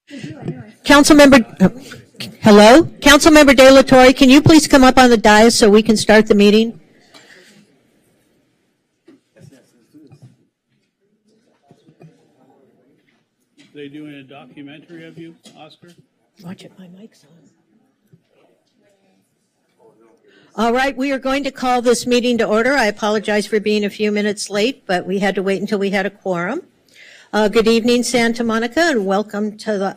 Councilmember, hello? Councilmember De La Torre, can you please come up on the dais so we can start the meeting? They doing a documentary of you, Oscar? Watch it, my mic's on. All right, we are going to call this meeting to order. I apologize for being a few minutes late, but we had to wait until we had a quorum. Good evening, Santa Monica, and welcome to the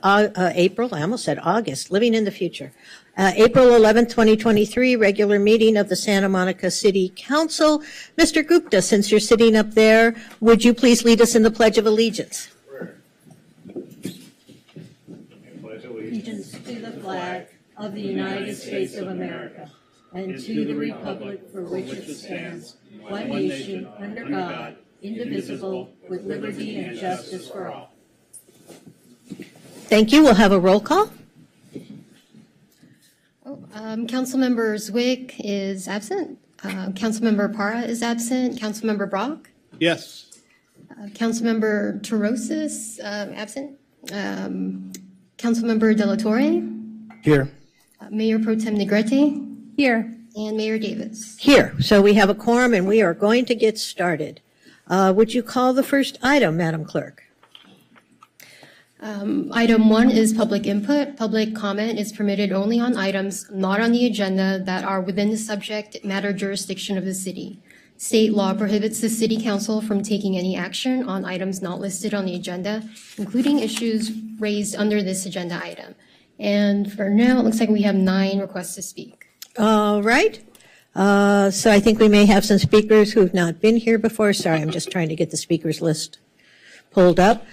April, I almost said August, living in the future. April 11th, 2023, regular meeting of the Santa Monica City Council. Mr. Gupta, since you're sitting up there, would you please lead us in the Pledge of Allegiance? Allegiance to the flag of the United States of America and to the republic for which it stands, one nation, under God, indivisible, with liberty and justice for all. Thank you. We'll have a roll call. Councilmember Zwick is absent. Councilmember Parra is absent. Councilmember Brock. Yes. Councilmember Torosis, absent. Councilmember De La Torre. Here. Mayor Pro Tem Negrete. Here. And Mayor Davis. Here. So we have a quorum and we are going to get started. Would you call the first item, Madam Clerk? Item 1 is public input. Public comment is permitted only on items not on the agenda that are within the subject matter jurisdiction of the city. State law prohibits the City Council from taking any action on items not listed on the agenda, including issues raised under this agenda item. And for now, it looks like we have 9 requests to speak. All right. So I think we may have some speakers who have not been here before. Sorry, I'm just trying to get the speakers list pulled up.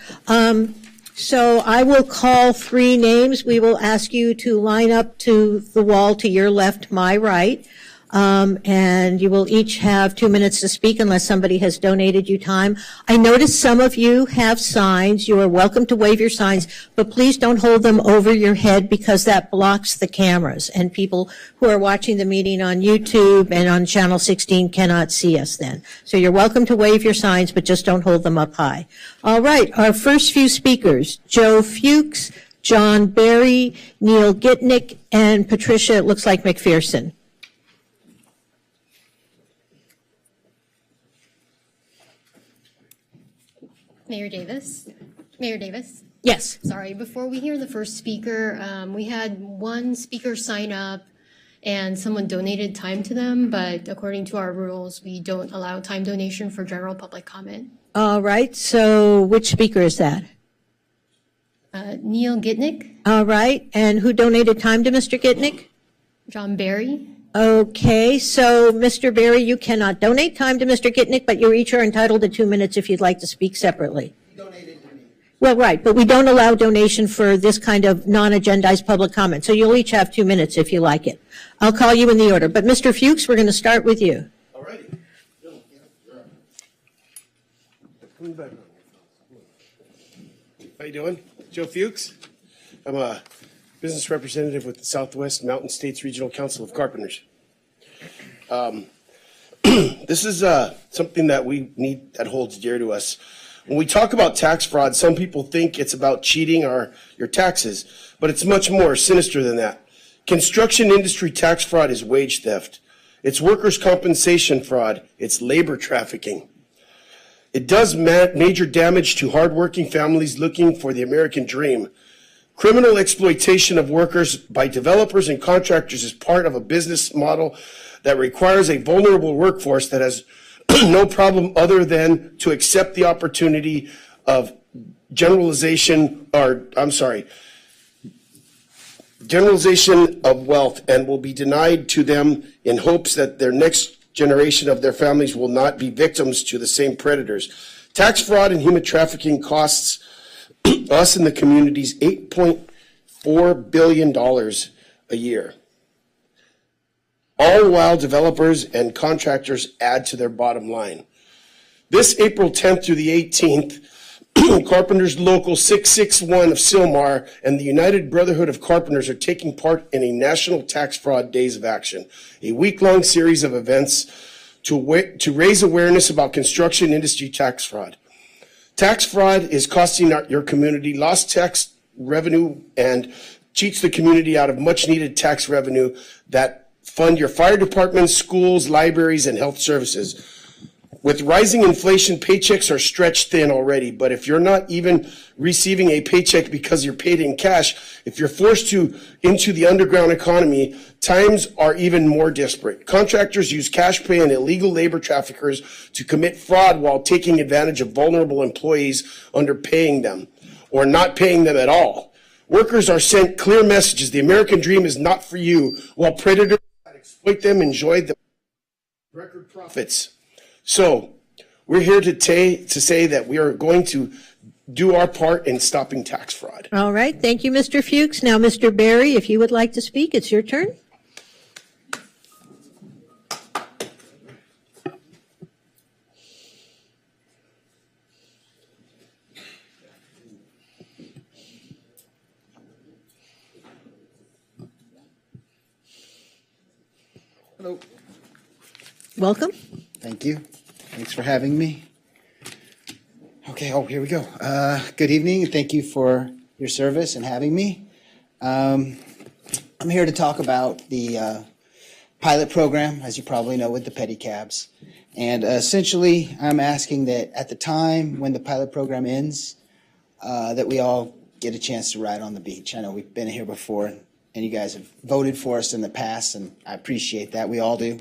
So I will call 3 names. We will ask you to line up to the wall to your left, my right. And you will each have 2 minutes to speak unless somebody has donated you time. I notice some of you have signs. You are welcome to wave your signs, but please don't hold them over your head because that blocks the cameras and people who are watching the meeting on YouTube and on Channel 16 cannot see us then. So you're welcome to wave your signs, but just don't hold them up high. All right, our first few speakers, Joe Fuchs, John Barry, Neil Gitnick, and Patricia, it looks like McPherson. Mayor Davis. Mayor Davis. Yes. Sorry, before we hear the first speaker, we had one speaker sign up and someone donated time to them, but according to our rules, we don't allow time donation for general public comment. All right, so which speaker is that? Neil Gitnick. All right, and who donated time to Mr. Gitnick? John Barry. Okay, so Mr. Barry, you cannot donate time to Mr. Gitnick, but you each are entitled to 2 minutes if you'd like to speak separately. He donated to me. Well, right, but we don't allow donation for this kind of non-agendized public comment, so you'll each have 2 minutes if you like it. I'll call you in the order, but Mr. Fuchs, we're going to start with you. All righty. How you doing? Joe Fuchs. I'm a business representative with the Southwest Mountain States Regional Council of Carpenters. This is something that we need, that holds dear to us. When we talk about tax fraud, some people think it's about cheating your taxes, but it's much more sinister than that. Construction industry tax fraud is wage theft. It's workers' compensation fraud. It's labor trafficking. It does major damage to hardworking families looking for the American dream. Criminal exploitation of workers by developers and contractors is part of a business model that requires a vulnerable workforce that has no problem other than to accept the opportunity of generalization of wealth and will be denied to them in hopes that their next generation of their families will not be victims to the same predators. Tax fraud and human trafficking costs us in the communities $8.4 billion a year, all while developers and contractors add to their bottom line. This April 10th through the 18th, Carpenters Local 661 of Sylmar and the United Brotherhood of Carpenters are taking part in a National Tax Fraud Days of Action, a week-long series of events to raise awareness about construction industry tax fraud. Tax fraud is costing your community lost tax revenue and cheats the community out of much needed tax revenue that fund your fire departments, schools, libraries, and health services. With rising inflation, paychecks are stretched thin already, but if you're not even receiving a paycheck because you're paid in cash, if you're forced into the underground economy, times are even more desperate. Contractors use cash pay and illegal labor traffickers to commit fraud while taking advantage of vulnerable employees underpaying them or not paying them at all. Workers are sent clear messages: the American dream is not for you, while predators that exploit them enjoy the record profits. So we're here to say that we are going to do our part in stopping tax fraud. All right. Thank you, Mr. Fuchs. Now, Mr. Barry, if you would like to speak, it's your turn. Hello. Welcome. Thank you. Thanks for having me. Okay, here we go. Good evening, and thank you for your service and having me. I'm here to talk about the pilot program, as you probably know, with the pedicabs. And essentially, I'm asking that at the time when the pilot program ends, that we all get a chance to ride on the beach. I know we've been here before, and you guys have voted for us in the past, and I appreciate that. We all do.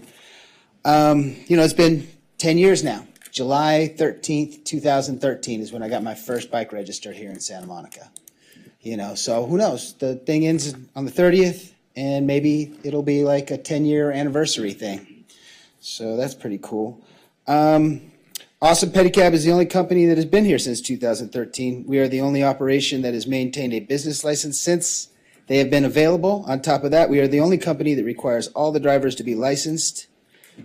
It's been 10 years now. July 13th, 2013 is when I got my first bike registered here in Santa Monica. So who knows? The thing ends on the 30th, and maybe it'll be like a 10-year anniversary thing. So that's pretty cool. Awesome Pedicab is the only company that has been here since 2013. We are the only operation that has maintained a business license since they have been available. On top of that, we are the only company that requires all the drivers to be licensed.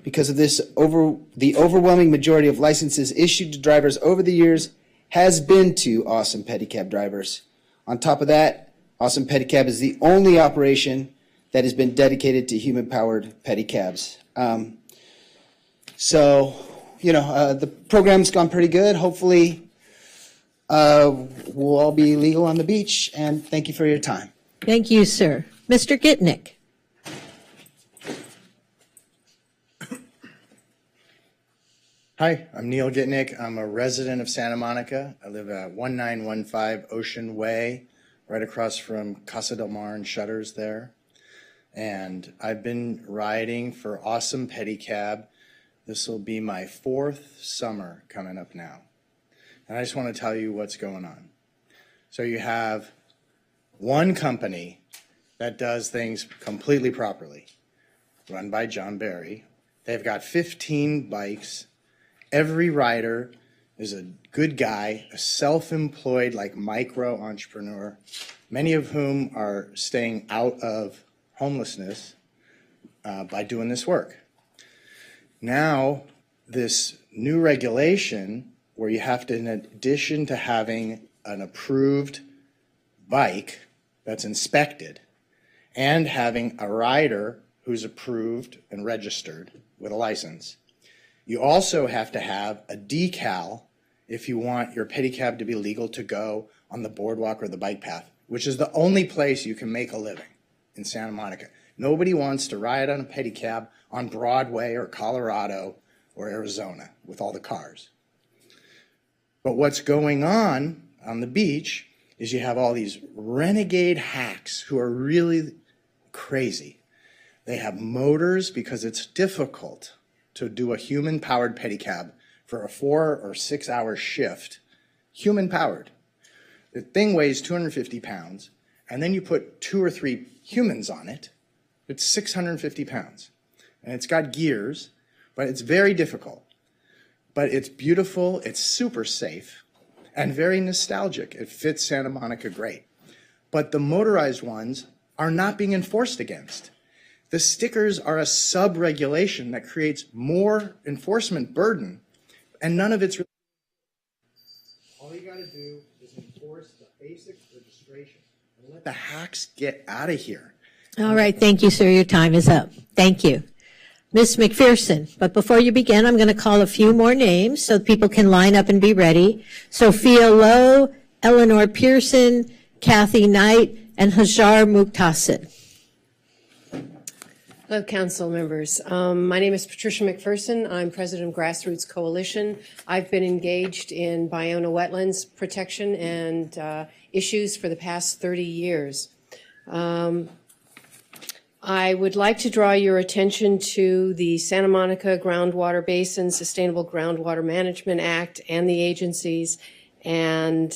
Because of this, the overwhelming majority of licenses issued to drivers over the years has been to Awesome Pedicab drivers. On top of that, Awesome Pedicab is the only operation that has been dedicated to human-powered pedicabs. The program's gone pretty good. Hopefully, we'll all be legal on the beach, and thank you for your time. Thank you, sir. Mr. Gitnick. Hi, I'm Neil Gitnick. I'm a resident of Santa Monica. I live at 1915 Ocean Way, right across from Casa del Mar and Shutters there. And I've been riding for Awesome Pedicab. This will be my 4th summer coming up now. And I just want to tell you what's going on. So you have one company that does things completely properly, run by John Barry. They've got 15 bikes. Every rider is a good guy, a self-employed, like micro entrepreneur, many of whom are staying out of homelessness by doing this work. Now, this new regulation where you have to, in addition to having an approved bike that's inspected and having a rider who's approved and registered with a license, you also have to have a decal if you want your pedicab to be legal to go on the boardwalk or the bike path, which is the only place you can make a living in Santa Monica. Nobody wants to ride on a pedicab on Broadway or Colorado or Arizona with all the cars. But what's going on the beach is you have all these renegade hacks who are really crazy. They have motors because it's difficult to do a human-powered pedicab for a 4 or 6 hour shift, human-powered. The thing weighs 250 pounds, and then you put 2 or 3 humans on it, it's 650 pounds. And it's got gears, but it's very difficult. But it's beautiful, it's super safe, and very nostalgic. It fits Santa Monica great. But the motorized ones are not being enforced against. The stickers are a sub-regulation that creates more enforcement burden, and none of it's really. All you got to do is enforce the basic registration and let the hacks get out of here. All right. Thank you, sir. Your time is up. Thank you. Ms. McPherson, but before you begin, I'm going to call a few more names so people can line up and be ready. Sophia Lowe, Eleanor Pearson, Kathy Knight, and Hajar Muqtasid. Hello, council members. My name is Patricia McPherson. I'm president of Grassroots Coalition. I've been engaged in Ballona wetlands protection and issues for the past 30 years. I would like to draw your attention to the Santa Monica Groundwater Basin Sustainable Groundwater Management Act and the agencies. And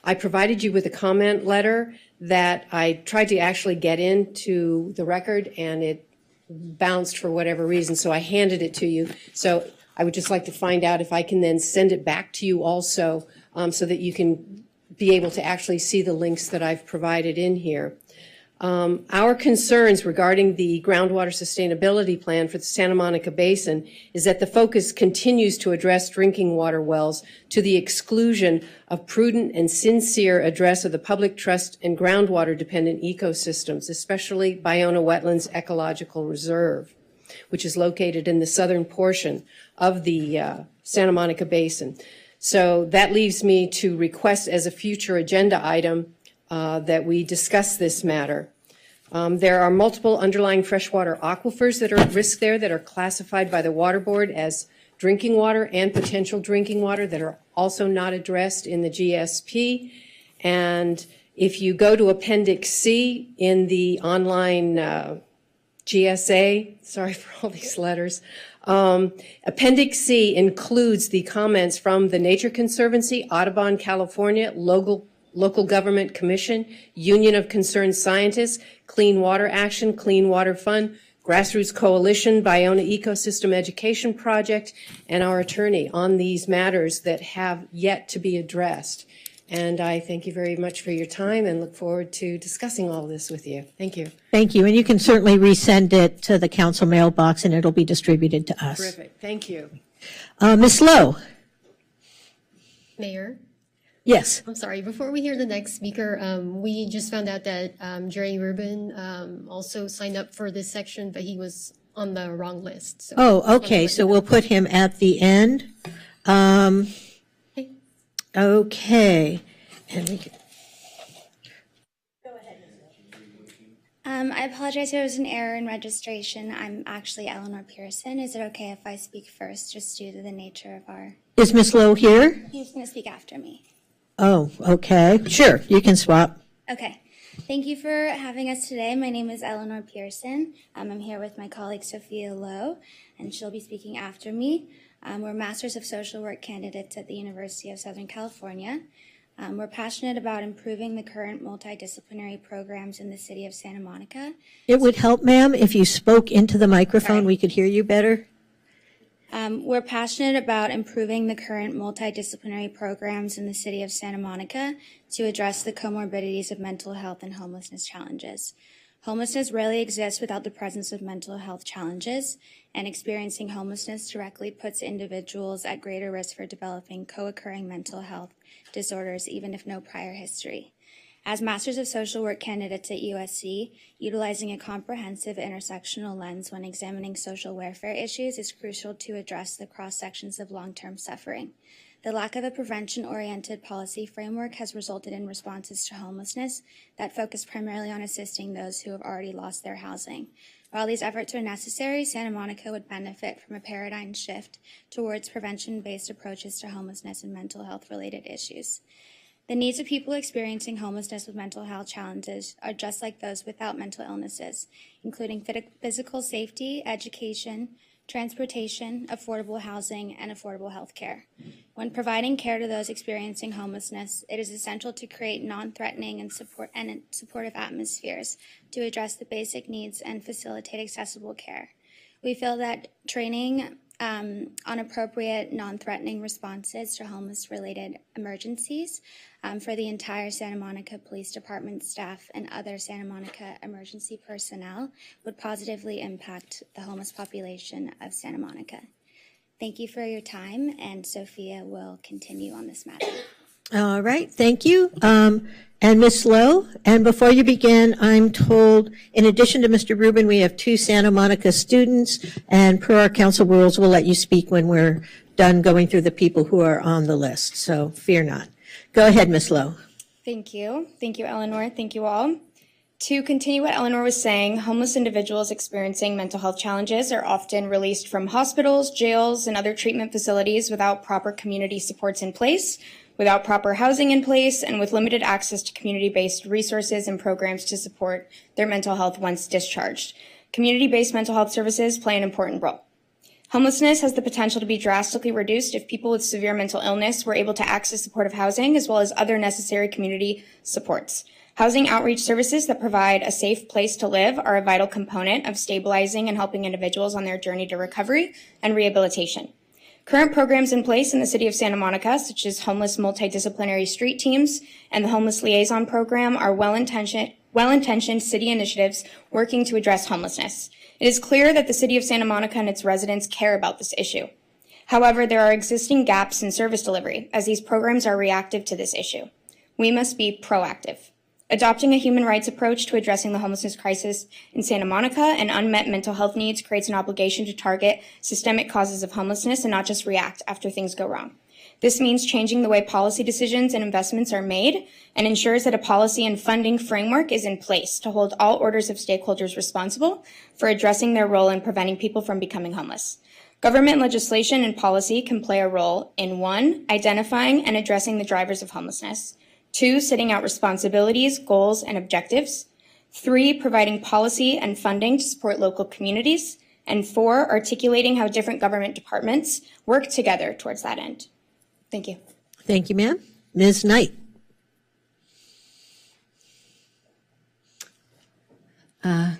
I provided you with a comment letter that I tried to actually get into the record, and it bounced for whatever reason, so I handed it to you. So I would just like to find out if I can then send it back to you also, so that you can be able to actually see the links that I've provided in here. Our concerns regarding the groundwater sustainability plan for the Santa Monica Basin is that the focus continues to address drinking water wells to the exclusion of prudent and sincere address of the public trust and groundwater dependent ecosystems, especially Ballona Wetlands Ecological Reserve, which is located in the southern portion of the Santa Monica Basin. So that leaves me to request as a future agenda item that we discuss this matter. There are multiple underlying freshwater aquifers that are at risk there that are classified by the Water Board as drinking water and potential drinking water that are also not addressed in the GSP. And if you go to Appendix C in the online GSA, sorry for all these letters, Appendix C includes the comments from the Nature Conservancy, Audubon, California, Local Government Commission, Union of Concerned Scientists, Clean Water Action, Clean Water Fund, Grassroots Coalition, Ballona Ecosystem Education Project, and our attorney on these matters that have yet to be addressed. And I thank you very much for your time and look forward to discussing all this with you. Thank you. Thank you. And you can certainly resend it to the council mailbox and it'll be distributed to us. Terrific. Thank you. Ms. Lowe. Mayor? Yes. I'm sorry, before we hear the next speaker, we just found out that Jerry Rubin also signed up for this section, but he was on the wrong list. So Oh, okay. So we'll put him at the end. Okay. And we can, I apologize, there was an error in registration. I'm actually Eleanor Pearson. Is it okay if I speak first, just due to the nature of our... is Ms. Lowe here? He's going to speak after me. Oh, okay. Sure. You can swap. Okay. Thank you for having us today. My name is Eleanor Pearson. I'm here with my colleague Sophia Lowe, and she'll be speaking after me. We're Masters of Social Work candidates at the University of Southern California. We're passionate about improving the current multidisciplinary programs in the city of Santa Monica. It would help, ma'am, if you spoke into the microphone. Sorry. We could hear you better. We're passionate about improving the current multidisciplinary programs in the city of Santa Monica to address the comorbidities of mental health and homelessness challenges. Homelessness rarely exists without the presence of mental health challenges, and experiencing homelessness directly puts individuals at greater risk for developing co-occurring mental health disorders, even if no prior history. As Masters of Social Work candidates at USC, utilizing a comprehensive intersectional lens when examining social welfare issues is crucial to address the cross-sections of long-term suffering. The lack of a prevention-oriented policy framework has resulted in responses to homelessness that focus primarily on assisting those who have already lost their housing. While these efforts are necessary, Santa Monica would benefit from a paradigm shift towards prevention-based approaches to homelessness and mental health-related issues. The needs of people experiencing homelessness with mental health challenges are just like those without mental illnesses, including physical safety, education, transportation, affordable housing, and affordable health care. When providing care to those experiencing homelessness, it is essential to create non-threatening and supportive atmospheres to address the basic needs and facilitate accessible care. We feel that training on appropriate non-threatening responses to homeless-related emergencies for the entire Santa Monica Police Department staff and other Santa Monica emergency personnel would positively impact the homeless population of Santa Monica. Thank you for your time, and Sophia will continue on this matter. All right. Thank you. And Ms. Lowe, and before you begin, I'm told, in addition to Mr. Rubin, we have 2 Santa Monica students, and per our council rules, we'll let you speak when we're done going through the people who are on the list. So fear not. Go ahead, Ms. Lowe. Thank you. Thank you, Eleanor. Thank you all. To continue what Eleanor was saying, homeless individuals experiencing mental health challenges are often released from hospitals, jails, and other treatment facilities without proper community supports in place, without proper housing in place, and with limited access to community-based resources and programs to support their mental health once discharged. Community-based mental health services play an important role. Homelessness has the potential to be drastically reduced if people with severe mental illness were able to access supportive housing as well as other necessary community supports. Housing outreach services that provide a safe place to live are a vital component of stabilizing and helping individuals on their journey to recovery and rehabilitation. Current programs in place in the city of Santa Monica, such as homeless multidisciplinary street teams and the Homeless Liaison Program, are well-intentioned city initiatives working to address homelessness. It is clear that the city of Santa Monica and its residents care about this issue. However, there are existing gaps in service delivery as these programs are reactive to this issue. We must be proactive. Adopting a human rights approach to addressing the homelessness crisis in Santa Monica and unmet mental health needs creates an obligation to target systemic causes of homelessness and not just react after things go wrong. This means changing the way policy decisions and investments are made and ensures that a policy and funding framework is in place to hold all orders of stakeholders responsible for addressing their role in preventing people from becoming homeless. Government legislation and policy can play a role in 1, identifying and addressing the drivers of homelessness, 2, setting out responsibilities, goals, and objectives, 3, providing policy and funding to support local communities, and 4, articulating how different government departments work together towards that end. Thank you. Thank you, ma'am. Ms. Knight.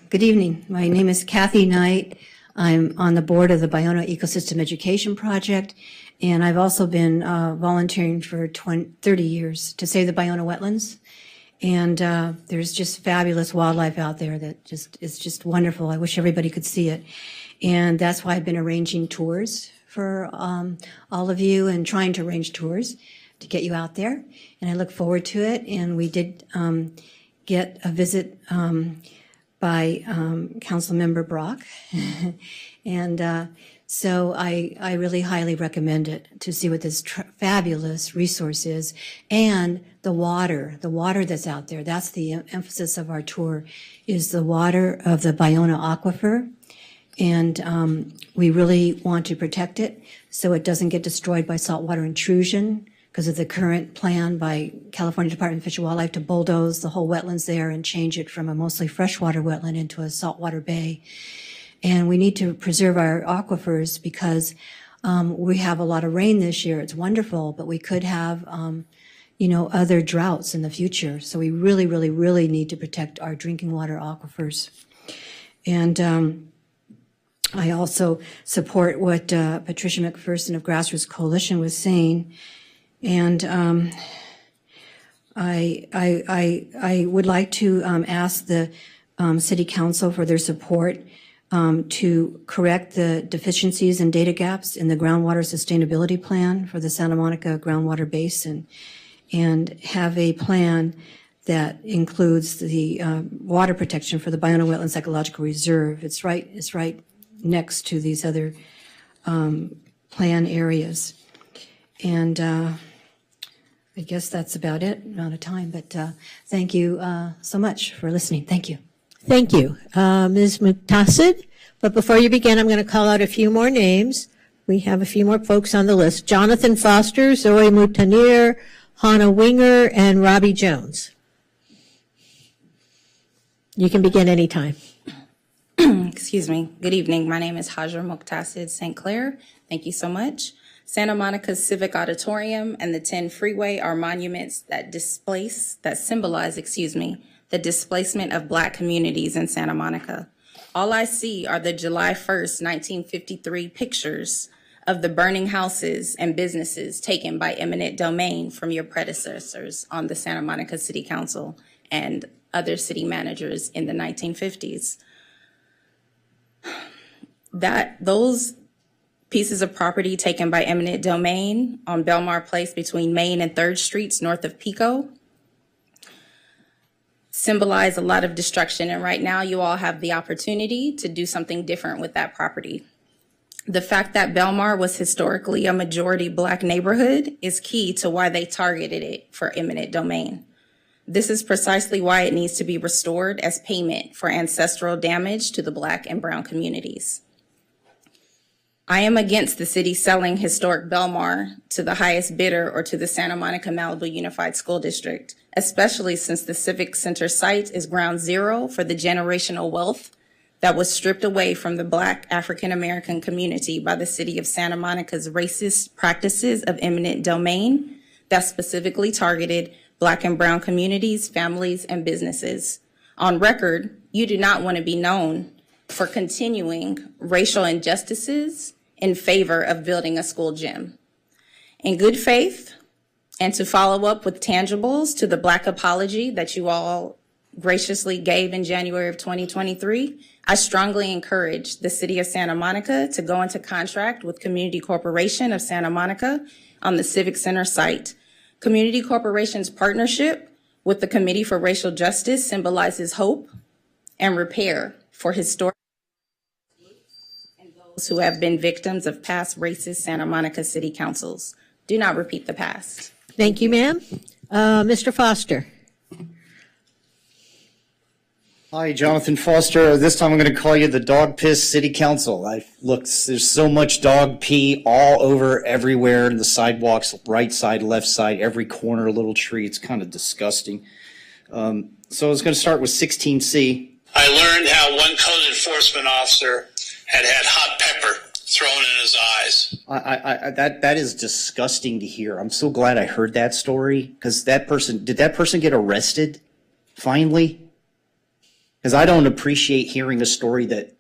Good evening. My name is Kathy Knight. I'm on the board of the Biono Ecosystem Education Project, and I've also been volunteering for 30 years to save the Biono wetlands. And there's just fabulous wildlife out there that is just wonderful. I wish everybody could see it. And that's why I've been arranging tours for all of you and trying to arrange tours to get you out there. And I look forward to it. And we did get a visit by Councilmember Brock. And so I really highly recommend it to see what this fabulous resource is. And the water that's out there, that's the emphasis of our tour, is the water of the Biono Aquifer. And we really want to protect it so it doesn't get destroyed by saltwater intrusion because of the current plan by California Department of Fish and Wildlife to bulldoze the whole wetlands there and change it from a mostly freshwater wetland into a saltwater bay. And we need to preserve our aquifers because we have a lot of rain this year. It's wonderful, but we could have, other droughts in the future. So we really, really, really need to protect our drinking water aquifers. And I also support what Patricia McPherson of Grassroots Coalition was saying. And I would like to ask the City Council for their support to correct the deficiencies and data gaps in the groundwater sustainability plan for the Santa Monica groundwater basin and have a plan that includes the water protection for the Biono Wetlands Ecological Reserve. It's right next to these other plan areas. And I guess that's about it. I'm out of time, but thank you so much for listening. Thank you. Thank you. Ms. Muhtasid, but before you begin, I'm going to call out a few more names. We have a few more folks on the list. Jonathan Foster, Zoe Mutanir, Hannah Winger, and Robbie Jones. You can begin anytime. Excuse me. Good evening. My name is Hajar Muhtasid St. Clair. Thank you so much. Santa Monica's Civic Auditorium and the 10 Freeway are monuments that symbolize the displacement of Black communities in Santa Monica. All I see are the July 1st, 1953 pictures of the burning houses and businesses taken by eminent domain from your predecessors on the Santa Monica City Council and other city managers in the 1950s. Those pieces of property taken by eminent domain on Belmar Place between Main and 3rd Streets north of Pico symbolize a lot of destruction. And right now you all have the opportunity to do something different with that property. The fact that Belmar was historically a majority Black neighborhood is key to why they targeted it for eminent domain. This is precisely why it needs to be restored as payment for ancestral damage to the Black and Brown communities. I am against the city selling historic Belmar to the highest bidder or to the Santa Monica Malibu Unified School District, especially since the Civic Center site is ground zero for the generational wealth that was stripped away from the Black African American community by the city of Santa Monica's racist practices of eminent domain that specifically targeted Black and Brown communities, families, and businesses. On record, you do not want to be known for continuing racial injustices in favor of building a school gym. In good faith, and to follow up with tangibles to the Black apology that you all graciously gave in January of 2023, I strongly encourage the City of Santa Monica to go into contract with Community Corporation of Santa Monica on the Civic Center site. Community Corporation's partnership with the Committee for Racial Justice symbolizes hope and repair for historic and those who have been victims of past racist Santa Monica City Councils. Do not repeat the past. Thank you, ma'am. Mr. Foster. Hi, Jonathan Foster. This time I'm going to call you the Dog Piss City Council. There's so much dog pee all over, everywhere, in the sidewalks, right side, left side, every corner, little tree. It's kind of disgusting. So I was going to start with 16C. I learned how one code enforcement officer had hot pepper thrown in his eyes. That is disgusting to hear. I'm so glad I heard that story, because did that person get arrested finally? Because I don't appreciate hearing a story that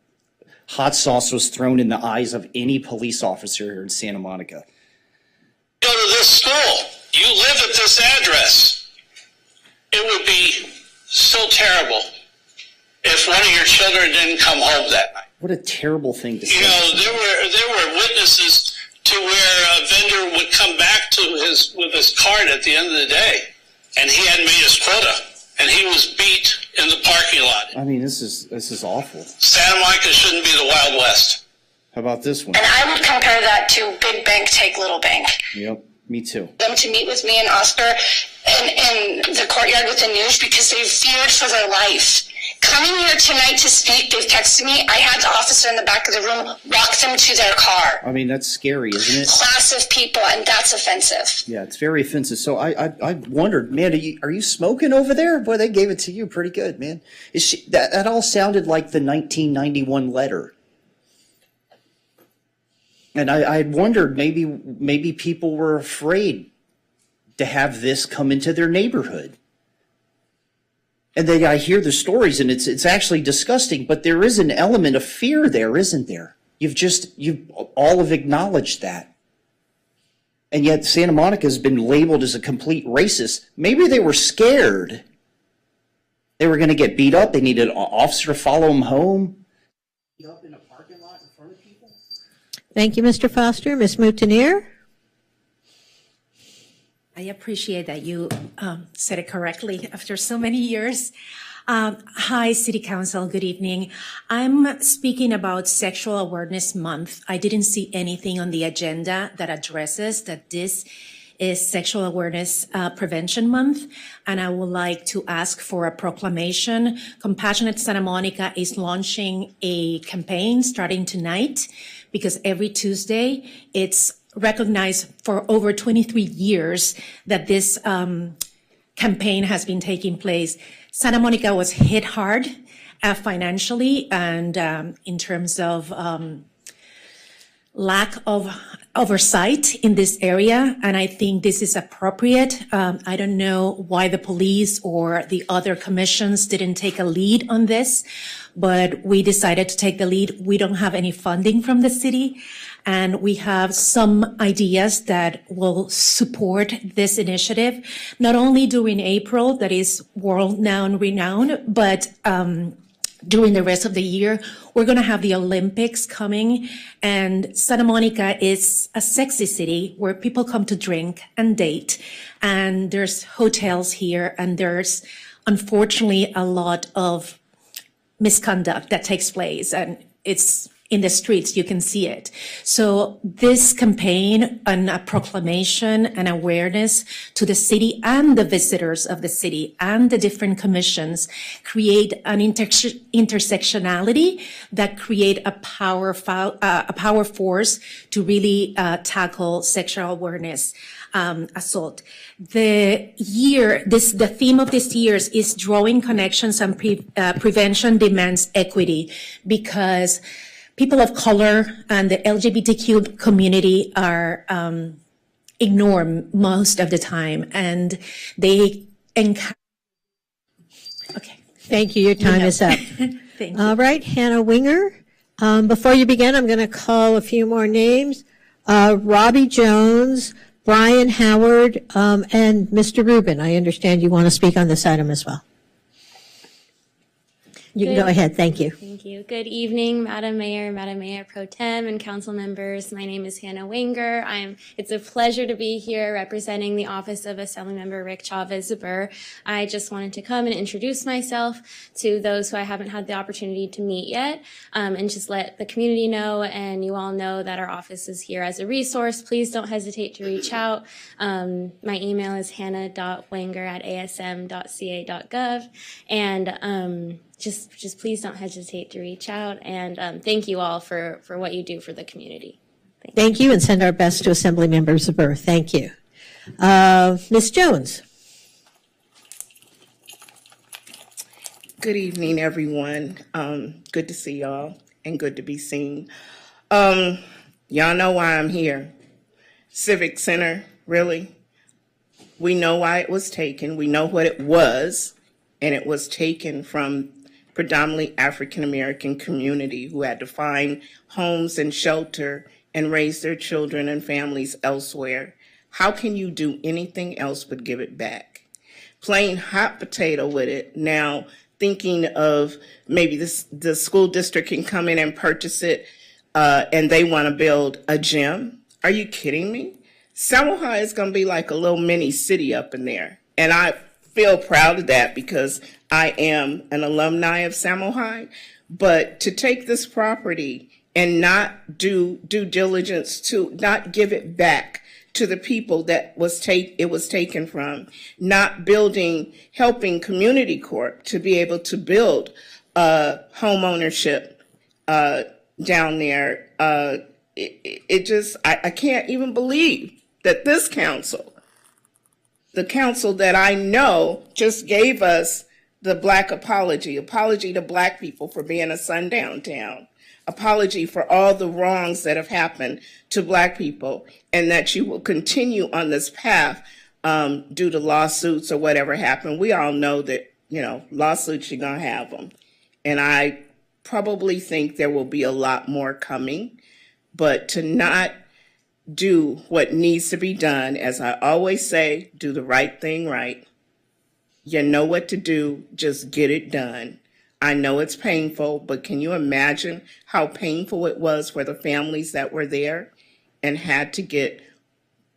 hot sauce was thrown in the eyes of any police officer here in Santa Monica. Go to this school. You live at this address. It would be so terrible if one of your children didn't come home that night. What a terrible thing to say. You know, there were witnesses to where a vendor would come back with his card at the end of the day, and he hadn't made his quota, and he was beat in the parking lot. I mean, this is awful. Santa Monica shouldn't be the Wild West. How about this one? And I would compare that to Big Bank, Take Little Bank. Yep, me too. Them to meet with me and Oscar in the courtyard with the news because they feared for their life. Coming here tonight to speak, they've texted me. I had the officer in the back of the room walk them to their car. I mean, that's scary, isn't it? Class of people, and that's offensive. Yeah, it's very offensive. So I wondered, man, are you smoking over there? Boy, they gave it to you pretty good, man. That all sounded like the 1991 letter. And I wondered maybe people were afraid to have this come into their neighborhood. And I hear the stories, and it's actually disgusting, but there is an element of fear there, isn't there? You've all have acknowledged that. And yet Santa Monica has been labeled as a complete racist. Maybe they were scared. They were going to get beat up. They needed an officer to follow them home. Up in a parking lot in front of people? Thank you, Mr. Foster. Ms. Moutonnier? I appreciate that you said it correctly after so many years. Hi, City Council. Good evening. I'm speaking about Sexual Awareness Month. I didn't see anything on the agenda that addresses that this is Sexual Awareness Prevention Month, and I would like to ask for a proclamation. Compassionate Santa Monica is launching a campaign starting tonight, because every Tuesday it's recognized for over 23 years that this campaign has been taking place. Santa Monica was hit hard financially and in terms of lack of oversight in this area, and I think this is appropriate. I don't know why the police or the other commissions didn't take a lead on this, but we decided to take the lead. We don't have any funding from the city, and we have some ideas that will support this initiative, not only during April, that is world-renowned, but during the rest of the year. We're going to have the Olympics coming, and Santa Monica is a sexy city where people come to drink and date, and there's hotels here, and there's unfortunately a lot of misconduct that takes place, and it's in the streets, you can see it. So this campaign and a proclamation and awareness to the city and the visitors of the city and the different commissions create an intersectionality that create a power force to really tackle sexual awareness. Assault. The theme of this year is drawing connections and prevention demands equity, because people of color and the LGBTQ community are ignored most of the time, and they encounter. Okay. Thank you. Your time is up. Thank you. All right, Hannah Winger. Before you begin, I'm going to call a few more names. Robbie Jones, Brian Howard, and Mr. Rubin. I understand you want to speak on this item as well. You can go ahead. Thank you. Thank you. Good evening, Madam Mayor Pro Tem, and council members. My name is Hannah Winger. It's a pleasure to be here representing the office of Assemblymember Rick Chavez-Zebuhr. I just wanted to come and introduce myself to those who I haven't had the opportunity to meet yet, and just let the community know and you all know that our office is here as a resource. Please don't hesitate to reach out. My email is hannah.winger@asm.ca.gov, and just please don't hesitate to reach out, and thank you all for what you do for the community. Thank you, and send our best to Assemblymember Zebuhr. Thank you. Ms. Jones. Good evening, everyone. Good to see y'all and good to be seen. Y'all know why I'm here. Civic Center, really? We know why it was taken. We know what it was, and it was taken from predominantly African-American community who had to find homes and shelter and raise their children and families elsewhere. How can you do anything else but give it back? Playing hot potato with it now, thinking of maybe the school district can come in and purchase it and they want to build a gym. Are you kidding me? Salmo High is going to be like a little mini city up in there. And I feel proud of that because I am an alumni of Salmo High. But to take this property and not do due diligence, to not give it back to the people that it was taken from, not helping Community Corp to be able to build home ownership down there. I can't even believe that this council, the council that I know just gave us the Black apology to Black people for being a sundown town, apology for all the wrongs that have happened to Black people, and that you will continue on this path due to lawsuits or whatever happened. We all know that, lawsuits, you're going to have them. And I probably think there will be a lot more coming, but to not do what needs to be done, as I always say, do the right thing right. You know what to do, just get it done. I know it's painful, but can you imagine how painful it was for the families that were there and had to get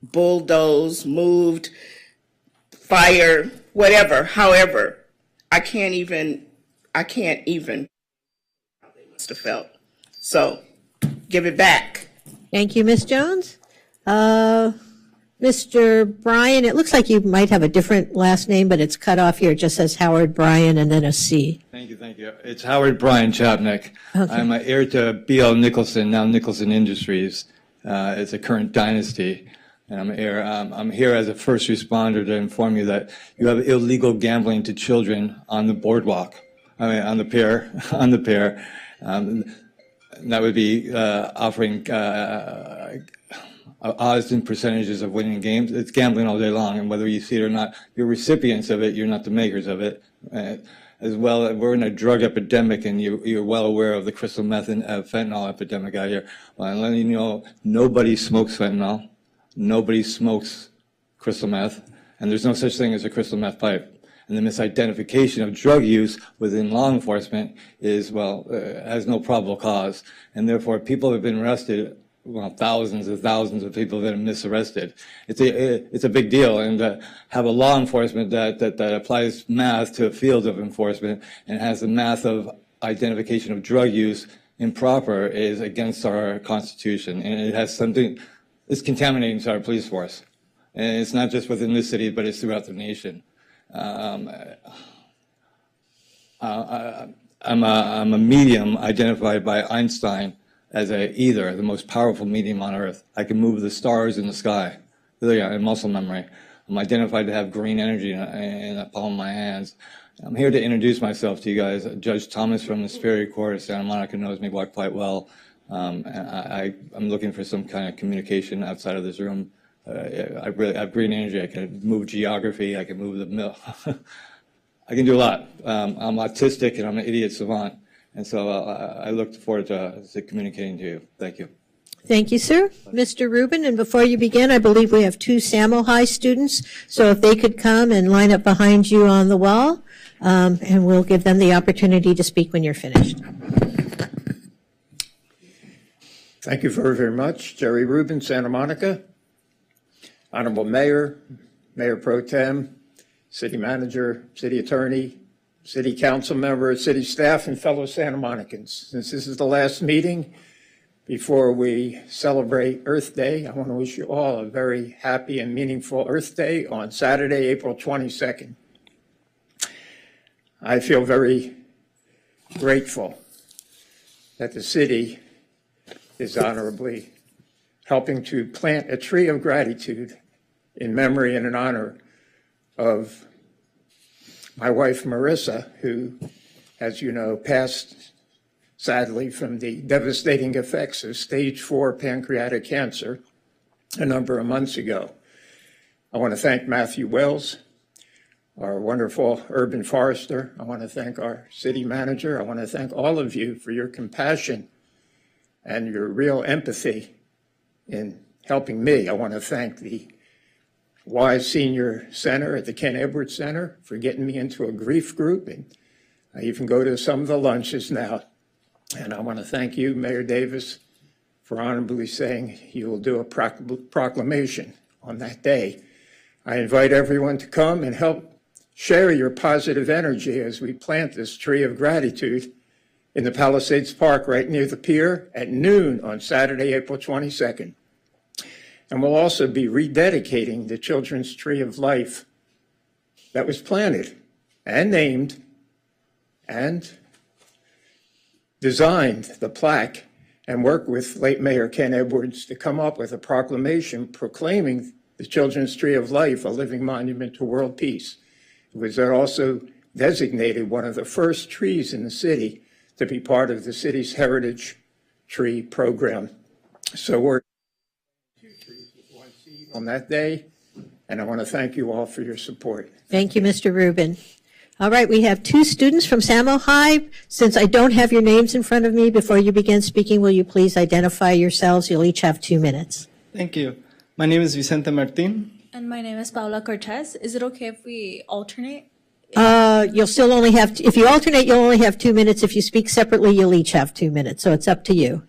bulldozed, moved, fire, whatever, however. I can't even how they must have felt. So give it back. Thank you, Ms. Jones. Mr. Bryan, it looks like you might have a different last name, but it's cut off here. It just says Howard Bryan and then a C. Thank you. It's Howard Bryan Chapnick. Okay. I'm an heir to B.L. Nicholson, now Nicholson Industries. It's a current dynasty. And I'm here as a first responder to inform you that you have illegal gambling to children on the boardwalk, on the pier. That would be offering odds and percentages of winning games. It's gambling all day long, and whether you see it or not, you're recipients of it, you're not the makers of it. As well, we're in a drug epidemic, and you're well aware of the crystal meth and fentanyl epidemic out here. Well, I'm letting you know, nobody smokes fentanyl, nobody smokes crystal meth, and there's no such thing as a crystal meth pipe. And the misidentification of drug use within law enforcement is, has no probable cause. And therefore, people have been arrested, thousands and thousands of people that have been misarrested. It's a big deal. And have a law enforcement that applies math to a field of enforcement and has the math of identification of drug use improper is against our Constitution, and it has something, it's contaminating to our police force. And it's not just within this city, but it's throughout the nation. I'm a medium identified by Einstein as a ether, the most powerful medium on earth. I can move the stars in the sky. There you go, in muscle memory. I'm identified to have green energy in the palm of my hands. I'm here to introduce myself to you guys. Judge Thomas from the Superior Court of Santa Monica knows me quite well. And I'm looking for some kind of communication outside of this room. I have green energy. I can move geography. I can move the mill. I can do a lot. I'm autistic and I'm an idiot savant. And so I look forward to communicating to you. Thank you. Thank you, sir. Mr. Rubin, and before you begin, I believe we have 2 Samo High students, so if they could come and line up behind you on the wall, and we'll give them the opportunity to speak when you're finished. Thank you very, very much. Jerry Rubin, Santa Monica. Honorable Mayor, Mayor Pro Tem, City Manager, City Attorney, City Council member, City staff, and fellow Santa Monicans. Since this is the last meeting before we celebrate Earth Day, I want to wish you all a very happy and meaningful Earth Day on Saturday, April 22nd. I feel very grateful that the city is honorably helping to plant a tree of gratitude in memory and in honor of my wife, Marissa, who, as you know, passed sadly from the devastating effects of stage 4 pancreatic cancer a number of months ago. I want to thank Matthew Wells, our wonderful urban forester. I want to thank our city manager. I want to thank all of you for your compassion and your real empathy in helping me. I want to thank the Wise Senior Center at the Ken Edwards Center for getting me into a grief group, and I even go to some of the lunches now. And I want to thank you, Mayor Davis, for honorably saying you will do a proclamation on that day. I invite everyone to come and help share your positive energy as we plant this tree of gratitude in the Palisades Park right near the pier at noon on Saturday, April 22nd. And we'll also be rededicating the Children's Tree of Life that was planted and named and designed the plaque and worked with late Mayor Ken Edwards to come up with a proclamation proclaiming the Children's Tree of Life a living monument to world peace. It was also designated one of the first trees in the city to be part of the city's Heritage Tree program. So we're 2 trees with 1 seed on that day, and I want to thank you all for your support. Thank you, Mr. Rubin. All right, we have 2 students from Samo High. Since I don't have your names in front of me, before you begin speaking, will you please identify yourselves? You'll each have 2 minutes. Thank you. My name is Vicente Martin. And my name is Paula Cortez. Is it okay if we alternate? You'll still only have, if you alternate, you'll only have 2 minutes. If you speak separately, you'll each have 2 minutes. So it's up to you.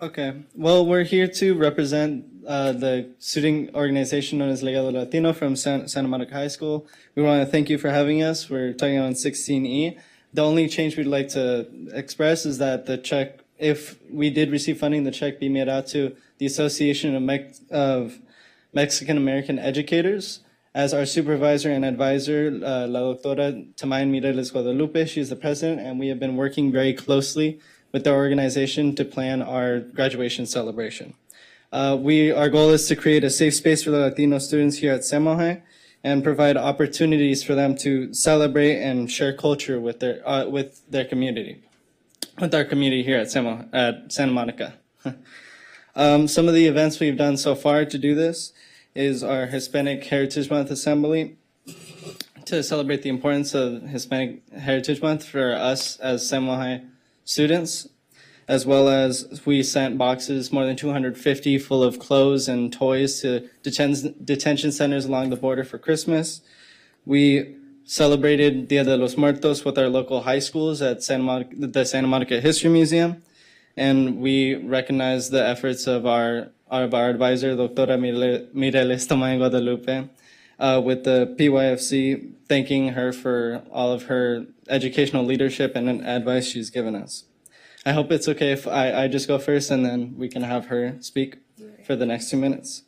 Okay. Well, we're here to represent the student organization known as Legado Latino from Santa Monica High School. We want to thank you for having us. We're talking on 16E. The only change we'd like to express is that the check, if we did receive funding, the check be made out to the Association of Mexican American Educators. As our supervisor and advisor, La Doctora Tamayan Mireles Guadalupe, she's the president, and we have been working very closely with the organization to plan our graduation celebration. Our goal is to create a safe space for the Latino students here at Samo High and provide opportunities for them to celebrate and share culture with their community, with our community here at Santa Monica. Some of the events we've done so far to do this is our Hispanic Heritage Month Assembly to celebrate the importance of Hispanic Heritage Month for us as Samo High students, as well as we sent boxes, more than 250, full of clothes and toys to detention centers along the border for Christmas. We celebrated Dia de los Muertos with our local high schools at the Santa Monica History Museum, and we recognize the efforts of our advisor, Doctora Mireles Tamayan Guadalupe, with the PYFC, thanking her for all of her educational leadership and advice she's given us. I hope it's okay if I just go first and then we can have her speak for the next 2 minutes.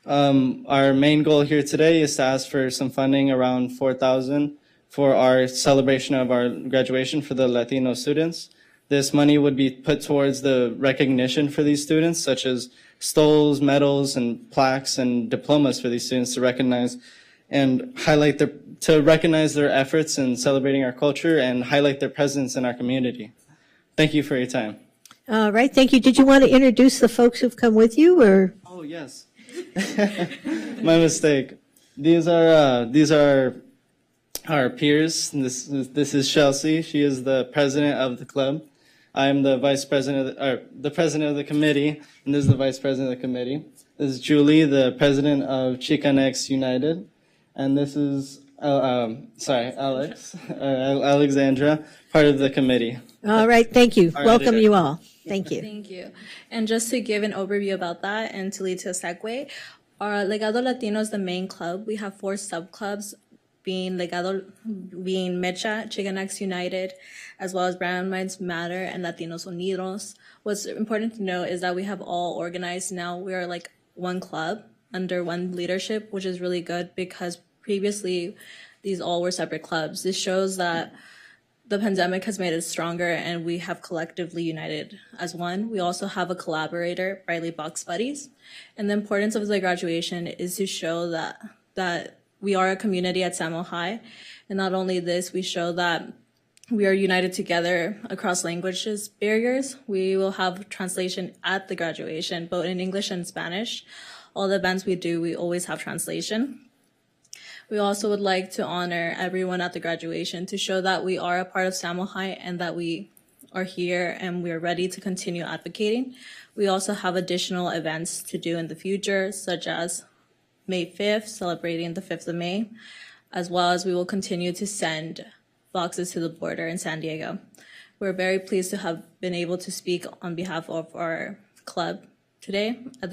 Our main goal here today is to ask for some funding, around $4,000, for our celebration of our graduation for the Latino students. This money would be put towards the recognition for these students, such as stoles, medals, and plaques and diplomas for these students to recognize and highlight their efforts in celebrating our culture and highlight their presence in our community. Thank you for your time. All right, thank you. Did you want to introduce the folks who've come with you, or? Oh, yes. My mistake. These are our peers. This is Chelsea. She is the president of the club. I am the vice president, the president of the committee, and this is the vice president of the committee. This is Julie, the president of Chicanx United, and this is Alexandra, part of the committee. All right, thank you. Our Welcome editor. you all. Thank you. Thank you. And just to give an overview about that and to lead to a segue, our Legado Latino is the main club. We have 4 sub-clubs, being Mecha, Chicanx United, as well as Brown Minds Matter and Latinos Unidos. What's important to note is that we have all organized now. We are like one club under one leadership, which is really good because previously these all were separate clubs. This shows that the pandemic has made us stronger and we have collectively united as one. We also have a collaborator, Brightly Box Buddies. And the importance of the graduation is to show that we are a community at Samo High. And not only this, we show that we are united together across languages barriers. We will have translation at the graduation, both in English and Spanish. All the events we do, we always have translation. We also would like to honor everyone at the graduation to show that we are a part of Samo High and that we are here and we are ready to continue advocating. We also have additional events to do in the future, such as May 5th, celebrating the 5th of May, as well as we will continue to send boxes to the border in San Diego. We're very pleased to have been able to speak on behalf of our club today at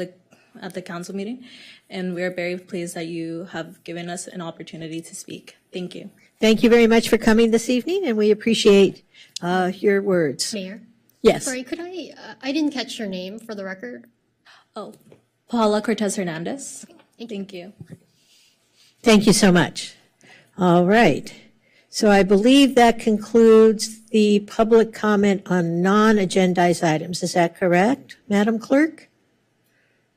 the council meeting, and we're very pleased that you have given us an opportunity to speak. Thank you. Thank you very much for coming this evening, and we appreciate your words. Mayor? Yes. Sorry, could I didn't catch your name for the record. Oh, Paula Cortez Hernandez. Thank you. Thank you so much. All right. So I believe that concludes the public comment on non-agendized items. Is that correct, Madam Clerk?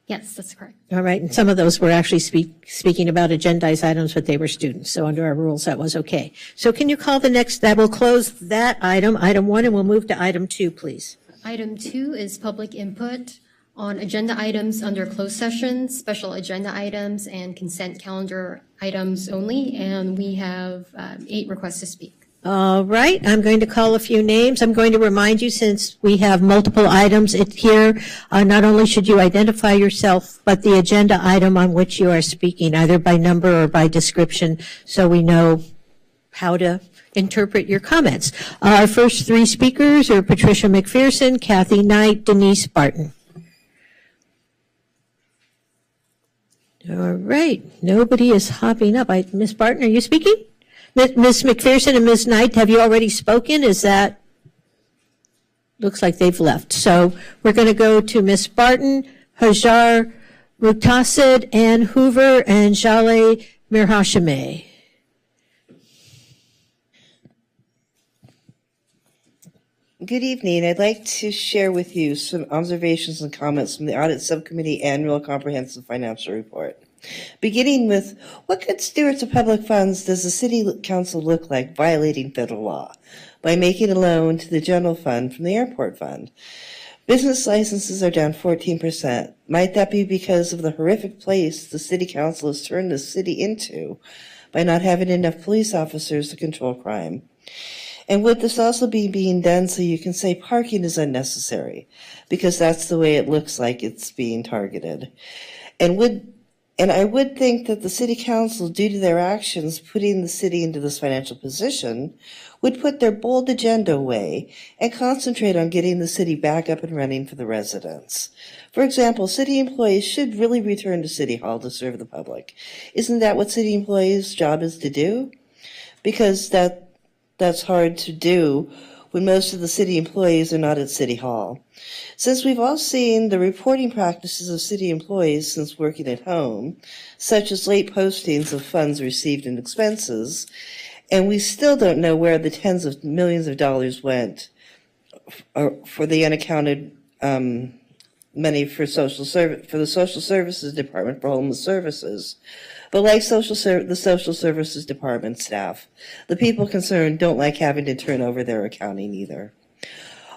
Yes, that's correct. All right, and some of those were actually speaking about agendized items, but they were students, so under our rules, that was okay. So can you call the next, that will close that item 1, and we'll move to item 2, please. Item 2 is public input on agenda items under closed session, special agenda items, and consent calendar items only, and we have 8 requests to speak. All right, I'm going to call a few names. I'm going to remind you, since we have multiple items here, not only should you identify yourself, but the agenda item on which you are speaking, either by number or by description, so we know how to interpret your comments. Our first 3 speakers are Patricia McPherson, Kathy Knight, Denise Barton. All right, nobody is hopping up. Ms. Barton, are you speaking? Ms. McPherson and Ms. Knight, have you already spoken? Is that? Looks like they've left. So we're going to go to Ms. Barton, Hajar Muqtasid, Ann Hoover, and Jaleh Mirhashimeh. Good evening. I'd like to share with you some observations and comments from the Audit Subcommittee Annual Comprehensive Financial Report. Beginning with, what good stewards of public funds does the City Council look like violating federal law by making a loan to the general fund from the airport fund? Business licenses are down 14%. Might that be because of the horrific place the City Council has turned the city into by not having enough police officers to control crime? And would this also be being done so you can say parking is unnecessary, because that's the way it looks like it's being targeted? And I would think that the City Council, due to their actions putting the city into this financial position, would put their bold agenda away and concentrate on getting the city back up and running for the residents. For example, city employees should really return to City Hall to serve the public. Isn't that what city employees' job is to do? Because that's hard to do when most of the city employees are not at City Hall. Since we've all seen the reporting practices of city employees since working at home, such as late postings of funds received and expenses, and we still don't know where the tens of millions of dollars went for the unaccounted money for the Social Services Department for homeless services. But like the Social Services Department staff, the people concerned don't like having to turn over their accounting either.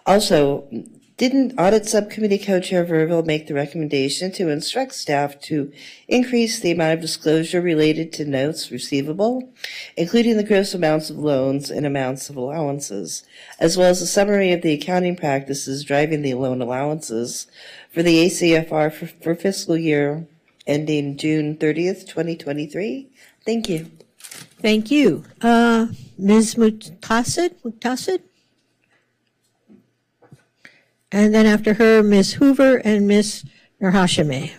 Also, didn't Audit Subcommittee Co-Chair Verville make the recommendation to instruct staff to increase the amount of disclosure related to notes receivable, including the gross amounts of loans and amounts of allowances, as well as a summary of the accounting practices driving the loan allowances for the ACFR for fiscal year ending June 30th, 2023? Thank you. Thank you. Ms. Muqtasid? And then after her, Ms. Hoover and Ms. Nurhashime.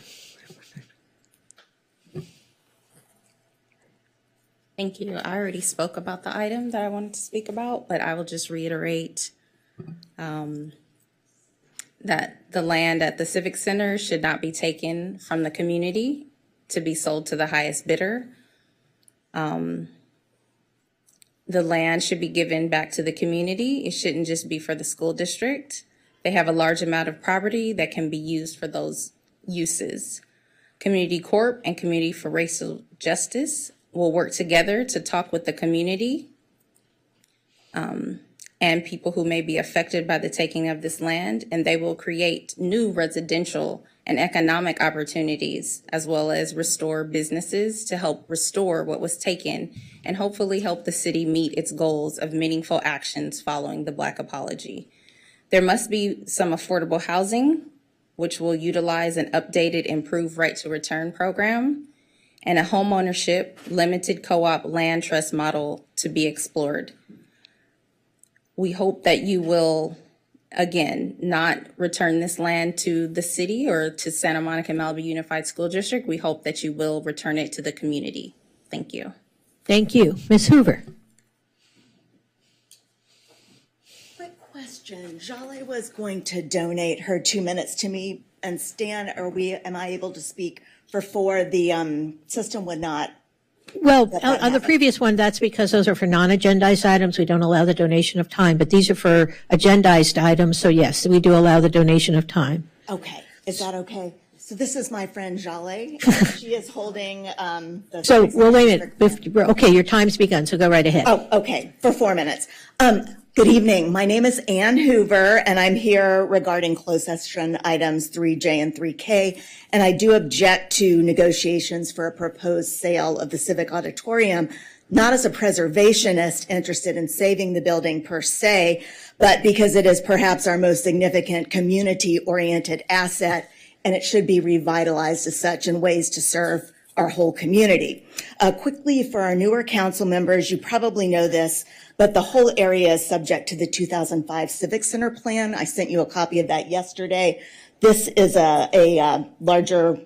Thank you. I already spoke about the item that I wanted to speak about, but I will just reiterate that the land at the Civic Center should not be taken from the community to be sold to the highest bidder. The land should be given back to the community. It shouldn't just be for the school district. They have a large amount of property that can be used for those uses. Community Corp and Community for Racial Justice will work together to talk with the community and people who may be affected by the taking of this land, and they will create new residential and economic opportunities, as well as restore businesses to help restore what was taken and hopefully help the city meet its goals of meaningful actions following the Black apology. There must be some affordable housing, which will utilize an updated, improved right to return program, and a homeownership limited co-op land trust model to be explored. We hope that you will, again, not return this land to the city or to Santa Monica Malibu Unified School District. We hope that you will return it to the community. Thank you. Thank you. Ms. Hoover. Question. Jale was going to donate her 2 minutes to me, and Stan, am I able to speak for 4? The system would not. Well, on the previous one, that's because those are for non-agendized items. We don't allow the donation of time, but these are for agendized items. So yes, we do allow the donation of time. Okay. Is that okay? So this is my friend Jale. She is holding the. So, well, wait a minute. Okay, your time's begun, so go right ahead. Oh, okay. For 4 minutes. Good evening. My name is Ann Hoover, and I'm here regarding closed session items 3J and 3K. And I do object to negotiations for a proposed sale of the Civic Auditorium, not as a preservationist interested in saving the building per se, but because it is perhaps our most significant community-oriented asset, and it should be revitalized as such in ways to serve our whole community. Quickly, for our newer council members, you probably know this, but the whole area is subject to the 2005 Civic Center plan. I sent you a copy of that yesterday. This is a larger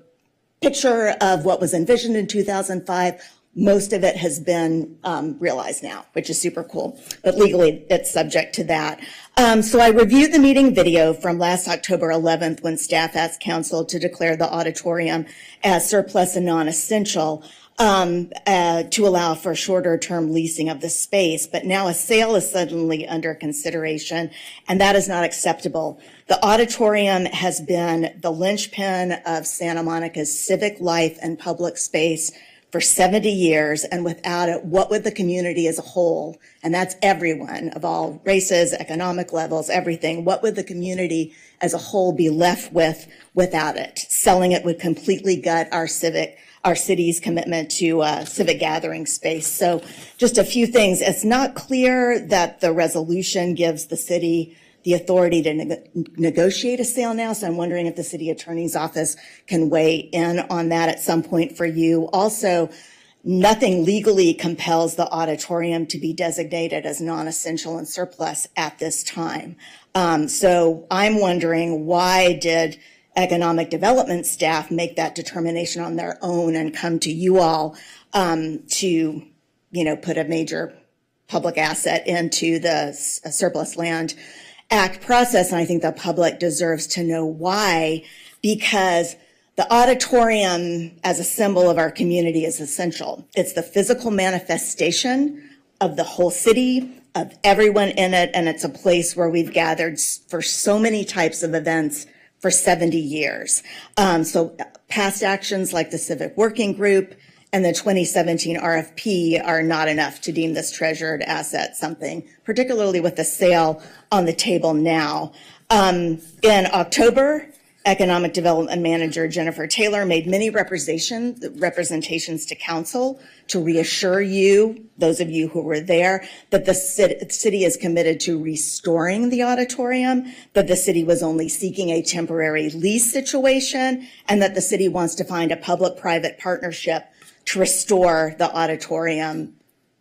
picture of what was envisioned in 2005. Most of it has been realized now, which is super cool, but legally it's subject to that. So I reviewed the meeting video from last October 11th when staff asked council to declare the auditorium as surplus and non-essential to allow for shorter term leasing of the space. But now a sale is suddenly under consideration, and that is not acceptable. The auditorium has been the linchpin of Santa Monica's civic life and public space for 70 years, and without it, what would the community as a whole, and that's everyone of all races, economic levels, everything, what would the community as a whole be left with without it? Selling it would completely gut our city's commitment to civic gathering space. So just a few things. It's not clear that the resolution gives the city the authority to negotiate a sale now. So I'm wondering if the city attorney's office can weigh in on that at some point for you. Also, nothing legally compels the auditorium to be designated as non-essential and surplus at this time. So I'm wondering, why did economic development staff make that determination on their own and come to you all to, put a major public asset into the Surplus Land Act process, and I think the public deserves to know why, because the auditorium as a symbol of our community is essential. It's the physical manifestation of the whole city, of everyone in it, and it's a place where we've gathered for so many types of events for 70 years. So past actions like the Civic Working Group and the 2017 RFP are not enough to deem this treasured asset something, particularly with the sale on the table now. In October, Economic Development Manager Jennifer Taylor made many representations to council to reassure you, those of you who were there, that the city is committed to restoring the auditorium, that the city was only seeking a temporary lease situation, and that the city wants to find a public-private partnership to restore the auditorium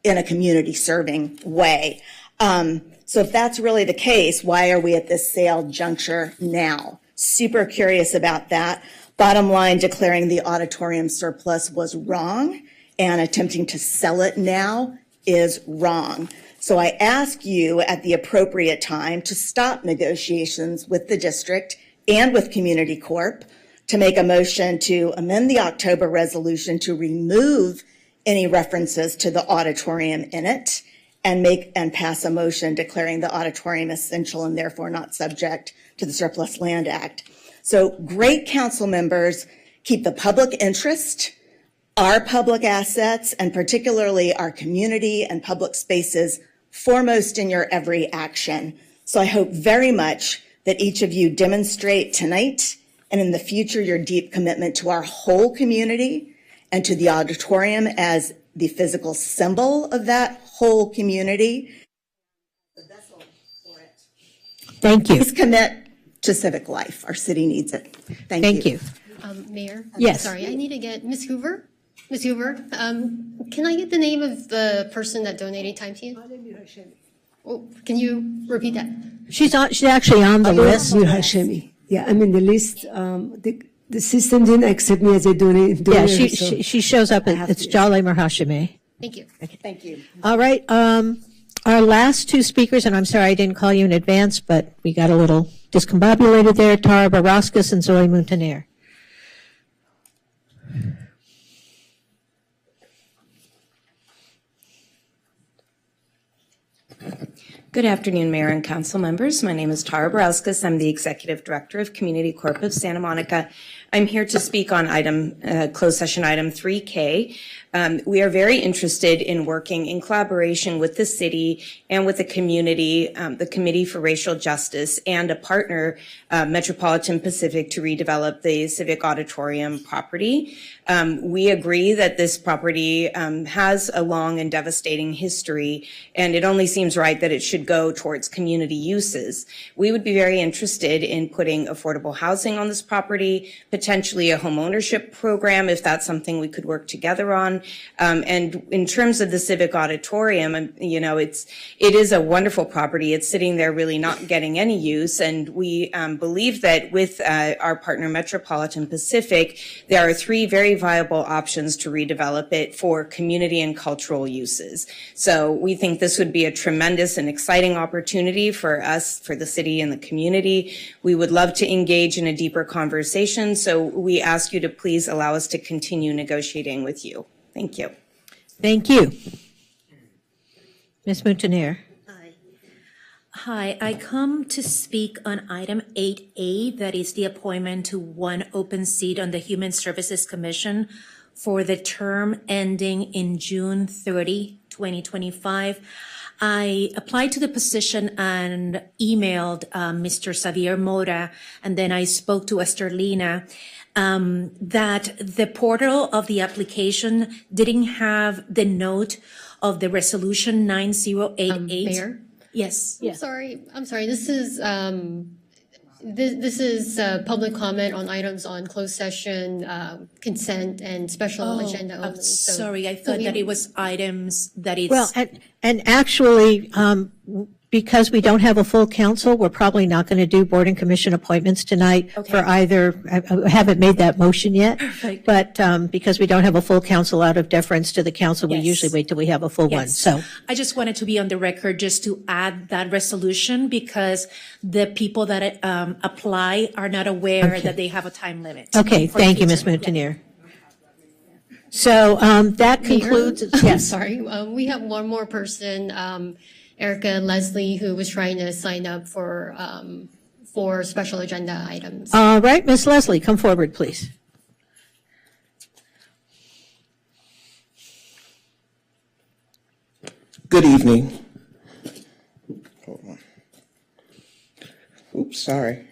in a community-serving way. So if that's really the case, why are we at this sale juncture now? Super curious about that. Bottom line, declaring the auditorium surplus was wrong, and attempting to sell it now is wrong. So I ask you at the appropriate time to stop negotiations with the district and with Community Corp to make a motion to amend the October resolution to remove any references to the auditorium in it, and pass a motion declaring the auditorium essential and therefore not subject to the Surplus Land Act. So great council members, keep the public interest, our public assets, and particularly our community and public spaces foremost in your every action. So I hope very much that each of you demonstrate tonight and in the future your deep commitment to our whole community and to the auditorium as the physical symbol of that whole community. Thank you. Please commit to civic life. Our city needs it. Thank you. Mayor? Yes. Sorry, I need to get Ms. Hoover. Ms. Hoover, can I get the name of the person that donated time to you? Oh, can you repeat that? She's actually on the list. Hashemi. Yeah, I'm in the list. The system didn't accept me as a donor. Yeah, she shows up. It's Jaleh Merhashemi. Thank you. Okay. Thank you. All right. Our last two speakers, and I'm sorry I didn't call you in advance, but we got a little discombobulated there, Tara Barauskas and Zoe Muntaner. Good afternoon, Mayor and Council members. My name is Tara Barauskas. I'm the Executive Director of Community Corp of Santa Monica. I'm here to speak on closed session item 3K. We are very interested in working in collaboration with the city and with the community, the Committee for Racial Justice, and a partner, Metropolitan Pacific, to redevelop the Civic Auditorium property. We agree that this property has a long and devastating history, and it only seems right that it should go towards community uses. We would be very interested in putting affordable housing on this property, potentially a home ownership program, if that's something we could work together on. And in terms of the Civic Auditorium, you know, it is a wonderful property. It's sitting there really not getting any use, and we believe that with our partner Metropolitan Pacific, there are three very viable options to redevelop it for community and cultural uses. So we think this would be a tremendous and exciting opportunity for us, for the city and the community. We would love to engage in a deeper conversation, so we ask you to please allow us to continue negotiating with you. Thank you. Thank you. Ms. Muntaner. Hi, I come to speak on item 8A, that is the appointment to one open seat on the Human Services Commission for the term ending in June 30, 2025. I applied to the position and emailed Mr. Xavier Mora, and then I spoke to Esterlina, that the portal of the application didn't have the note of the resolution 9088. Mayor? Yes. I'm sorry. This is public comment on items on closed session, consent, and special agenda only. I'm sorry, I thought that it was items that is. Well, and actually, because we don't have a full council, we're probably not going to do board and commission appointments tonight for either, I haven't made that motion yet, but because we don't have a full council, out of deference to the council, we usually wait till we have a full one. So I just wanted to be on the record just to add that resolution because the people that apply are not aware that they have a time limit. Okay, thank you, Ms. Mountaineer. So that concludes. Yes. Sorry, we have one more person, Erica Leslie, who was trying to sign up for special agenda items. All right, Ms. Leslie, come forward, please. Good evening. Hold on. Oops, sorry.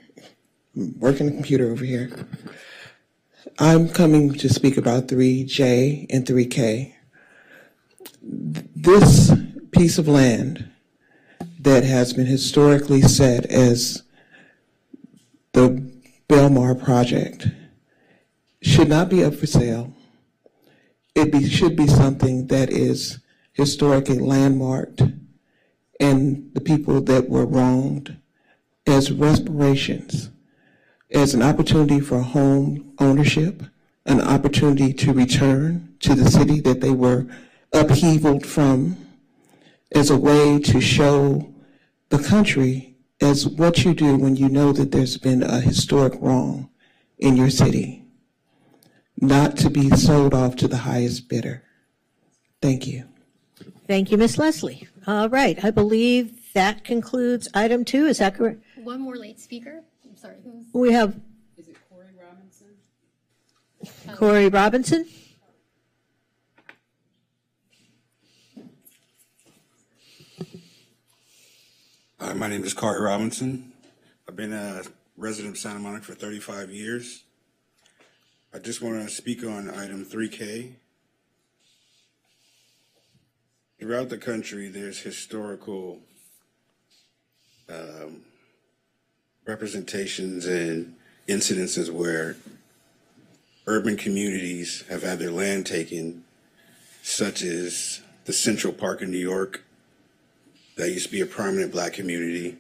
I'm working the computer over here. I'm coming to speak about 3J and 3K. This piece of land that has been historically set as the Belmar project should not be up for sale. Should be something that is historically landmarked, and the people that were wronged as reparations, as an opportunity for home ownership, an opportunity to return to the city that they were upheavaled from, as a way to show the country as what you do when you know that there's been a historic wrong in your city, not to be sold off to the highest bidder. Thank you. Thank you, Ms. Leslie. All right, I believe that concludes item 2. Is that correct? One more late speaker. I'm sorry. We have. Is it Corey Robinson? Corey Robinson? Hi, my name is Corey Robinson. I've been a resident of Santa Monica for 35 years. I just want to speak on item 3K. Throughout the country, there's historical representations and incidences where urban communities have had their land taken, such as the Central Park in New York. That used to be a prominent black community.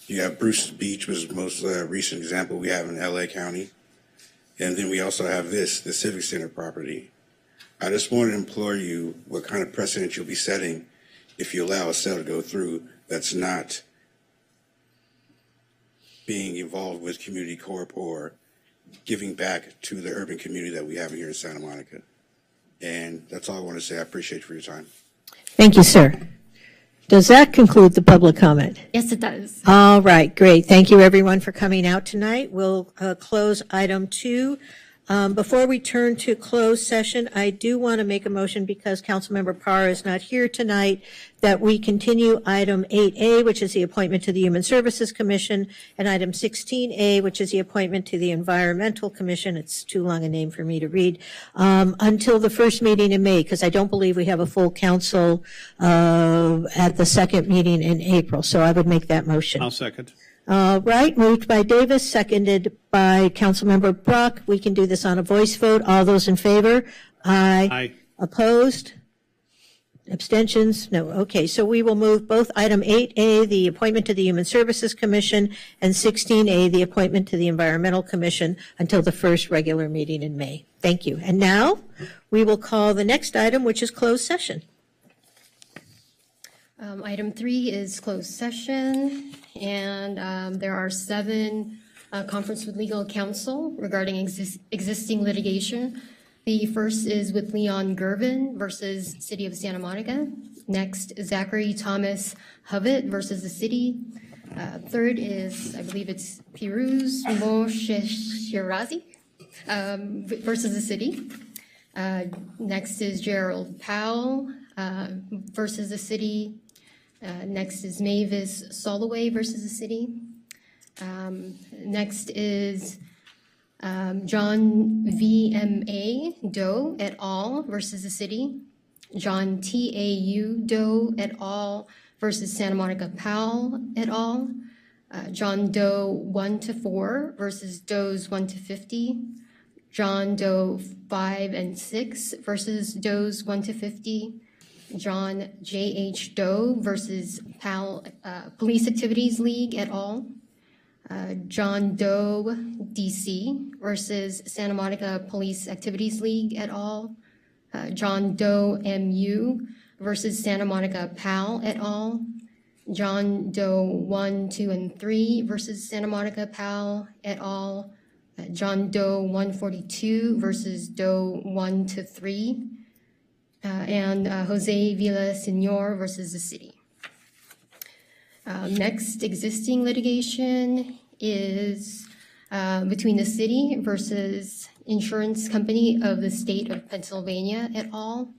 You have Bruce's Beach, was the most recent example we have in LA County. And then we also have the Civic Center property. I just want to implore you what kind of precedent you'll be setting if you allow a sale to go through that's not being involved with community corp or giving back to the urban community that we have here in Santa Monica. And that's all I want to say. I appreciate you for your time. Thank you, sir. Does that conclude the public comment? Yes, it does. All right, great. Thank you, everyone, for coming out tonight. We'll close item 2. Before we turn to closed session, I do want to make a motion, because Councilmember Parr is not here tonight, that we continue item 8A, which is the appointment to the Human Services Commission, and item 16A, which is the appointment to the Environmental Commission. It's too long a name for me to read, until the first meeting in May, because I don't believe we have a full council at the second meeting in April. So I would make that motion. I'll second. Right, moved by Davis, seconded by Councilmember Brock. We can do this on a voice vote. All those in favor? Aye. Aye. Opposed? Abstentions? No. Okay, so we will move both item 8A, the appointment to the Human Services Commission, and 16A, the appointment to the Environmental Commission, until the first regular meeting in May. Thank you. And now we will call the next item, which is closed session. Item 3 is closed session, and there are 7 conference with legal counsel regarding existing litigation. The first is with Leon Gervin versus City of Santa Monica. Next, Zachary Thomas Hovett versus the city. Third is, I believe it's Piruz Moshirazi versus the city. Next is Gerald Powell versus the city. Next is Mavis Soloway versus the city. Next is John VMA Doe et al. Versus the city. John TAU Doe et al. Versus Santa Monica Powell et al. John Doe 1 to 4 versus Does 1 to 50. John Doe 5 and 6 versus Does 1 to 50. John J.H. Doe versus PAL, Police Activities League et al. John Doe, D.C. versus Santa Monica Police Activities League et al. John Doe, M.U. versus Santa Monica PAL et al. John Doe 1, 2, and 3 versus Santa Monica PAL et al. John Doe 142 versus Doe 1 to 3. And Jose Villaseñor versus the city. Next existing litigation is between the city versus insurance company of the state of Pennsylvania et al.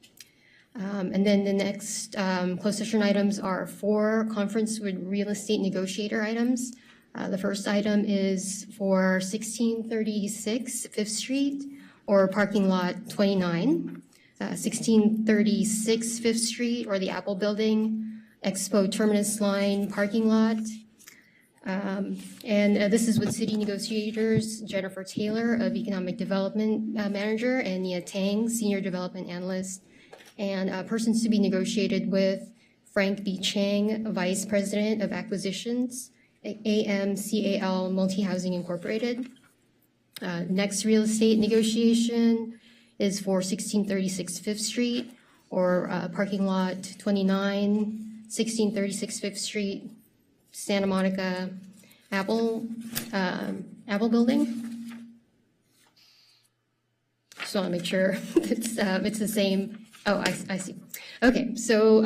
And then the next closed session items are 4 conference with real estate negotiator items. The first item is for 1636 Fifth Street or parking lot 29. 1636 Fifth Street or the Apple Building, Expo Terminus Line parking lot. And this is with city negotiators, Jennifer Taylor of Economic Development Manager, and Nia Tang, Senior Development Analyst. And persons to be negotiated with, Frank B. Chang, Vice President of Acquisitions, AMCAL Multi-Housing Incorporated. Next real estate negotiation is for 1636 Fifth Street or parking lot 29, 1636 Fifth Street, Santa Monica Apple Building. Just want to make sure it's the same. Oh, I see. Okay, so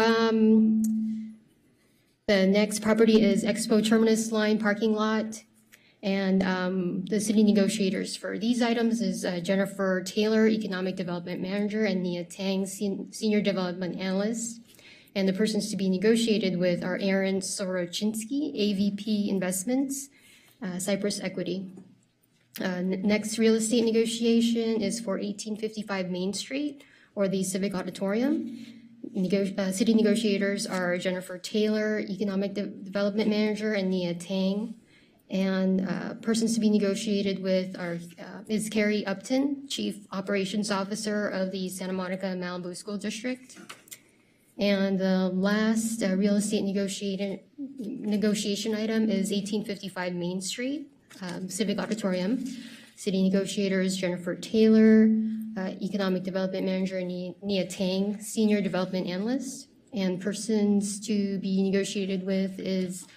the next property is Expo Terminus Line parking lot. And the city negotiators for these items is Jennifer Taylor, Economic Development Manager, and Nia Tang, Senior Development Analyst. And the persons to be negotiated with are Aaron Sorochinsky, AVP Investments, Cypress Equity. Next real estate negotiation is for 1855 Main Street or the Civic Auditorium. City negotiators are Jennifer Taylor, Economic Development Manager, and Nia Tang. And persons to be negotiated with is Carrie Upton, Chief Operations Officer of the Santa Monica Malibu School District. And the last real estate negotiation item is 1855 Main Street, Civic Auditorium. City negotiators Jennifer Taylor, Economic Development Manager, Nia Tang, Senior Development Analyst. And persons to be negotiated with is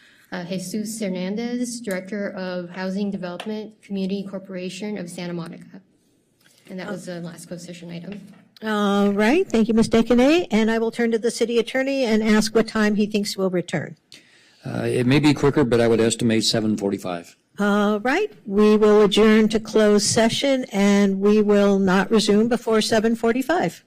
Jesus Hernandez, Director of Housing Development, Community Corporation of Santa Monica. And that was the last closed session item. All right, thank you, Ms. Decanet. And I will turn to the city attorney and ask what time he thinks we'll return. It may be quicker, but I would estimate 7:45. All right, we will adjourn to closed session and we will not resume before 7:45.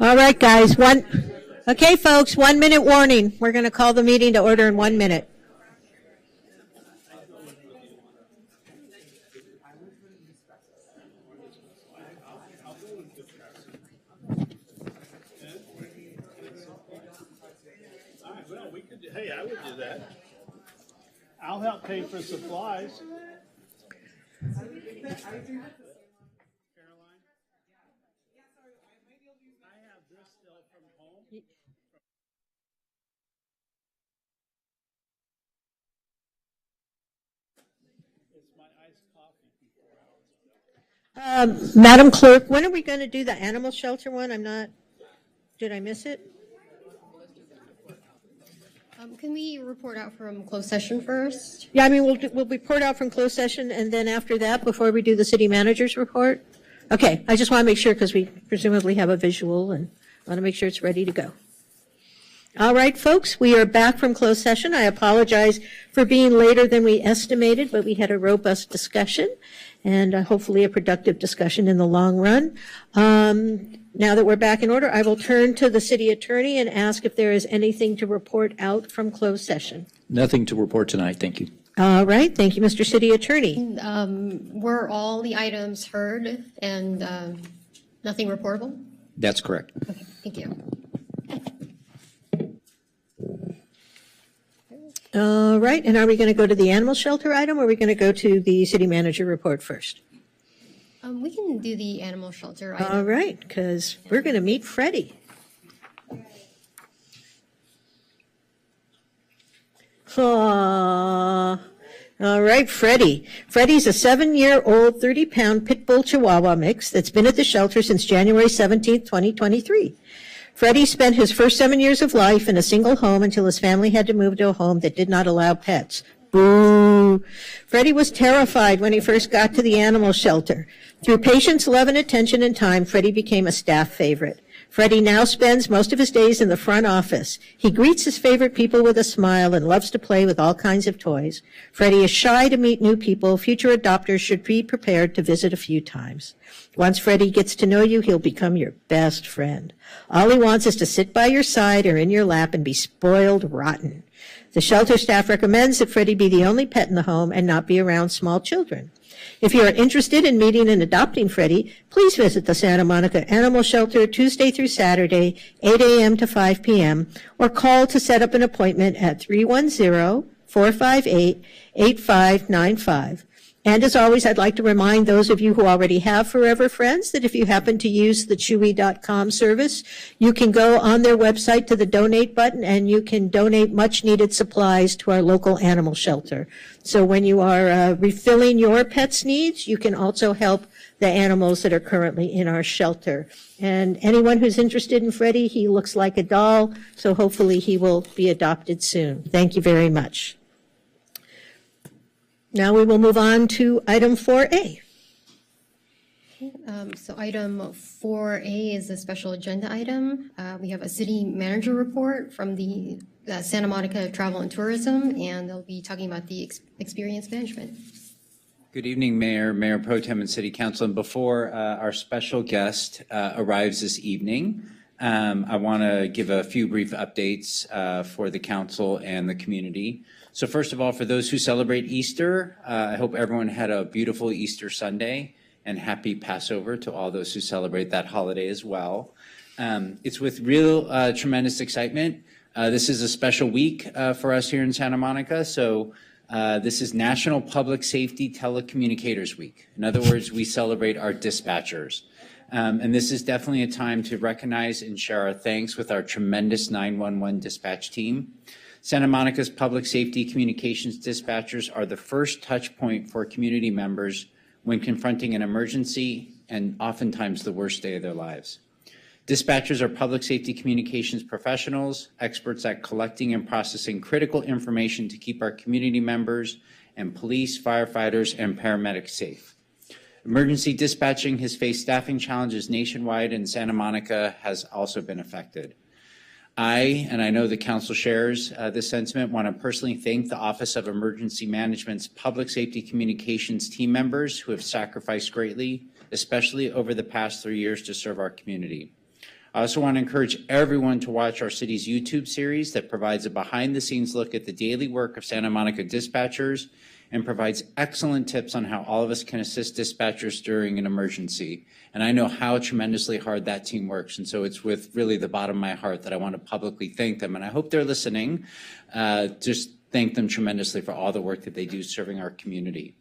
All right, guys, okay, folks, 1 minute warning. We're going to call the meeting to order in 1 minute. Hey, I would do that. I'll help pay for supplies. Madam Clerk, when are we going to do the animal shelter one? Did I miss it? Can we report out from closed session first? Yeah, I mean, we'll report out from closed session, and then after that, before we do the city manager's report? Okay, I just want to make sure, because we presumably have a visual, and want to make sure it's ready to go. All right, folks, we are back from closed session. I apologize for being later than we estimated, but we had a robust discussion, and hopefully a productive discussion in the long run. Now that we're back in order, I will turn to the city attorney and ask if there is anything to report out from closed session. Nothing to report tonight, thank you. All right, thank you, Mr. City Attorney. Were all the items heard and nothing reportable? That's correct. Okay, thank you. All right, and are we going to go to the animal shelter item, or are we going to go to the city manager report first? We can do the animal shelter item. All right, because we're going to meet Freddie. Aww. All right, Freddie. Freddie's a 7-year-old, 30-pound pit bull Chihuahua mix that's been at the shelter since January 17th, 2023. Freddie spent his first 7 years of life in a single home until his family had to move to a home that did not allow pets. Boo! Freddie was terrified when he first got to the animal shelter. Through patience, love, and attention and time, Freddie became a staff favorite. Freddie now spends most of his days in the front office. He greets his favorite people with a smile and loves to play with all kinds of toys. Freddie is shy to meet new people. Future adopters should be prepared to visit a few times. Once Freddie gets to know you, he'll become your best friend. All he wants is to sit by your side or in your lap and be spoiled rotten. The shelter staff recommends that Freddie be the only pet in the home and not be around small children. If you are interested in meeting and adopting Freddie, please visit the Santa Monica Animal Shelter Tuesday through Saturday, 8 a.m. to 5 p.m., or call to set up an appointment at 310-458-8595. And as always, I'd like to remind those of you who already have Forever Friends that if you happen to use the Chewy.com service, you can go on their website to the donate button and you can donate much needed supplies to our local animal shelter. So when you are refilling your pet's needs, you can also help the animals that are currently in our shelter. And anyone who's interested in Freddie, he looks like a doll, so hopefully he will be adopted soon. Thank you very much. Now we will move on to item 4A. So item 4A is a special agenda item. We have a city manager report from the Santa Monica Travel and Tourism, and they'll be talking about the experience management. Good evening, Mayor, Mayor Pro Tem, and City Council. And before our special guest arrives this evening, I want to give a few brief updates for the council and the community. So first of all, for those who celebrate Easter, I hope everyone had a beautiful Easter Sunday, and happy Passover to all those who celebrate that holiday as well. It's with real tremendous excitement. This is a special week for us here in Santa Monica. So this is National Public Safety Telecommunicators Week. In other words, we celebrate our dispatchers. And this is definitely a time to recognize and share our thanks with our tremendous 911 dispatch team. Santa Monica's public safety communications dispatchers are the first touch point for community members when confronting an emergency and oftentimes the worst day of their lives. Dispatchers are public safety communications professionals, experts at collecting and processing critical information to keep our community members and police, firefighters, and paramedics safe. Emergency dispatching has faced staffing challenges nationwide, and Santa Monica has also been affected. And I know the council shares this sentiment, want to personally thank the Office of Emergency Management's public safety communications team members who have sacrificed greatly, especially over the past 3 years to serve our community. I also want to encourage everyone to watch our city's YouTube series that provides a behind-the-scenes look at the daily work of Santa Monica dispatchers and provides excellent tips on how all of us can assist dispatchers during an emergency. And I know how tremendously hard that team works. And so it's with really the bottom of my heart that I want to publicly thank them. And I hope they're listening. Just thank them tremendously for all the work that they do serving our community.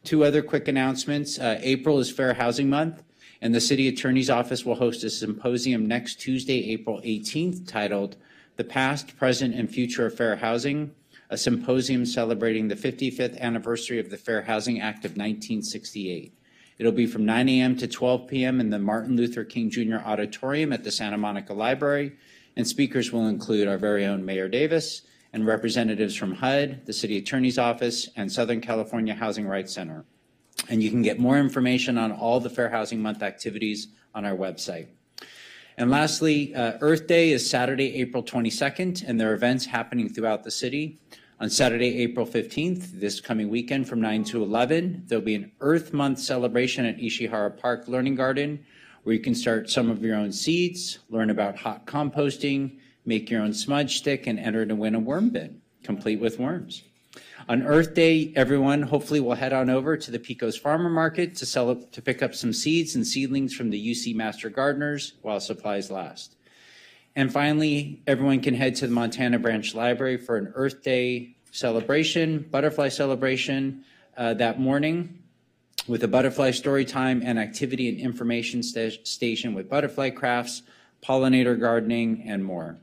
Two other quick announcements. April is Fair Housing Month, and the City Attorney's Office will host a symposium next Tuesday, April 18th, titled The Past, Present, and Future of Fair Housing, a symposium celebrating the 55th anniversary of the Fair Housing Act of 1968. It'll be from 9 a.m. to 12 p.m. in the Martin Luther King Jr. Auditorium at the Santa Monica Library, and speakers will include our very own Mayor Davis and representatives from HUD, the City Attorney's Office, and Southern California Housing Rights Center. And you can get more information on all the Fair Housing Month activities on our website. And lastly, Earth Day is Saturday, April 22nd, and there are events happening throughout the city. On Saturday, April 15th, this coming weekend from 9 to 11, there'll be an Earth Month celebration at Ishihara Park Learning Garden, where you can start some of your own seeds, learn about hot composting, make your own smudge stick, and enter to win a worm bin, complete with worms. On Earth Day, everyone hopefully will head on over to the Pecos Farmer Market to pick up some seeds and seedlings from the UC Master Gardeners while supplies last. And finally, everyone can head to the Montana Branch Library for an Earth Day celebration, butterfly celebration that morning with a butterfly story time and activity and information station with butterfly crafts, pollinator gardening, and more.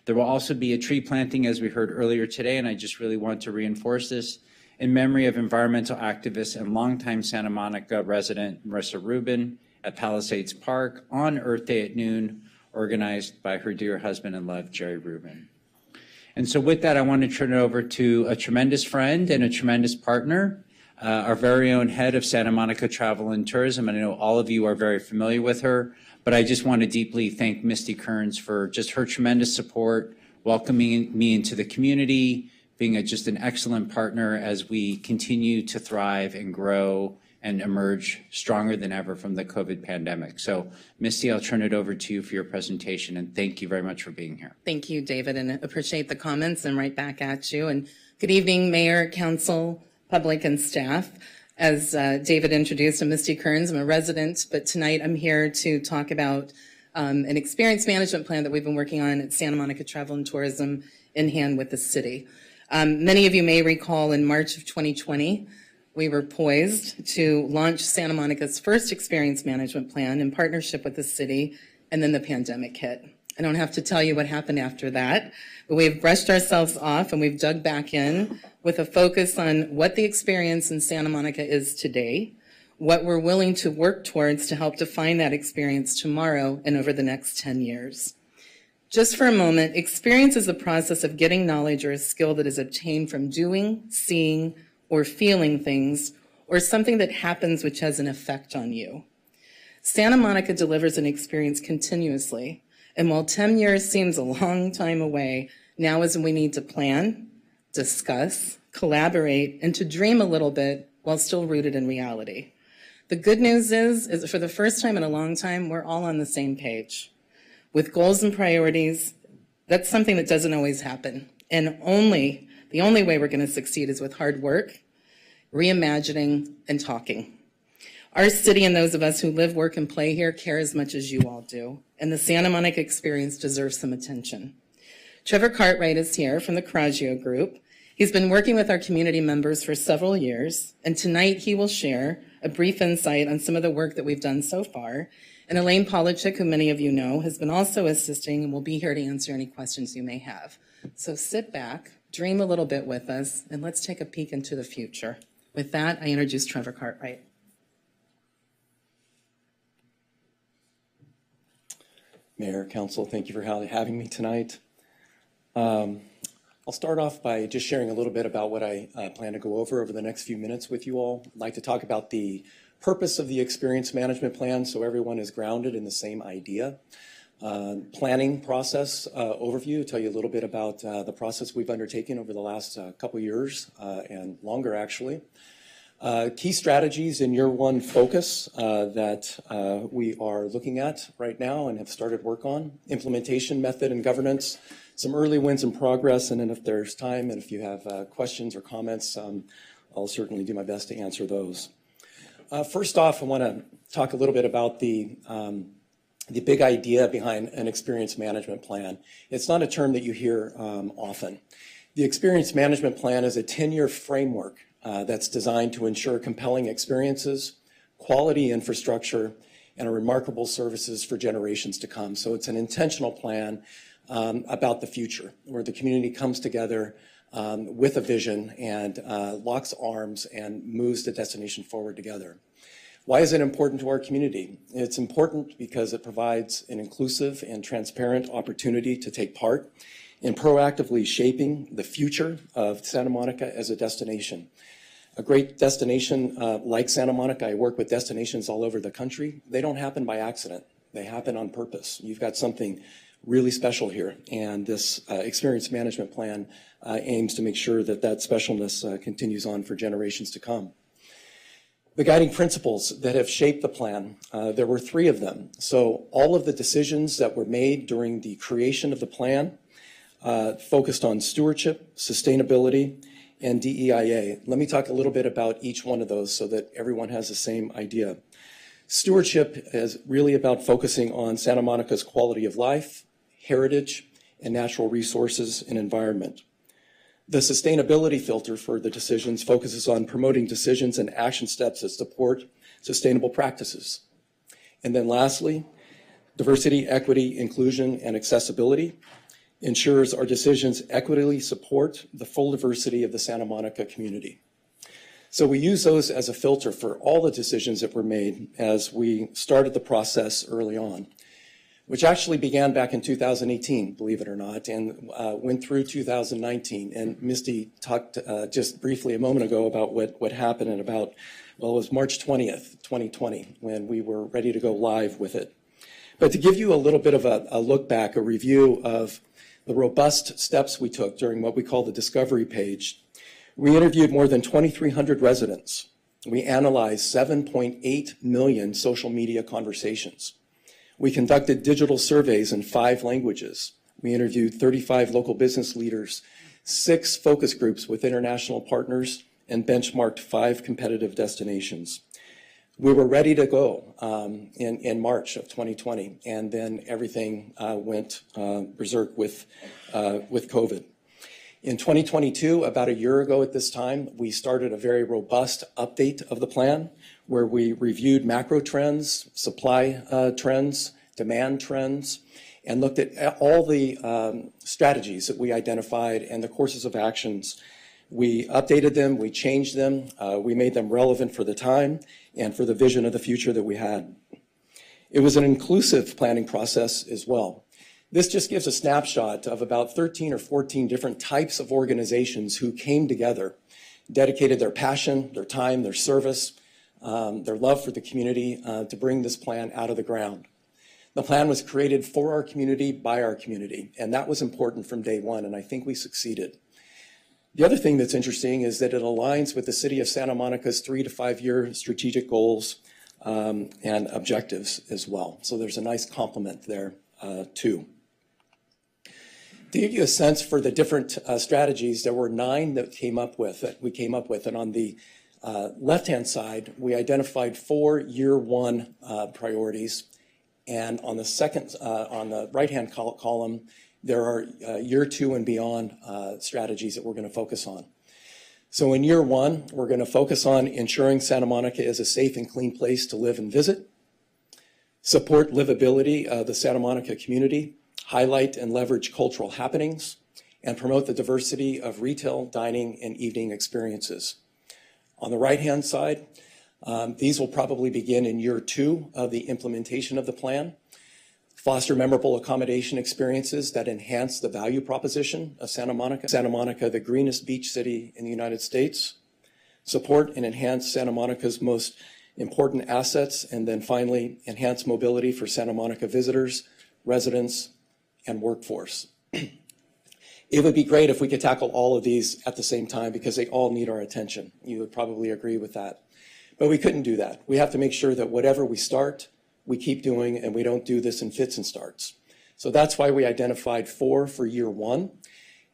There will also be a tree planting, as we heard earlier today, and I just really want to reinforce this, in memory of environmental activist and longtime Santa Monica resident Marissa Rubin at Palisades Park on Earth Day at noon, organized by her dear husband and love, Jerry Rubin. And so with that, I want to turn it over to a tremendous friend and a tremendous partner, our very own head of Santa Monica Travel and Tourism, and I know all of you are very familiar with her, but I just want to deeply thank Misty Kearns for just her tremendous support, welcoming me into the community, being just an excellent partner as we continue to thrive and grow and emerge stronger than ever from the COVID pandemic. So, Misty, I'll turn it over to you for your presentation, and thank you very much for being here. Thank you, David, and appreciate the comments, and right back at you. And good evening, Mayor, Council, public, and staff. As David introduced, I'm Misty Kearns. I'm a resident, but tonight I'm here to talk about an experience management plan that we've been working on at Santa Monica Travel and Tourism in hand with the city. Many of you may recall in March of 2020, we were poised to launch Santa Monica's first experience management plan in partnership with the city, and then the pandemic hit. I don't have to tell you what happened after that, but we've brushed ourselves off and we've dug back in with a focus on what the experience in Santa Monica is today, what we're willing to work towards to help define that experience tomorrow and over the next 10 years. Just for a moment, experience is the process of getting knowledge or a skill that is obtained from doing, seeing, or feeling things, or something that happens which has an effect on you. Santa Monica delivers an experience continuously, and while 10 years seems a long time away, now is when we need to plan, discuss, collaborate, and to dream a little bit while still rooted in reality. The good news is for the first time in a long time, we're all on the same page. With goals and priorities, that's something that doesn't always happen. And the only way we're going to succeed is with hard work, reimagining, and talking. Our city and those of us who live, work, and play here care as much as you all do, and the Santa Monica experience deserves some attention. Trevor Cartwright is here from the Coraggio Group. He's been working with our community members for several years, and tonight he will share a brief insight on some of the work that we've done so far. And Elaine Polachek, who many of you know, has been also assisting and will be here to answer any questions you may have. So sit back, dream a little bit with us, and let's take a peek into the future. With that, I introduce Trevor Cartwright. Mayor, Council, thank you for having me tonight. I'll start off by just sharing a little bit about what I plan to go over the next few minutes with you all. I'd like to talk about the purpose of the experience management plan so everyone is grounded in the same idea. Planning process overview, tell you a little bit about the process we've undertaken over the last couple years and longer actually. Key strategies in year one focus that we are looking at right now and have started work on: implementation, method, and governance, some early wins in progress, and then if there's time and if you have questions or comments, I'll certainly do my best to answer those. First off, I want to talk a little bit about the big idea behind an experience management plan. It's not a term that you hear often. The experience management plan is a 10-year framework that's designed to ensure compelling experiences, quality infrastructure, and remarkable services for generations to come. So it's an intentional plan about the future, where the community comes together with a vision and locks arms and moves the destination forward together. Why is it important to our community? It's important because it provides an inclusive and transparent opportunity to take part in proactively shaping the future of Santa Monica as a destination. A great destination like Santa Monica, I work with destinations all over the country. They don't happen by accident. They happen on purpose. You've got something really special here, and this experience management plan aims to make sure that that specialness continues on for generations to come. The guiding principles that have shaped the plan, there were 3 of them. So all of the decisions that were made during the creation of the plan focused on stewardship, sustainability, and DEIA. Let me talk a little bit about each one of those so that everyone has the same idea. Stewardship is really about focusing on Santa Monica's quality of life, heritage, and natural resources and environment. The sustainability filter for the decisions focuses on promoting decisions and action steps that support sustainable practices. And then lastly, diversity, equity, inclusion, and accessibility ensures our decisions equitably support the full diversity of the Santa Monica community. So we use those as a filter for all the decisions that were made as we started the process early on, which actually began back in 2018, believe it or not, and went through 2019. And Misty talked just briefly a moment ago about what happened in about, well, it was March 20th, 2020, when we were ready to go live with it. But to give you a little bit of a look back, a review of the robust steps we took during what we call the discovery page, we interviewed more than 2,300 residents. We analyzed 7.8 million social media conversations. We conducted digital surveys in 5 languages. We interviewed 35 local business leaders, 6 focus groups with international partners, and benchmarked 5 competitive destinations. We were ready to go in March of 2020, and then everything went berserk with COVID. In 2022, about a year ago at this time, we started a very robust update of the plan where we reviewed macro trends, supply trends, demand trends, and looked at all the strategies that we identified and the courses of actions. We updated them, we changed them, we made them relevant for the time and for the vision of the future that we had. It was an inclusive planning process as well. This just gives a snapshot of about 13 or 14 different types of organizations who came together, dedicated their passion, their time, their service, their love for the community to bring this plan out of the ground. The plan was created for our community, by our community, and that was important from day one, and I think we succeeded. The other thing that's interesting is that it aligns with the City of Santa Monica's 3 to 5 year strategic goals and objectives as well. So there's a nice complement there too. To give you a sense for the different strategies, there were 9 that we came up with, and on the left-hand side, we identified 4 year one priorities, and on the second, on the right-hand column, there are year 2 and beyond strategies that we're going to focus on. So in year 1, we're going to focus on ensuring Santa Monica is a safe and clean place to live and visit, support livability of the Santa Monica community, highlight and leverage cultural happenings, and promote the diversity of retail, dining, and evening experiences. On the right-hand side, these will probably begin in year 2 of the implementation of the plan. Foster memorable accommodation experiences that enhance the value proposition of Santa Monica. Santa Monica, the greenest beach city in the United States. Support and enhance Santa Monica's most important assets, and then finally, enhance mobility for Santa Monica visitors, residents, and workforce. It would be great if we could tackle all of these at the same time because they all need our attention. You would probably agree with that. But we couldn't do that. We have to make sure that whatever we start, we keep doing, and we don't do this in fits and starts. So that's why we identified 4 for year 1.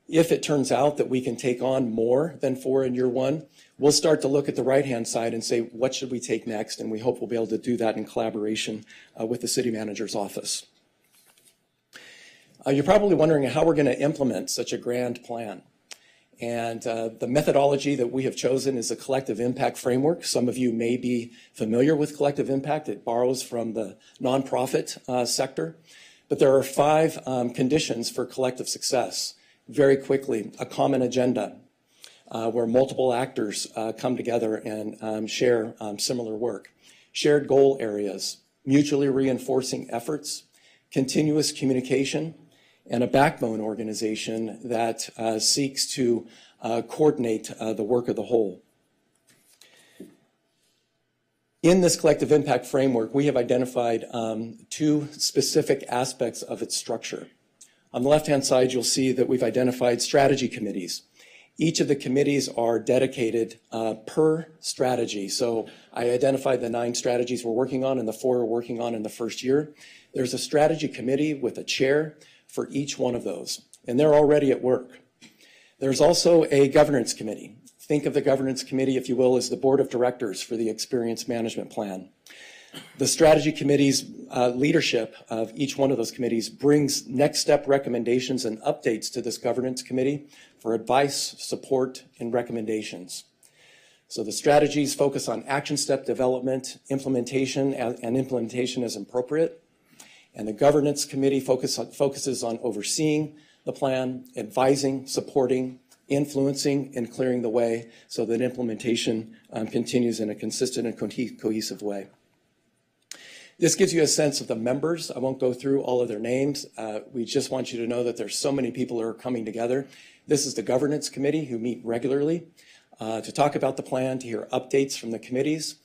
If it turns out that we can take on more than 4 in year 1, we'll start to look at the right-hand side and say, what should we take next? And we hope we'll be able to do that in collaboration with the city manager's office. You're probably wondering how we're going to implement such a grand plan. And the methodology that we have chosen is a collective impact framework. Some of you may be familiar with collective impact. It borrows from the nonprofit sector. But there are 5 conditions for collective success. Very quickly, a common agenda where multiple actors come together and share similar work. Shared goal areas, mutually reinforcing efforts, continuous communication, and a backbone organization that seeks to coordinate the work of the whole. In this collective impact framework, we have identified 2 specific aspects of its structure. On the left-hand side, you'll see that we've identified strategy committees. Each of the committees are dedicated per strategy. So I identified the 9 strategies we're working on and the 4 we're working on in the first year. There's a strategy committee with a chair for each one of those, and they're already at work. There's also a governance committee. Think of the governance committee, if you will, as the board of directors for the experience management plan. The strategy committee's leadership of each one of those committees brings next step recommendations and updates to this governance committee for advice, support, and recommendations. So the strategies focus on action step development, implementation, and implementation as appropriate. And the governance committee focuses on overseeing the plan, advising, supporting, influencing, and clearing the way so that implementation continues in a consistent and cohesive way. This gives you a sense of the members. I won't go through all of their names. We just want you to know that there's so many people who are coming together. This is the governance committee who meet regularly to talk about the plan, to hear updates from the committees.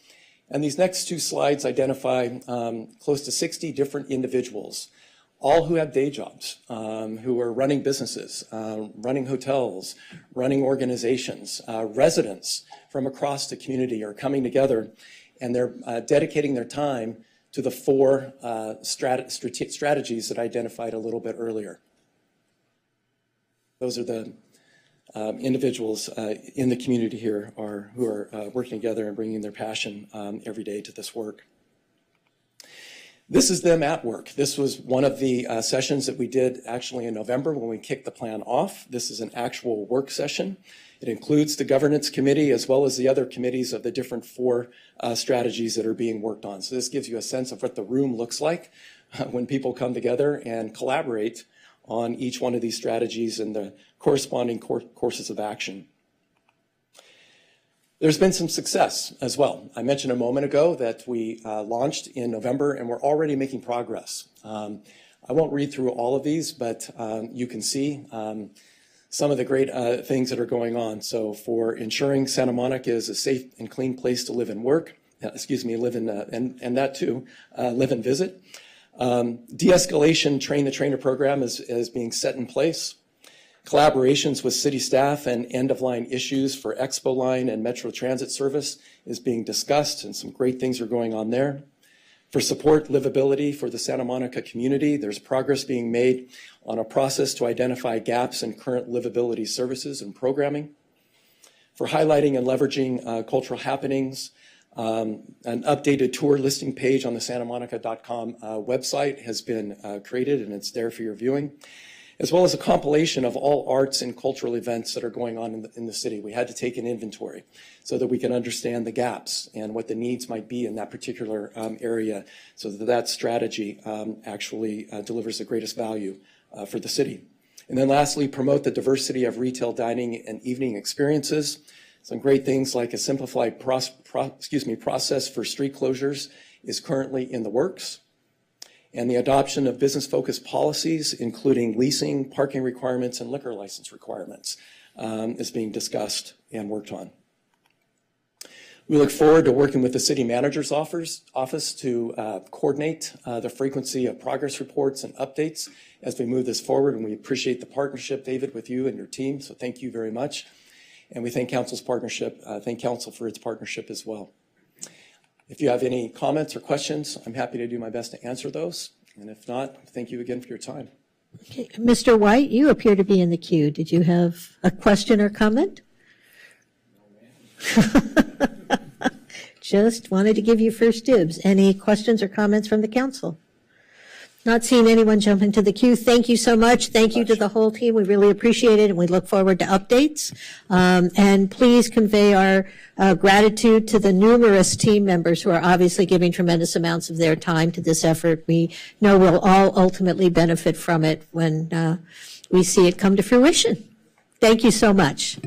And these next 2 slides identify close to 60 different individuals, all who have day jobs, who are running businesses, running hotels, running organizations. Residents from across the community are coming together, and they're dedicating their time to the 4 strategies that I identified a little bit earlier. Those are the individuals in the community here who are working together and bringing their passion every day to this work. This is them at work. This was one of the sessions that we did actually in November when we kicked the plan off. This is an actual work session. It includes the governance committee as well as the other committees of the different 4 strategies that are being worked on. So this gives you a sense of what the room looks like when people come together and collaborate on each one of these strategies and the corresponding courses of action. There's been some success as well. I mentioned a moment ago that we launched in November and we're already making progress. I won't read through all of these, but you can see some of the great things that are going on. So for ensuring Santa Monica is a safe and clean place to live and work, live in, and that too, live and visit. De-escalation train-the-trainer program is being set in place. Collaborations with city staff and end-of-line issues for Expo Line and Metro Transit Service is being discussed, and some great things are going on there. For support livability for the Santa Monica community, there's progress being made on a process to identify gaps in current livability services and programming. For highlighting and leveraging cultural happenings, an updated tour listing page on the santamonica.com website has been created, and it's there for your viewing, as well as a compilation of all arts and cultural events that are going on in the city. We had to take an inventory so that we can understand the gaps and what the needs might be in that particular area, so that strategy actually delivers the greatest value for the city. And then lastly, promote the diversity of retail dining and evening experiences. Some great things like a simplified process for street closures is currently in the works. And the adoption of business-focused policies, including leasing, parking requirements, and liquor license requirements, is being discussed and worked on. We look forward to working with the city manager's office to coordinate the frequency of progress reports and updates as we move this forward. And we appreciate the partnership, David, with you and your team. So thank you very much. And we thank council's partnership. Thank council for its partnership as well. If you have any comments or questions, I'm happy to do my best to answer those. And if not, thank you again for your time. Okay. Mr. White, you appear to be in the queue. Did you have a question or comment? Just wanted to give you first dibs. Any questions or comments from the council? Not seeing anyone jump into the queue. Thank you so much. Thank you to the whole team. We really appreciate it, and we look forward to updates. And please convey our gratitude to the numerous team members who are obviously giving tremendous amounts of their time to this effort. We know we'll all ultimately benefit from it when we see it come to fruition. Thank you so much.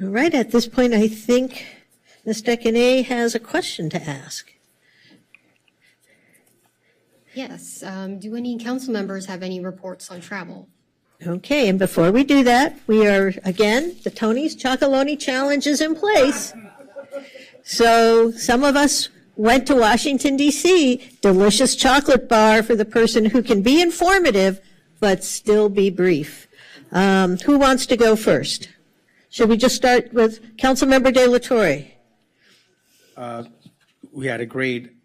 All right, at this point, I think Ms. Decanay has a question to ask. Yes. Do any council members have any reports on travel? Okay, and before we do that, we are, again, the Tony's Chocolonely Challenge is in place. So some of us went to Washington, D.C., delicious chocolate bar for the person who can be informative but still be brief. Who wants to go first? Should we just start with Councilmember De La Torre? We had a great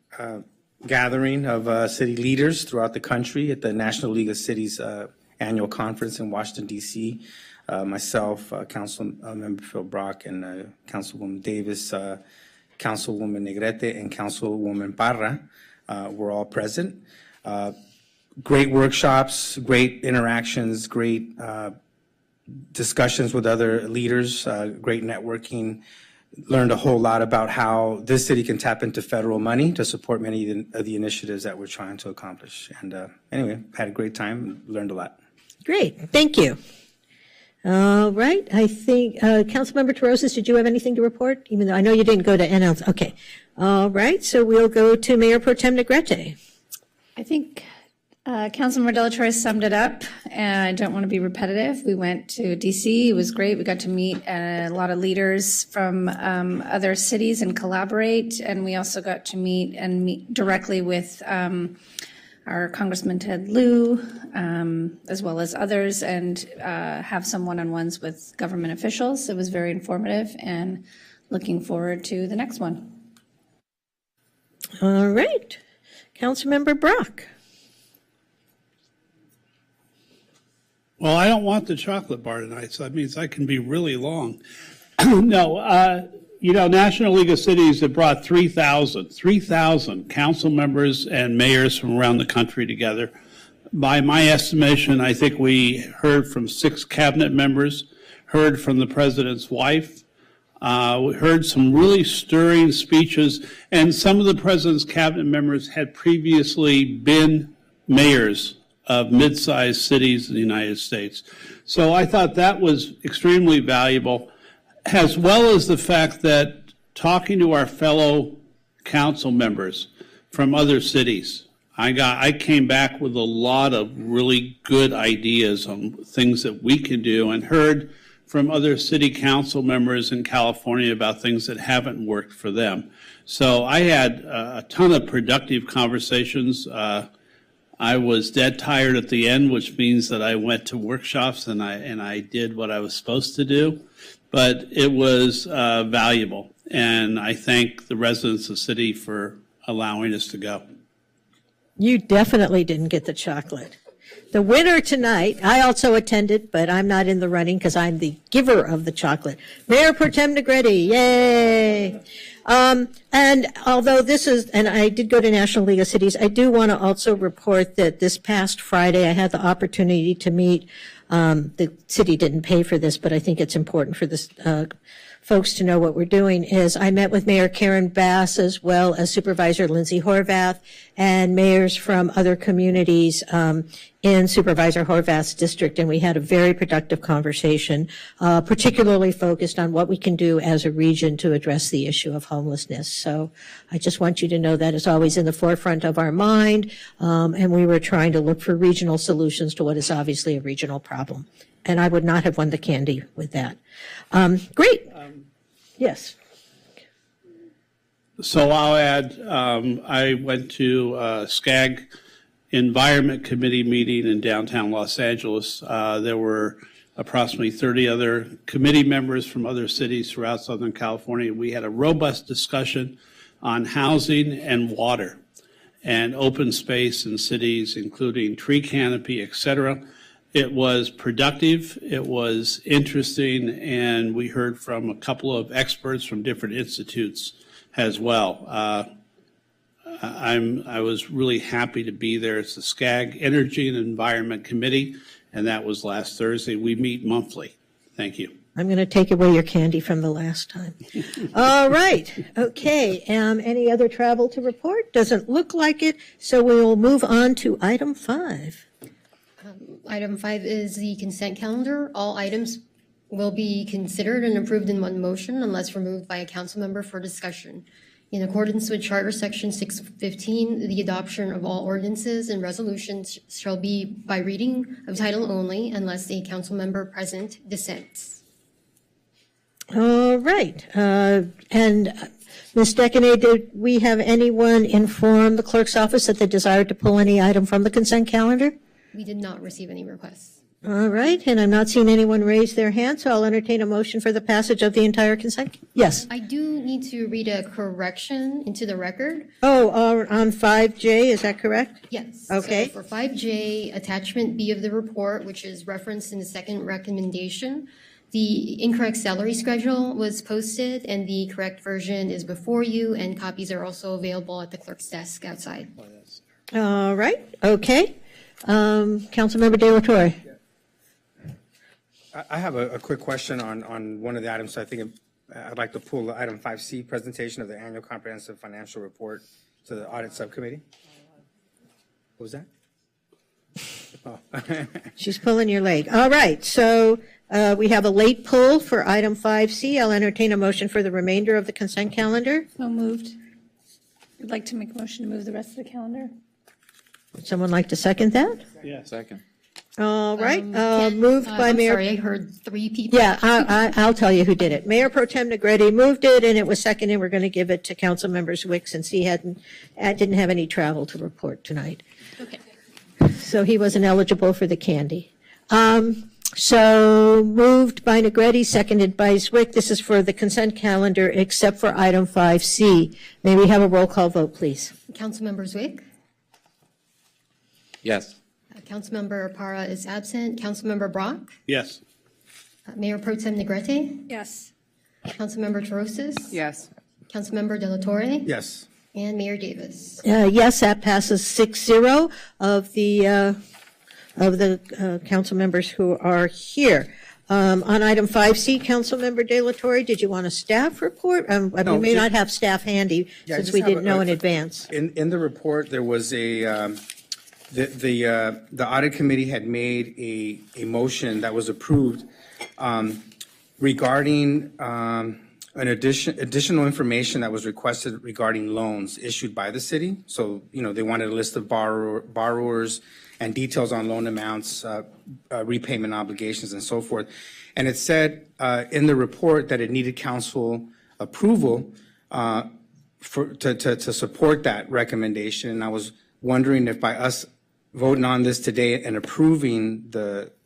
gathering of city leaders throughout the country at the National League of Cities annual conference in Washington, D.C. Myself, Councilmember Phil Brock, and Councilwoman Davis, Councilwoman Negrete, and Councilwoman Parra were all present. Great workshops, great interactions, great discussions with other leaders, great networking. Learned a whole lot about how this city can tap into federal money to support many of the initiatives that we're trying to accomplish. And anyway, had a great time, learned a lot. Great, thank you. All right, I think, Councilmember Terosas, did you have anything to report? Even though I know you didn't go to NL. Okay, all right, so we'll go to Mayor Pro Tem Negrete. I think Councilmember De La Torre summed it up, and I don't want to be repetitive. We went to DC. It was great. We got to meet a lot of leaders from other cities and collaborate, and we also got to meet directly with our Congressman Ted Lieu, as well as others, and have some one-on-ones with government officials. It was very informative, and looking forward to the next one. All right, Councilmember Brock. Well, I don't want the chocolate bar tonight, so that means I can be really long. No, National League of Cities have brought 3,000 council members and mayors from around the country together. By my estimation, I think we heard from 6 cabinet members, heard from the president's wife, we heard some really stirring speeches, and some of the president's cabinet members had previously been mayors of mid-sized cities in the United States. So I thought that was extremely valuable, as well as the fact that talking to our fellow council members from other cities, I came back with a lot of really good ideas on things that we can do, and heard from other city council members in California about things that haven't worked for them. So I had a ton of productive conversations. I was dead tired at the end, which means that I went to workshops and I did what I was supposed to do. But it was valuable, and I thank the residents of the city for allowing us to go. You definitely didn't get the chocolate. The winner tonight, I also attended, but I'm not in the running because I'm the giver of the chocolate. Mayor Pro Tem Negrete, yay! And although this is, and I did go to National League of Cities, I do want to also report that this past Friday I had the opportunity to meet, the city didn't pay for this, but I think it's important for this, folks to know what we're doing is I met with Mayor Karen Bass as well as Supervisor Lindsay Horvath and mayors from other communities in Supervisor Horvath's district, and we had a very productive conversation, particularly focused on what we can do as a region to address the issue of homelessness. So I just want you to know that is always in the forefront of our mind, and we were trying to look for regional solutions to what is obviously a regional problem. And I would not have won the candy with that. Great. Yes. So I'll add, I went to SCAG Environment Committee meeting in downtown Los Angeles. There were approximately 30 other committee members from other cities throughout Southern California. We had a robust discussion on housing and water and open space in cities, including tree canopy, et cetera. It was productive, it was interesting, and we heard from a couple of experts from different institutes as well. I was really happy to be there. It's the SCAG Energy and Environment Committee, and that was last Thursday. We meet monthly. Thank you. I'm going to take away your candy from the last time. All right. Okay. Any other travel to report? Doesn't look like it. So we will move on to item 5. Item 5 is the consent calendar. All items will be considered and approved in one motion unless removed by a council member for discussion. In accordance with Charter Section 615, the adoption of all ordinances and resolutions shall be by reading of title only unless a council member present dissents. All right. And Ms. Decanay, did we have anyone inform the clerk's office that they desired to pull any item from the consent calendar? We did not receive any requests. All right, and I'm not seeing anyone raise their hand, so I'll entertain a motion for the passage of the entire consent. Yes. I do need to read a correction into the record. Oh, on 5J, is that correct? Yes. Okay. So for 5J, attachment B of the report, which is referenced in the second recommendation, the incorrect salary schedule was posted and the correct version is before you, and copies are also available at the clerk's desk outside. All right, okay. Councilmember De La Torre. I have a quick question on one of the items. I think I'd like to pull the item 5C, presentation of the annual comprehensive financial report to the audit subcommittee. What was that? Oh. She's pulling your leg. All right, so we have a late pull for item 5C. I'll entertain a motion for the remainder of the consent calendar. So moved. I'd like to make a motion to move the rest of the calendar. Would someone like to second that? Yeah. Second. All right, moved by I'm Mayor. sorry, I heard 3 people. Yeah, I'll tell you who did it. Mayor Pro Tem Negretti moved it, and it was seconded. We're going to give it to Councilmember Zwick since he didn't have any travel to report tonight. Okay. So he wasn't eligible for the candy. So moved by Negretti, seconded by Zwick. This is for the consent calendar except for item 5C. May we have a roll call vote, please? Councilmember Zwick? Yes. Councilmember Parra is absent. Councilmember Brock? Yes. Mayor Pro Tem Negrete? Yes. Councilmember Terosas? Yes. Councilmember De La Torre? Yes. And Mayor Davis. Yes, that passes 6-0 of the council members who are here. On item 5C, Councilmember De La Torre, did you want a staff report? We may not have staff handy since we didn't know in advance. In the report, there was the audit committee had made a motion that was approved regarding additional information that was requested regarding loans issued by the city. So, they wanted a list of borrowers and details on loan amounts, repayment obligations, and so forth. And it said in the report that it needed council approval to support that recommendation. And I was wondering if by us voting on this today and approving this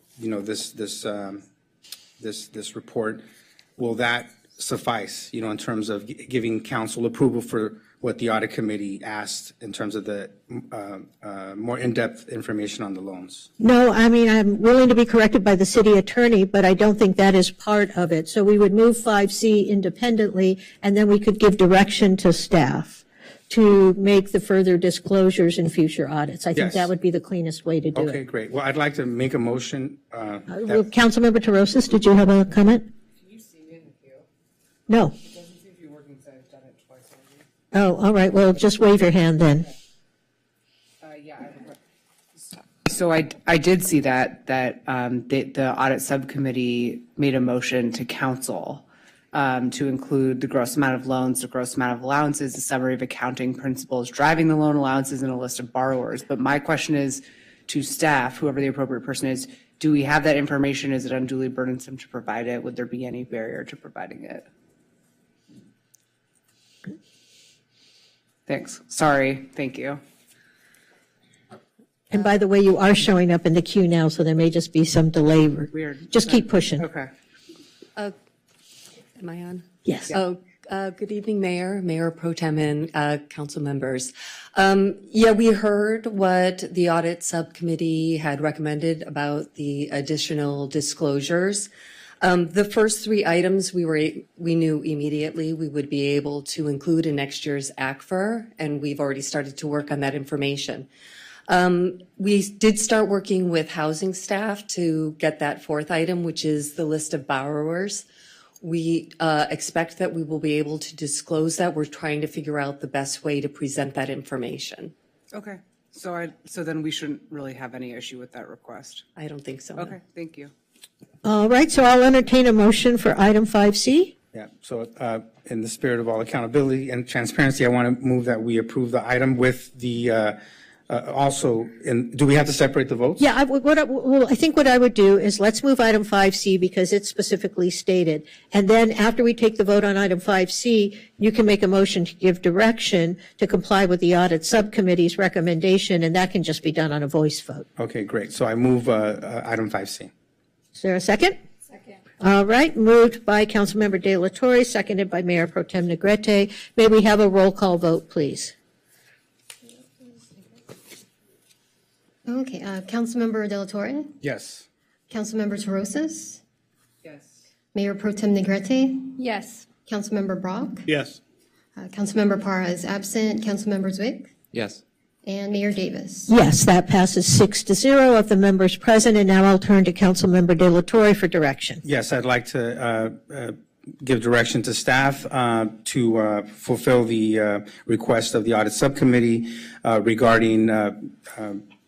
report, will that suffice, in terms of giving council approval for what the audit committee asked in terms of the more in-depth information on the loans? No, I mean, I'm willing to be corrected by the city attorney, but I don't think that is part of it. So we would move 5C independently, and then we could give direction to staff to make the further disclosures in future audits. I think Yes. that would be the cleanest way to do Okay, it. great. Well, I'd like to make a motion. Councilmember Terosas, did you have a comment? No. Oh, all right. Well, just wave your hand then. So I did see that the audit subcommittee made a motion to council to include the gross amount of loans, the gross amount of allowances, the summary of accounting principles driving the loan allowances, and a list of borrowers. But my question is to staff, whoever the appropriate person is, do we have that information? Is it unduly burdensome to provide it? Would there be any barrier to providing it? Thanks. Sorry. Thank you. And by the way, you are showing up in the queue now, so there may just be some delay. Weird. Just keep pushing. Okay. Am I on? Yes. Good evening, Mayor Pro Tem, and council members. We heard what the audit subcommittee had recommended about the additional disclosures. The first three items we knew immediately we would be able to include in next year's ACFR, and we've already started to work on that information. We did start working with housing staff to get that fourth item, which is the list of borrowers. We expect that we will be able to disclose that. We're trying to figure out the best way to present that information. Okay. So then we shouldn't really have any issue with that request. I don't think so. No. Okay. Thank you. All right, so I'll entertain a motion for item 5C. Yeah, so in the spirit of all accountability and transparency, I want to move that we approve the item with the do we have to separate the votes? Yeah, I think what I would do is let's move item 5C because it's specifically stated. And then after we take the vote on item 5C, you can make a motion to give direction to comply with the audit subcommittee's recommendation, and that can just be done on a voice vote. Okay, great. So I move item 5C. Is there a second? Second. All right, moved by Councilmember De La Torre, seconded by Mayor Pro Tem Negrete. May we have a roll call vote, please? Okay, Councilmember De La Torre? Yes. Councilmember Torosas? Yes. Mayor Pro Tem Negrete? Yes. Councilmember Brock? Yes. Councilmember Parra is absent. Councilmember Zwick? Yes. And Mayor Davis? Yes, that passes 6-0 of the members present. And now I'll turn to Councilmember De La Torre for direction. Yes, I'd like to give direction to staff to fulfill the request of the audit subcommittee regarding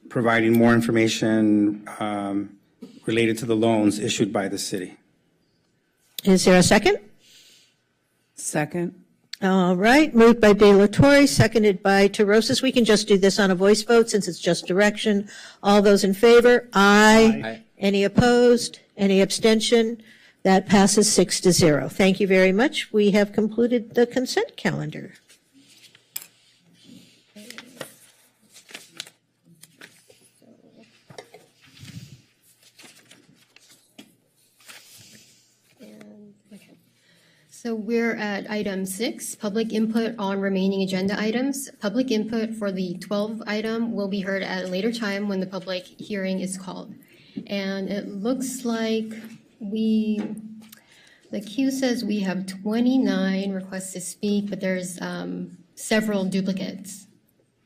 providing more information related to the loans issued by the city. Is there a second? Second. All right, moved by De La Torre, seconded by Torosas. We can just do this on a voice vote since it's just direction. All those in favor? Aye. Aye. Any opposed? Any abstention? That passes 6-0. Thank you very much. We have concluded the consent calendar. So we're at item 6, public input on remaining agenda items. Public input for the 12th item will be heard at a later time when the public hearing is called. And it looks like the queue says we have 29 requests to speak, but there's several duplicates.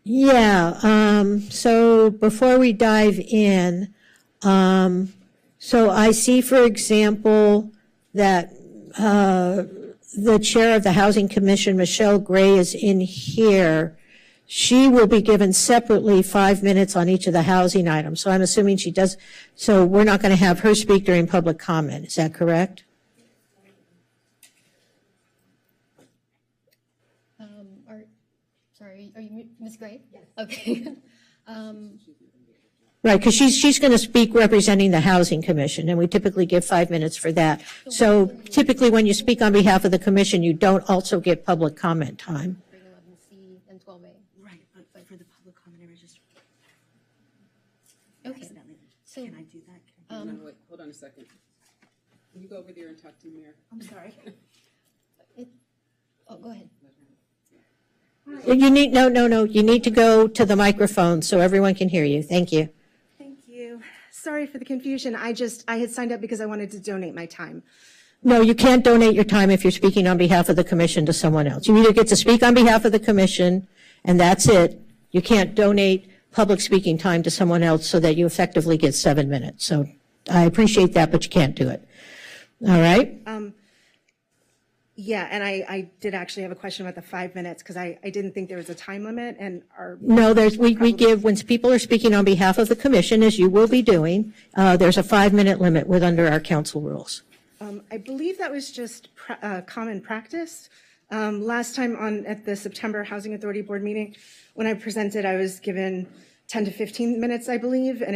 Yeah, so before we dive in, so I see, for example, that the chair of the Housing Commission, Michelle Gray, is in here. She will be given separately 5 minutes on each of the housing items. So I'm assuming she does. So we're not going to have her speak during public comment. Is that correct? Sorry, are you Ms. Gray? Yes. Okay. Right, because she's going to speak representing the Housing Commission, and we typically give 5 minutes for that. So typically when you speak on behalf of the commission, you don't also get public comment time. 11C and 12A. Right, but for the public comment, I registered. Okay. So Can I do that? No, wait, hold on a second. Can you go over there and talk to the mayor? I'm sorry. Go ahead. You need, no, you need to go to the microphone so everyone can hear you. Thank you. Thank you. Sorry for the confusion. I had signed up because I wanted to donate my time. No, you can't donate your time if you're speaking on behalf of the commission to someone else. You either get to speak on behalf of the commission, and that's it. You can't donate public speaking time to someone else so that you effectively get 7 minutes. So I appreciate that, but you can't do it. All right? Yeah, and I did actually have a question about the 5 minutes because I didn't think there was a time limit and our. No, we give, when people are speaking on behalf of the commission, as you will be doing, there's a 5-minute limit under our council rules. I believe that was just common practice. Last time at the September Housing Authority Board meeting, when I presented, I was given 10 to 15 minutes, I believe, and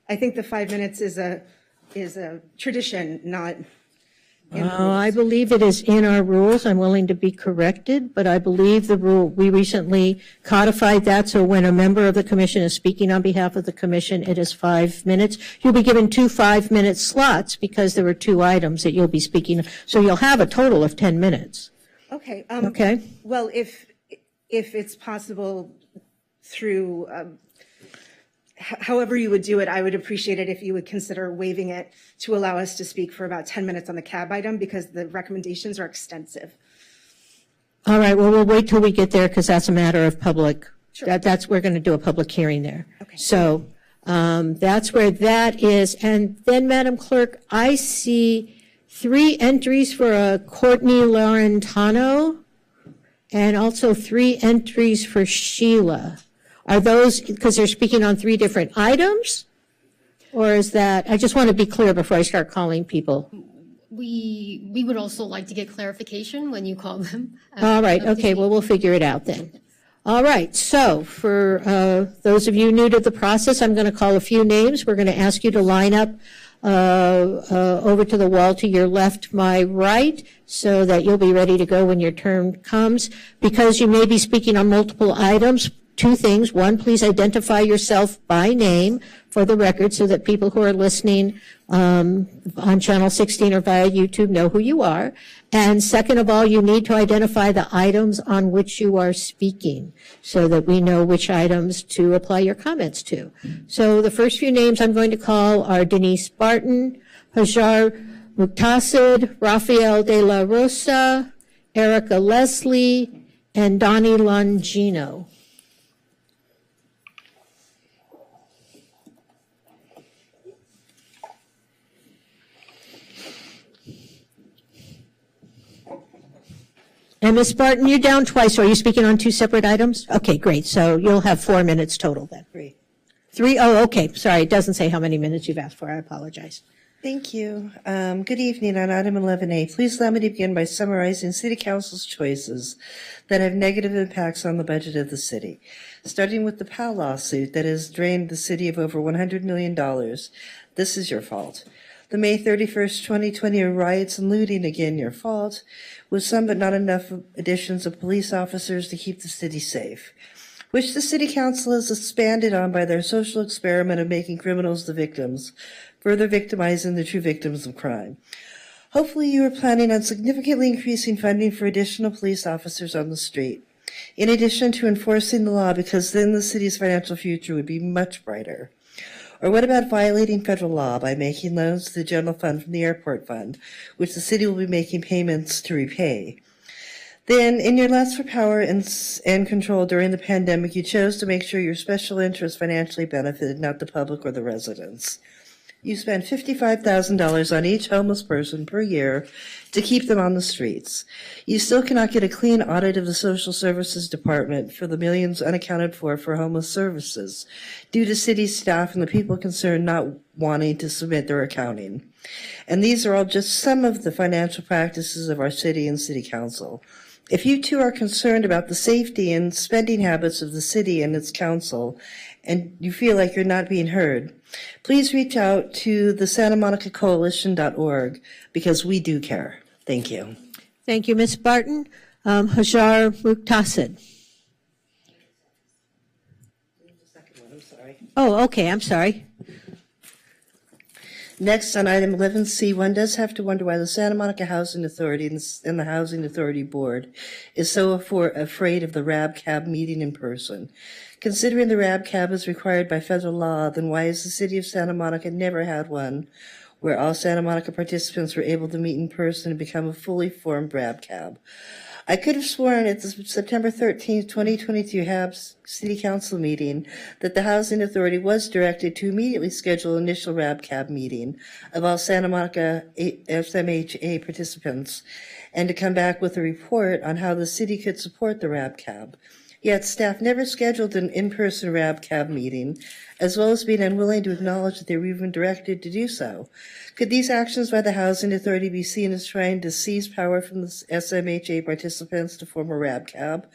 I think the 5 minutes is a tradition, not. I believe it is in our rules. I'm willing to be corrected, but I believe the rule, we recently codified that, so when a member of the commission is speaking on behalf of the commission, it is 5 minutes. You'll be given 2 5-minute slots because there were 2 items that you'll be speaking, so you'll have a total of 10 minutes. Okay. Okay. Well, if it's possible through however you would do it, I would appreciate it if you would consider waiving it to allow us to speak for about 10 minutes on the cab item because the recommendations are extensive. All right, well, we'll wait till we get there because that's a matter of public. Sure. We're going to do a public hearing there. Okay. So that's where that is. And then, Madam Clerk, I see 3 entries for Courtney Laurentano and also 3 entries for Sheila. Are those because they're speaking on 3 different items? Or is that, I just want to be clear before I start calling people. We would also like to get clarification when you call them. All right, okay, well, we'll figure it out then. All right, so for those of you new to the process, I'm going to call a few names. We're going to ask you to line up over to the wall to your left, my right, so that you'll be ready to go when your turn comes. Because you may be speaking on multiple items, 2 things. 1, please identify yourself by name for the record so that people who are listening on Channel 16 or via YouTube know who you are. And second of all, you need to identify the items on which you are speaking so that we know which items to apply your comments to. So the first few names I'm going to call are Denise Barton, Hajar Muqtasid, Rafael de la Rosa, Erica Leslie, and Donnie Longino. And Ms. Barton, you're down twice. So are you speaking on 2 separate items? Okay, great. So you'll have 4 minutes total then. 3? Oh, okay. Sorry, it doesn't say how many minutes you've asked for. I apologize. Thank you. Good evening. On item 11A, please allow me to begin by summarizing City Council's choices that have negative impacts on the budget of the city. Starting with the Powell lawsuit that has drained the city of over $100 million. This is your fault. The May 31st, 2020 riots and looting, again your fault, with some but not enough additions of police officers to keep the city safe, which the City Council has expanded on by their social experiment of making criminals the victims, further victimizing the true victims of crime. Hopefully you are planning on significantly increasing funding for additional police officers on the street, in addition to enforcing the law, because then the city's financial future would be much brighter. Or what about violating federal law by making loans to the general fund from the airport fund, which the city will be making payments to repay? Then, in your lust for power and control during the pandemic, you chose to make sure your special interests financially benefited not the public or the residents. You spent $55,000 on each homeless person per year to keep them on the streets. You still cannot get a clean audit of the Social Services Department for the millions unaccounted for homeless services due to city staff and the people concerned not wanting to submit their accounting. And these are all just some of the financial practices of our city and city council. If you too are concerned about the safety and spending habits of the city and its council, and you feel like you're not being heard, please reach out to the SantaMonicaCoalition.org because we do care. Thank you. Thank you, Ms. Barton. Hajar Muqtasid. Oh, okay, I'm sorry. Next, on item 11C, one does have to wonder why the Santa Monica Housing Authority and the Housing Authority Board is so afraid of the RAB-CAB meeting in person. Considering the RAB-CAB is required by federal law, then why has the city of Santa Monica never had one where all Santa Monica participants were able to meet in person and become a fully formed RAB-CAB? I could have sworn at the September 13th, 2022 HABS City Council meeting that the Housing Authority was directed to immediately schedule initial RABCAB meeting of all Santa Monica SMHA participants and to come back with a report on how the city could support the RABCAB. Yet staff never scheduled an in-person RABCAB meeting, as well as being unwilling to acknowledge that they were even directed to do so. Could these actions by the Housing Authority be seen as trying to seize power from the SMHA participants to form a RABCAB?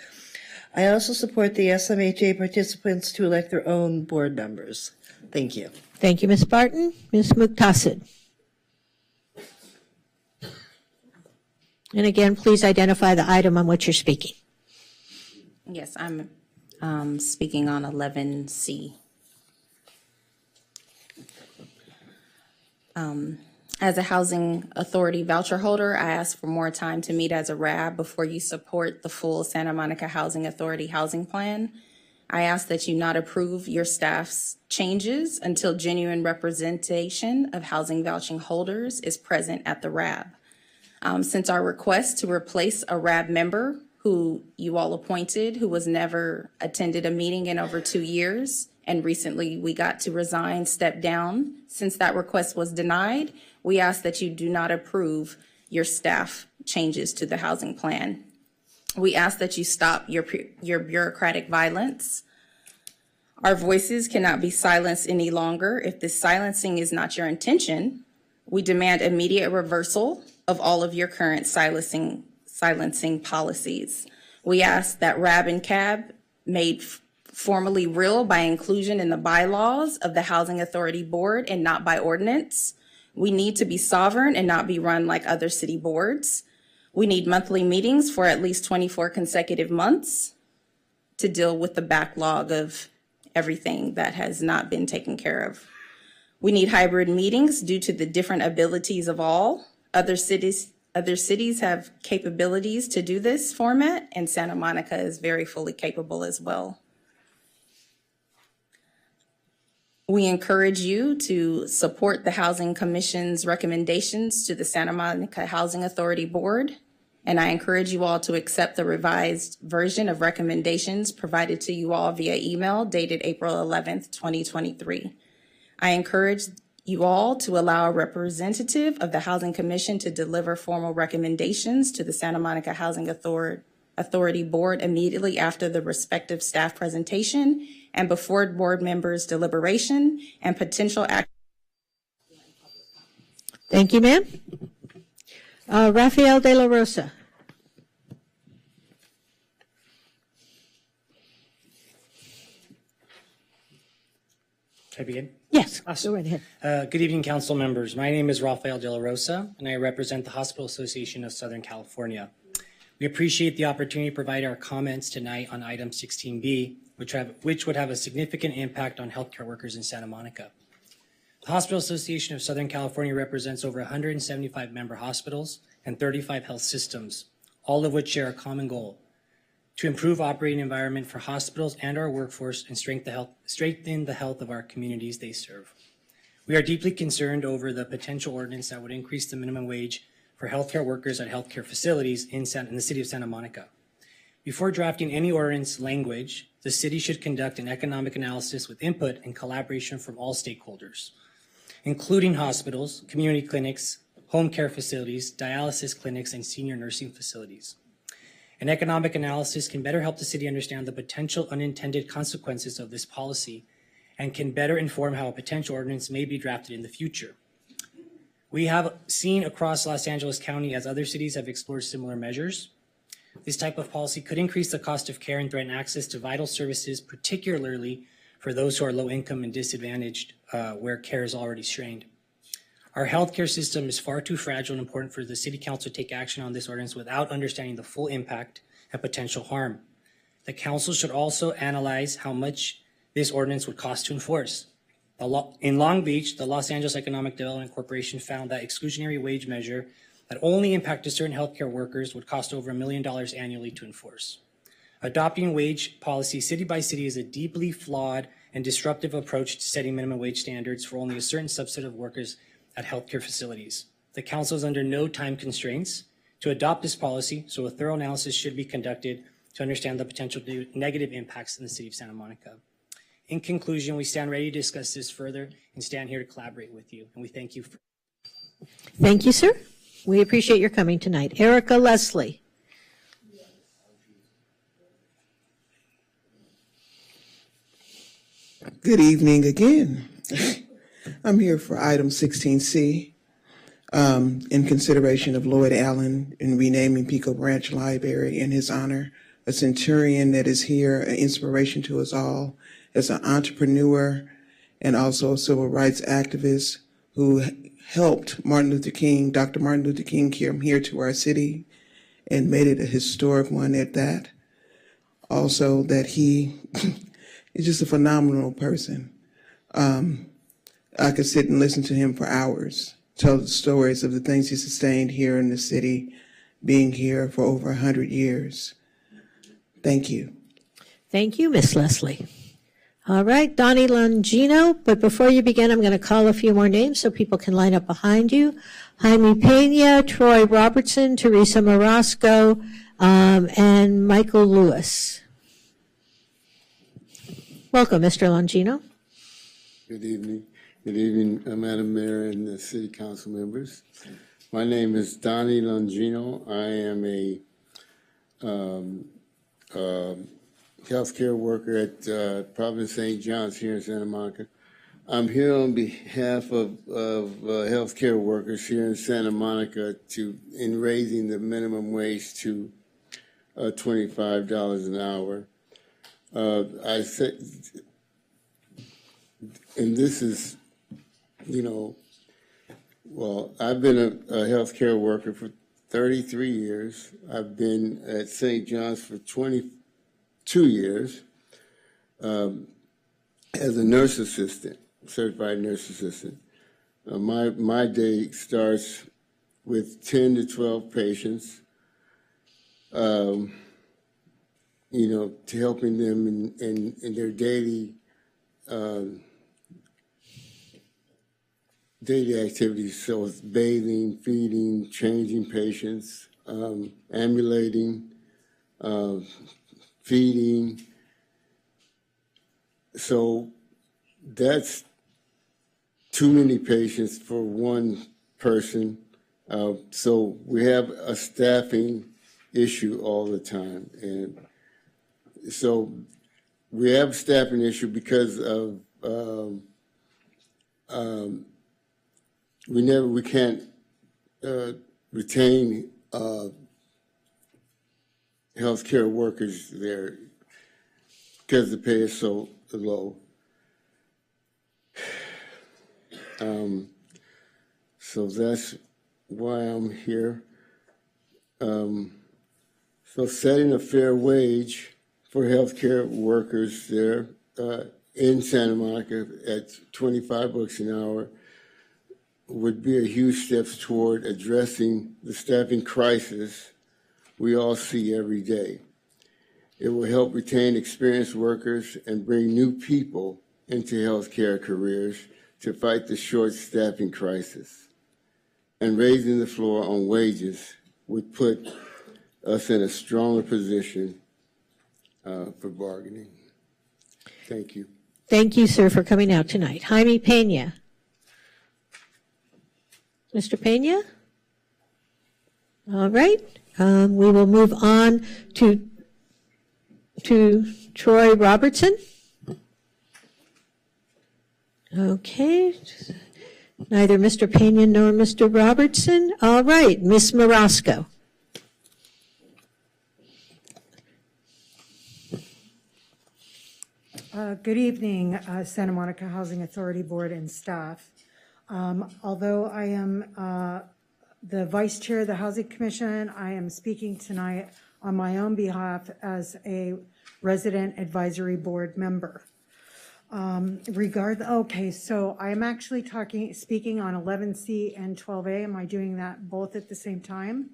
I also support the SMHA participants to elect their own board members. Thank you. Thank you, Ms. Barton. Ms. Muqtasid. And again, please identify the item on which you're speaking. Yes, I'm speaking on 11C. As a housing authority voucher holder, I ask for more time to meet as a RAB before you support the full Santa Monica Housing Authority housing plan. I ask that you not approve your staff's changes until genuine representation of housing vouching holders is present at the RAB. Since our request to replace a RAB member who you all appointed, who was never attended a meeting in over 2 years, and recently we got to resign, step down. Since that request was denied, we ask that you do not approve your staff changes to the housing plan. We ask that you stop your bureaucratic violence. Our voices cannot be silenced any longer. If this silencing is not your intention, we demand immediate reversal of all of your current silencing policies. We ask that RAB and CAB made formally real by inclusion in the bylaws of the Housing Authority Board and not by ordinance. We need to be sovereign and not be run like other city boards. We need monthly meetings for at least 24 consecutive months to deal with the backlog of everything that has not been taken care of. We need hybrid meetings due to the different abilities of all. Other cities have capabilities to do this format, and Santa Monica is very fully capable as well. We encourage you to support the Housing Commission's recommendations to the Santa Monica Housing Authority Board, and I encourage you all to accept the revised version of recommendations provided to you all via email dated April 11th, 2023. I encourage you all to allow a representative of the Housing Commission to deliver formal recommendations to the Santa Monica Housing Authority Board immediately after the respective staff presentation and before board members' deliberation and potential action. Thank you, ma'am. Rafael De La Rosa. Can I begin? Yes, awesome. go right ahead. Good evening, council members. My name is Rafael De La Rosa, and I represent the Hospital Association of Southern California. We appreciate the opportunity to provide our comments tonight on item 16B, which would have a significant impact on healthcare workers in Santa Monica. The Hospital Association of Southern California represents over 175 member hospitals and 35 health systems, all of which share a common goal: to improve operating environment for hospitals and our workforce and strengthen the health of our communities they serve. We are deeply concerned over the potential ordinance that would increase the minimum wage for healthcare workers at healthcare facilities in the city of Santa Monica. Before drafting any ordinance language, the city should conduct an economic analysis with input and collaboration from all stakeholders, including hospitals, community clinics, home care facilities, dialysis clinics, and senior nursing facilities. An economic analysis can better help the city understand the potential unintended consequences of this policy and can better inform how a potential ordinance may be drafted in the future. We have seen across Los Angeles County as other cities have explored similar measures. This type of policy could increase the cost of care and threaten access to vital services, particularly for those who are low income and disadvantaged, where care is already strained. Our healthcare system is far too fragile and important for the City Council to take action on this ordinance without understanding the full impact and potential harm. The Council should also analyze how much this ordinance would cost to enforce. In Long Beach, the Los Angeles Economic Development Corporation found that exclusionary wage measure that only impacted certain healthcare workers would cost over $1 million annually to enforce. Adopting wage policy city by city is a deeply flawed and disruptive approach to setting minimum wage standards for only a certain subset of workers at healthcare facilities. The Council is under no time constraints to adopt this policy, so a thorough analysis should be conducted to understand the potential negative impacts in the city of Santa Monica. In conclusion, we stand ready to discuss this further and stand here to collaborate with you, and we thank you. Thank you, sir. We appreciate your coming tonight. Erica Leslie. Good evening again. I'm here for item 16C, in consideration of Lloyd Allen in renaming Pico Branch Library in his honor, a centurion that is here, an inspiration to us all, as an entrepreneur and also a civil rights activist who helped Martin Luther King, Dr. Martin Luther King, come here to our city and made it a historic one at that. Also that he is just a phenomenal person. I could sit and listen to him for hours, tell the stories of the things he sustained here in the city, being here for over 100 years. Thank you. Thank you, Miss Leslie. All right, Donnie Longino, but before you begin, I'm going to call a few more names so people can line up behind you. Jaime Pena, Troy Robertson, Teresa Marasco, and Michael Lewis. Welcome, Mr. Longino. Good evening. Good evening, Madam Mayor and the City Council members. My name is Donnie Longino. I am a healthcare worker at Providence St. John's here in Santa Monica. I'm here on behalf of healthcare workers here in Santa Monica in raising the minimum wage to $25 an hour. I said, and this is, well, I've been a healthcare worker for 33 years. I've been at St. John's for 22 years as a nurse assistant, certified nurse assistant. My day starts with 10 to 12 patients, to helping them in their daily activities. So it's bathing, feeding, changing patients, ambulating, feeding. So that's too many patients for one person. So we have a staffing issue all the time. And so we have a staffing issue because of we can't retain healthcare workers there because the pay is so low. So that's why I'm here. So setting a fair wage for healthcare workers there in Santa Monica at $25 an hour would be a huge step toward addressing the staffing crisis we all see every day. It will help retain experienced workers and bring new people into healthcare careers to fight the short staffing crisis. And raising the floor on wages would put us in a stronger position for bargaining. Thank you. Thank you, sir, for coming out tonight. Jaime Pena. Mr. Pena? All right. We will move on to Troy Robertson. Okay. Neither Mr. Pena nor Mr. Robertson. All right. Ms. Marasco. Good evening, Santa Monica Housing Authority Board and staff. Although I am the Vice Chair of the Housing Commission, I am speaking tonight on my own behalf as a Resident Advisory Board member. Okay, so I'm actually speaking on 11C and 12A. Am I doing that both at the same time?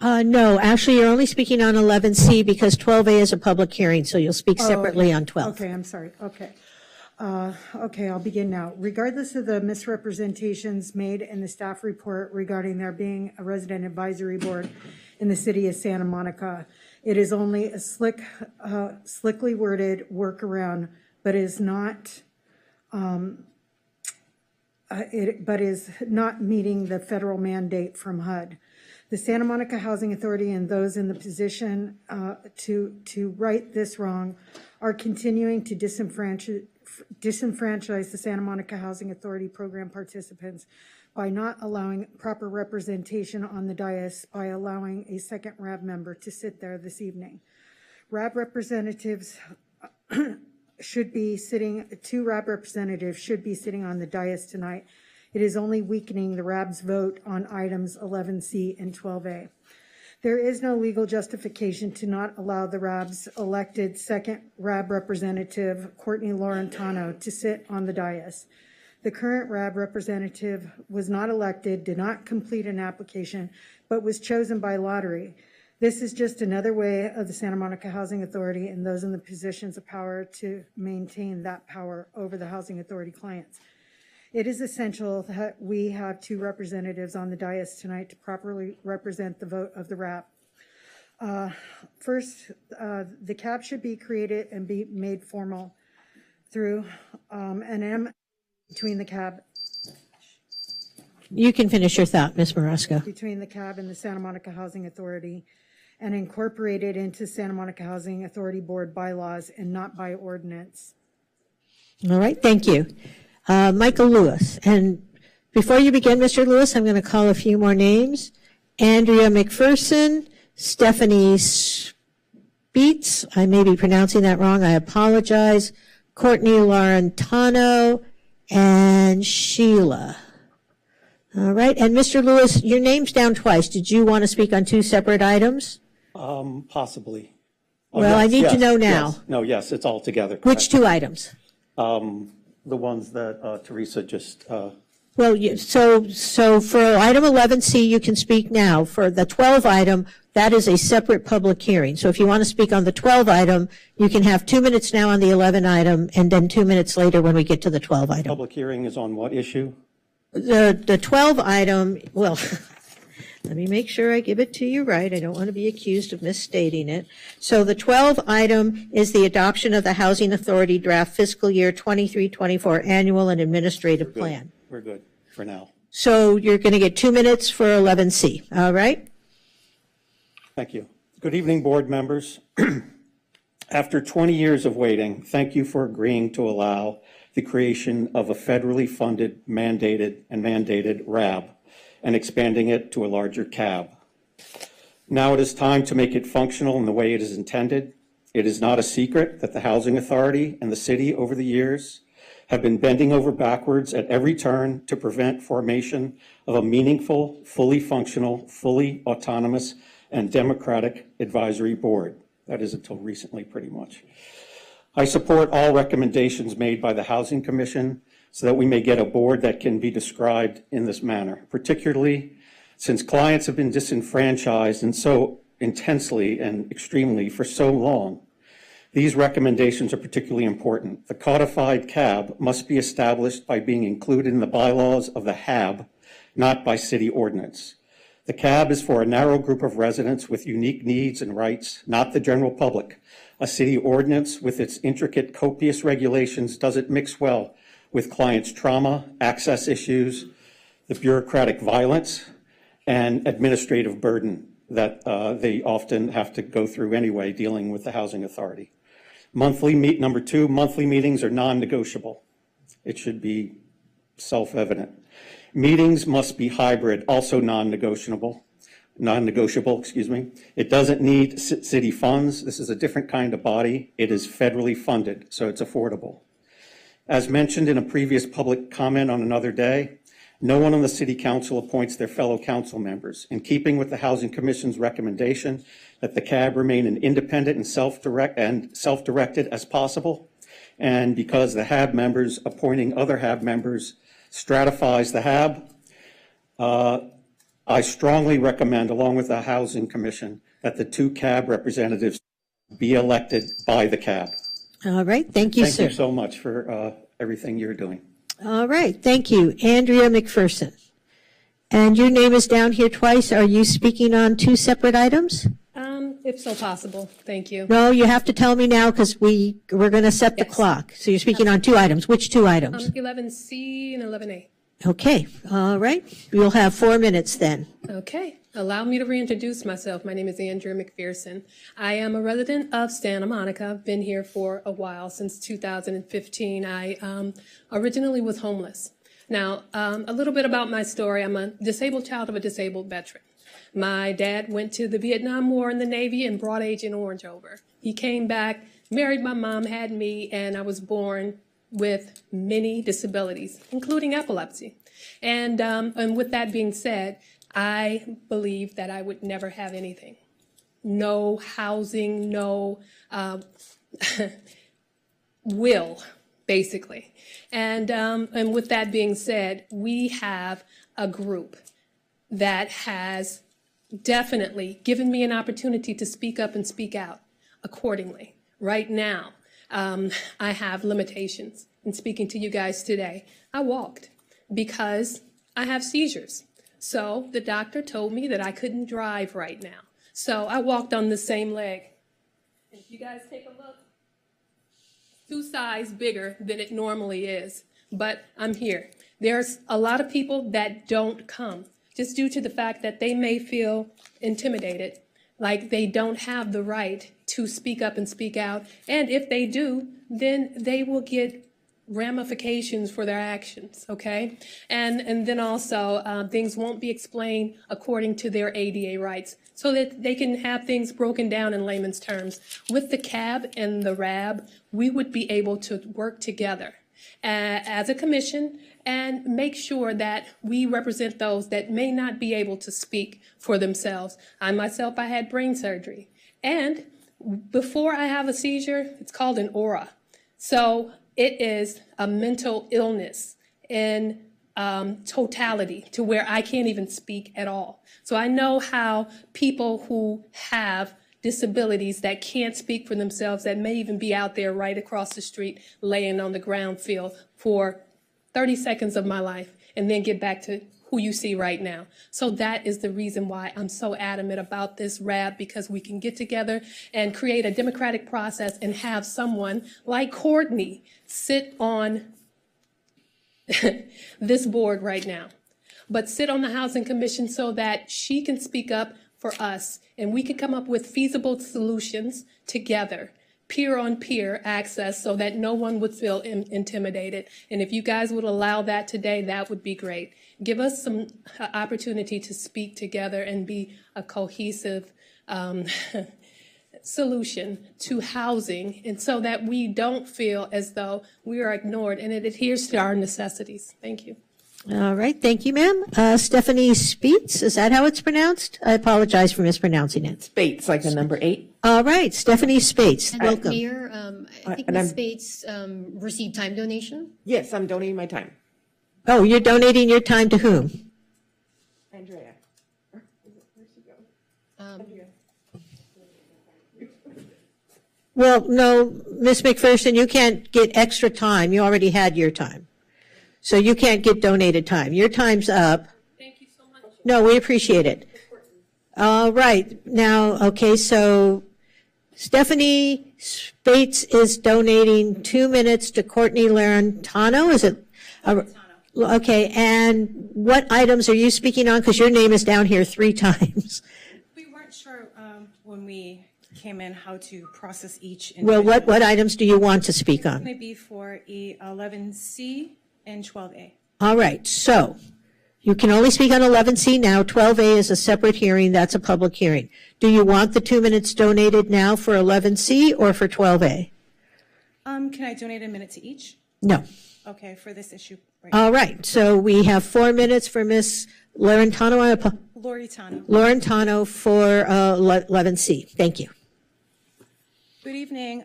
No, actually, you're only speaking on 11C because 12A is a public hearing, so you'll speak separately on 12. Okay, I'm sorry. Okay. Okay, I'll begin now. Regardless of the misrepresentations made in the staff report regarding there being a resident advisory board in the city of Santa Monica, it is only a slickly worded workaround, but is not meeting the federal mandate from HUD. The Santa Monica Housing Authority and those in the position to right this wrong are continuing to disenfranchise the Santa Monica Housing Authority program participants by not allowing proper representation on the dais by allowing a second RAB member to sit there this evening. RAB representatives should be sitting, 2 RAB representatives should be sitting on the dais tonight. It is only weakening the RAB's vote on items 11C and 12A. There is no legal justification to not allow the RAB's elected second RAB representative, Courtney Laurentano, to sit on the dais. The current RAB representative was not elected, did not complete an application, but was chosen by lottery. This is just another way of the Santa Monica Housing Authority and those in the positions of power to maintain that power over the Housing Authority clients. It is essential that we have 2 representatives on the dais tonight to properly represent the vote of the RAB. First, the CAB should be created and be made formal through an M between the CAB. You can finish your thought, Ms. Marusco. Between the CAB and the Santa Monica Housing Authority, and incorporated into Santa Monica Housing Authority Board bylaws and not by ordinance. All right, thank you. Michael Lewis. And before you begin, Mr. Lewis, I'm going to call a few more names. Andrea McPherson, Stephanie Speets, I may be pronouncing that wrong, I apologize, Courtney Laurentano, and Sheila. All right, and Mr. Lewis, your name's down twice. Did you want to speak on 2 separate items? Possibly. Well, I need to know now. Yes. No, yes, it's all together. Which 2 items? The ones that Teresa just. Well, so for item 11C, you can speak now. For the 12 item, that is a separate public hearing. So if you want to speak on the 12 item, you can have 2 minutes now on the 11 item, and then 2 minutes later when we get to the 12 item. Public hearing is on what issue? The 12 item, well, let me make sure I give it to you right. I don't want to be accused of misstating it. So the 12 item is the adoption of the Housing Authority draft fiscal year 23-24 annual and administrative plan. We're good for now. So you're going to get 2 minutes for 11C, all right? Thank you. Good evening, board members. After 20 years of waiting, thank you for agreeing to allow the creation of a federally funded, mandated RAB and expanding it to a larger CAB. Now it is time to make it functional in the way it is intended. It is not a secret that the Housing Authority and the city over the years have been bending over backwards at every turn to prevent formation of a meaningful, fully functional, fully autonomous, and democratic advisory board. That is until recently, pretty much. I support all recommendations made by the Housing Commission so that we may get a board that can be described in this manner, particularly since clients have been disenfranchised and so intensely and extremely for so long. These recommendations are particularly important. The codified CAB must be established by being included in the bylaws of the HAB, not by city ordinance. The CAB is for a narrow group of residents with unique needs and rights, not the general public. A city ordinance with its intricate, copious regulations doesn't mix well with clients' trauma, access issues, the bureaucratic violence, and administrative burden that they often have to go through anyway dealing with the Housing Authority. Number 2, monthly meetings are non-negotiable. It should be self-evident. Meetings must be hybrid, also non-negotiable, excuse me. It doesn't need city funds. This is a different kind of body. It is federally funded, so it's affordable. As mentioned in a previous public comment on another day, no one on the City Council appoints their fellow council members. In keeping with the Housing Commission's recommendation that the CAB remain an independent and self-directed as possible, and because the HAB members appointing other HAB members stratifies the HAB, I strongly recommend, along with the Housing Commission, that the 2 CAB representatives be elected by the CAB. All right, thank you, sir. Thank you so much for everything you're doing. All right, thank you. Andrea McPherson. And your name is down here twice. Are you speaking on two separate items? If so possible, thank you. No, you have to tell me now because we're going to set the clock. So you're speaking on two items. Which two items? 11C and 11A. Okay, all right. You'll have 4 minutes then. Okay, allow me to reintroduce myself. My name is Andrea McPherson. I am a resident of Santa Monica. I've been here for a while, since 2015. I originally was homeless. Now, a little bit about my story. I'm a disabled child of a disabled veteran. My dad went to the Vietnam War in the Navy and brought Agent Orange over. He came back, married my mom, had me, and I was born with many disabilities, including epilepsy. And with that being said, I believed that I would never have anything. No housing, no will, basically. And with that being said, we have a group that has definitely given me an opportunity to speak up and speak out accordingly. Right now, I have limitations in speaking to you guys today. I walked because I have seizures. So the doctor told me that I couldn't drive right now. So I walked on the same leg. If you guys take a look, 2 sizes bigger than it normally is, but I'm here. There's a lot of people that don't come just due to the fact that they may feel intimidated, like they don't have the right to speak up and speak out. And if they do, then they will get ramifications for their actions, okay? And then also things won't be explained according to their ADA rights, so that they can have things broken down in layman's terms. With the CAB and the RAB, we would be able to work together as a commission and make sure that we represent those that may not be able to speak for themselves. I myself, I had brain surgery. And before I have a seizure, it's called an aura. So it is a mental illness in totality to where I can't even speak at all. So I know how people who have disabilities that can't speak for themselves, that may even be out there right across the street, laying on the ground feel for 30 seconds of my life and then get back to who you see right now. So that is the reason why I'm so adamant about this RAB, because we can get together and create a democratic process and have someone like Courtney sit on this board right now, but sit on the Housing Commission so that she can speak up for us and we can come up with feasible solutions together, peer-on-peer access, so that no one would feel intimidated. And if you guys would allow that today, that would be great. Give us some opportunity to speak together and be a cohesive solution to housing, and so that we don't feel as though we are ignored and it adheres to our necessities. Thank you. All right, thank you, ma'am. Stephanie Speets, is that how it's pronounced? I apologize for mispronouncing it. Spates, like the number 8. All right, Stephanie Spates, And welcome. Mayor, I think Ms. Spates received time donation. Yes, I'm donating my time. Oh, you're donating your time to whom? Andrea. Where'd she go? Andrea. Well, no, Ms. McPherson, you can't get extra time. You already had your time. So you can't get donated time. Your time's up. Thank you so much. No, we appreciate it. All right. Now, okay, so Stephanie Spates is donating 2 minutes to Courtney Laurentano. Is it? Okay, and what items are you speaking on? Because your name is down here 3 times. We weren't sure when we came in how to process each. Well, what items do you want to speak on? Maybe for 11C and 12A. All right, so you can only speak on 11C now. 12A is a separate hearing. That's a public hearing. Do you want the 2 minutes donated now for 11C or for 12A? Can I donate a minute to each? No. Okay, for this issue. All right, so we have 4 minutes for Ms. Laurentano. Laurentano for 11C. Thank you. Good evening.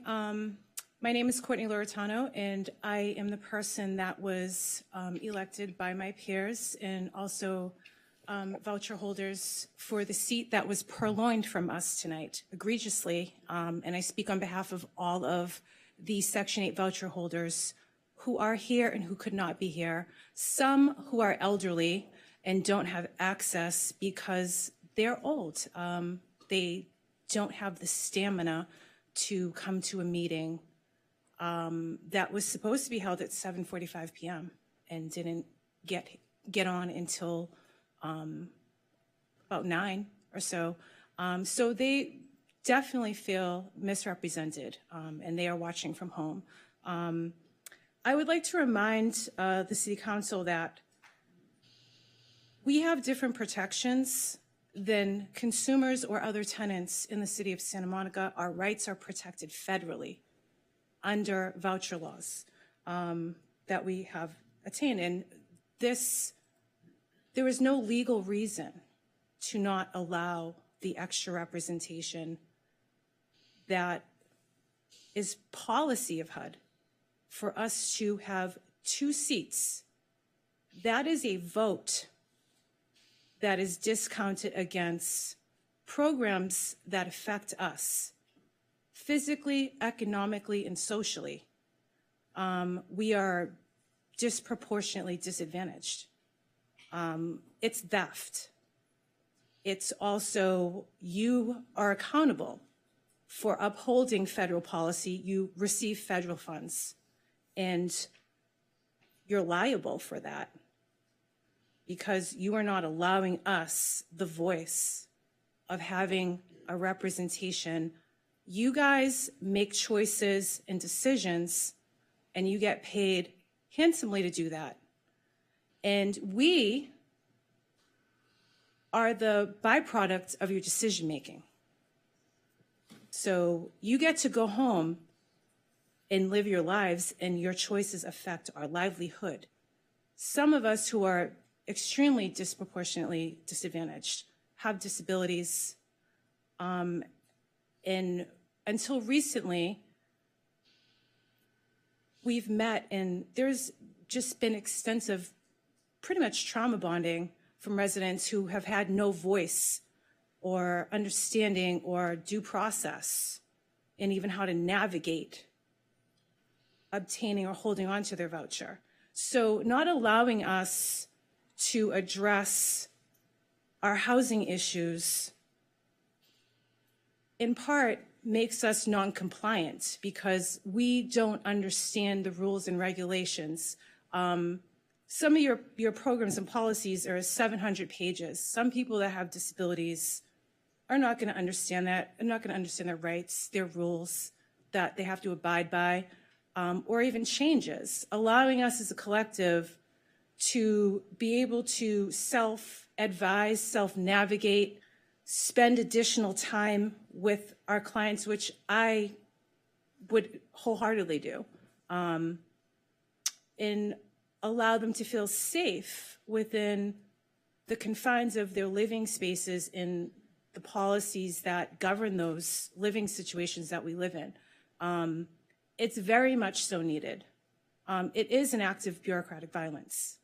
My name is Courtney Laurentano, and I am the person that was elected by my peers and also voucher holders for the seat that was purloined from us tonight, egregiously. And I speak on behalf of all of the Section 8 voucher holders who are here and who could not be here, some who are elderly and don't have access because they're old. They don't have the stamina to come to a meeting that was supposed to be held at 7:45 p.m. and didn't get on until about 9 or so. So they definitely feel misrepresented, and they are watching from home. I would like to remind the City Council that we have different protections than consumers or other tenants in the City of Santa Monica. Our rights are protected federally under voucher laws that we have attained. And there is no legal reason to not allow the extra representation that is policy of HUD for us to have 2 seats. That is a vote that is discounted against programs that affect us physically, economically, and socially. We are disproportionately disadvantaged. It's theft. It's also, you are accountable for upholding federal policy. You receive federal funds, and you're liable for that because you are not allowing us the voice of having a representation. You guys make choices and decisions, and you get paid handsomely to do that. And we are the byproduct of your decision making. So you get to go home and live your lives, and your choices affect our livelihood. Some of us who are extremely disproportionately disadvantaged have disabilities, and until recently, we've met, and there's just been extensive, pretty much trauma bonding from residents who have had no voice or understanding or due process in even how to navigate obtaining or holding on to their voucher. So not allowing us to address our housing issues in part makes us non-compliant because we don't understand the rules and regulations. Some of your programs and policies are 700 pages. Some people that have disabilities are not going to understand that, are not going to understand their rights, their rules that they have to abide by, or even changes. Allowing us as a collective to be able to self-advise, self-navigate, spend additional time with our clients, which I would wholeheartedly do, and allow them to feel safe within the confines of their living spaces in the policies that govern those living situations that we live in. It's very much so needed. It is an act of bureaucratic violence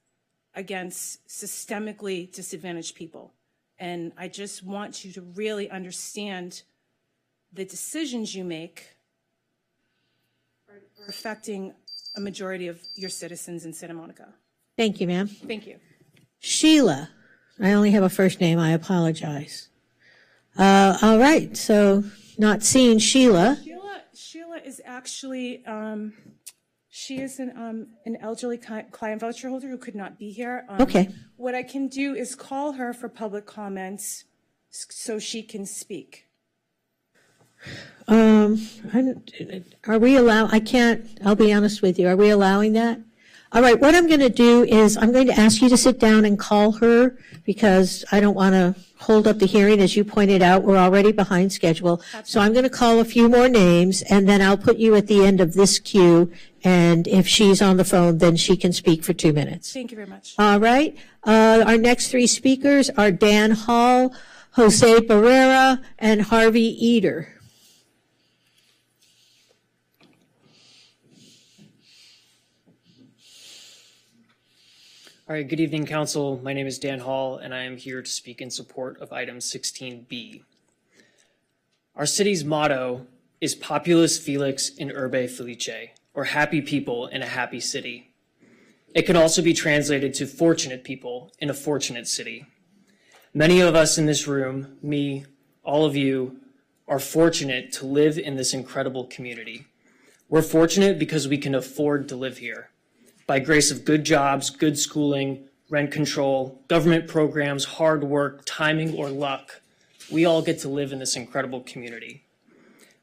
against systemically disadvantaged people. And I just want you to really understand the decisions you make are affecting a majority of your citizens in Santa Monica. Thank you, ma'am. Thank you. Sheila. I only have a first name. I apologize. All right. So not seeing Sheila. Sheila is actually, she is an elderly client voucher holder who could not be here. Okay. What I can do is call her for public comments so she can speak. Are we I'll be honest with you. Are we allowing that? All right, what I'm going to do is I'm going to ask you to sit down and call her because I don't want to hold up the hearing. As you pointed out, we're already behind schedule. Absolutely. So I'm going to call a few more names and then I'll put you at the end of this queue. And if she's on the phone, then she can speak for 2 minutes. Thank you very much. All right. Our next 3 speakers are Dan Hall, Jose Barrera, and Harvey Eder. All right, good evening, Council. My name is Dan Hall, and I am here to speak in support of item 16B. Our city's motto is Populus Felix in Urbe Felice, or happy people in a happy city. It can also be translated to fortunate people in a fortunate city. Many of us in this room, me, all of you, are fortunate to live in this incredible community. We're fortunate because we can afford to live here. By grace of good jobs, good schooling, rent control, government programs, hard work, timing, or luck, we all get to live in this incredible community.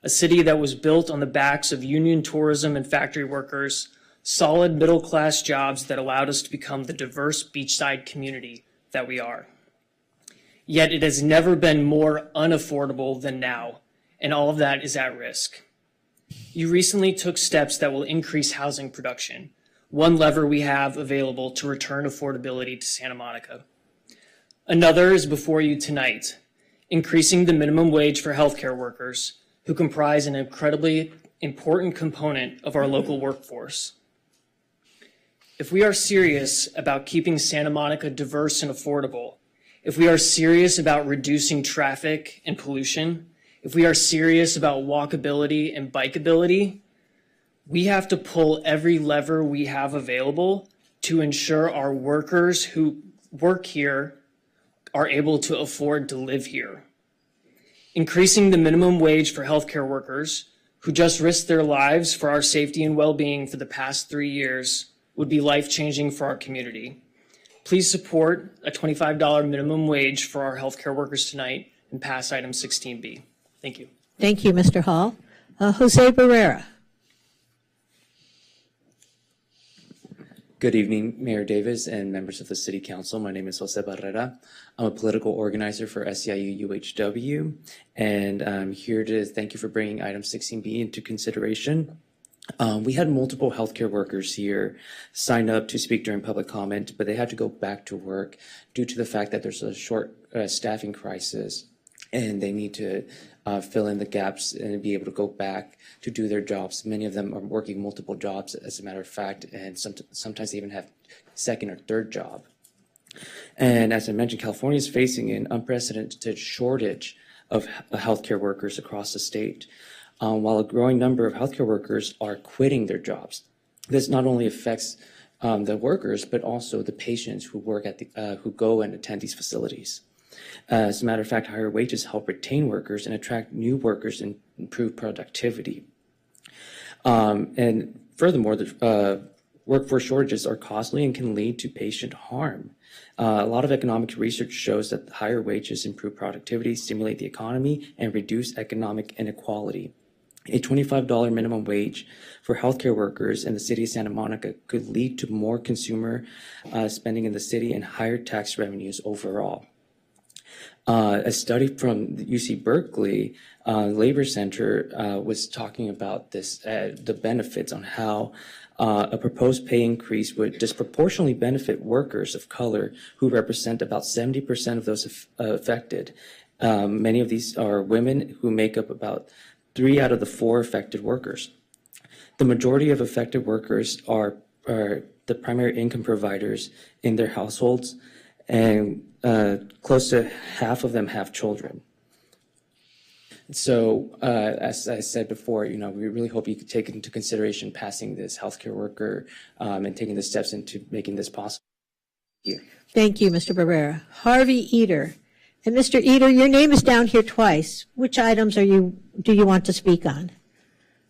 A city that was built on the backs of union tourism and factory workers, solid middle-class jobs that allowed us to become the diverse beachside community that we are. Yet it has never been more unaffordable than now, and all of that is at risk. You recently took steps that will increase housing production, one lever we have available to return affordability to Santa Monica. Another is before you tonight, increasing the minimum wage for healthcare workers, who comprise an incredibly important component of our local workforce. If we are serious about keeping Santa Monica diverse and affordable, if we are serious about reducing traffic and pollution, if we are serious about walkability and bikeability, we have to pull every lever we have available to ensure our workers who work here are able to afford to live here. Increasing the minimum wage for healthcare workers who just risked their lives for our safety and well-being for the past 3 years would be life-changing for our community. Please support a $25 minimum wage for our healthcare workers tonight and pass item 16B. Thank you. Thank you, Mr. Hall. Jose Barrera. Good evening, Mayor Davis and members of the City Council. My name is Jose Barrera. I'm a political organizer for SEIU UHW, and I'm here to thank you for bringing item 16B into consideration. We had multiple healthcare workers here sign up to speak during public comment, but they had to go back to work due to the fact that there's a short staffing crisis, and they need to fill in the gaps and be able to go back to do their jobs. Many of them are working multiple jobs, as a matter of fact, and sometimes they even have second or third job. And as I mentioned, California is facing an unprecedented shortage of healthcare workers across the state. While a growing number of healthcare workers are quitting their jobs, this not only affects the workers, but also the patients who work at who go and attend these facilities. As a matter of fact, higher wages help retain workers and attract new workers and improve productivity. And furthermore, the workforce shortages are costly and can lead to patient harm. A lot of economic research shows that higher wages improve productivity, stimulate the economy, and reduce economic inequality. A $25 minimum wage for healthcare workers in the city of Santa Monica could lead to more consumer spending in the city and higher tax revenues overall. A study from the UC Berkeley Labor Center was talking about this, the benefits on how a proposed pay increase would disproportionately benefit workers of color who represent about 70% of those affected. Many of these are women who make up about 3 out of the 4 affected workers. The majority of affected workers are the primary income providers in their households, and close to half of them have children. So, as I said before, we really hope you could take into consideration passing this healthcare worker and taking the steps into making this possible. Thank you. Thank you, Mr. Barrera. Harvey Eder. And Mr. Eder, your name is down here twice. Which items do you want to speak on?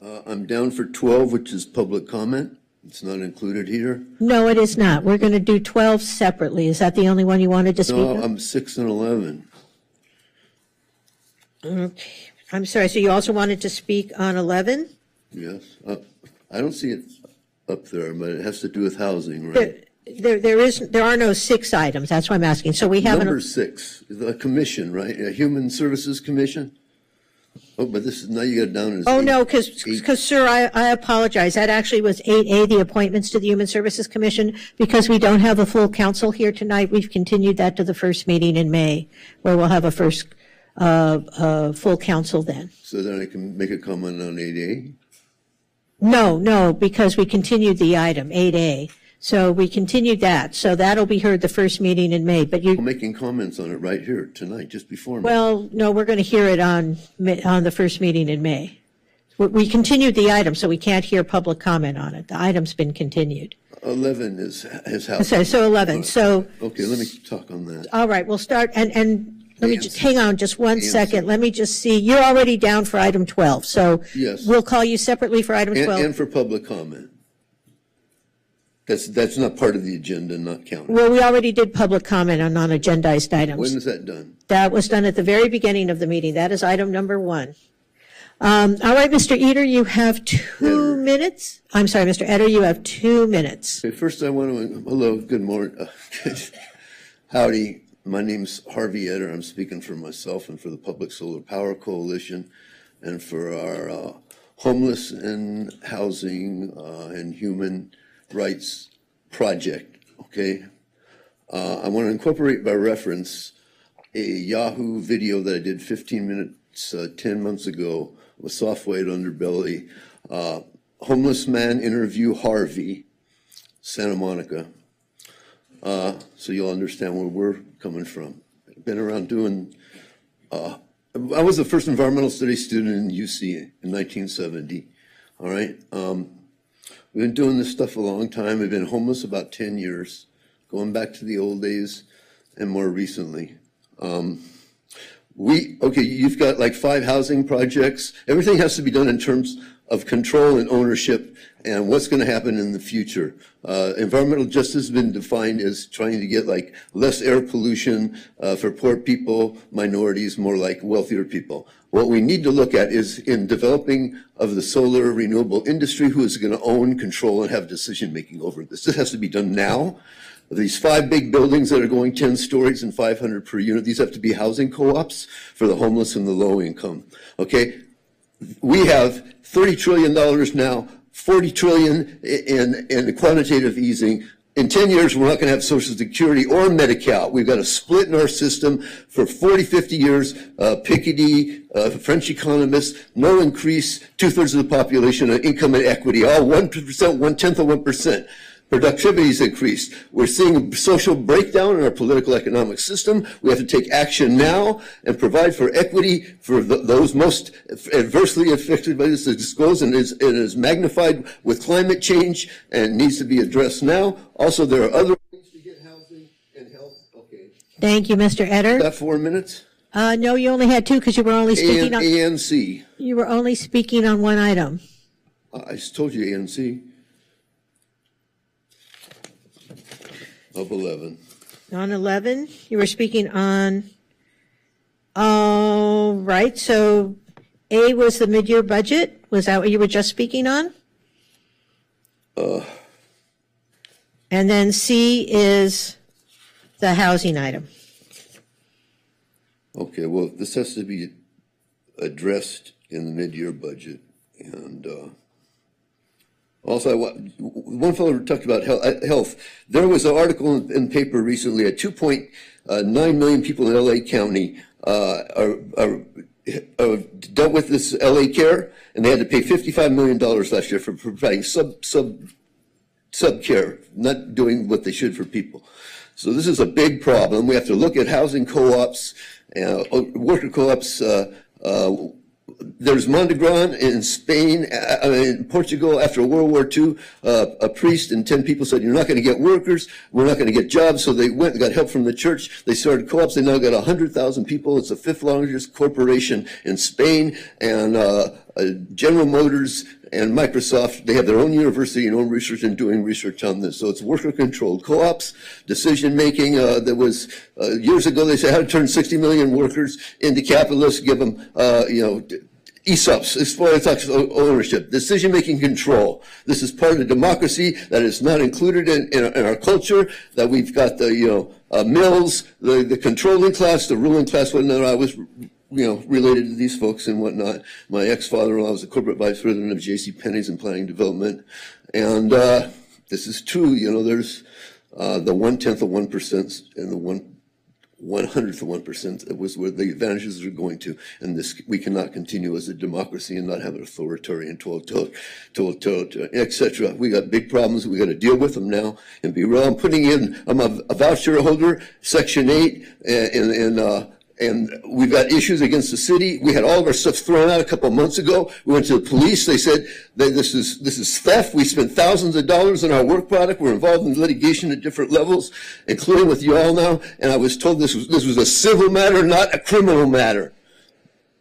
I'm down for 12, which is public comment. It's not included here. No, it is not. We're going to do 12 separately. Is that the only one you wanted to speak on? No, I'm 6 and 11. Okay. I'm sorry. So you also wanted to speak on 11? Yes. I don't see it up there, but it has to do with housing, right? There are no 6 items. That's why I'm asking. So we have Number 6, the commission, right? A Human Services Commission. Oh, but this is, now you got it down as. Oh, no, because, sir, I apologize. That actually was 8A, the appointments to the Human Services Commission. Because we don't have a full council here tonight, we've continued that to the first meeting in May, where we'll have a first full council then. So then I can make a comment on 8A? No, because we continued the item, 8A. So we continued that. So that'll be heard the first meeting in May. But I'm making comments on it right here tonight, just before me. Well, no, we're going to hear it on the first meeting in May. We continued the item, so we can't hear public comment on it. The item's been continued. 11 is housing. Sorry, so 11, so. Okay, let me talk on that. All right, we'll start, and let me just, hang on just one second. Let me just see, you're already down for item 12, so. Yes. We'll call you separately for item 12. And for public comment. That's not part of the agenda, not counted. Well, we already did public comment on non-agendized items. When is that done? That was done at the very beginning of the meeting. That is item number 1. All right, Mr. Eder, you have 2 minutes. I'm sorry, Mr. Eder, you have 2 minutes. Okay, first I want to, hello, good morning. Howdy, my name's Harvey Eder. I'm speaking for myself and for the Public Solar Power Coalition and for our homeless and housing and human rights project, okay? I want to incorporate by reference a Yahoo video that I did 15 minutes, 10 months ago with Soft White Underbelly. Homeless man interview Harvey, Santa Monica. So you'll understand where we're coming from. I've been around doing, I was the first environmental studies student in UC in 1970, all right? We've been doing this stuff a long time. We've been homeless about 10 years, going back to the old days and more recently. Okay, you've got like 5 housing projects. Everything has to be done in terms of control and ownership and what's going to happen in the future. Environmental justice has been defined as trying to get like less air pollution for poor people, minorities, more like wealthier people. What we need to look at is in developing of the solar renewable industry, who is going to own, control, and have decision-making over this. This has to be done now. These 5 big buildings that are going 10 stories and 500 per unit, these have to be housing co-ops for the homeless and the low income, okay? We have $30 trillion now, $40 trillion in quantitative easing. In 10 years, we're not going to have Social Security or Medi-Cal. We've got a split in our system for 40, 50 years. Piketty, French economists, no increase, 2/3 of the population, income and equity, all 1%, 1/10 of 1%. Productivity's increased. We're seeing a social breakdown in our political economic system. We have to take action now and provide for equity for those most adversely affected by this. It goes and is magnified with climate change and needs to be addressed now. Also, there are other ways to get housing and health. Okay. Thank you, Mr. Eder. Is that 4 minutes? No, you only had 2 because you were only speaking on. ANC. You were only speaking on one item. I just told you ANC. Of 11. On 11, you were speaking on, all right, so A was the mid-year budget. Was that what you were just speaking on? And then C is the housing item. Okay, well, this has to be addressed in the mid-year budget. And also, one fellow talked about health. There was an article in the paper recently at 2.9 million people in LA County are dealt with this LA Care, and they had to pay $55 million last year for providing sub care, not doing what they should for people. So this is a big problem. We have to look at housing co-ops, worker co-ops. There's Montegran in Spain, in Portugal, after World War II, a priest and 10 people said, you're not going to get workers, we're not going to get jobs, so they went and got help from the church. They started co-ops. They now got 100,000 people. It's the 5th largest corporation in Spain, and General Motors and Microsoft, they have their own university and own research and doing research on this. So it's worker-controlled co-ops, decision-making. There was, years ago, they said how to turn 60 million workers into capitalists, give them, ESOPs, exploitative ownership, decision-making control. This is part of the democracy that is not included in our culture, that we've got the, mills, the controlling class, the ruling class, whatnot. I was related to these folks and whatnot. My ex-father-in-law was the corporate vice president of J.C. Penney's in planning development. And this is true, there's the 1/10 of 1% and the 1/100th of 1%. It was where the advantages are going to. And this, we cannot continue as a democracy and not have an authoritarian, etc. We got big problems. We got to deal with them now and be real. I'm a voucher holder, Section 8, And we've got issues against the city. We had all of our stuff thrown out a couple of months ago. We went to the police. They said that this is theft. We spent thousands of dollars on our work product. We're involved in litigation at different levels, including with you all now. And I was told this was a civil matter, not a criminal matter.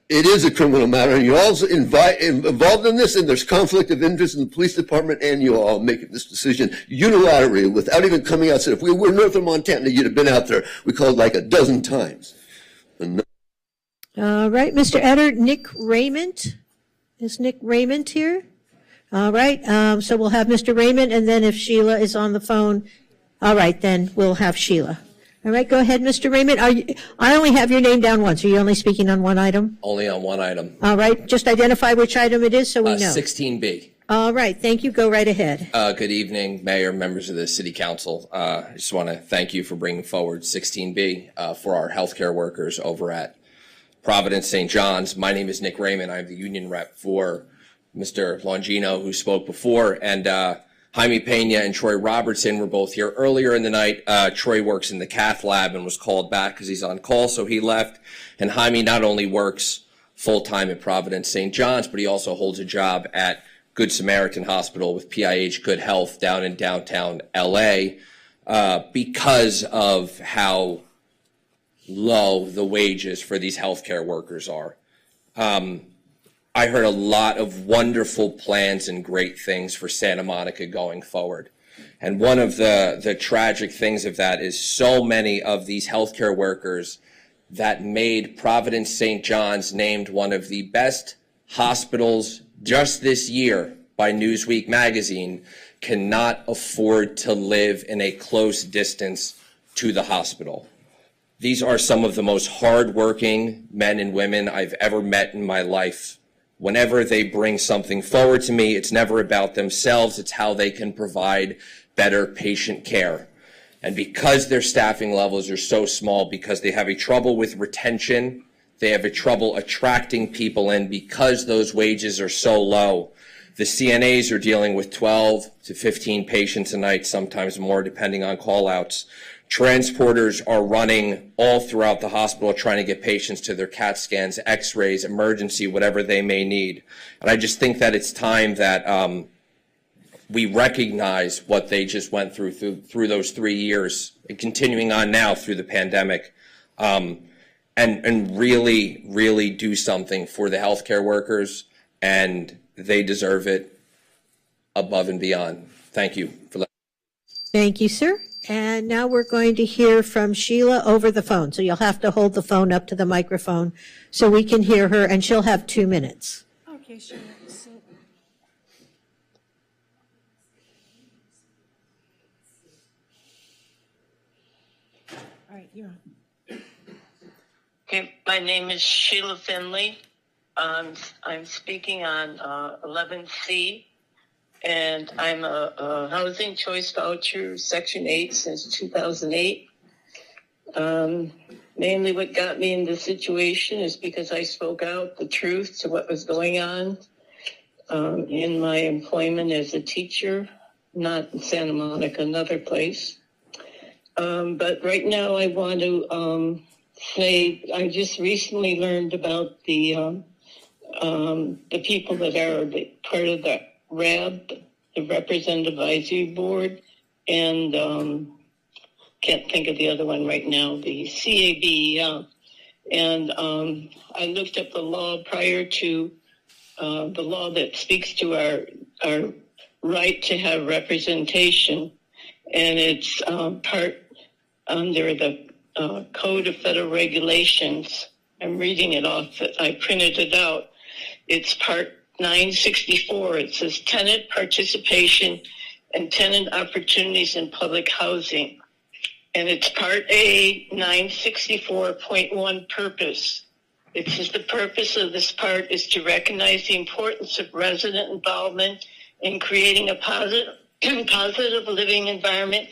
It is a criminal matter, and you're also involved in this, and there's conflict of interest in the police department and you all making this decision unilaterally without even coming out and said, if we were north of Montana, you'd have been out there. We called like a dozen times. All right, Mr. Etter, Nick Raymond. Is Nick Raymond here? All right, so we'll have Mr. Raymond, and then if Sheila is on the phone, all right, then we'll have Sheila. All right, go ahead, Mr. Raymond. I only have your name down once. Are you only speaking on one item? Only on one item. All right, just identify which item it is so we know. 16B. All right, thank you. Go right ahead. Good evening, Mayor, members of the City Council. I just want to thank you for bringing forward 16B for our healthcare workers over at Providence St. John's. My name is Nick Raymond. I'm the union rep for Mr. Longino, who spoke before, and Jaime Pena and Troy Robertson were both here earlier in the night. Troy works in the cath lab and was called back because he's on call, so he left. And Jaime not only works full-time at Providence St. John's, but he also holds a job at Good Samaritan Hospital with PIH Good Health down in downtown LA because of how low the wages for these healthcare workers are. I heard a lot of wonderful plans and great things for Santa Monica going forward. And one of the tragic things of that is so many of these healthcare workers that made Providence St. John's named one of the best hospitals just this year by Newsweek magazine cannot afford to live in a close distance to the hospital. These are some of the most hardworking men and women I've ever met in my life. Whenever they bring something forward to me, it's never about themselves, it's how they can provide better patient care. And because their staffing levels are so small, because they have a trouble with retention, they have a trouble attracting people in because those wages are so low. The CNAs are dealing with 12 to 15 patients a night, sometimes more depending on call-outs. Transporters are running all throughout the hospital trying to get patients to their CAT scans, x-rays, emergency, whatever they may need. And I just think that it's time that we recognize what they just went through those 3 years and continuing on now through the pandemic. And really, really do something for the healthcare workers, and they deserve it above and beyond. Thank you for letting me. Thank you, sir. And now we're going to hear from Sheila over the phone. So you'll have to hold the phone up to the microphone so we can hear her, and she'll have 2 minutes. Okay, sure. All right, you're on. Okay, my name is Sheila Finley. I'm speaking on 11C, and I'm a Housing Choice Voucher Section 8 since 2008. Mainly what got me in this situation is because I spoke out the truth to what was going on in my employment as a teacher, not in Santa Monica, another place. But right now I want to say I just recently learned about the people that are part of the RAB, the Representative Advisory Board, and can't think of the other one right now, the CAB. And I looked up the law prior to the law that speaks to our right to have representation, and it's part under the Code of Federal Regulations. I'm reading it off. I printed it out. It's part 964. It says tenant participation and tenant opportunities in public housing. And it's part A, 964.1 purpose. It says the purpose of this part is to recognize the importance of resident involvement in creating a positive living environment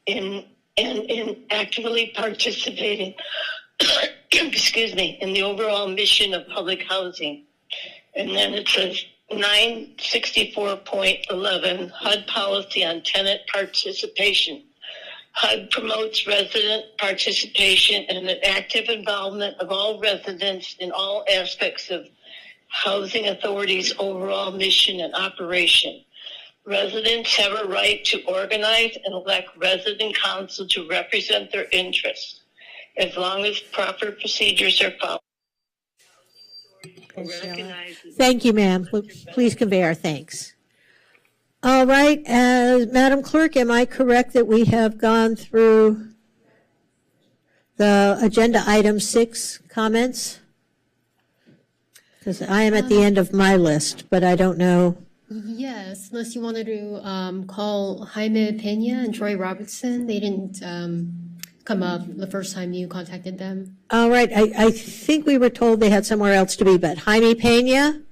and in actively participating excuse me, in the overall mission of public housing. And then it says 964.11 HUD policy on tenant participation. HUD promotes resident participation and an active involvement of all residents in all aspects of Housing Authority's overall mission and operation. Residents have a right to organize and elect resident council to represent their interests, as long as proper procedures are followed. Thank you, ma'am. Please convey our thanks. All right, Madam Clerk, am I correct that we have gone through the agenda item 6 comments? Because I am at the end of my list, but I don't know. Yes, unless you wanted to call Jaime Pena and Troy Robertson. They didn't come up the first time you contacted them. All right, I think we were told they had somewhere else to be, but Jaime Pena?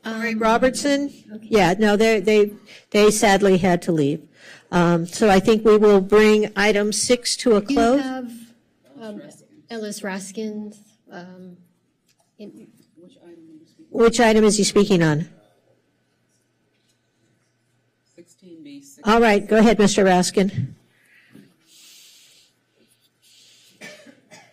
Troy Robertson? Okay. Yeah, no, they sadly had to leave. So I think we will bring item 6 to a close. You have Ellis Raskin. Which item is he speaking on? 16B. All right, go ahead, Mr. Raskin.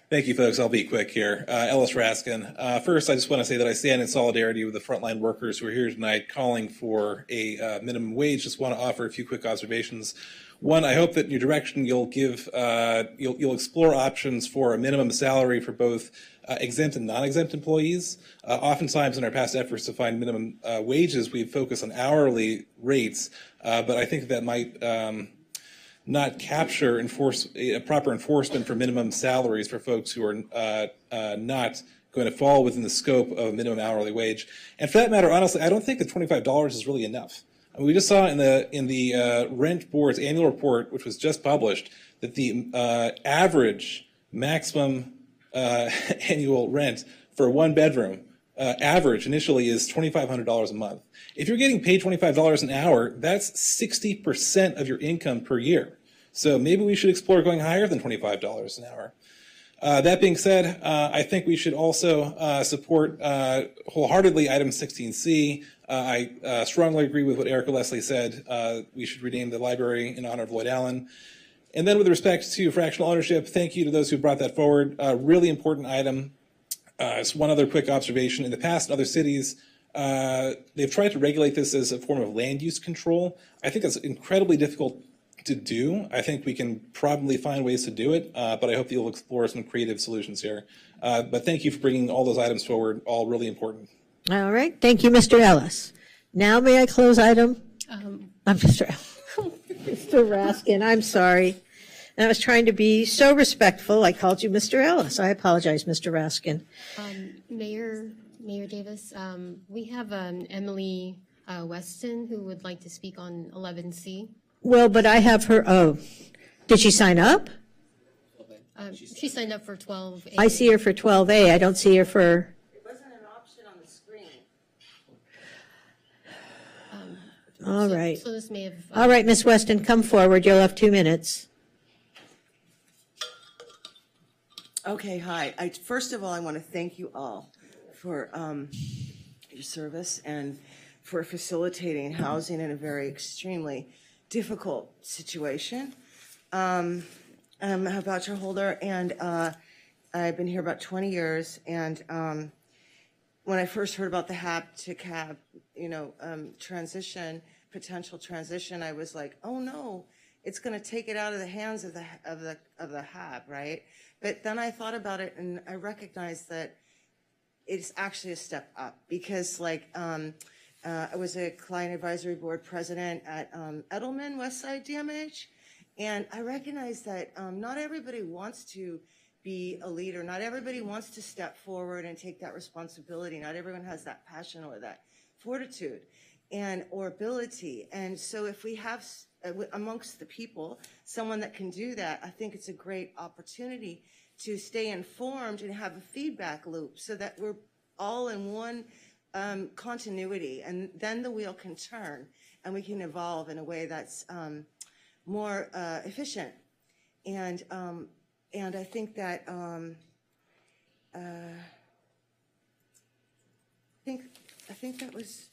Thank you, folks. I'll be quick here. Ellis Raskin. First, I just want to say that I stand in solidarity with the frontline workers who are here tonight calling for a minimum wage. Just want to offer a few quick observations. One, I hope that in your direction you'll give you'll explore options for a minimum salary for both exempt and non-exempt employees. Oftentimes in our past efforts to find minimum wages, we focus on hourly rates, but I think that might not capture proper enforcement for minimum salaries for folks who are not going to fall within the scope of a minimum hourly wage. And for that matter, honestly, I don't think that $25 is really enough. I mean, we just saw in the Rent Board's annual report, which was just published, that the average maximum annual rent for a one bedroom average initially is $2,500 a month. If you're getting paid $25 an hour, that's 60% of your income per year. So maybe we should explore going higher than $25 an hour. That being said, I think we should also support wholeheartedly item 16C. I strongly agree with what Erica Leslie said. We should rename the library in honor of Lloyd Allen. And then with respect to fractional ownership, thank you to those who brought that forward. Really important item. Just one other quick observation. In the past, in other cities, they've tried to regulate this as a form of land use control. I think that's incredibly difficult to do. I think we can probably find ways to do it, but I hope you'll explore some creative solutions here. But thank you for bringing all those items forward, all really important. All right. Thank you, Mr. Ellis. Now may I close item? I'm Mr. Raskin. I'm sorry. And I was trying to be so respectful. I called you Mr. Ellis. I apologize, Mr. Raskin. Mayor Davis, we have Emily Weston who would like to speak on 11C. Well, but I have her. Oh, did she sign up? She signed up for 12A. I see her for 12A. I don't see her for. It wasn't an option on the screen. All right. So this may have. All right, Ms. Weston, come forward. You'll have 2 minutes. Okay, hi. First of all, I want to thank you all for your service and for facilitating housing in a very extremely difficult situation. I'm a voucher holder, and I've been here about 20 years. And when I first heard about the HAP to CAB, potential transition, I was like, oh no, it's going to take it out of the hands of the HAP, right? But then I thought about it, and I recognized that it's actually a step up because, I was a client advisory board president at Edelman Westside DMH, and I recognized that not everybody wants to be a leader. Not everybody wants to step forward and take that responsibility. Not everyone has that passion or that fortitude or ability. And so if we have amongst the people someone that can do that, I think it's a great opportunity to stay informed and have a feedback loop so that we're all in one continuity, and then the wheel can turn and we can evolve in a way that's more efficient. And I think that I think that was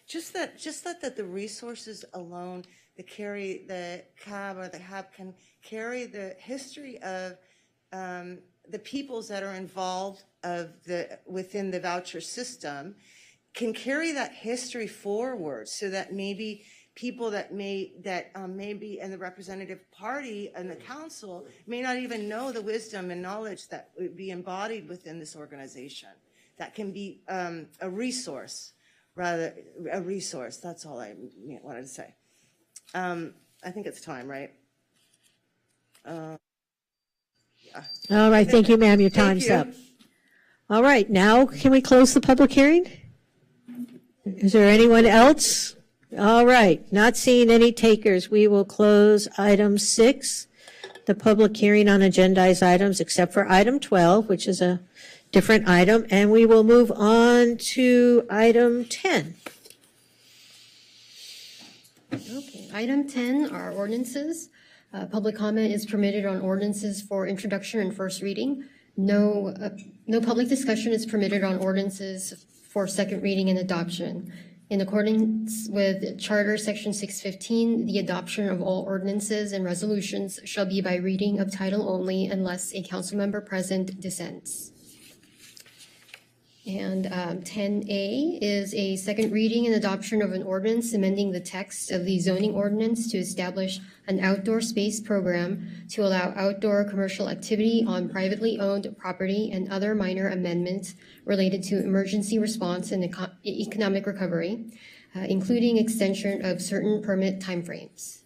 just that the resources alone that carry the CAB or the HAB can carry the history of the peoples that are involved within the voucher system, can carry that history forward, so that maybe people that may be in the representative party and the council may not even know the wisdom and knowledge that would be embodied within this organization. That can be a resource, That's all I wanted to say. I think it's time, right? Yeah. All right, thank you, ma'am. Your Thank time's you. up. All right, now can we close the public hearing? Is there anyone else? All right, not seeing any takers, we will close item 6, the public hearing on agendized items, except for item 12, which is a different item, and we will move on to item 10. Okay, item 10 are ordinances. Public comment is permitted on ordinances for introduction and first reading. No public discussion is permitted on ordinances for second reading and adoption. In accordance with Charter Section 615, the adoption of all ordinances and resolutions shall be by reading of title only unless a council member present dissents. And 10A is a second reading and adoption of an ordinance amending the text of the zoning ordinance to establish an outdoor space program to allow outdoor commercial activity on privately owned property and other minor amendments related to emergency response and economic recovery, including extension of certain permit timeframes.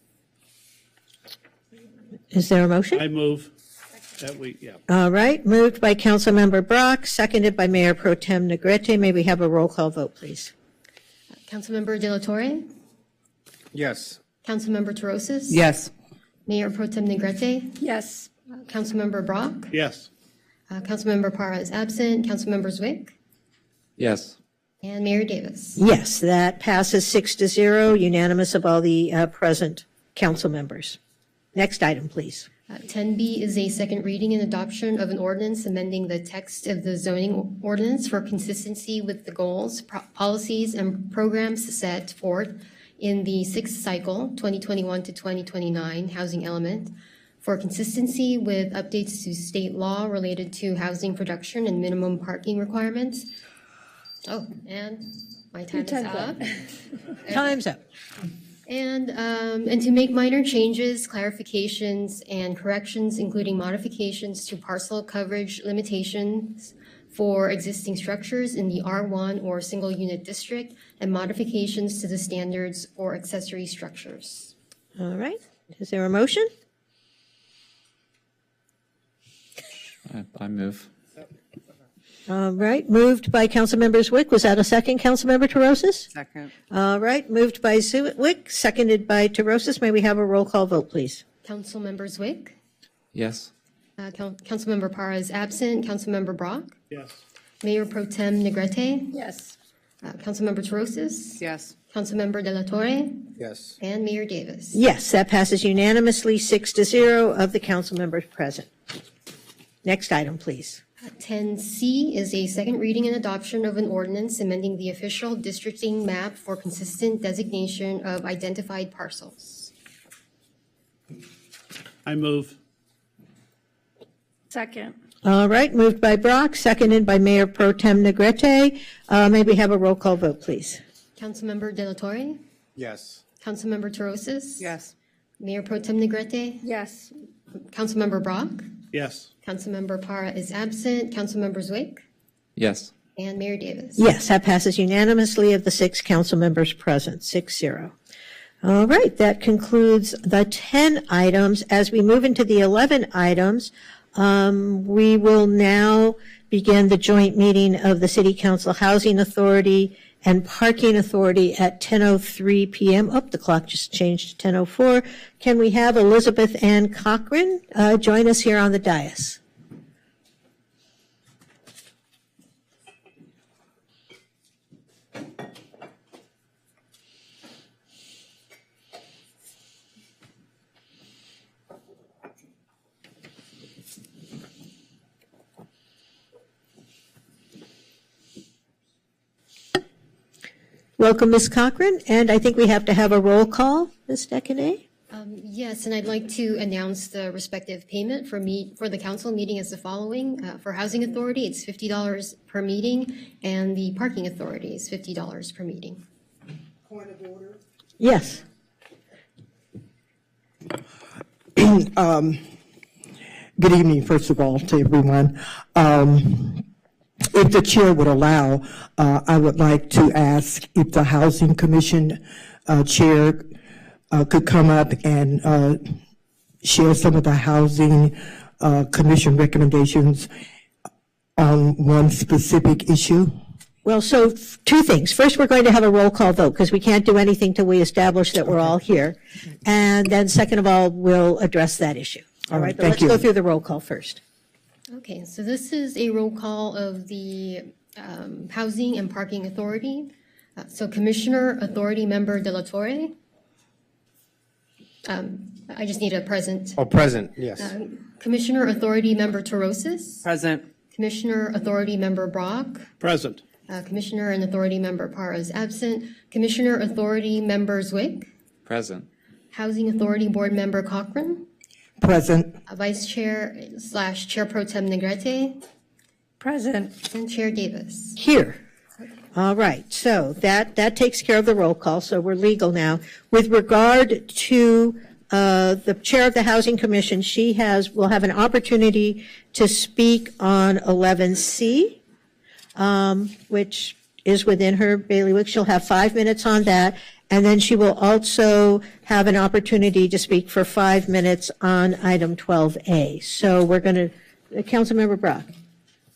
Is there a motion? I move that yeah. All right, moved by Councilmember Brock, seconded by Mayor Pro Tem Negrete. May we have a roll call vote, please? Councilmember De La Torre? Yes. Councilmember Torosis? Yes. Mayor Pro Tem Negrete? Yes. Councilmember Brock? Yes. Councilmember Parra is absent. Councilmember Zwick? Yes. And Mayor Davis? Yes, that passes 6-0, unanimous of all the present council members. Next item, please. 10B is a second reading and adoption of an ordinance amending the text of the zoning ordinance for consistency with the goals, policies, and programs set forth in the sixth cycle, 2021 to 2029 housing element, for consistency with updates to state law related to housing production and minimum parking requirements. Oh, and my time is up. Time's up. And to make minor changes, clarifications, and corrections, including modifications to parcel coverage limitations for existing structures in the R1 or single unit district, and modifications to the standards for accessory structures. All right, is there a motion? I move. All right, moved by Councilmember Zwick. Was that a second, Councilmember Torosis? Second. All right, moved by Zwick, seconded by Torosis. May we have a roll call vote, please? Councilmember Zwick? Yes. Councilmember Parra is absent. Councilmember Brock? Yes. Mayor Pro Tem Negrete? Yes. Councilmember Torosis? Yes. Councilmember De La Torre? Yes. And Mayor Davis? Yes, that passes unanimously, 6-0 of the council members present. Next item, please. 10C is a second reading and adoption of an ordinance amending the official districting map for consistent designation of identified parcels. I move. Second. All right, moved by Brock, seconded by Mayor Pro Tem Negrete. May we have a roll call vote, please? Councilmember De La Torre? Yes. Councilmember Torosis? Yes. Mayor Pro Tem Negrete? Yes. Councilmember Brock? Yes. Councilmember Parra is absent. Councilmember Zwick? Yes. And Mayor Davis? Yes, that passes unanimously of the 6 council members present, 6-0. All right, that concludes the 10 items. As we move into the 11 items, we will now begin the joint meeting of the City Council Housing Authority and Parking Authority at 10:03 p.m. Oh, the clock just changed to 10:04. Can we have Elizabeth Ann Cochran join us here on the dais? Welcome, Ms. Cochran, and I think we have to have a roll call, Ms. Decanet. Yes, and I'd like to announce the respective payment for the council meeting as the following. For Housing Authority, it's $50 per meeting, and the Parking Authority is $50 per meeting. Point of order. Yes. Good evening, first of all, to everyone. If the chair would allow, I would like to ask if the Housing Commission chair could come up and share some of the Housing Commission recommendations on one specific issue. Well, so two things. First, we're going to have a roll call vote because we can't do anything till we establish that we're all here. And then second of all, we'll address that issue. All right, but let's go through the roll call first. Okay, so this is a roll call of the Housing and Parking Authority. So Commissioner Authority Member De La Torre. I just need a present. Oh, present, yes. Commissioner Authority Member Torosis. Present. Commissioner Authority Member Brock. Present. Commissioner and Authority Member Parra is absent. Commissioner Authority Member Zwick. Present. Housing Authority Board Member Cochran. Present. Vice Chair / Chair Pro Tem Negrete. Present. And Chair Davis. Here. All right, so that takes care of the roll call, so we're legal now. With regard to the chair of the Housing Commission, will have an opportunity to speak on 11C, which is within her bailiwick. She'll have 5 minutes on that, and then she will also have an opportunity to speak for 5 minutes on item 12A. So we're going to, Councilmember Brock.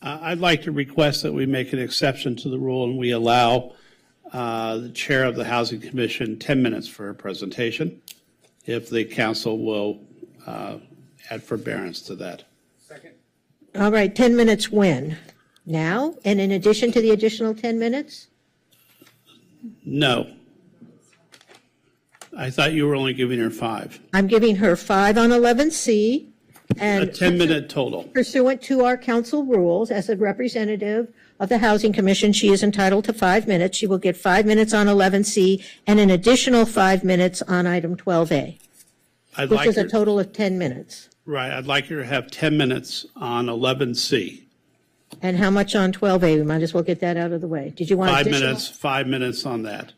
I'd like to request that we make an exception to the rule and we allow the chair of the Housing Commission 10 minutes for her presentation, if the council will add forbearance to that. Second. All right, 10 minutes when? Now? And in addition to the additional 10 minutes? No. I thought you were only giving her 5. I'm giving her 5 on 11C. And a 10-minute total. Pursuant to our council rules, as a representative of the Housing Commission, she is entitled to 5 minutes. She will get 5 minutes on 11C and an additional 5 minutes on item 12A, which is a total of 10 minutes. Right. I'd like her to have 10 minutes on 11C. And how much on 12A? We might as well get that out of the way. Did you want 5 additional? minutes, 5 minutes on that.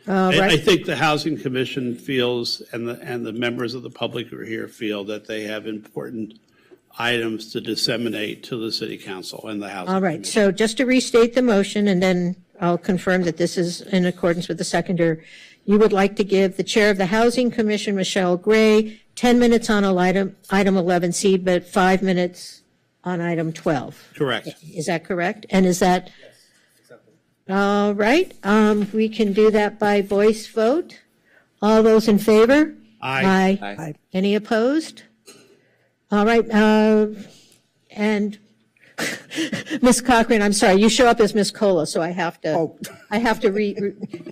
Right. I think the Housing Commission feels, and the members of the public who are here feel that they have important items to disseminate to the City Council and the Housing All right, Commission. so just to restate the motion, and then I'll confirm that this is in accordance with the seconder. You would like to give the Chair of the Housing Commission, Michelle Gray, 10 minutes on item 11C, but 5 minutes on item 12. Correct. Is that correct? And is that? All right, we can do that by voice vote. All those in favor? Aye. Aye. Any opposed? All right, and Ms. Cochran, I'm sorry, you show up as Ms. Cola, so I have to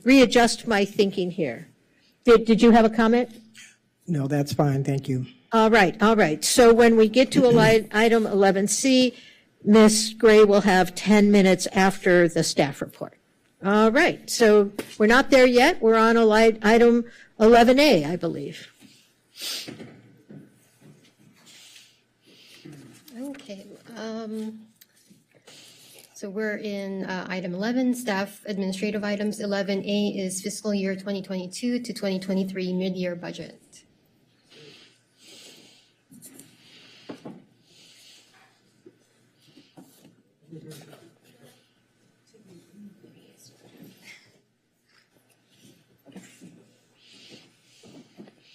readjust my thinking here. Did you have a comment? No, that's fine, thank you. All right. So when we get to item 11C, Ms. Gray will have 10 minutes after the staff report. All right, so we're not there yet. We're on item 11A, I believe. Okay. So we're in item 11, staff administrative items. 11A is fiscal year 2022 to 2023 mid-year budget.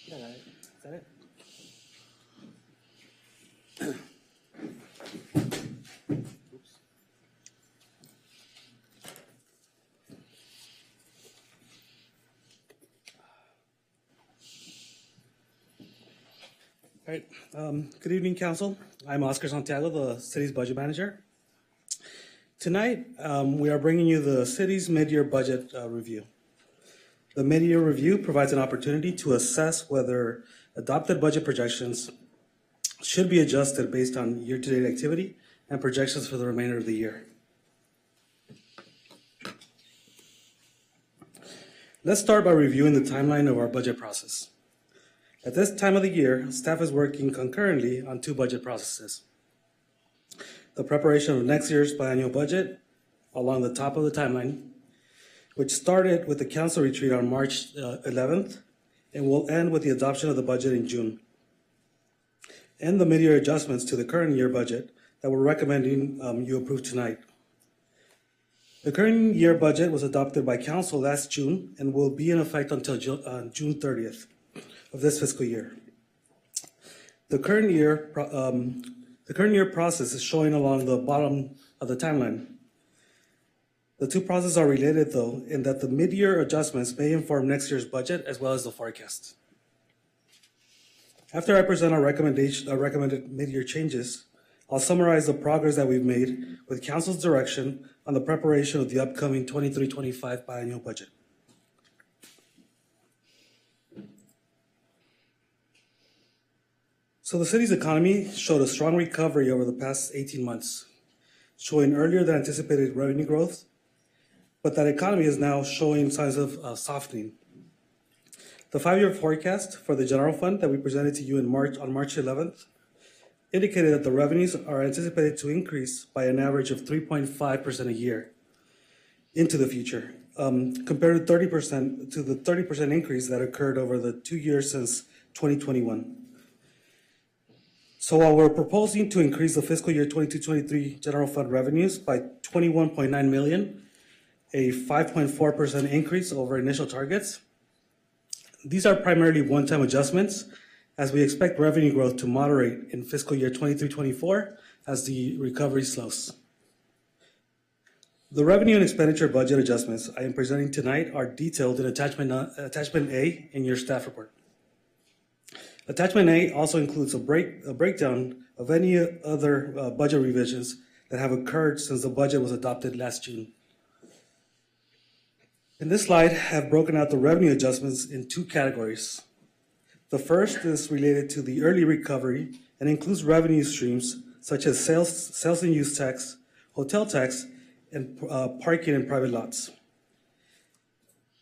Is that it? All right. Good evening, Council. I'm Oscar Santiago, the city's budget manager. Tonight, we are bringing you the city's mid-year budget review. The mid-year review provides an opportunity to assess whether adopted budget projections should be adjusted based on year-to-date activity and projections for the remainder of the year. Let's start by reviewing the timeline of our budget process. At this time of the year, staff is working concurrently on two budget processes. The preparation of next year's biannual budget along the top of the timeline, which started with the council retreat on March 11th and will end with the adoption of the budget in June, and the mid-year adjustments to the current year budget that we're recommending you approve tonight. The current year budget was adopted by council last June and will be in effect until June 30th of this fiscal year. The current year process is showing along the bottom of the timeline. The two processes are related, though, in that the mid-year adjustments may inform next year's budget as well as the forecast. After I present our recommended mid-year changes, I'll summarize the progress that we've made with council's direction on the preparation of the upcoming 23-25 biannual budget. So the city's economy showed a strong recovery over the past 18 months, showing earlier than anticipated revenue growth, but that economy is now showing signs of softening. The 5-year forecast for the general fund that we presented to you on March 11th indicated that the revenues are anticipated to increase by an average of 3.5% a year into the future, compared to the 30% increase that occurred over the 2 years since 2021. So while we're proposing to increase the fiscal year 22-23 general fund revenues by $21.9 million, a 5.4% increase over initial targets, these are primarily one-time adjustments, as we expect revenue growth to moderate in fiscal year 23-24 as the recovery slows. The revenue and expenditure budget adjustments I am presenting tonight are detailed in Attachment A in your staff report. Attachment A also includes a breakdown of any other budget revisions that have occurred since the budget was adopted last June. In this slide, I have broken out the revenue adjustments in two categories. The first is related to the early recovery and includes revenue streams such as sales and use tax, hotel tax, and parking in private lots.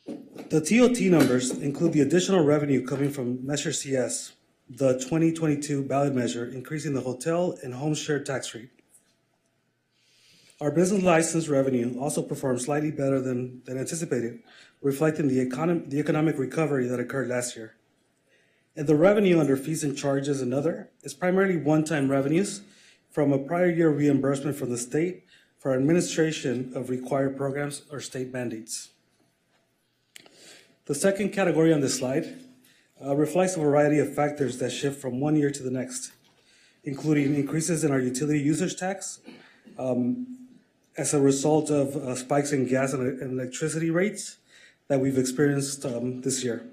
The TOT numbers include the additional revenue coming from Measure CS, the 2022 ballot measure increasing the hotel and home share tax rate. Our business license revenue also performed slightly better than anticipated, reflecting the economic recovery that occurred last year. And the revenue under fees and charges and other is primarily one-time revenues from a prior year reimbursement from the state for administration of required programs or state mandates. The second category on this slide reflects a variety of factors that shift from one year to the next, including increases in our utility usage tax, as a result of spikes in gas and electricity rates that we've experienced this year.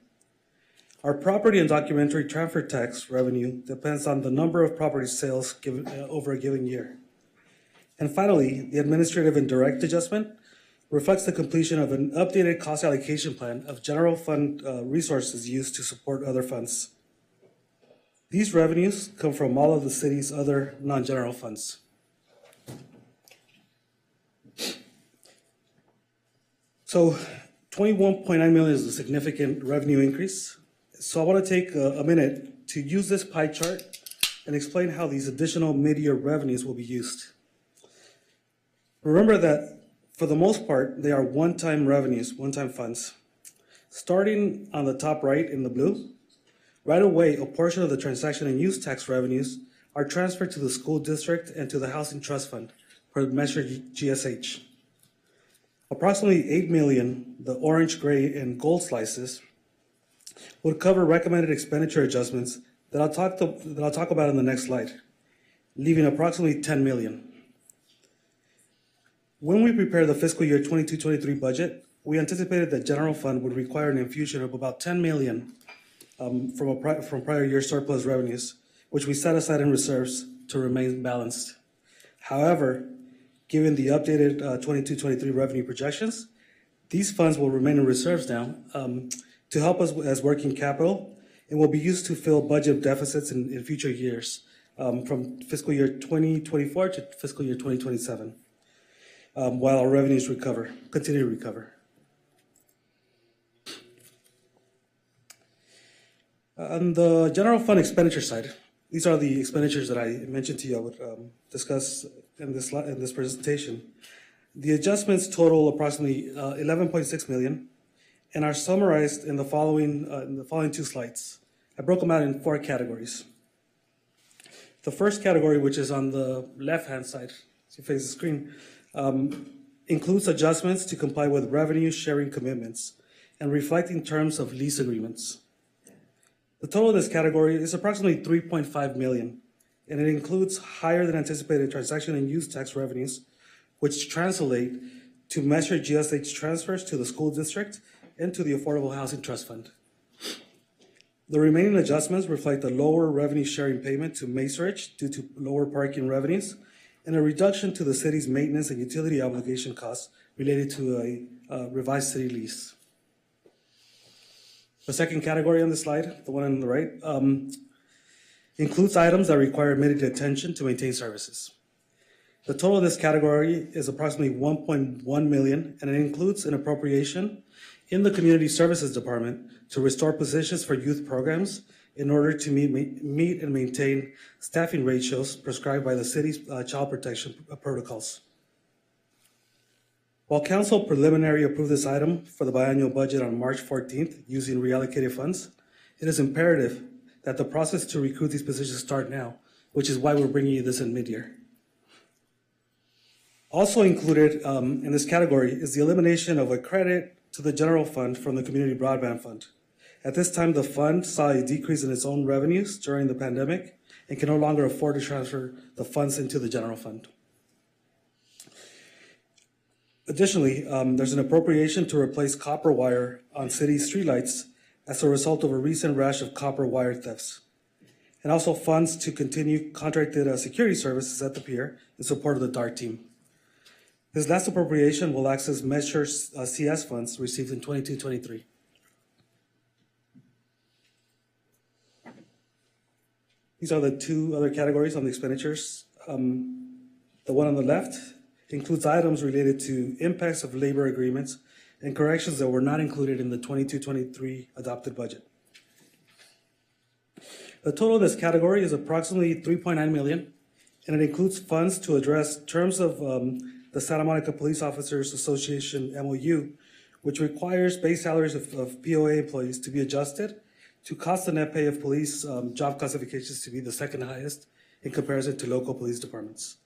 Our property and documentary transfer tax revenue depends on the number of property sales over a given year. And finally, the administrative and direct adjustment reflects the completion of an updated cost allocation plan of general fund resources used to support other funds. These revenues come from all of the city's other non-general funds. So 21.9 million is a significant revenue increase. So I want to take a minute to use this pie chart and explain how these additional mid-year revenues will be used. Remember that for the most part, they are one-time revenues, one-time funds. Starting on the top right in the blue, right away, a portion of the transaction and use tax revenues are transferred to the school district and to the Housing Trust Fund per Measure GSH. Approximately 8 million, the orange, gray, and gold slices, would cover recommended expenditure adjustments that I'll talk about in the next slide, leaving approximately 10 million. When we prepared the fiscal year 22-23 budget, we anticipated that general fund would require an infusion of about 10 million from prior year surplus revenues, which we set aside in reserves to remain balanced. However, given the updated 22-23 revenue projections, these funds will remain in reserves now to help us as working capital and will be used to fill budget deficits in future years from fiscal year 2024 to fiscal year 2027, while our revenues continue to recover. On the general fund expenditure side, these are the expenditures that I mentioned to you I would discuss in this presentation. The adjustments total approximately 11.6 million and are summarized in the following two slides. I broke them out in 4 categories. The first category, which is on the left-hand side, as you face the screen, includes adjustments to comply with revenue sharing commitments and reflecting terms of lease agreements. The total of this category is approximately 3.5 million, and it includes higher than anticipated transaction and use tax revenues, which translate to Measure GSH transfers to the school district and to the Affordable Housing Trust Fund. The remaining adjustments reflect a lower revenue sharing payment to Macerich due to lower parking revenues and a reduction to the city's maintenance and utility obligation costs related to a revised city lease. The second category on the slide, the one on the right, includes items that require immediate attention to maintain services. The total of this category is approximately 1.1 million, and it includes an appropriation in the Community Services Department to restore positions for youth programs in order to meet and maintain staffing ratios prescribed by the city's child protection protocols. While Council preliminary approved this item for the biannual budget on March 14th using reallocated funds, it is imperative that the process to recruit these positions start now, which is why we're bringing you this in mid-year. Also included in this category is the elimination of a credit to the general fund from the Community Broadband Fund. At this time, the fund saw a decrease in its own revenues during the pandemic and can no longer afford to transfer the funds into the general fund. Additionally, there's an appropriation to replace copper wire on city streetlights as a result of a recent rash of copper wire thefts, and also funds to continue contracted security services at the pier in support of the DART team. This last appropriation will access Measure CS funds received in 22-23. These are the 2 other categories on the expenditures. The one on the left includes items related to impacts of labor agreements and corrections that were not included in the 22-23 adopted budget. The total of this category is approximately 3.9 million, and it includes funds to address terms of the Santa Monica Police Officers Association MOU, which requires base salaries of POA employees to be adjusted to cost the net pay of police job classifications to be the second highest in comparison to local police departments.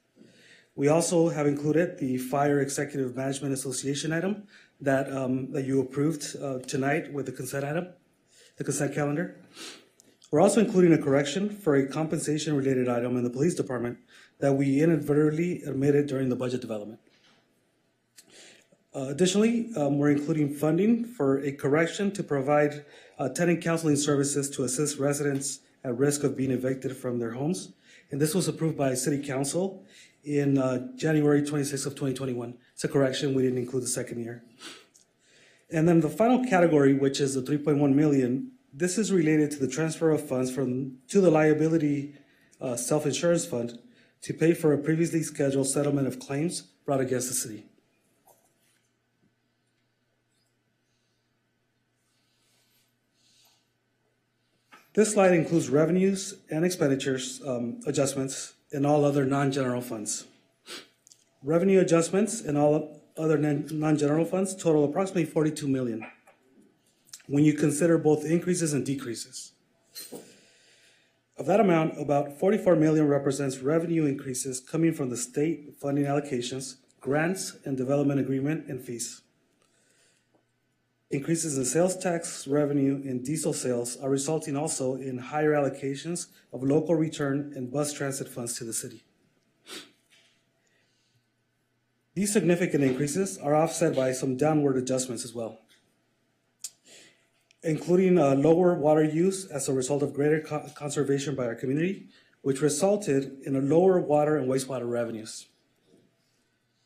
We also have included the Fire Executive Management Association item that you approved tonight with the consent calendar. We're also including a correction for a compensation-related item in the police department that we inadvertently omitted during the budget development. Additionally, we're including funding for a correction to provide tenant counseling services to assist residents at risk of being evicted from their homes. And this was approved by City Council in January 26th of 2021. It's a correction, we didn't include the second year. And then the final category, which is the 3.1 million, this is related to the transfer of funds to the liability self-insurance fund to pay for a previously scheduled settlement of claims brought against the city. This slide includes revenues and expenditures adjustments in all other non-general funds. Revenue adjustments in all other non-general funds total approximately 42 million when you consider both increases and decreases. Of that amount, about 44 million represents revenue increases coming from the state funding allocations, grants and development agreement and fees. Increases in sales tax revenue and diesel sales are resulting also in higher allocations of local return and bus transit funds to the city. These significant increases are offset by some downward adjustments as well, including lower water use as a result of greater conservation by our community, which resulted in a lower water and wastewater revenues.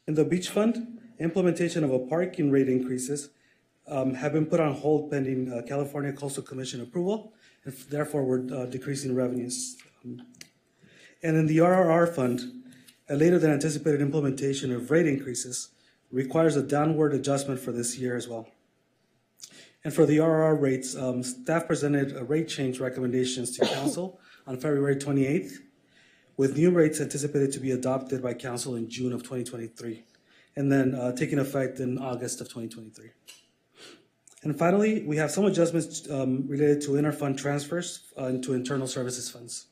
In the beach fund, implementation of a parking rate increases have been put on hold pending California Coastal Commission approval, and therefore we're decreasing revenues. And in the RRR fund, a later than anticipated implementation of rate increases requires a downward adjustment for this year as well. And for the RR rates, staff presented rate change recommendations to council on February 28th, with new rates anticipated to be adopted by council in June of 2023, and then taking effect in August of 2023. And finally, we have some adjustments related to interfund transfers into internal services funds.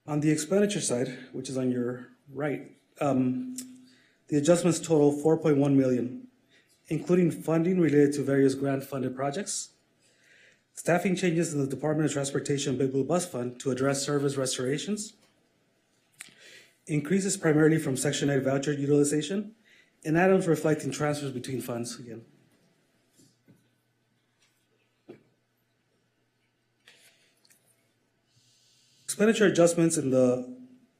On the expenditure side, which is on your right, the adjustments total $4.1 million, including funding related to various grant-funded projects, staffing changes in the Department of Transportation Big Blue Bus Fund to address service restorations, increases primarily from Section 8 voucher utilization, and items reflecting transfers between funds again. Expenditure adjustments in the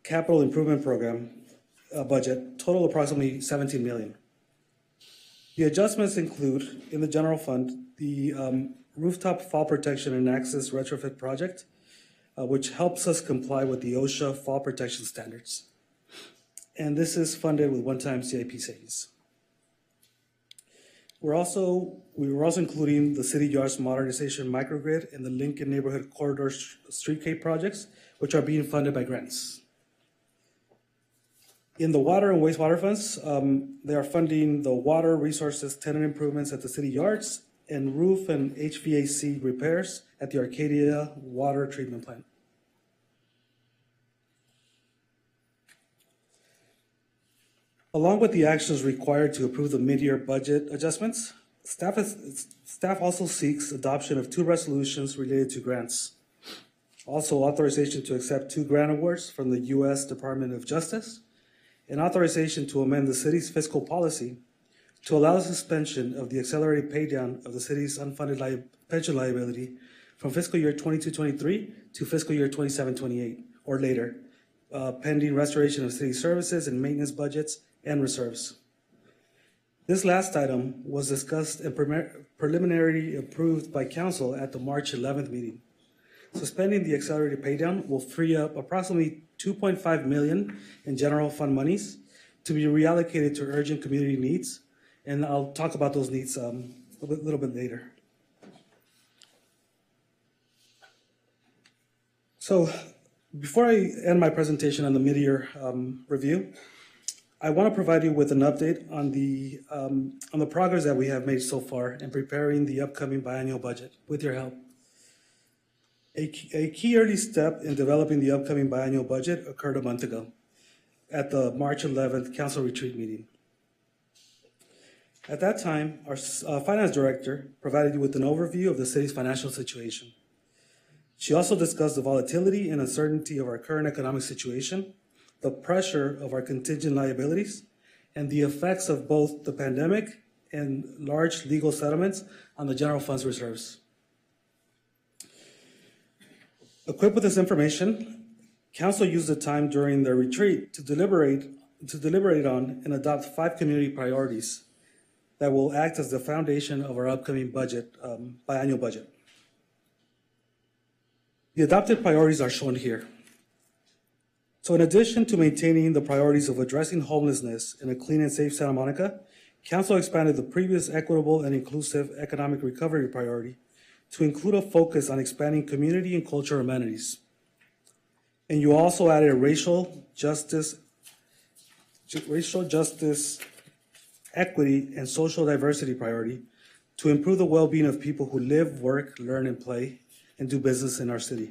capital improvement program budget total approximately $17 million. The adjustments include, in the general fund, the rooftop fall protection and access retrofit project, which helps us comply with the OSHA fall protection standards. And this is funded with one-time CIP savings. We were also including the City Yards Modernization Microgrid and the Lincoln Neighborhood Corridor Streetcape projects, which are being funded by grants. In the water and wastewater funds, they are funding the water resources tenant improvements at the city yards and roof and HVAC repairs at the Arcadia Water Treatment Plant. Along with the actions required to approve the mid-year budget adjustments, staff also seeks adoption of 2 resolutions related to grants. Also, authorization to accept 2 grant awards from the U.S. Department of Justice, and authorization to amend the city's fiscal policy to allow suspension of the accelerated paydown of the city's unfunded pension liability from fiscal year 22-23 to fiscal year 27-28 or later, pending restoration of city services and maintenance budgets and reserves. This last item was discussed and preliminarily approved by council at the March 11th meeting. Suspending the accelerated paydown will free up approximately $2.5 million in general fund monies to be reallocated to urgent community needs, and I'll talk about those needs a little bit later. So before I end my presentation on the mid-year review, I want to provide you with an update on the progress that we have made so far in preparing the upcoming biannual budget with your help. A key early step in developing the upcoming biannual budget occurred a month ago at the March 11th council retreat meeting. At that time, our finance director provided you with an overview of the city's financial situation. She also discussed the volatility and uncertainty of our current economic situation, the pressure of our contingent liabilities, and the effects of both the pandemic and large legal settlements on the general fund's reserves. Equipped with this information, council used the time during their retreat to deliberate on and adopt 5 community priorities that will act as the foundation of our upcoming budget, biannual budget. The adopted priorities are shown here. So in addition to maintaining the priorities of addressing homelessness in a clean and safe Santa Monica, council expanded the previous equitable and inclusive economic recovery priority to include a focus on expanding community and cultural amenities. And you also added a racial justice, equity, and social diversity priority to improve the well-being of people who live, work, learn, and play, and do business in our city.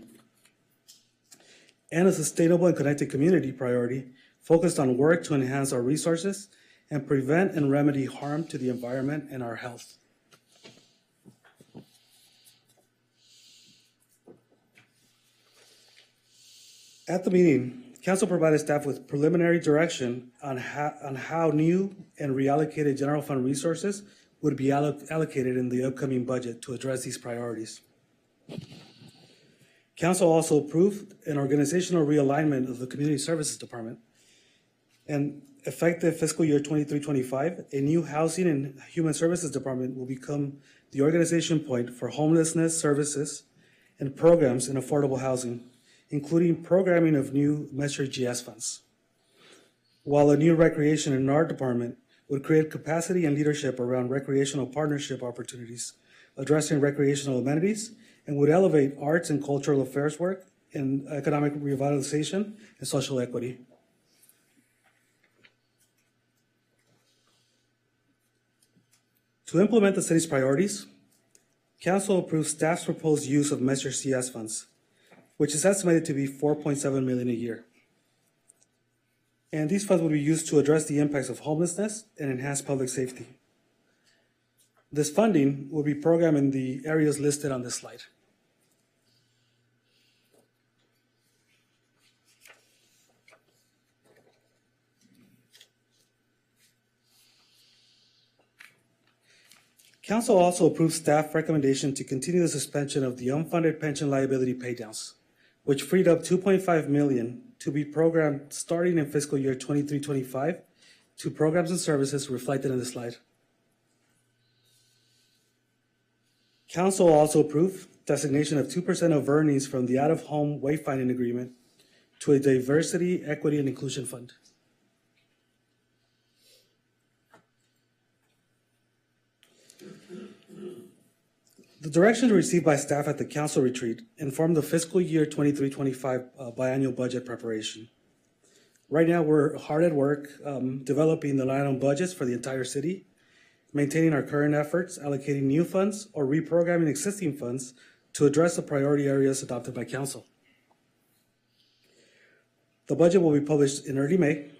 And a sustainable and connected community priority focused on work to enhance our resources and prevent and remedy harm to the environment and our health. At the meeting, council provided staff with preliminary direction on how new and reallocated general fund resources would be allocated in the upcoming budget to address these priorities. Council also approved an organizational realignment of the Community Services Department, and effective fiscal year 23-25, a new Housing and Human Services Department will become the organization point for homelessness services and programs in affordable housing, including programming of new Metro GS funds, while a new Recreation and Art Department would create capacity and leadership around recreational partnership opportunities, addressing recreational amenities, and would elevate arts and cultural affairs work in economic revitalization and social equity. To implement the city's priorities, Council approves staff's proposed use of Measure CS funds, which is estimated to be $4.7 million a year. And these funds will be used to address the impacts of homelessness and enhance public safety. This funding will be programmed in the areas listed on this slide. Council also approved staff recommendation to continue the suspension of the unfunded pension liability paydowns, which freed up $2.5 million to be programmed starting in fiscal year 23-25 to programs and services reflected in the slide. Council also approved designation of 2% of earnings from the out-of-home wayfinding agreement to a diversity, equity, and inclusion fund. The directions received by staff at the council retreat informed the fiscal year 23-25 biannual budget preparation. Right now, we're hard at work developing the line item budgets for the entire city, maintaining our current efforts, allocating new funds, or reprogramming existing funds to address the priority areas adopted by council. The budget will be published in early May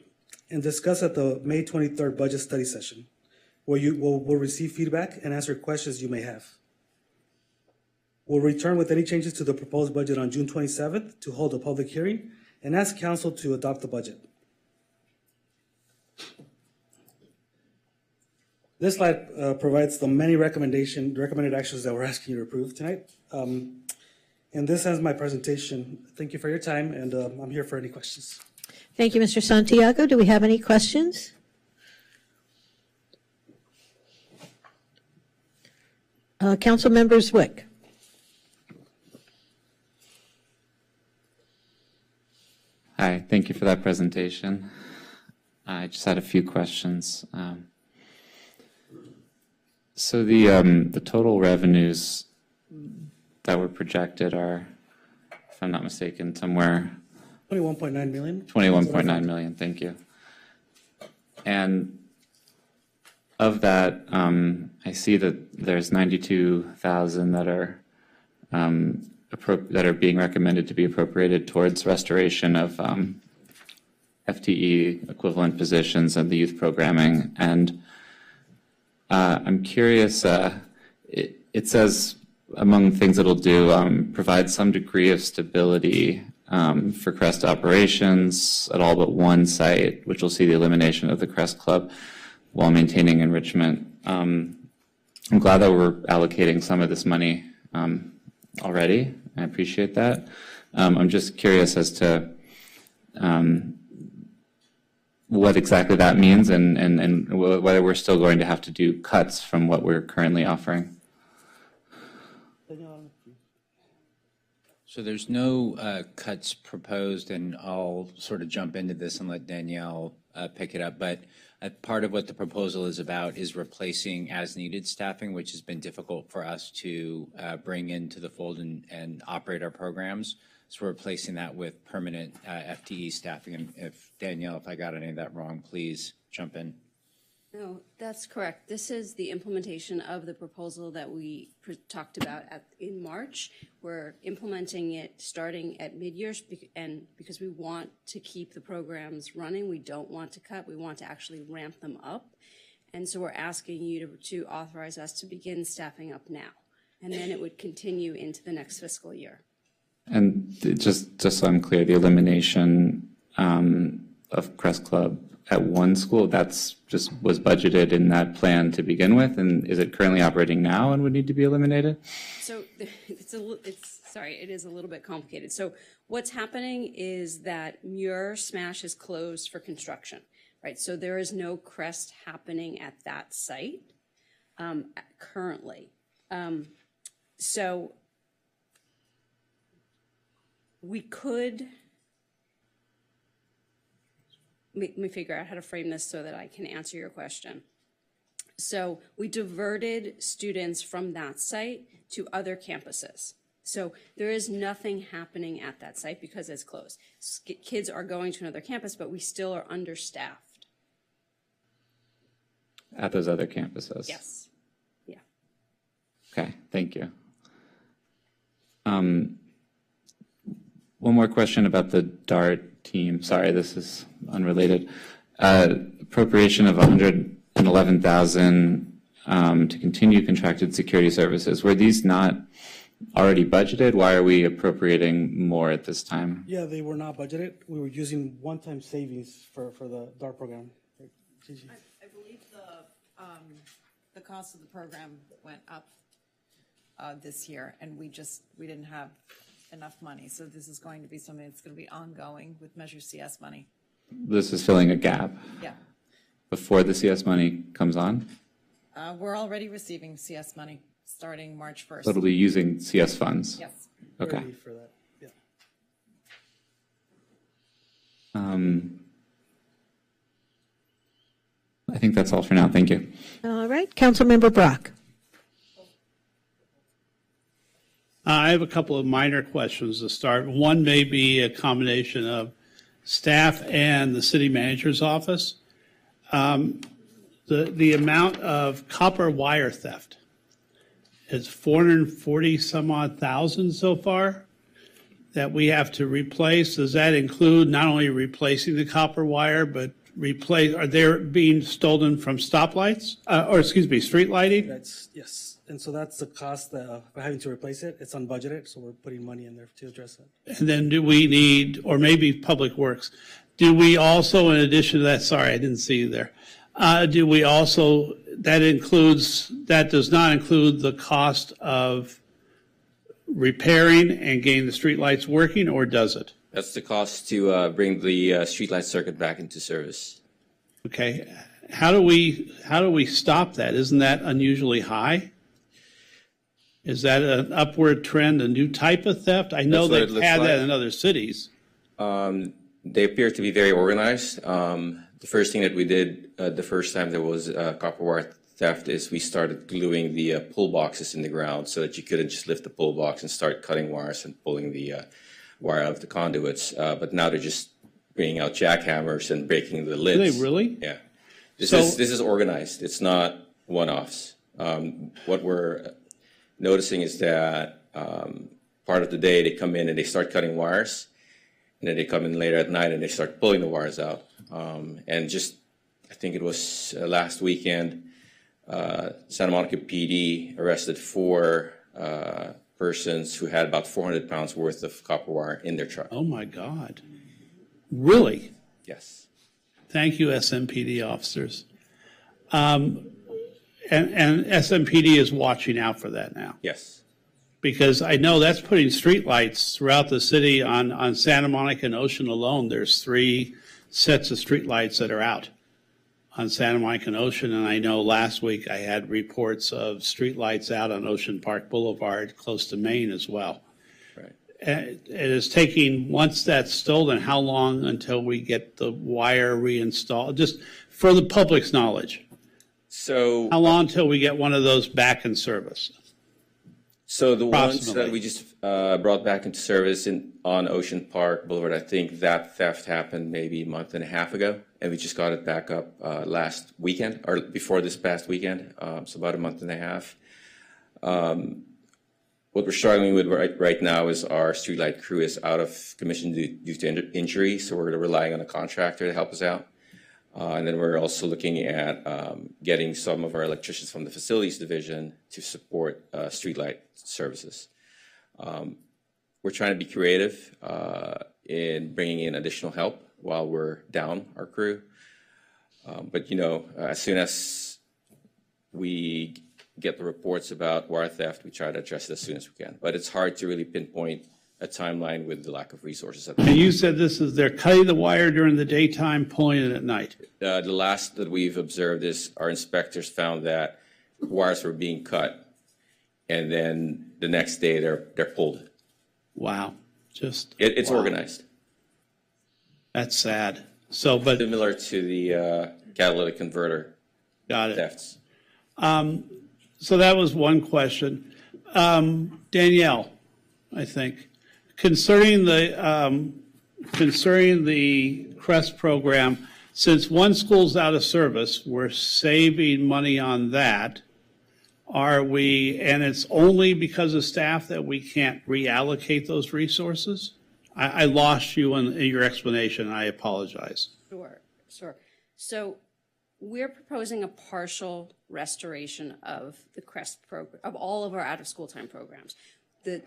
and discussed at the May 23rd budget study session, where you will receive feedback and answer questions you may have. We'll return with any changes to the proposed budget on June 27th to hold a public hearing and ask council to adopt the budget. This slide provides the many recommended actions that we're asking you to approve tonight. And this ends my presentation. Thank you for your time, and I'm here for any questions. Thank you, Mr. Santiago. Do we have any questions? Councilmember Zwick. Hi, thank you for that presentation. I just had a few questions. So the total revenues that were projected are, if I'm not mistaken, somewhere 21.9 million. 21.9 million, thank you. And of that, I see that there's 92,000 that are being recommended to be appropriated towards restoration of FTE equivalent positions and the youth programming. And I'm curious, it says among things it'll do, provide some degree of stability for CREST operations at all but one site, which will see the elimination of the CREST Club while maintaining enrichment. I'm glad that we're allocating some of this money already. I appreciate that. I'm just curious as to what exactly that means and whether we're still going to have to do cuts from what we're currently offering. So there's no cuts proposed, and I'll sort of jump into this and let Danielle pick it up. But part of what the proposal is about is replacing as-needed staffing, which has been difficult for us to bring into the fold and operate our programs. So we're replacing that with permanent FTE staffing. And if Danielle, if I got any of that wrong, please jump in. No, that's correct. This is the implementation of the proposal that we talked about in March. We're implementing it starting at mid-year, and because we want to keep the programs running, we don't want to cut. We want to actually ramp them up. And so we're asking you to authorize us to begin staffing up now. And then it would continue into the next fiscal year. And just so I'm clear, the elimination of CREST Club at one school, that's just was budgeted in that plan to begin with, and is it currently operating now and would need to be eliminated? So it is a little bit complicated. So what's happening is that Muir Smash is closed for construction, right? So there is no CREST happening at that site currently. So we could let me figure out how to frame this so that I can answer your question. So we diverted students from that site to other campuses. So there is nothing happening at that site because it's closed. Kids are going to another campus, but we still are understaffed. At those other campuses? Yes. Yeah. Okay, thank you. One more question about the DART team. Sorry, this is unrelated. Appropriation of $111,000 to continue contracted security services. Were these not already budgeted? Why are we appropriating more at this time? Yeah, they were not budgeted. We were using one-time savings for the DART program. Gigi. I believe the cost of the program went up this year, and we didn't have enough money. So this is going to be something that's going to be ongoing with Measure CS money. This is filling a gap Yeah. before the CS money comes on? We're already receiving CS money starting March 1st. So it'll be using CS funds? Yes. Okay. Ready for that. Yeah. I think that's all for now. Thank you. All right, Councilmember Brock. I have a couple of minor questions to start. One may be a combination of staff and the city manager's office. The amount of copper wire theft is 440 some odd thousand so far that we have to replace. Does that include not only replacing the copper wire, but are they being stolen from stoplights, street lighting? Yes. And so that's the cost that we're having to replace it. It's unbudgeted, so we're putting money in there to address it. And then do we need, or maybe Public Works, do we also, in addition to that, sorry, I didn't see you there. Do we also, that does not include the cost of repairing and getting the streetlights working, or does it? That's the cost to bring the streetlight circuit back into service. Okay. How do we stop that? Isn't that unusually high? Is that an upward trend, a new type of theft? I know they've had that in other cities. They appear to be very organized. The first thing that we did the first time there was copper wire theft is we started gluing the pull boxes in the ground so that you couldn't just lift the pull box and start cutting wires and pulling the wire out of the conduits. But now they're just bringing out jackhammers and breaking the lids. Do they really? Yeah. This is organized. It's not one-offs. What we're noticing is that part of the day they come in and they start cutting wires, and then they come in later at night and they start pulling the wires out. And just, I think it was last weekend, Santa Monica PD arrested 4 persons who had about 400 pounds worth of copper wire in their truck. Oh my God. Really? Yes. Thank you, SMPD officers. And SMPD is watching out for that now. Yes. Because I know that's putting streetlights throughout the city. On Santa Monica and Ocean alone, there's 3 sets of streetlights that are out on Santa Monica and Ocean. And I know last week I had reports of streetlights out on Ocean Park Boulevard close to Maine as well. Right. It is taking, once that's stolen, how long until we get the wire reinstalled? Just for the public's knowledge. So how long until we get one of those back in service? So the ones that we just brought back into service on Ocean Park Boulevard, I think that theft happened maybe a month and a half ago, and we just got it back up last weekend, or before this past weekend, so about a month and a half. What we're struggling with right now is our streetlight crew is out of commission due to injury, so we're relying on a contractor to help us out. And then we're also looking at getting some of our electricians from the facilities division to support streetlight services. We're trying to be creative in bringing in additional help while we're down our crew. But, as soon as we get the reports about wire theft, we try to address it as soon as we can. But it's hard to really pinpoint a timeline with the lack of resources. And you said they're cutting the wire during the daytime, pulling it at night. The last that we've observed is our inspectors found that wires were being cut, and then the next day they're pulled. Wow, it's wow. organized. That's sad. So, but. Similar to the catalytic converter Got it. thefts. So that was one question. Danielle, I think, concerning the CREST program, since one school's out of service, we're saving money on that. Are we, and it's only because of staff that we can't reallocate those resources? I lost you in your explanation. I apologize. Sure. So we're proposing a partial restoration of the CREST program, of all of our out-of-school time programs. To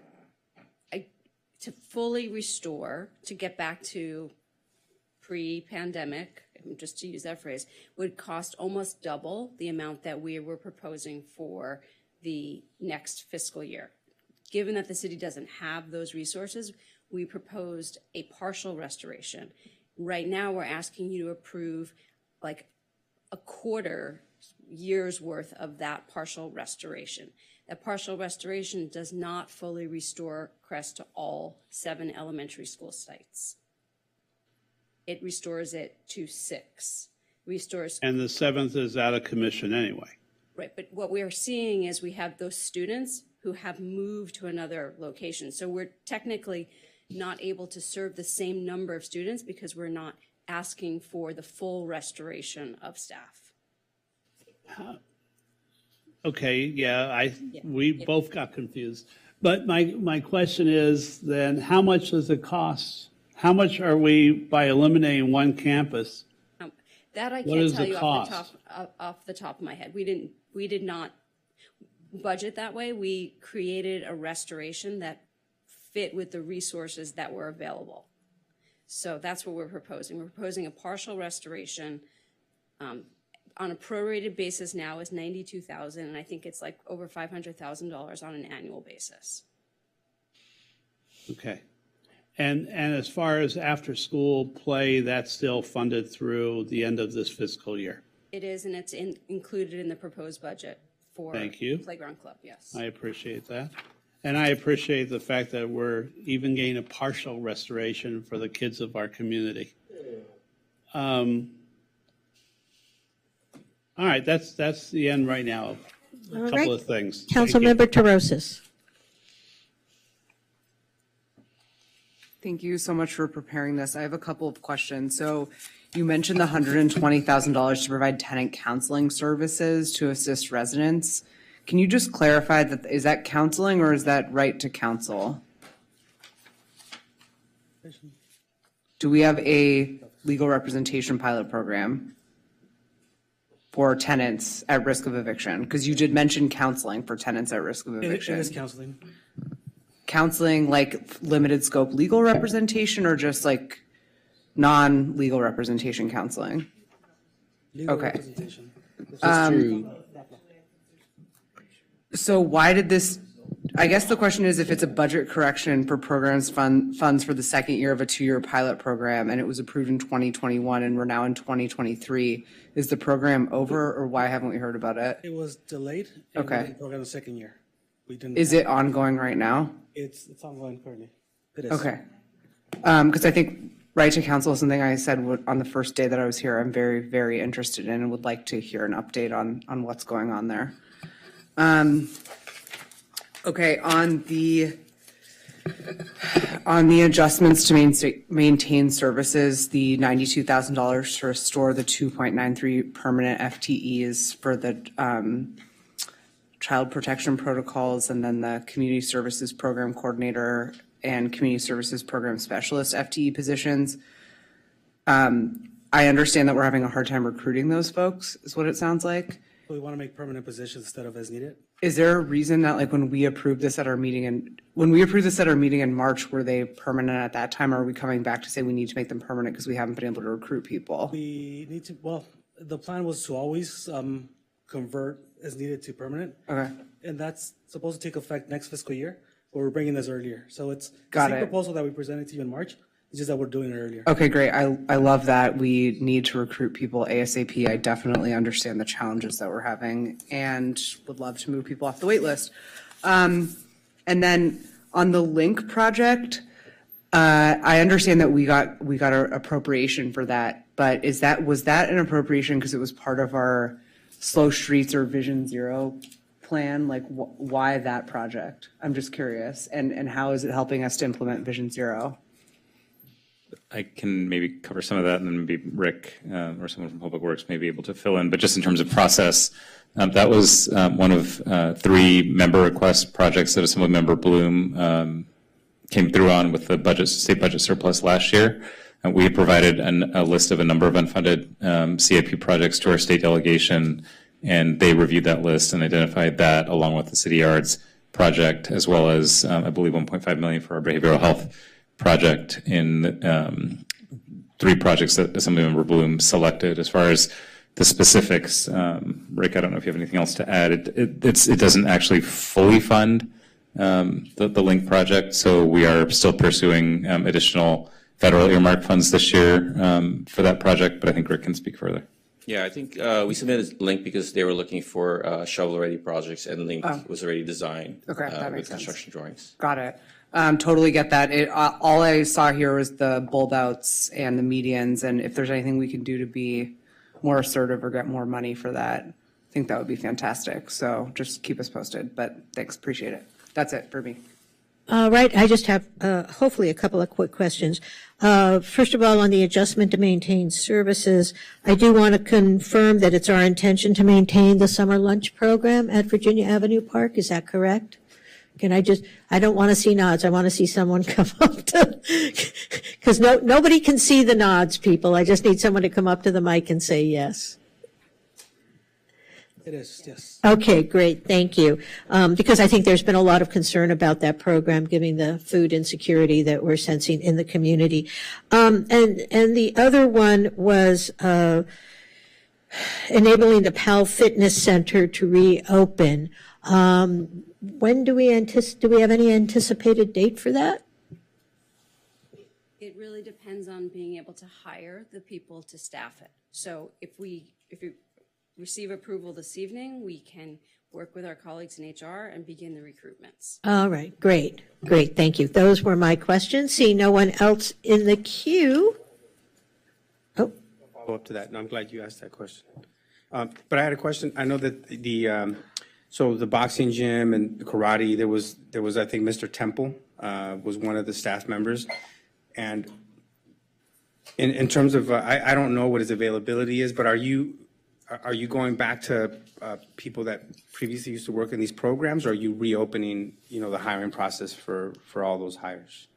fully restore, to get back to pre-pandemic, just to use that phrase, would cost almost double the amount that we were proposing for the next fiscal year. Given that the city doesn't have those resources, we proposed a partial restoration. Right now, we're asking you to approve like a quarter year's worth of that partial restoration. That partial restoration does not fully restore CREST to all 7 elementary school sites. It restores it to 6. And the 7th is out of commission anyway. Right, but what we are seeing is we have those students who have moved to another location. So we're technically not able to serve the same number of students because we're not asking for the full restoration of staff. Okay, yeah, we both got confused. But my question is then, how much does it cost? How much are we, by eliminating one campus? That I What can't is tell the you cost? off the top of my head. We did not budget that way. We created a restoration that fit with the resources that were available. So that's what we're proposing. We're proposing a partial restoration. On a prorated basis now is $92,000, and I think it's like over $500,000 on an annual basis. Okay. And as far as after-school play, that's still funded through the end of this fiscal year? It is, and it's included in the proposed budget for Thank you. Playground Club, yes. I appreciate that. And I appreciate the fact that we're even getting a partial restoration for the kids of our community. All right, that's the end right now. A couple of things. Councilmember Torosis. Thank you so much for preparing this. I have a couple of questions. So you mentioned the $120,000 to provide tenant counseling services to assist residents. Can you just clarify that, is that counseling or is that right to counsel? Do we have a legal representation pilot program for tenants at risk of eviction? Because you did mention counseling for tenants at risk of eviction. It is counseling. Counseling like limited scope legal representation or just like non-legal representation counseling? Legal Okay. representation. So why did this, I guess the question is if it's a budget correction for programs funds for the second year of a 2-year pilot program and it was approved in 2021 and we're now in 2023, is the program over or why haven't we heard about it? It was delayed. And Okay. we didn't program the second year. We didn't. Is it ongoing right now? It's ongoing currently. It is. Okay. Because I think right to counsel is something I said on the first day that I was here, I'm very, very interested in and would like to hear an update on what's going on there. Okay, on the adjustments to maintain services, the $92,000 to restore the 2.93 permanent FTEs for the child protection protocols, and then the community services program coordinator and community services program specialist FTE positions. I understand that we're having a hard time recruiting those folks, is what it sounds like. We want to make permanent positions instead of as needed. Is there a reason that like when we approved this at our meeting in March, were they permanent at that time? Or are we coming back to say we need to make them permanent because we haven't been able to recruit people? We need to, well, the plan was to always convert as needed to permanent. Okay. And that's supposed to take effect next fiscal year, but we're bringing this earlier. So it's the Got same it. proposal that we presented to you in March. It's just that we're doing it earlier. Okay, great. I love that we need to recruit people ASAP. I definitely understand the challenges that we're having and would love to move people off the wait list. And then on the LINK project, I understand that we got an appropriation for that but was that an appropriation because it was part of our Slow Streets or Vision Zero plan? Like, why that project? I'm just curious. And how is it helping us to implement Vision Zero? I can maybe cover some of that, and then maybe Rick or someone from Public Works may be able to fill in. But just in terms of process, that was one of 3 member request projects that Assemblymember Bloom came through on with the state budget surplus last year. We had provided a list of a number of unfunded CIP projects to our state delegation, and they reviewed that list and identified that along with the City Yards project, as well as I believe $1.5 million for our behavioral health project in 3 projects that Assemblymember Bloom selected. As far as the specifics, Rick, I don't know if you have anything else to add. It doesn't actually fully fund the LINK project, so we are still pursuing additional federal earmark funds this year for that project, but I think Rick can speak further. Yeah, I think we submitted LINK because they were looking for shovel-ready projects, and LINK was already designed with construction drawings. Got it. Totally get that. All I saw here was the bulb outs and the medians, and if there's anything we can do to be more assertive or get more money for that, I think that would be fantastic. So just keep us posted, but thanks, appreciate it. That's it for me. All right, I just have hopefully a couple of quick questions. First of all, on the adjustment to maintain services, I do want to confirm that it's our intention to maintain the summer lunch program at Virginia Avenue Park. Is that correct? I don't want to see nods. I want to see someone come up to, because nobody can see the nods, people. I just need someone to come up to the mic and say yes. It is, yes. Okay, great, thank you. Because I think there's been a lot of concern about that program, given the food insecurity that we're sensing in the community. And the other one was enabling the PAL Fitness Center to reopen. When do we have any anticipated date for that? It really depends on being able to hire the people to staff it. So if we receive approval this evening, we can work with our colleagues in HR and begin the recruitments. All right, great, thank you. Those were my questions. See no one else in the queue. Oh. Follow up to that, and I'm glad you asked that question. But I had a question. I know that so the boxing gym and the karate, there was I think Mr. Temple was one of the staff members, and in terms of I don't know what his availability is, but are you going back to people that previously used to work in these programs, or are you reopening, the hiring process for all those hires?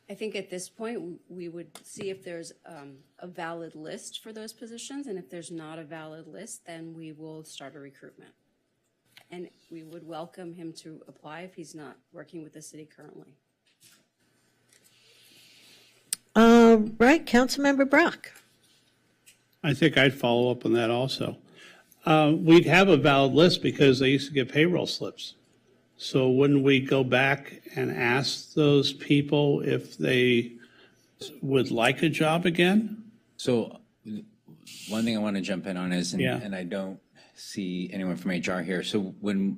I think at this point, we would see if there's a valid list for those positions, and if there's not a valid list, then we will start a recruitment. And we would welcome him to apply if he's not working with the city currently. Right, Councilmember Brock. I think I'd follow up on that also. We'd have a valid list because they used to get payroll slips. So wouldn't we go back and ask those people if they would like a job again? So one thing I want to jump in on is, and I don't see anyone from HR here. So when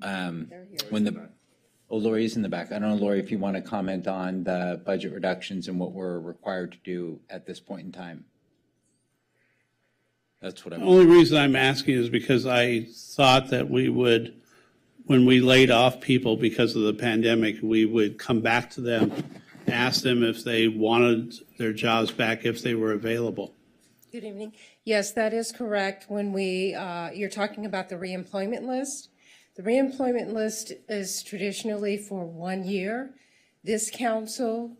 Lori's in the back. I don't know, Lori, if you want to comment on the budget reductions and what we're required to do at this point in time. That's what I'm. The only reason I'm asking is because I thought that we would, when we laid off people because of the pandemic, we would come back to them, ask them if they wanted their jobs back, if they were available. Good evening. Yes, that is correct. When you're talking about the reemployment list. The reemployment list is traditionally for 1 year. This council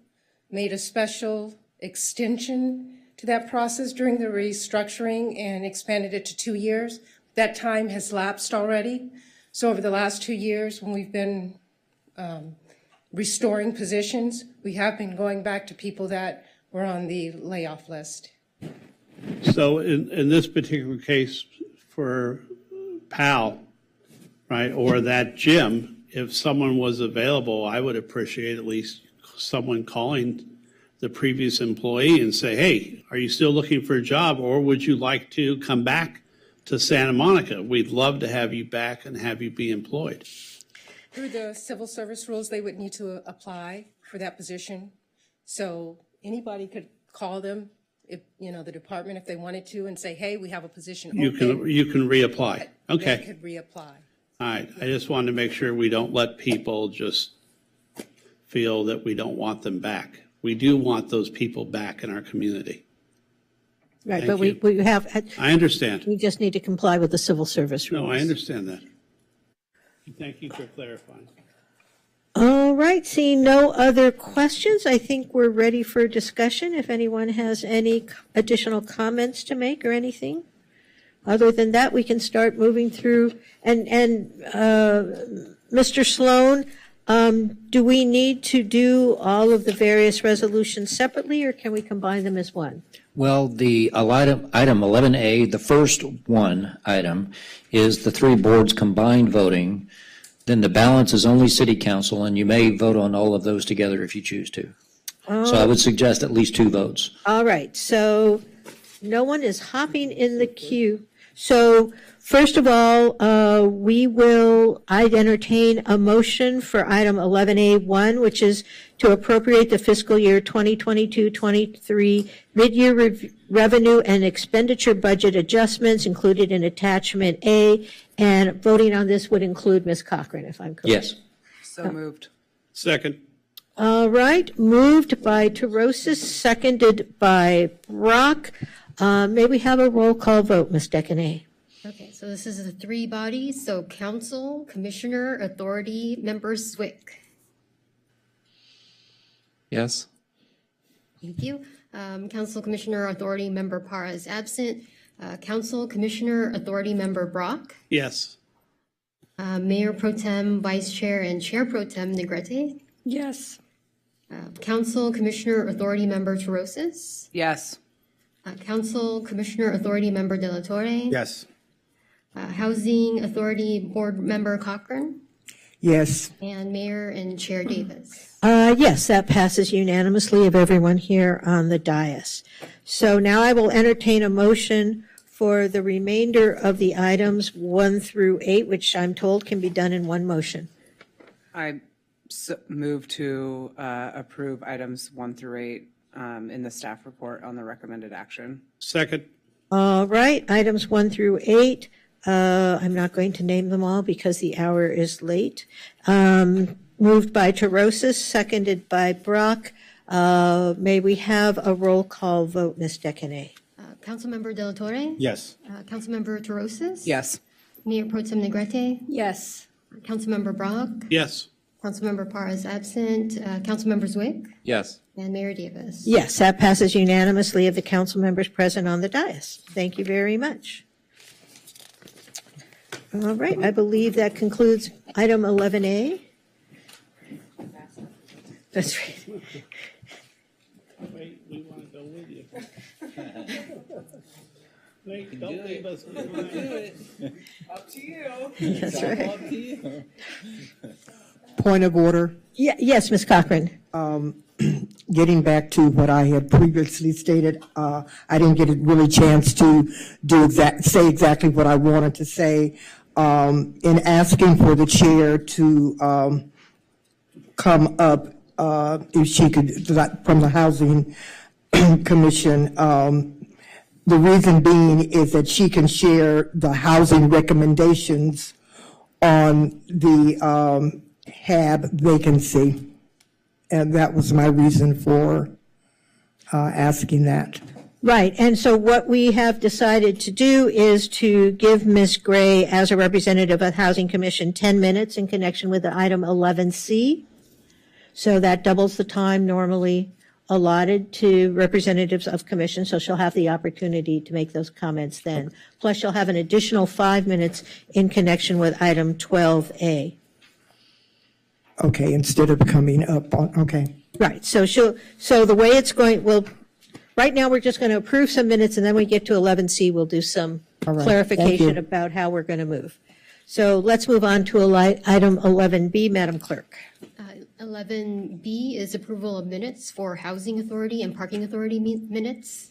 made a special extension to that process during the restructuring and expanded it to 2 years. That time has lapsed already. So over the last 2 years, when we've been restoring positions, we have been going back to people that were on the layoff list. So in this particular case for PAL, right, or that gym, if someone was available, I would appreciate at least someone calling the previous employee and say, hey, are you still looking for a job, or would you like to come back to Santa Monica? We'd love to have you back and have you be employed. Through the civil service rules, they would need to apply for that position. So anybody could call them if, the department, if they wanted to, and say, hey, we have a position You open. can reapply. They Okay. could reapply. All right. I just wanted to make sure we don't let people just feel that we don't want them back. We do want those people back in our community. Right, Thank but you. we have, I understand. we just need to comply with the civil service rules. No, I understand that. Thank you for clarifying. All right, seeing no other questions, I think we're ready for discussion. If anyone has any additional comments to make or anything. Other than that, we can start moving through. And Mr. Sloan, do we need to do all of the various resolutions separately, or can we combine them as one? Well, the item 11A, the first one item, is the three boards combined voting. Then the balance is only city council, and you may vote on all of those together if you choose to. So I would suggest at least 2 votes. All right, so no one is hopping in the queue. So first of all, I'd entertain a motion for item 11A1, which is to appropriate the fiscal year 2022-23 mid-year revenue and expenditure budget adjustments included in attachment A. And voting on this would include Ms. Cochran, if I'm correct. Yes. So moved. Second. All right, moved by Terosis, seconded by Brock. May we have a roll call vote, Ms. Decanay? Okay, so this is the 3 bodies, so council, commissioner, authority, member Zwick. Yes. Thank you. Council, commissioner, authority, member Parra is absent. Council, commissioner, authority, member Brock. Yes. Mayor Pro Tem, Vice Chair, and Chair Pro Tem Negrete. Yes. Council, commissioner, authority, member Terosis. Yes. Council, commissioner, authority, member De La Torre. Yes. Housing Authority Board Member Cochran. Yes. And Mayor and Chair Davis. Yes, that passes unanimously of everyone here on the dais. So now I will entertain a motion for the remainder of the items 1 through 8, which I'm told can be done in one motion. I move to approve items 1 through 8 in the staff report on the recommended action. Second. All right, items 1 through 8. I'm not going to name them all because the hour is late. Moved by Terosis, seconded by Brock. May we have a roll call vote, Ms. Decanay? Councilmember De La Torre. Yes. Councilmember Terosis. Yes. Mayor Pro Tem Negrete. Yes. Councilmember Brock. Yes. Councilmember Parra is absent. Councilmember Zwick. Yes. And Mayor Davis. Yes, that passes unanimously of the council members present on the dais. Thank you very much. All right, I believe that concludes item 11A. That's right. Wait, we want to go with you. Wait, don't leave us behind. Up to you. That's right. Up to you. Point of order. Yes, Ms. Cochran. Getting back to what I had previously stated, I didn't get a really chance to say exactly what I wanted to say. In asking for the chair to come up, if she could, from the Housing Commission, the reason being is that she can share the housing recommendations on the HAB vacancy. And that was my reason for asking that. Right, and so what we have decided to do is to give Ms. Gray, as a representative of the Housing Commission, 10 minutes in connection with the item 11C. So that doubles the time normally allotted to representatives of commission, so she'll have the opportunity to make those comments then. Plus, she'll have an additional 5 minutes in connection with item 12A. Okay, instead of coming up on, okay. Right, so the way it's going, right now we're just going to approve some minutes, and then we get to 11C, we'll do some clarification about how we're going to move. So let's move on to item 11B, Madam Clerk. 11B is approval of minutes for Housing Authority and Parking Authority minutes.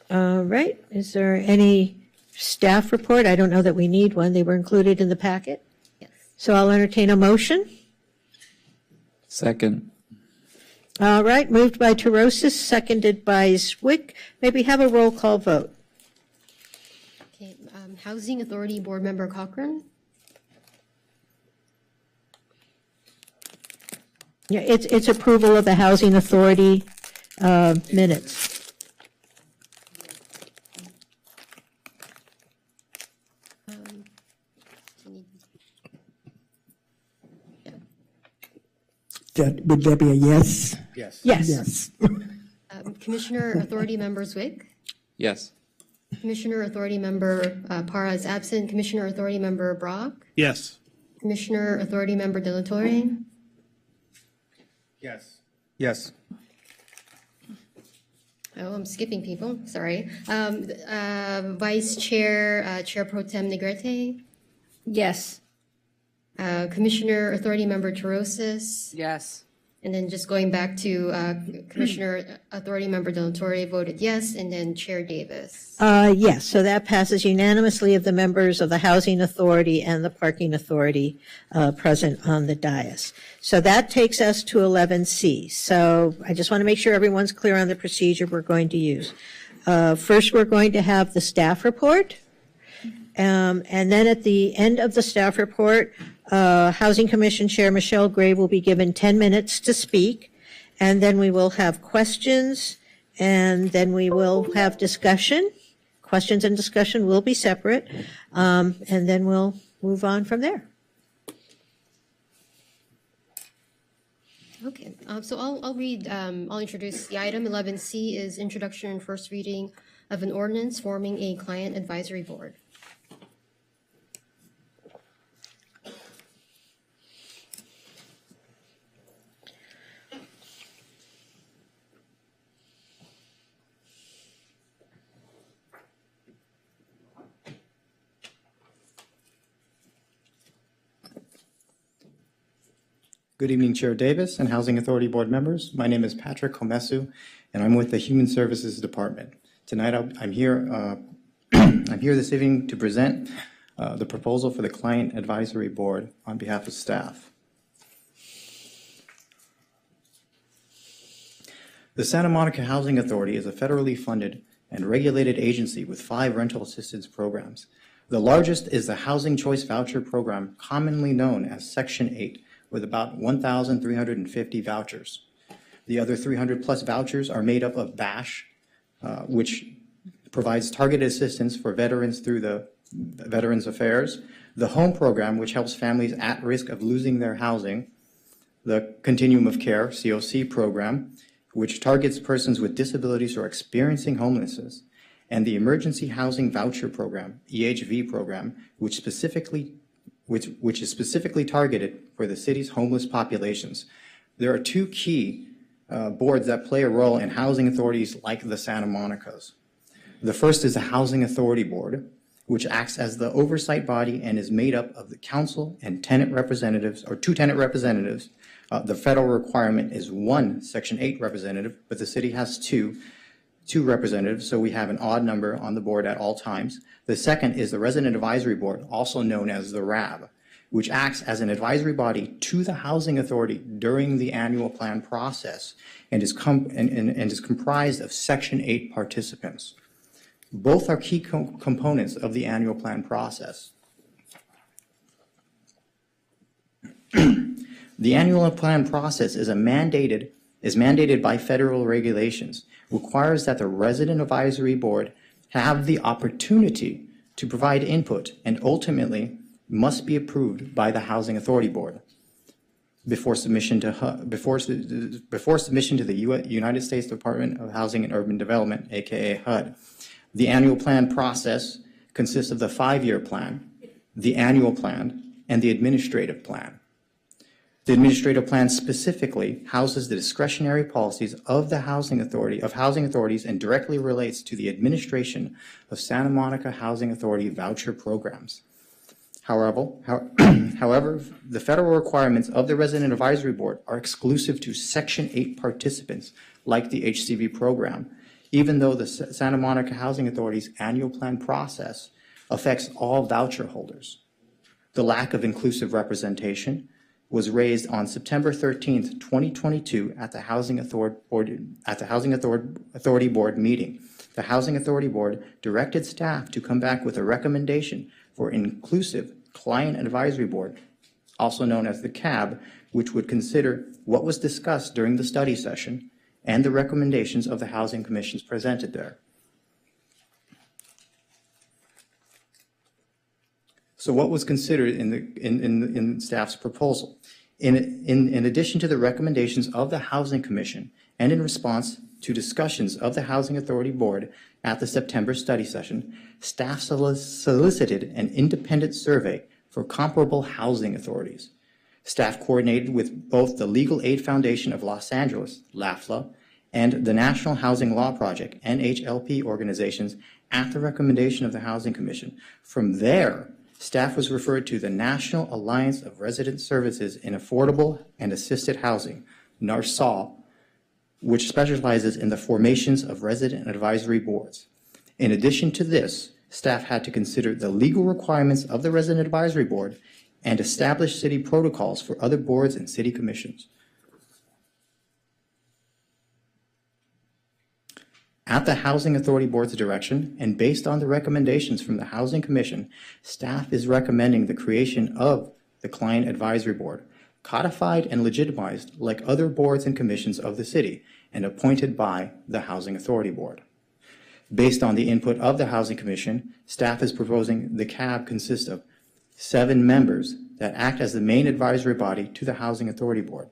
All right, is there any staff report? I don't know that we need one. They were included in the packet. Yes. So I'll entertain a motion. Second. All right, moved by Terosis, seconded by Zwick. May we have a roll call vote? Okay, Housing Authority Board Member Cochran. Yeah, it's approval of the Housing Authority minutes. Would that be a yes? Yes. Yes. Yes. Commissioner Authority Member Zwick. Yes. Commissioner Authority Member Parra is absent. Commissioner Authority Member Brock. Yes. Commissioner Authority Member De La Torre. Yes. Yes. Oh, I'm skipping people, sorry. Vice Chair, Chair Pro Tem Negrete. Yes. Commissioner Authority Member Terosis. Yes. And then just going back to Commissioner Authority Member De La Torre voted yes, and then Chair Davis. Yes, so that passes unanimously of the members of the Housing Authority and the Parking Authority present on the dais. So that takes us to 11C. So I just want to make sure everyone's clear on the procedure we're going to use. First, we're going to have the staff report. And then at the end of the staff report, Housing Commission Chair Michelle Gray will be given 10 minutes to speak, and then we will have questions, and then we will have discussion. Questions and discussion will be separate, and then we'll move on from there. Okay, so I'll read, I'll introduce the item. 11C is introduction and first reading of an ordinance forming a client advisory board. Good evening, Chair Davis and Housing Authority Board members. My name is Patrick Komesu, and I'm with the Human Services Department. Tonight, I'm here this evening to present the proposal for the Client Advisory Board on behalf of staff. The Santa Monica Housing Authority is a federally funded and regulated agency with 5 rental assistance programs. The largest is the Housing Choice Voucher Program, commonly known as Section 8, with about 1,350 vouchers. The other 300 plus vouchers are made up of BASH, which provides targeted assistance for veterans through the Veterans Affairs, the HOME program, which helps families at risk of losing their housing, the Continuum of Care, COC program, which targets persons with disabilities who are experiencing homelessness, and the Emergency Housing Voucher Program, EHV program, which is specifically targeted for the city's homeless populations. There are 2 key boards that play a role in housing authorities like the Santa Monica's. The first is the Housing Authority Board, which acts as the oversight body and is made up of the council and tenant representatives, or 2 tenant representatives. The federal requirement is 1 Section 8 representative, but the city has two representatives, so we have an odd number on the board at all times. The second is the Resident Advisory Board, also known as the RAB, which acts as an advisory body to the Housing Authority during the annual plan process and is comprised of Section 8 participants. Both are key components of the annual plan process. The annual plan process is mandated by federal regulations, requires that the Resident Advisory Board have the opportunity to provide input, and ultimately must be approved by the Housing Authority Board before submission to the United States Department of Housing and Urban Development, aka HUD. The annual plan process consists of the 5-year plan, the annual plan, and the administrative plan. The administrative plan specifically houses the discretionary policies of the housing authorities and directly relates to the administration of Santa Monica Housing Authority voucher programs. However, the federal requirements of the Resident Advisory Board are exclusive to Section 8 participants, like the HCV program, even though the Santa Monica Housing Authority's annual plan process affects all voucher holders. The lack of inclusive representation was raised on September 13th, 2022 at the Housing Authority Board meeting. The Housing Authority Board directed staff to come back with a recommendation for inclusive Client Advisory Board, also known as the CAB, which would consider what was discussed during the study session and the recommendations of the Housing Commissions presented there. So what was considered in staff's proposal? In addition to the recommendations of the Housing Commission and in response to discussions of the Housing Authority Board at the September study session, staff solicited an independent survey for comparable housing authorities. Staff coordinated with both the Legal Aid Foundation of Los Angeles, LAFLA, and the National Housing Law Project, NHLP organizations at the recommendation of the Housing Commission. From there, staff was referred to the National Alliance of Resident Services in Affordable and Assisted Housing, NARSAL, which specializes in the formations of resident advisory boards. In addition to this, staff had to consider the legal requirements of the Resident Advisory Board and establish city protocols for other boards and city commissions. At the Housing Authority Board's direction, and based on the recommendations from the Housing Commission, staff is recommending the creation of the Client Advisory Board, codified and legitimized like other boards and commissions of the city, and appointed by the Housing Authority Board. Based on the input of the Housing Commission, staff is proposing the CAB consist of 7 members that act as the main advisory body to the Housing Authority Board.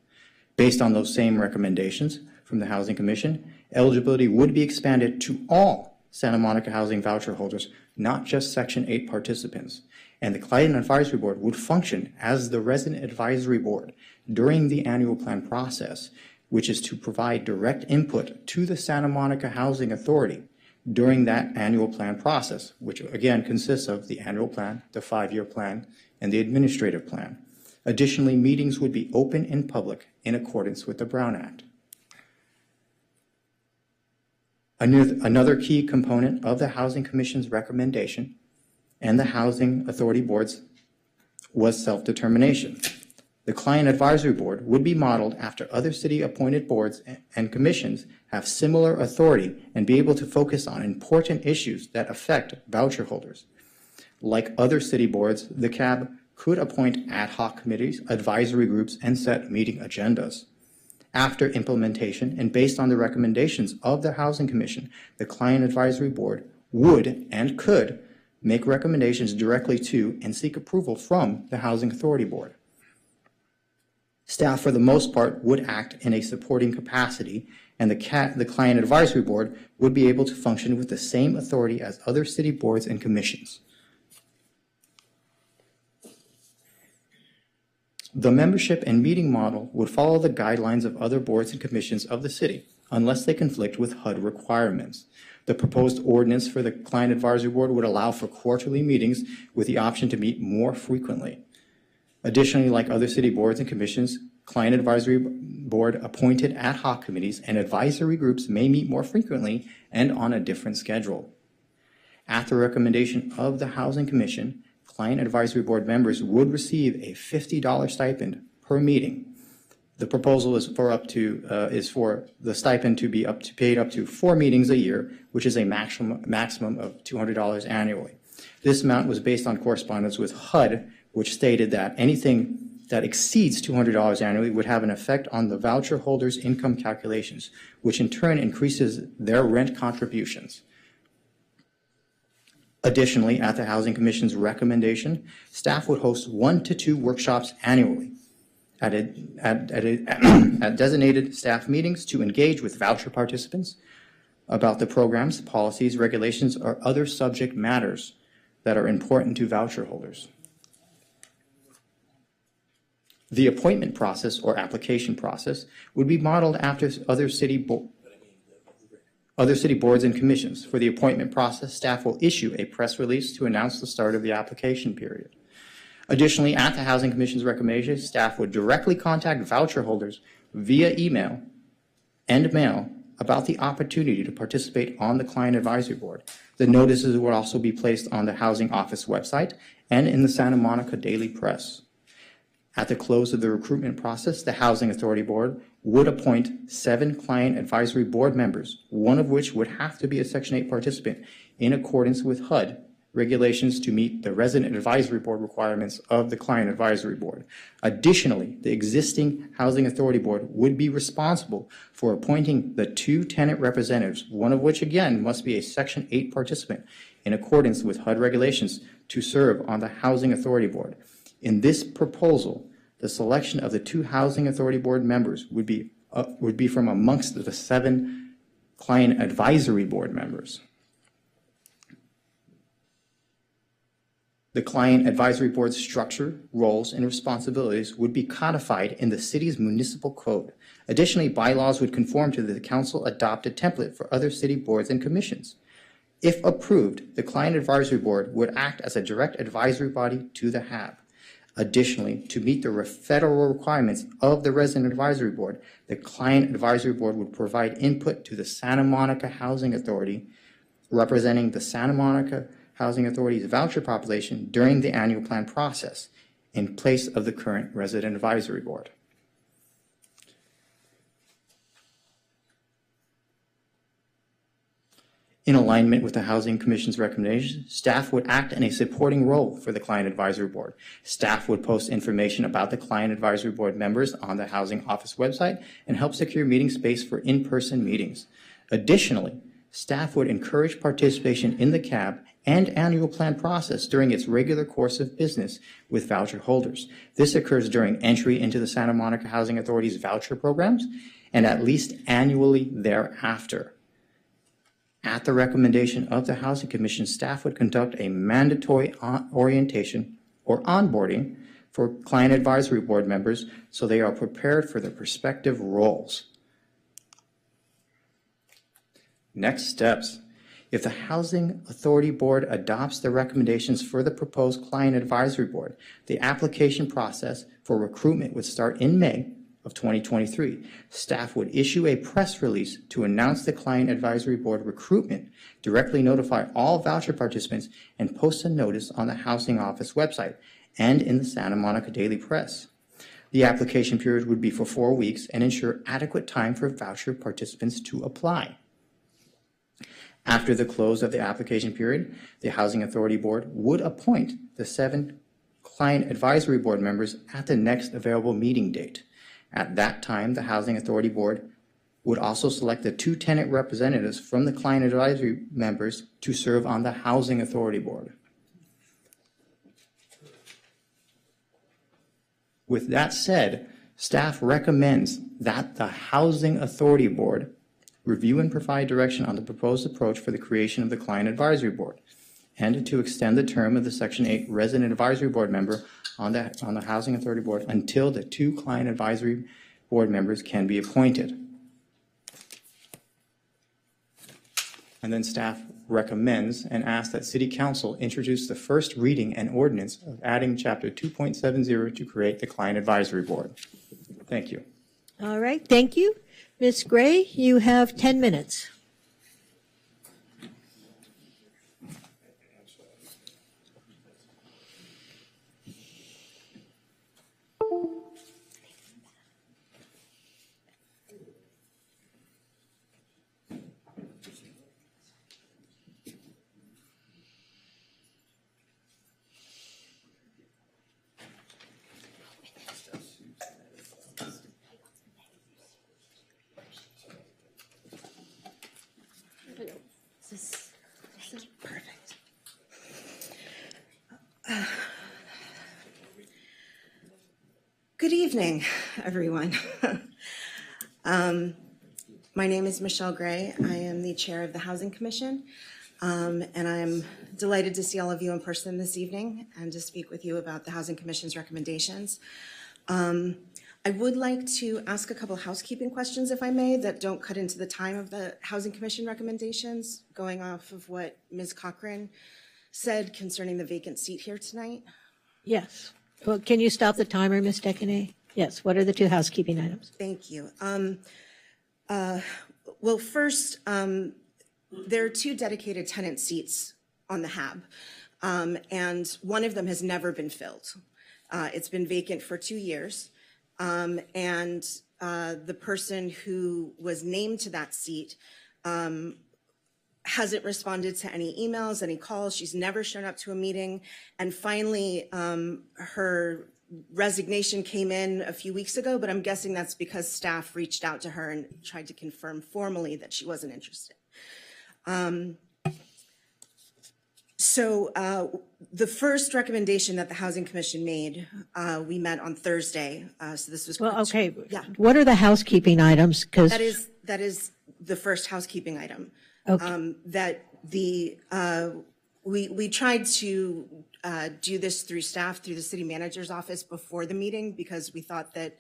Based on those same recommendations from the Housing Commission, eligibility would be expanded to all Santa Monica housing voucher holders, not just Section 8 participants. And the Client Advisory Board would function as the Resident Advisory Board during the annual plan process, which is to provide direct input to the Santa Monica Housing Authority during that annual plan process, which again consists of the annual plan, the 5-year plan, and the administrative plan. Additionally, meetings would be open and public in accordance with the Brown Act. Another key component of the Housing Commission's recommendation and the Housing Authority Board's was self-determination. The Client Advisory Board would be modeled after other city-appointed boards and commissions have similar authority and be able to focus on important issues that affect voucher holders. Like other city boards, the CAB could appoint ad hoc committees, advisory groups, and set meeting agendas. After implementation and based on the recommendations of the Housing Commission, the Client Advisory Board would and could make recommendations directly to and seek approval from the Housing Authority Board. Staff, for the most part, would act in a supporting capacity, and the Client Advisory Board would be able to function with the same authority as other city boards and commissions. The membership and meeting model would follow the guidelines of other boards and commissions of the city, unless they conflict with HUD requirements. The proposed ordinance for the Client Advisory Board would allow for quarterly meetings with the option to meet more frequently. Additionally, like other city boards and commissions, Client Advisory Board appointed ad hoc committees and advisory groups may meet more frequently and on a different schedule. At the recommendation of the Housing Commission, Client Advisory Board members would receive a $50 stipend per meeting. The proposal is for the stipend to be paid up to 4 meetings a year, which is a maximum of $200 annually. This amount was based on correspondence with HUD, which stated that anything that exceeds $200 annually would have an effect on the voucher holders' income calculations, which in turn increases their rent contributions. Additionally, at the Housing Commission's recommendation, staff would host 1 to 2 workshops annually at designated staff meetings to engage with voucher participants about the programs, policies, regulations, or other subject matters that are important to voucher holders. The appointment process or application process would be modeled after other city boards and commissions. For the appointment process, staff will issue a press release to announce the start of the application period. Additionally, at the Housing Commission's recommendation, staff would directly contact voucher holders via email and mail about the opportunity to participate on the Client Advisory Board. The notices would also be placed on the Housing Office website and in the Santa Monica Daily Press. At the close of the recruitment process, the Housing Authority Board would appoint 7 Client Advisory Board members, one of which would have to be a Section 8 participant in accordance with HUD regulations to meet the Resident Advisory Board requirements of the Client Advisory Board. Additionally, the existing Housing Authority Board would be responsible for appointing the 2 tenant representatives, one of which again must be a Section 8 participant in accordance with HUD regulations to serve on the Housing Authority Board. In this proposal, the selection of the 2 Housing Authority Board members would be from amongst the 7 Client Advisory Board members. The Client Advisory Board's structure, roles, and responsibilities would be codified in the city's municipal code. Additionally, bylaws would conform to the council-adopted template for other city boards and commissions. If approved, the Client Advisory Board would act as a direct advisory body to the HAB. Additionally, to meet the federal requirements of the Resident Advisory Board, the Client Advisory Board would provide input to the Santa Monica Housing Authority, representing the Santa Monica Housing Authority's voucher population during the annual plan process, in place of the current Resident Advisory Board. In alignment with the Housing Commission's recommendations, staff would act in a supporting role for the Client Advisory Board. Staff would post information about the Client Advisory Board members on the Housing Office website and help secure meeting space for in-person meetings. Additionally, staff would encourage participation in the CAB and annual plan process during its regular course of business with voucher holders. This occurs during entry into the Santa Monica Housing Authority's voucher programs and at least annually thereafter. At the recommendation of the Housing Commission, staff would conduct a mandatory orientation or onboarding for Client Advisory Board members so they are prepared for their respective roles. Next steps. If the Housing Authority Board adopts the recommendations for the proposed Client Advisory Board, the application process for recruitment would start in May of 2023. Staff would issue a press release to announce the Client Advisory Board recruitment, directly notify all voucher participants, and post a notice on the Housing Office website and in the Santa Monica Daily Press. The application period would be for 4 weeks and ensure adequate time for voucher participants to apply. After the close of the application period, the Housing Authority Board would appoint the 7 Client Advisory Board members at the next available meeting date. At that time, the Housing Authority Board would also select the 2 tenant representatives from the Client Advisory members to serve on the Housing Authority Board. With that said, staff recommends that the Housing Authority Board review and provide direction on the proposed approach for the creation of the Client Advisory Board, and to extend the term of the Section 8 Resident Advisory Board member on the Housing Authority Board until the 2 Client Advisory Board members can be appointed. And then staff recommends and asks that City Council introduce the first reading and ordinance of adding Chapter 2.70 to create the Client Advisory Board. Thank you. All right, thank you. Ms. Gray, you have 10 minutes. This is perfect. Good evening, everyone. My name is Michelle Gray. I am the chair of the Housing Commission, and I'm delighted to see all of you in person this evening and to speak with you about the Housing Commission's recommendations. I would like to ask a couple of housekeeping questions, if I may, that don't cut into the time of the Housing Commission recommendations, going off of what Ms. Cochran said concerning the vacant seat here tonight. Yes. Well, can you stop the timer, Ms. Decanay? Yes. What are the 2 housekeeping items? Thank you. Well, first, there are 2 dedicated tenant seats on the HAB, and one of them has never been filled. It's been vacant for 2 years. And the person who was named to that seat hasn't responded to any emails, any calls. She's never shown up to a meeting. And finally, her resignation came in a few weeks ago, but I'm guessing that's because staff reached out to her and tried to confirm formally that she wasn't interested. So the first recommendation that the Housing Commission made, we met on Thursday. So this was Well, okay. Yeah. What are the housekeeping items? Because That is the first housekeeping item. Okay. That we tried to do this through staff, through the city manager's office before the meeting, because we thought that,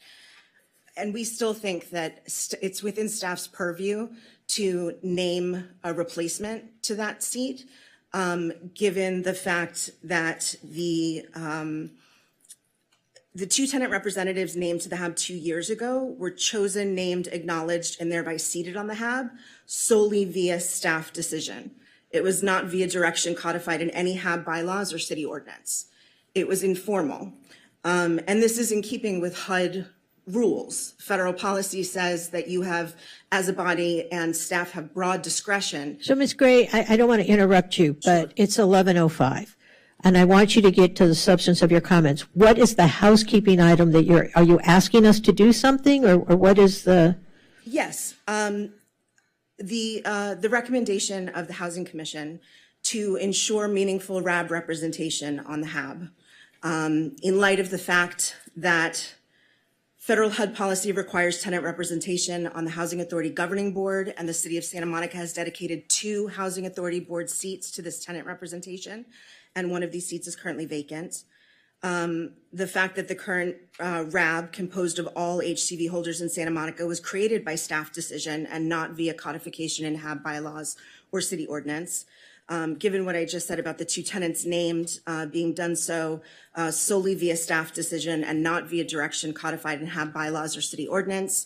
and we still think that it's within staff's purview to name a replacement to that seat, given the fact that the two tenant representatives named to the HAB 2 years ago were chosen, named, acknowledged, and thereby seated on the HAB solely via staff decision. It was not via direction codified in any HAB bylaws or city ordinance. It was informal. And this is in keeping with HUD rules. Federal policy says that you have, as a body and staff, have broad discretion. So, Ms. Gray, I don't want to interrupt you, but it's 11:05, and I want you to get to the substance of your comments. What is the housekeeping item that are you asking us to do something, or what is the? Yes, the recommendation of the Housing Commission to ensure meaningful RAB representation on the HAB, in light of the fact that federal HUD policy requires tenant representation on the Housing Authority Governing Board, and the City of Santa Monica has dedicated 2 Housing Authority Board seats to this tenant representation, and one of these seats is currently vacant. The fact that the current RAB, composed of all HCV holders in Santa Monica, was created by staff decision and not via codification in HAB bylaws or city ordinance. Given what I just said about the 2 tenants named being done so solely via staff decision and not via direction codified in HAB bylaws or city ordinance.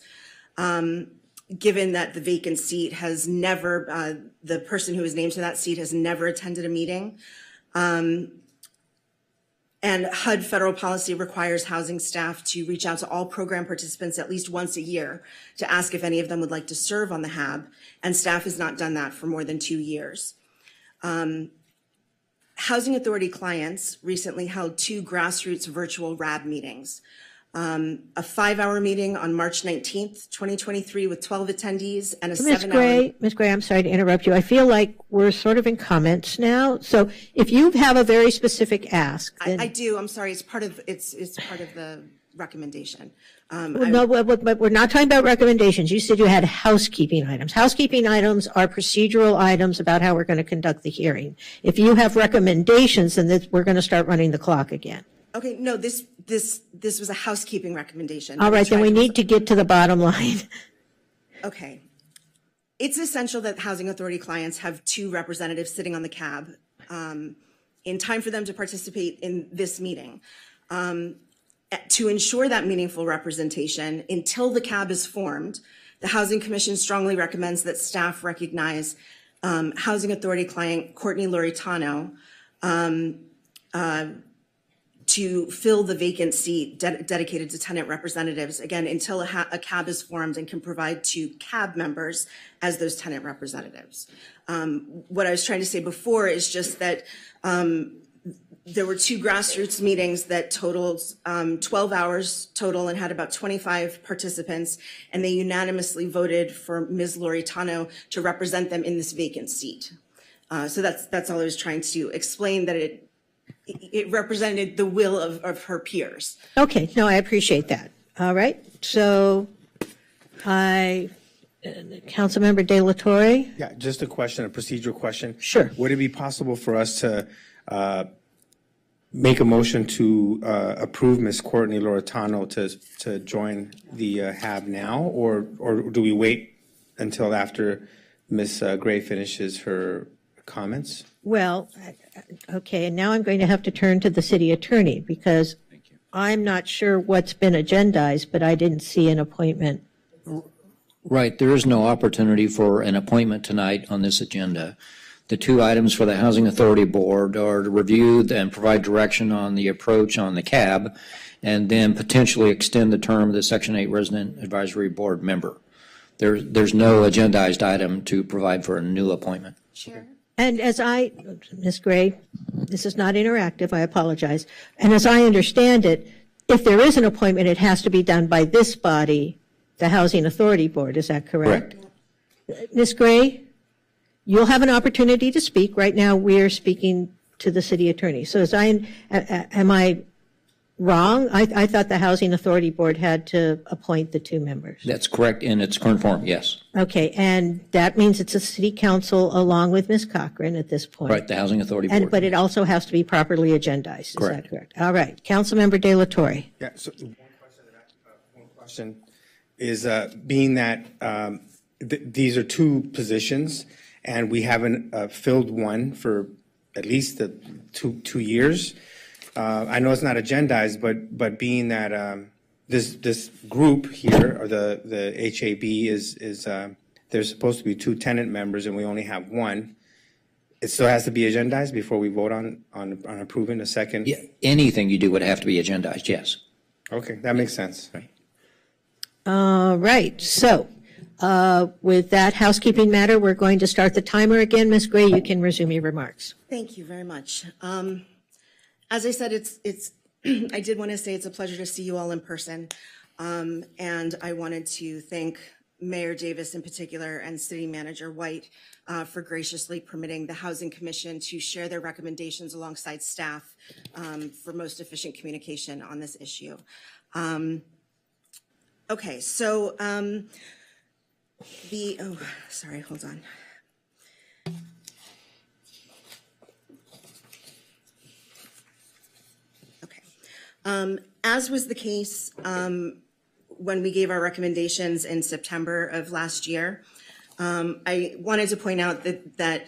Given that the vacant seat has never, the person who is named to that seat has never attended a meeting. And HUD federal policy requires housing staff to reach out to all program participants at least once a year to ask if any of them would like to serve on the HAB, and staff has not done that for more than 2 years. Housing Authority clients recently held 2 grassroots virtual RAB meetings. A 5-hour meeting on March 19th, 2023 with 12 attendees, and a 7-hour. Ms. Gray, I'm sorry to interrupt you. I feel like we're sort of in comments now. So if you have a very specific ask. Then... I do, I'm sorry, it's part of the recommendation. No, but we're not talking about recommendations. You said you had housekeeping items. Housekeeping items are procedural items about how we're going to conduct the hearing. If you have recommendations, then we're going to start running the clock again. Okay, no, this was a housekeeping recommendation. All right, then we need to get to the bottom line. Okay. It's essential that Housing Authority clients have 2 representatives sitting on the CAB in time for them to participate in this meeting. To ensure that meaningful representation, until the CAB is formed, the Housing Commission strongly recommends that staff recognize Housing Authority client Courtney Loritano to fill the vacant seat dedicated to tenant representatives, again, until a CAB is formed and can provide 2 CAB members as those tenant representatives. What I was trying to say before is just that there were 2 grassroots meetings that totaled 12 hours total and had about 25 participants, and they unanimously voted for Ms. Loritano to represent them in this vacant seat. So that's all I was trying to explain, that it represented the will of her peers. Okay, no, I appreciate that. All right, so Councilmember De La Torre? Yeah, just a question, a procedural question. Sure. Would it be possible for us to make a motion to approve Ms. Courtney Loritano to join the HAB now, or do we wait until after Ms. Gray finishes her comments? Well, okay, and now I'm going to have to turn to the city attorney, because I'm not sure what's been agendized, but I didn't see an appointment. Right, there is no opportunity for an appointment tonight on this agenda. The two items for the Housing Authority Board are to review and provide direction on the approach on the CAB, and then potentially extend the term of the Section 8 Resident Advisory Board member. There's no agendized item to provide for a new appointment. Chair? And as Ms. Gray, this is not interactive, I apologize. And as I understand it, if there is an appointment, it has to be done by this body, the Housing Authority Board, is that correct? Correct. Ms. Gray, you'll have an opportunity to speak. Right now, we're speaking to the city attorney. So am I wrong? I thought the Housing Authority Board had to appoint the two members. That's correct in its current form, yes. Okay, and that means it's a city council along with Ms. Cochran at this point. Right, the Housing Authority Board. But it also has to be properly agendized, Correct. is that correct? All right, Councilmember De La Torre. Yeah, so one question is, being that these are two positions, and we haven't filled one for at least the two years. I know it's not agendized, but being that this group here, or the HAB is there's supposed to be two tenant members and we only have one. It still has to be agendized before we vote on approving a second? Yeah, anything you do would have to be agendized, yes. Okay, that makes sense. Right. All right, so with that housekeeping matter, we're going to start the timer again. Ms. Gray, you can resume your remarks. Thank you very much. As I said, I did want to say it's a pleasure to see you all in person. And I wanted to thank Mayor Davis in particular and City Manager White for graciously permitting the Housing Commission to share their recommendations alongside staff for most efficient communication on this issue. Okay, so sorry, hold on. As was the case when we gave our recommendations in September of last year, I wanted to point out that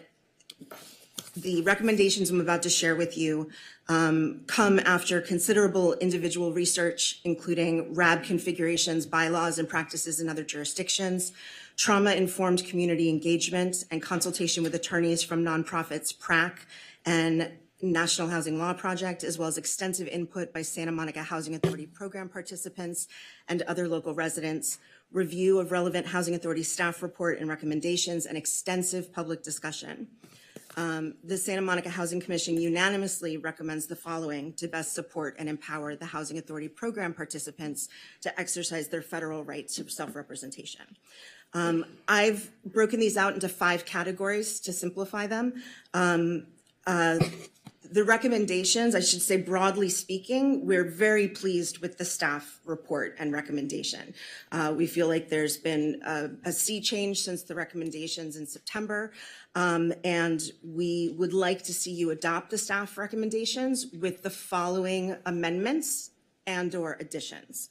the recommendations I'm about to share with you come after considerable individual research, including RAB configurations, bylaws, and practices in other jurisdictions, trauma-informed community engagement, and consultation with attorneys from nonprofits PRAC and National Housing Law Project, as well as extensive input by Santa Monica Housing Authority program participants and other local residents, review of relevant Housing Authority staff report and recommendations, and extensive public discussion. The Santa Monica Housing Commission unanimously recommends the following to best support and empower the Housing Authority program participants to exercise their federal right to self-representation. I've broken these out into 5 categories to simplify them. The recommendations, I should say broadly speaking, we're very pleased with the staff report and recommendation. We feel like there's been a sea change since the recommendations in September, and we would like to see you adopt the staff recommendations with the following amendments and/or additions.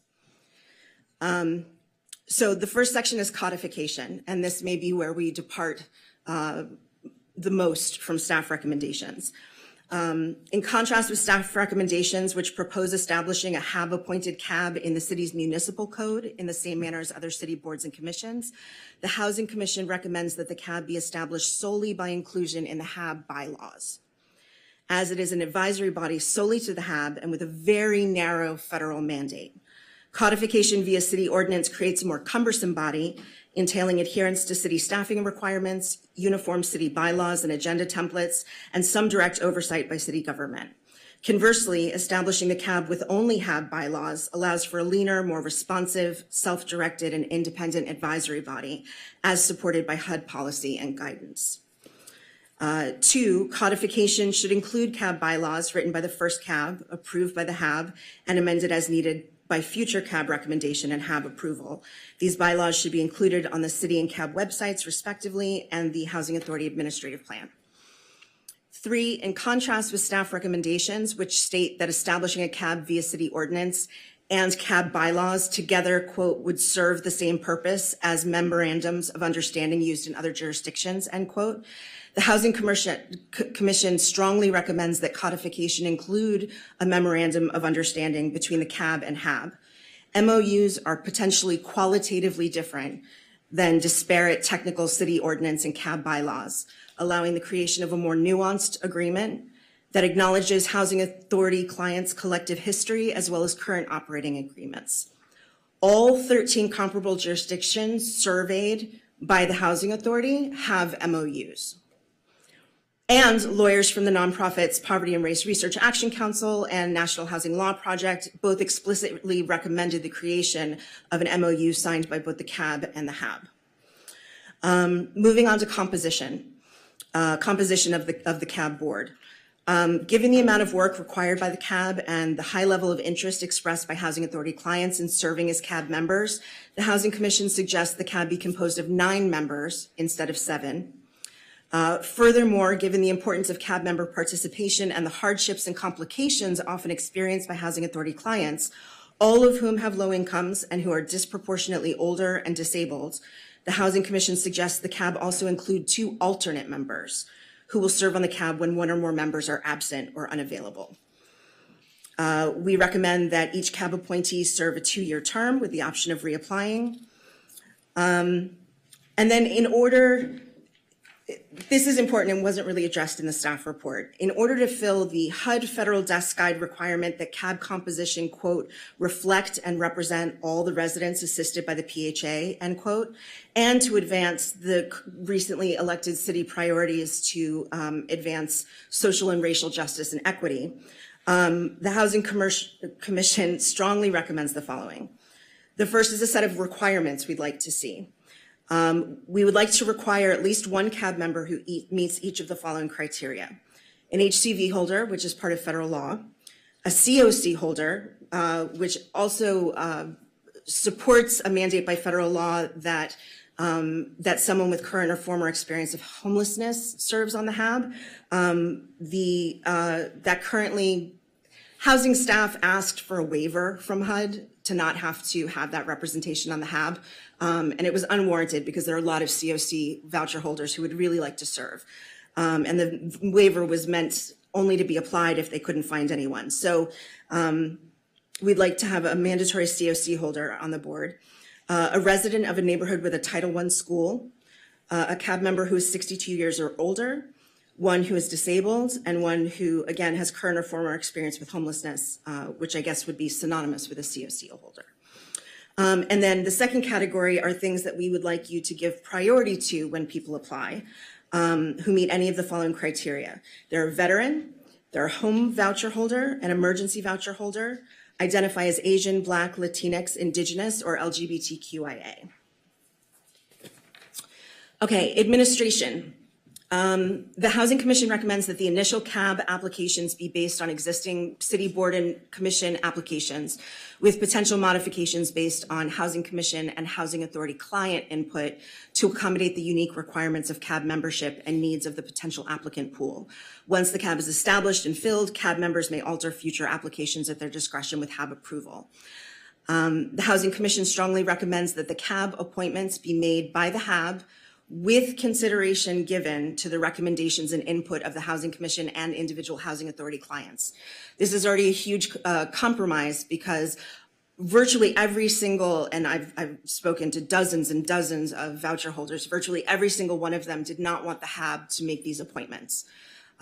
So the first section is codification, and this may be where we depart the most from staff recommendations. In contrast with staff recommendations, which propose establishing a HAB-appointed CAB in the city's municipal code in the same manner as other city boards and commissions, the Housing Commission recommends that the CAB be established solely by inclusion in the HAB bylaws, as it is an advisory body solely to the HAB and with a very narrow federal mandate. Codification via city ordinance creates a more cumbersome body, entailing adherence to city staffing requirements, uniform city bylaws and agenda templates, and some direct oversight by city government. Conversely, establishing the CAB with only HAB bylaws allows for a leaner, more responsive, self-directed, and independent advisory body, as supported by HUD policy and guidance. 2, codification should include CAB bylaws written by the first CAB, approved by the HAB, and amended as needed by future CAB recommendation and HAB approval. These bylaws should be included on the city and CAB websites, respectively, and the Housing Authority Administrative Plan. 3, in contrast with staff recommendations, which state that establishing a CAB via city ordinance and CAB bylaws together, quote, would serve the same purpose as memorandums of understanding used in other jurisdictions, end quote, the Housing Commission strongly recommends that codification include a memorandum of understanding between the CAB and HAB. MOUs are potentially qualitatively different than disparate technical city ordinance and CAB bylaws, allowing the creation of a more nuanced agreement that acknowledges housing authority clients' collective history as well as current operating agreements. All 13 comparable jurisdictions surveyed by the Housing Authority have MOUs. And lawyers from the nonprofits Poverty and Race Research Action Council and National Housing Law Project both explicitly recommended the creation of an MOU signed by both the CAB and the HAB. Moving on to composition of the CAB board. Given the amount of work required by the CAB and the high level of interest expressed by Housing Authority clients in serving as CAB members, the Housing Commission suggests the CAB be composed of 9 members instead of 7. Furthermore, given the importance of CAB member participation and the hardships and complications often experienced by Housing Authority clients, all of whom have low incomes and who are disproportionately older and disabled, the Housing Commission suggests the CAB also include 2 alternate members who will serve on the CAB when 1 or more members are absent or unavailable. We recommend that each CAB appointee serve a 2-year term with the option of reapplying. And then this is important and wasn't really addressed in the staff report. In order to fill the HUD federal desk guide requirement that CAB composition, quote, reflect and represent all the residents assisted by the PHA, end quote, and to advance the recently elected city priorities to advance social and racial justice and equity, the Housing Commission strongly recommends the following. The first is a set of requirements we'd like to see. We would like to require at least 1 CAB member who meets each of the following criteria. An HCV holder, which is part of federal law, a COC holder, which also supports a mandate by federal law that someone with current or former experience of homelessness serves on the HAB. That currently housing staff asked for a waiver from HUD to not have to have that representation on the HAB. And it was unwarranted because there are a lot of COC voucher holders who would really like to serve. And the waiver was meant only to be applied if they couldn't find anyone. So we'd like to have a mandatory COC holder on the board, a resident of a neighborhood with a Title I school, a CAB member who is 62 years or older, one who is disabled, and one who, again, has current or former experience with homelessness, which I guess would be synonymous with a COC holder. And then the second category are things that we would like you to give priority to when people apply, who meet any of the following criteria. They're a veteran, they're a home voucher holder, an emergency voucher holder, identify as Asian, Black, Latinx, Indigenous, or LGBTQIA. Okay, administration. The Housing Commission recommends that the initial CAB applications be based on existing City Board and Commission applications with potential modifications based on Housing Commission and Housing Authority client input to accommodate the unique requirements of CAB membership and needs of the potential applicant pool. Once the CAB is established and filled, CAB members may alter future applications at their discretion with HAB approval. The Housing Commission strongly recommends that the CAB appointments be made by the HAB with consideration given to the recommendations and input of the Housing Commission and individual Housing Authority clients. This is already a huge compromise because virtually every single, and I've spoken to dozens and dozens of voucher holders, virtually every single one of them did not want the HAB to make these appointments.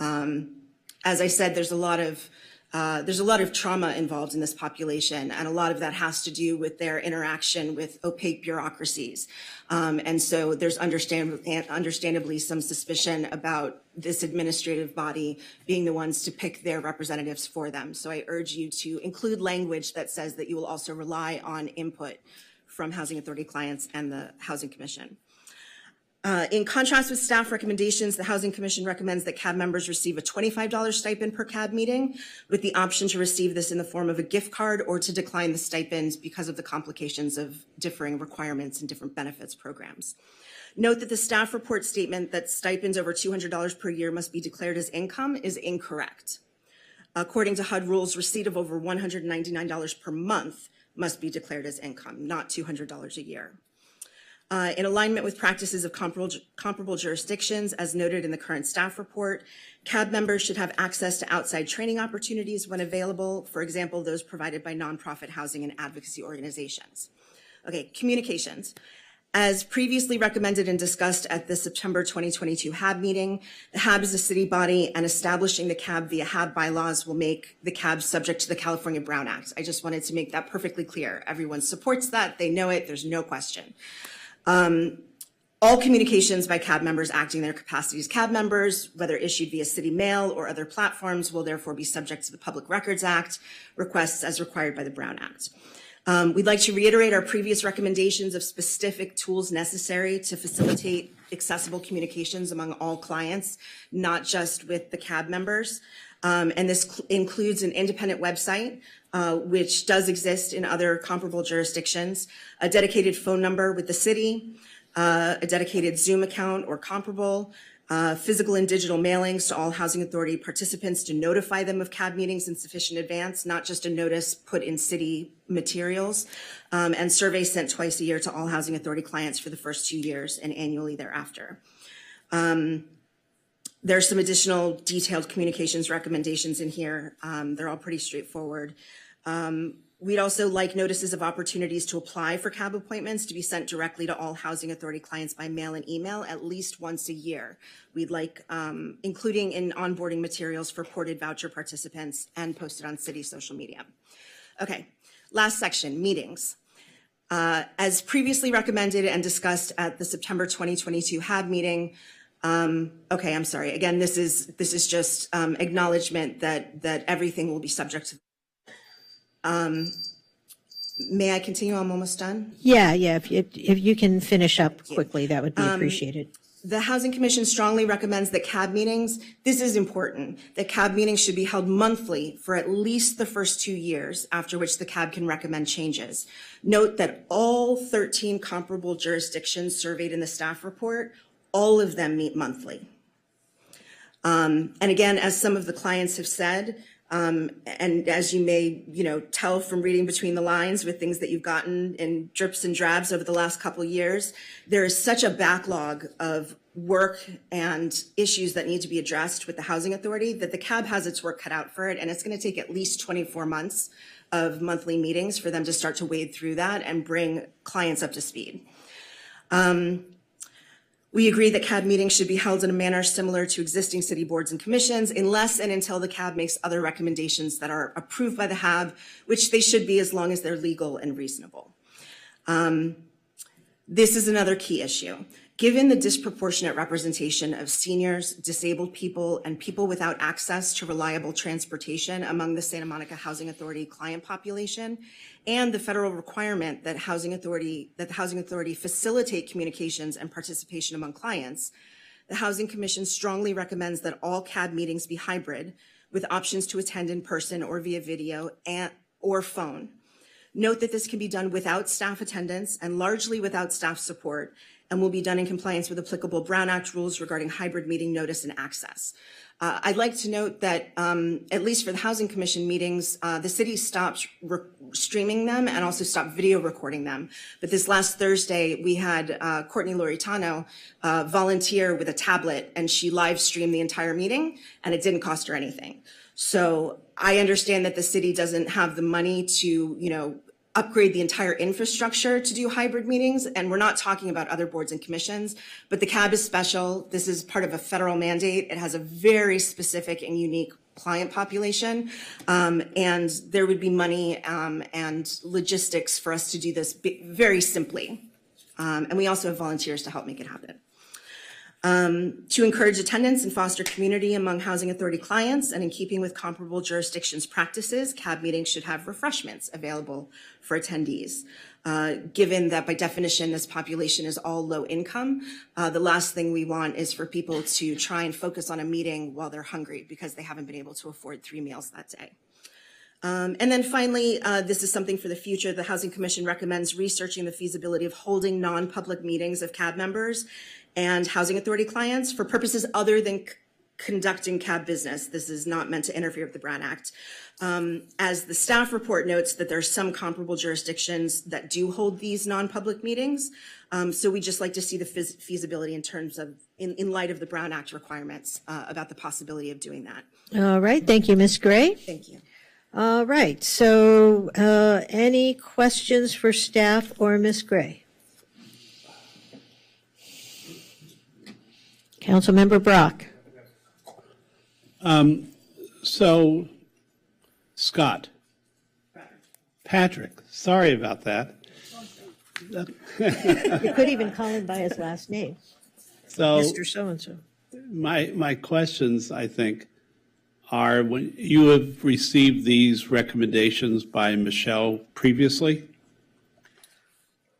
As I said, there's a lot of trauma involved in this population, and a lot of that has to do with their interaction with opaque bureaucracies. And so there's understandably some suspicion about this administrative body being the ones to pick their representatives for them. So I urge you to include language that says that you will also rely on input from Housing Authority clients and the Housing Commission. In contrast with staff recommendations, the Housing Commission recommends that CAB members receive a $25 stipend per CAB meeting with the option to receive this in the form of a gift card or to decline the stipends because of the complications of differing requirements and different benefits programs. Note that the staff report statement that stipends over $200 per year must be declared as income is incorrect. According to HUD rules, receipt of over $199 per month must be declared as income, not $200 a year. In alignment with practices of comparable jurisdictions, as noted in the current staff report, CAB members should have access to outside training opportunities when available, for example, those provided by nonprofit housing and advocacy organizations. Okay, communications. As previously recommended and discussed at the September 2022 HAB meeting, the HAB is a city body, and establishing the CAB via HAB bylaws will make the CAB subject to the California Brown Act. I just wanted to make that perfectly clear. Everyone supports that. They know it. There's no question. All communications by CAB members acting in their capacity as CAB members, whether issued via city mail or other platforms, will therefore be subject to the Public Records Act requests as required by the Brown Act. We'd like to reiterate our previous recommendations of specific tools necessary to facilitate accessible communications among all clients, not just with the CAB members. And this includes an independent website, which does exist in other comparable jurisdictions, a dedicated phone number with the city, a dedicated Zoom account or comparable, physical and digital mailings to all Housing Authority participants to notify them of CAB meetings in sufficient advance, not just a notice put in city materials, and surveys sent twice a year to all Housing Authority clients for the first 2 years and annually thereafter. There's some additional detailed communications recommendations in here. They're all pretty straightforward. We'd also like notices of opportunities to apply for CAB appointments to be sent directly to all Housing Authority clients by mail and email at least once a year. We'd like, including in onboarding materials for ported voucher participants and posted on city social media. Okay, last section, meetings. As previously recommended and discussed at the September 2022 HAB meeting, okay, I'm sorry. Again, this is just acknowledgement that everything will be subject to. May I continue? I'm almost done. Yeah. If you can finish up quickly, that would be appreciated. The Housing Commission strongly recommends that CAB meetings, this is important, that CAB meetings should be held monthly for at least the first 2 years, after which the CAB can recommend changes. Note that all 13 comparable jurisdictions surveyed in the staff report, all of them meet monthly. And again, as some of the clients have said, and as you may, tell from reading between the lines with things that you've gotten in drips and drabs over the last couple of years, there is such a backlog of work and issues that need to be addressed with the Housing Authority that the CAB has its work cut out for it, and it's going to take at least 24 months of monthly meetings for them to start to wade through that and bring clients up to speed. We agree that CAB meetings should be held in a manner similar to existing city boards and commissions unless and until the CAB makes other recommendations that are approved by the HAB, which they should be as long as they're legal and reasonable. This is another key issue. Given the disproportionate representation of seniors, disabled people, and people without access to reliable transportation among the Santa Monica Housing Authority client population, and the federal requirement that the Housing Authority facilitate communications and participation among clients, the Housing Commission strongly recommends that all CAB meetings be hybrid, with options to attend in person or via video or phone. Note that this can be done without staff attendance and largely without staff support, and will be done in compliance with applicable Brown Act rules regarding hybrid meeting notice and access. I'd like to note that, at least for the Housing Commission meetings, the city stopped streaming them and also stopped video recording them. But this last Thursday, we had Courtney Loritano volunteer with a tablet, and she live streamed the entire meeting, and it didn't cost her anything. So I understand that the city doesn't have the money to, upgrade the entire infrastructure to do hybrid meetings, and we're not talking about other boards and commissions, but the CAB is special. This is part of a federal mandate. It has a very specific and unique client population, and there would be money and logistics for us to do this very simply. And we also have volunteers to help make it happen. To encourage attendance and foster community among Housing Authority clients, and in keeping with comparable jurisdictions' practices, CAB meetings should have refreshments available for attendees. Given that by definition this population is all low income, the last thing we want is for people to try and focus on a meeting while they're hungry because they haven't been able to afford 3 meals that day. And then finally, this is something for the future. The Housing Commission recommends researching the feasibility of holding non-public meetings of CAB members and Housing Authority clients for purposes other than conducting CAB business. This is not meant to interfere with the Brown Act. As the staff report notes that there are some comparable jurisdictions that do hold these non-public meetings. So we just like to see the feasibility in terms of, in light of the Brown Act requirements, about the possibility of doing that. All right. Thank you, Ms. Gray. Thank you. All right. So any questions for staff or Ms. Gray? Councilmember Brock. So, Scott. Patrick, sorry about that. You could even call him by his last name, So, Mr. So-and-so. my questions, I think, are when you have received these recommendations by Michelle previously?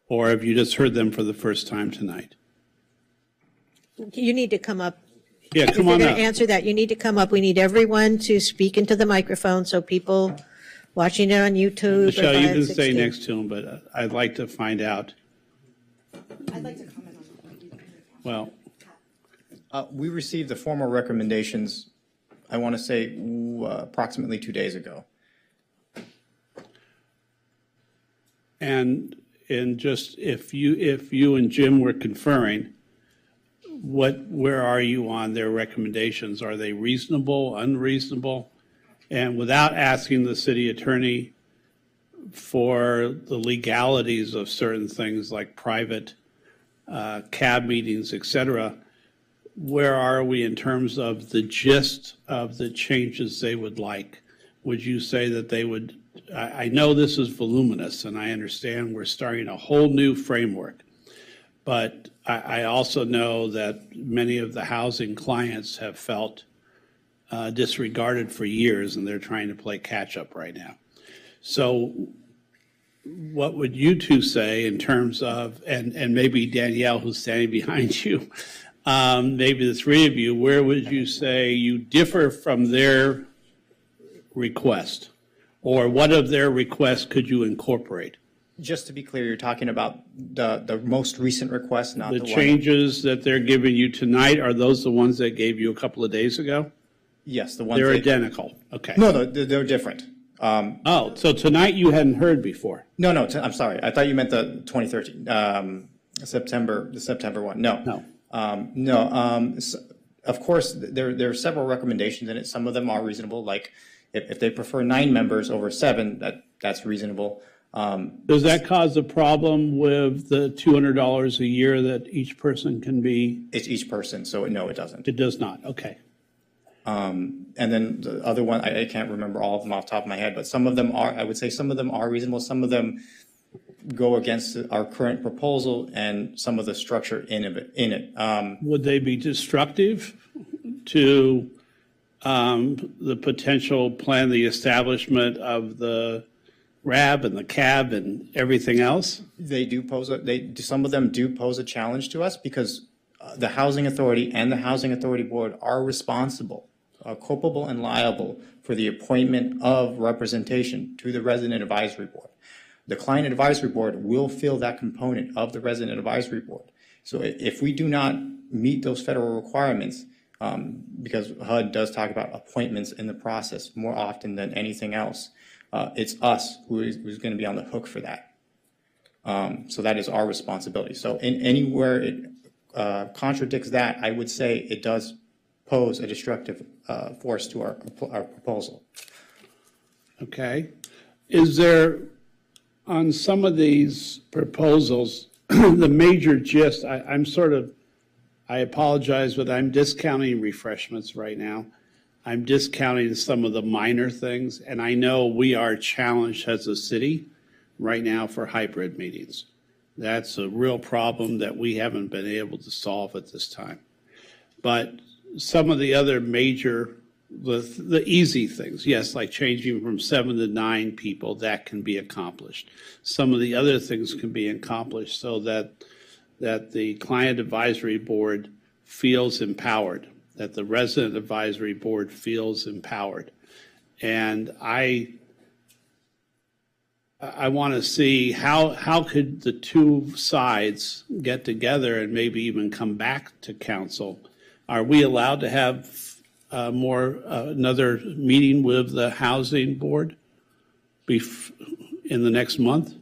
Or have you just heard them for the first time tonight? You need to come up. Yeah, come If on you're up. going to answer that, you need to come up. We need everyone to speak into the microphone so people watching it on YouTube. Michelle, or you can 516. stay next to him, but I'd like to find out. I'd like to comment on that. Well, We received the formal recommendations, I want to say, approximately 2 days ago. and just if you and Jim were conferring, where are you on their recommendations? Are they reasonable, unreasonable? And without asking the city attorney for the legalities of certain things like private cab meetings, et cetera, where are we in terms of the gist of the changes they would like? Would you say that they would, I know this is voluminous and I understand we're starting a whole new framework, but I also know that many of the housing clients have felt disregarded for years and they're trying to play catch up right now. So what would you two say in terms of, and maybe Danielle who's standing behind you, maybe the three of you, where would you say you differ from their request? Or what of their requests could you incorporate? Just to be clear, you're talking about the most recent request, not the The one. changes that they're giving you tonight, are those the ones they gave you a couple of days ago? Yes, the ones. They're they- identical, okay. No, they're different. Oh, so tonight you hadn't heard before? No, I'm sorry. I thought you meant the 2013, the September one. No. Of course, there are several recommendations in it. Some of them are reasonable, like if they prefer 9 members over 7, that's reasonable. Does that cause a problem with the $200 a year that each person can be? It's each person, so no, it doesn't. It does not, okay. And then the other one, I can't remember all of them off the top of my head, but some of them are, I would say some of them are reasonable. Some of them go against our current proposal and some of the structure in it. Would they be destructive to the potential plan, the establishment of the RAB and the CAB and everything else? They do pose some of them do pose a challenge to us because the Housing Authority and the Housing Authority Board are responsible, culpable and liable for the appointment of representation to the Resident Advisory Board. The Client Advisory Board will fill that component of the Resident Advisory Board. So if we do not meet those federal requirements, because HUD does talk about appointments in the process more often than anything else, it's us who's going to be on the hook for that. So that is our responsibility. So anywhere it contradicts that, I would say it does pose a destructive force to our proposal. Okay. Is there, on some of these proposals, the major gist, I apologize, but I'm discounting refreshments right now. I'm discounting some of the minor things, and I know we are challenged as a city right now for hybrid meetings. That's a real problem that we haven't been able to solve at this time. But some of the other major, the easy things, yes, like changing from 7 to 9 people, that can be accomplished. Some of the other things can be accomplished so that the Client Advisory Board feels empowered, that the Resident Advisory Board feels empowered. And I want to see how could the two sides get together and maybe even come back to council. Are we allowed to have another meeting with the Housing Board in the next month?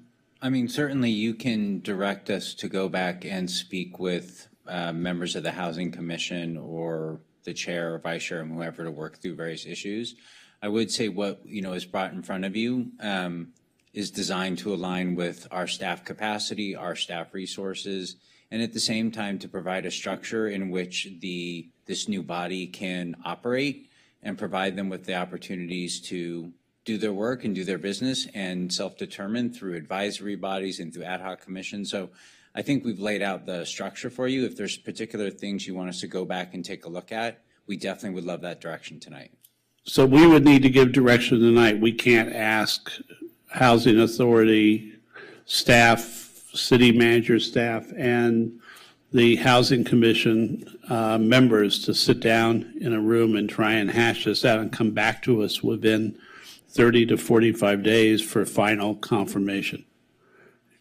I mean, certainly you can direct us to go back and speak with members of the Housing Commission or the chair or vice chair and whoever to work through various issues. I would say what is brought in front of you is designed to align with our staff capacity, our staff resources, and at the same time to provide a structure in which this new body can operate and provide them with the opportunities to do their work and do their business and self-determine through advisory bodies and through ad hoc commissions. So I think we've laid out the structure for you. If there's particular things you want us to go back and take a look at, we definitely would love that direction tonight. So we would need to give direction tonight. We can't ask Housing Authority staff, city manager staff, and the Housing Commission members to sit down in a room and try and hash this out and come back to us within 30 to 45 days for final confirmation.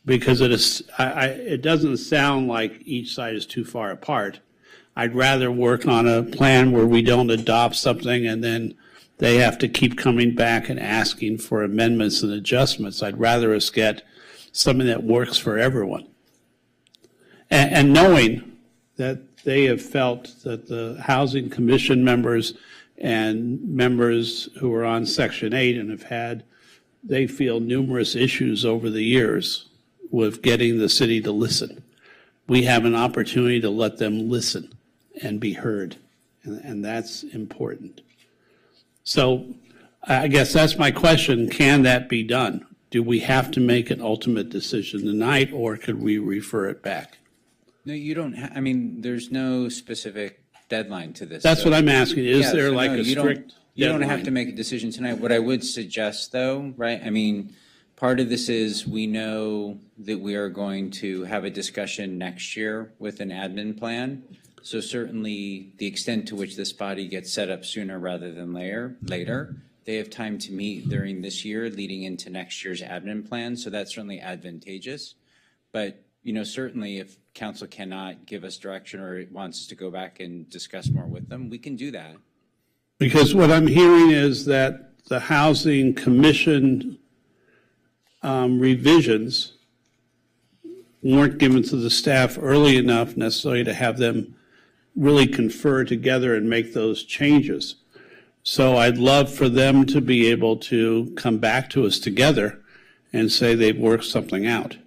Because it doesn't sound like each side is too far apart. I'd rather work on a plan where we don't adopt something and then they have to keep coming back and asking for amendments and adjustments. I'd rather us get something that works for everyone. And knowing that they have felt that the Housing Commission members and members who are on Section 8 and they feel numerous issues over the years with getting the city to listen. We have an opportunity to let them listen and be heard, and that's important. So I guess that's my question. Can that be done? Do we have to make an ultimate decision tonight, or could we refer it back? No, you don't. I mean, there's no specific deadline to this. That's what I'm asking. Is there like a you strict You don't deadline? have to make a decision tonight. What I would suggest, though, right? I mean, part of this is we know that we are going to have a discussion next year with an admin plan. So certainly the extent to which this body gets set up sooner rather than later, they have time to meet during this year leading into next year's admin plan. So that's certainly advantageous. But, you know, certainly if council cannot give us direction or wants us to go back and discuss more with them, we can do that. Because what I'm hearing is that the Housing Commission revisions weren't given to the staff early enough necessarily to have them really confer together and make those changes. So I'd love for them to be able to come back to us together and say they've worked something out,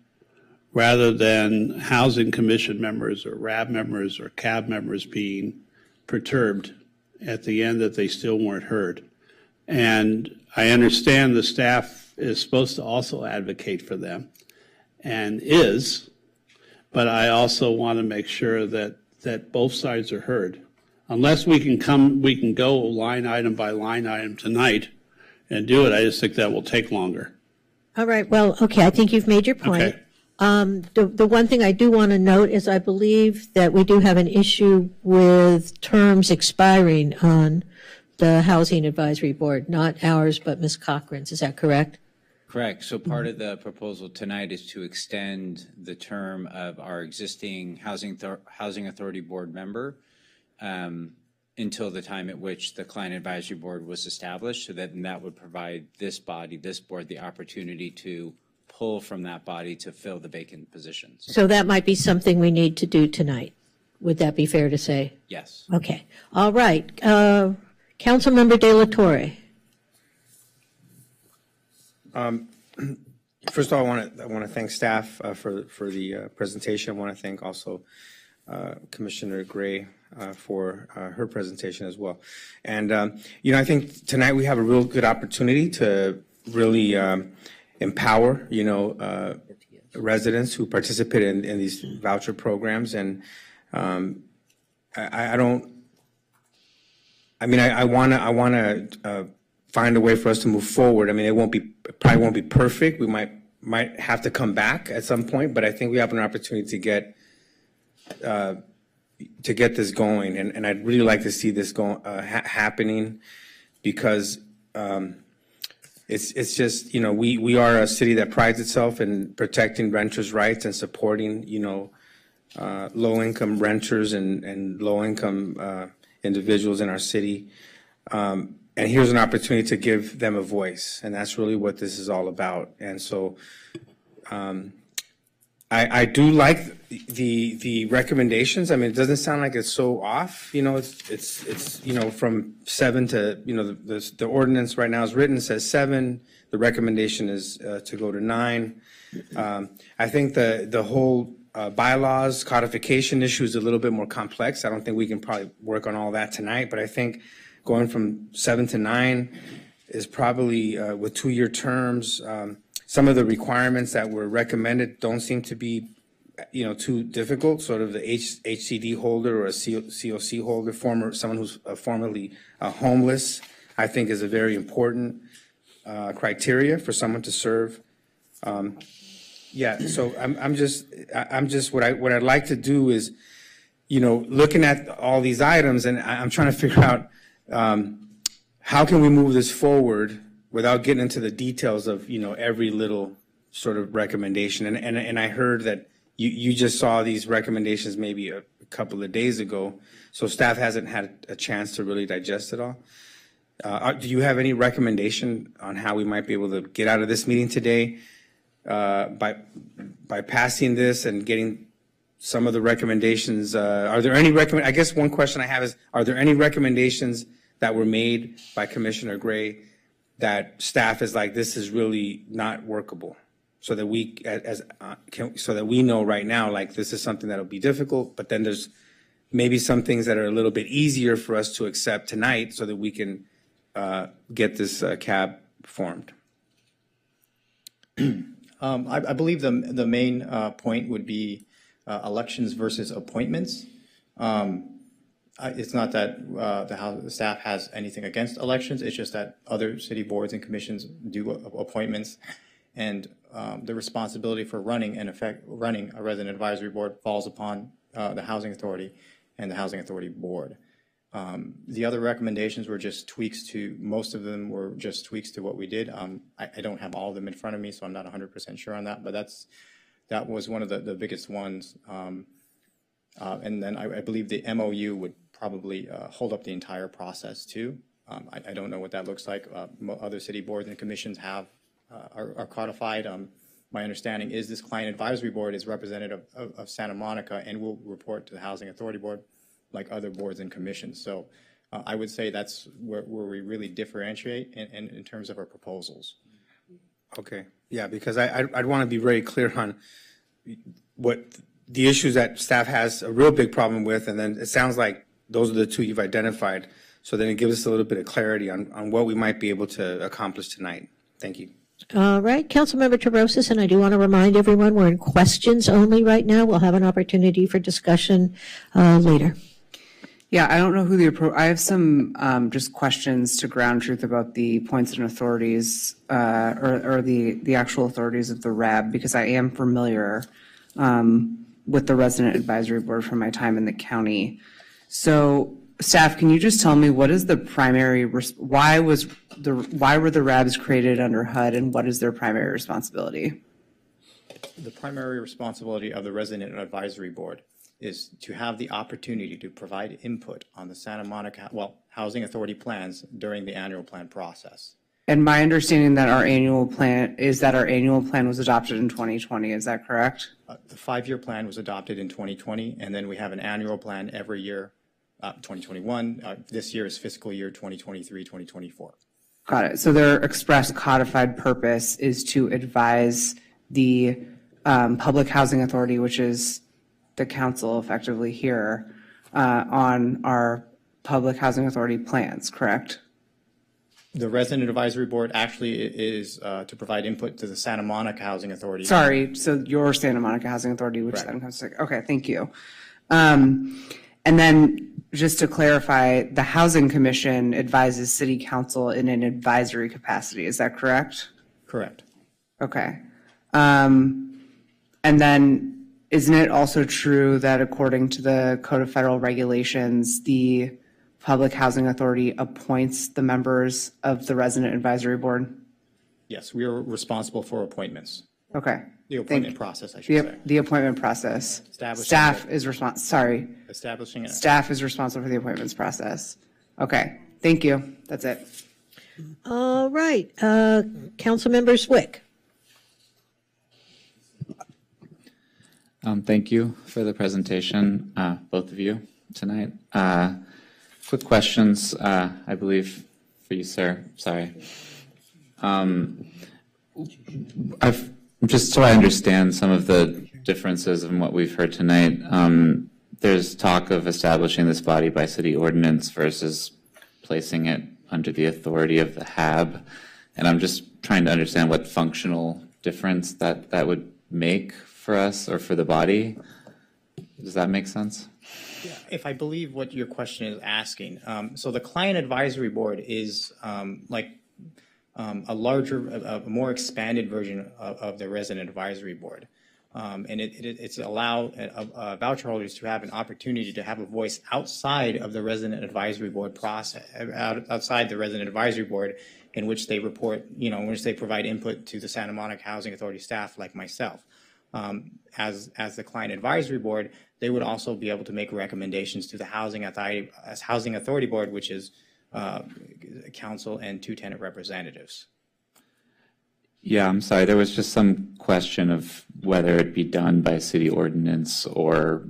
rather than Housing Commission members or RAB members or CAB members being perturbed at the end that they still weren't heard. And I understand the staff is supposed to also advocate for them, and is, but I also want to make sure that both sides are heard. Unless we can go line item by line item tonight and do it, I just think that will take longer. All right, well, okay, I think you've made your point. Okay. The one thing I do want to note is I believe that we do have an issue with terms expiring on the Housing Advisory Board, not ours, but Ms. Cochran's. Is that correct? Correct. So part of the proposal tonight is to extend the term of our existing Housing Authority Board member until the time at which the Client Advisory Board was established, so that would provide this board, the opportunity to pull from that body to fill the vacant positions. So that might be something we need to do tonight. Would that be fair to say? Yes. Okay. All right. Councilmember De La Torre. First of all, I want to thank staff for the presentation. I want to thank also Commissioner Gray for her presentation as well. And I think tonight we have a real good opportunity to really empower residents who participate in these voucher programs. And I want to find a way for us to move forward. I mean, it probably won't be perfect. We might have to come back at some point, but I think we have an opportunity to get this going, and I'd really like to see this happening, because it's just, we are a city that prides itself in protecting renters' rights and supporting low-income renters and low-income individuals in our city. And here's an opportunity to give them a voice, and that's really what this is all about. And so I do like the recommendations. I mean, it doesn't sound like it's so off. It's from 7 to, the ordinance right now is written, says 7. The recommendation is to go to 9. I think the whole bylaws, codification issue is a little bit more complex. I don't think we can probably work on all that tonight, but I think going from 7 to 9 is probably with 2-year terms. Some of the requirements that were recommended don't seem to be, too difficult. Sort of the HCD holder or a COC holder, someone who's formerly homeless, I think is a very important criteria for someone to serve. So I'm just what I'd like to do is, looking at all these items, and I'm trying to figure out how can we move this forward without getting into the details of every little sort of recommendation. And I heard that you just saw these recommendations maybe a couple of days ago, so staff hasn't had a chance to really digest it all. Do you have any recommendation on how we might be able to get out of this meeting today by passing this and getting some of the recommendations? Are there any I guess one question I have is, are there any recommendations that were made by Commissioner Gray that staff is like, this is really not workable, so that we so that we know right now, like, this is something that'll be difficult, but then there's maybe some things that are a little bit easier for us to accept tonight so that we can get this CAB formed? I believe the main point would be elections versus appointments. It's not that the staff has anything against elections. It's just that other city boards and commissions do appointments, and the responsibility for running a resident advisory board falls upon the Housing Authority and the Housing Authority Board. The other recommendations were just tweaks to, most of them were just tweaks to what we did. I don't have all of them in front of me, so I'm not 100% sure on that, but that was one of the biggest ones. And then I believe the MOU would probably hold up the entire process too. I don't know what that looks like. Other city boards and commissions are codified. My understanding is this client advisory board is representative of Santa Monica and will report to the Housing Authority Board like other boards and commissions. So I would say that's where we really differentiate in terms of our proposals. Okay, yeah, because I'd want to be very clear on what the issues that staff has a real big problem with, and then it sounds like those are the two you've identified. So then it gives us a little bit of clarity on what we might be able to accomplish tonight. Thank you. All right, Councilmember Terrosis, and I do want to remind everyone we're in questions only right now. We'll have an opportunity for discussion later. Yeah, I don't know who I have some just questions to ground truth about the points and authorities or the actual authorities of the RAB, because I am familiar with the Resident Advisory Board from my time in the county. So staff, can you just tell me what is the primary, why were the RABs created under HUD, and what is their primary responsibility? The primary responsibility of the Resident Advisory Board is to have the opportunity to provide input on the Santa Monica, Housing Authority plans during the annual plan process. And my understanding that our annual plan was adopted in 2020, is that correct? The 5-year plan was adopted in 2020, and then we have an annual plan every year, 2021. This year is fiscal year 2023, 2024. Got it. So their express codified purpose is to advise the Public Housing Authority, which is the council effectively here, on our Public Housing Authority plans, correct? The Resident Advisory Board actually is to provide input to the Santa Monica Housing Authority. Sorry, so your Santa Monica Housing Authority, which then comes to, okay, thank you. And then just to clarify, the Housing Commission advises City Council in an advisory capacity, is that correct? Correct. Okay. And then isn't it also true that according to the Code of Federal Regulations, the Public Housing Authority appoints the members of the Resident Advisory Board? Yes, we are responsible for appointments. Okay. The appointment process, I should say. The appointment process. Staff is responsible for the appointments process. Okay, thank you. That's it. All right, Councilmember Swick. Thank you for the presentation, both of you, tonight. Quick questions, I believe, for you, sir. Sorry. Just so I understand some of the differences in what we've heard tonight. There's talk of establishing this body by city ordinance versus placing it under the authority of the HAB. And I'm just trying to understand what functional difference that would make for us or for the body. Does that make sense? If I believe what your question is asking, so the client advisory board is a larger, a more expanded version of the resident advisory board. And it's allow voucher holders to have an opportunity to have a voice outside of the resident advisory board process, outside the resident advisory board, in which they report, in which they provide input to the Santa Monica Housing Authority staff like myself. As the client advisory board, they would also be able to make recommendations to the Housing Authority Board, which is council and 2 tenant representatives. Yeah, I'm sorry. There was just some question of whether it be done by city ordinance or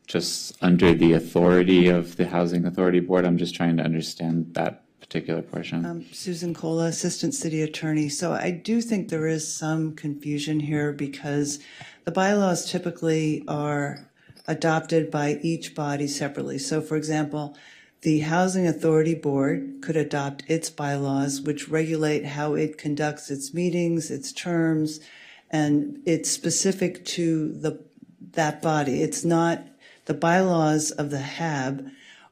just under the authority of the Housing Authority Board. I'm just trying to understand that particular portion. Susan Cola, Assistant City Attorney. So I do think there is some confusion here because the bylaws typically are adopted by each body separately. So for example, the Housing Authority Board could adopt its bylaws, which regulate how it conducts its meetings, its terms, and it's specific to that body. It's not, the bylaws of the HAB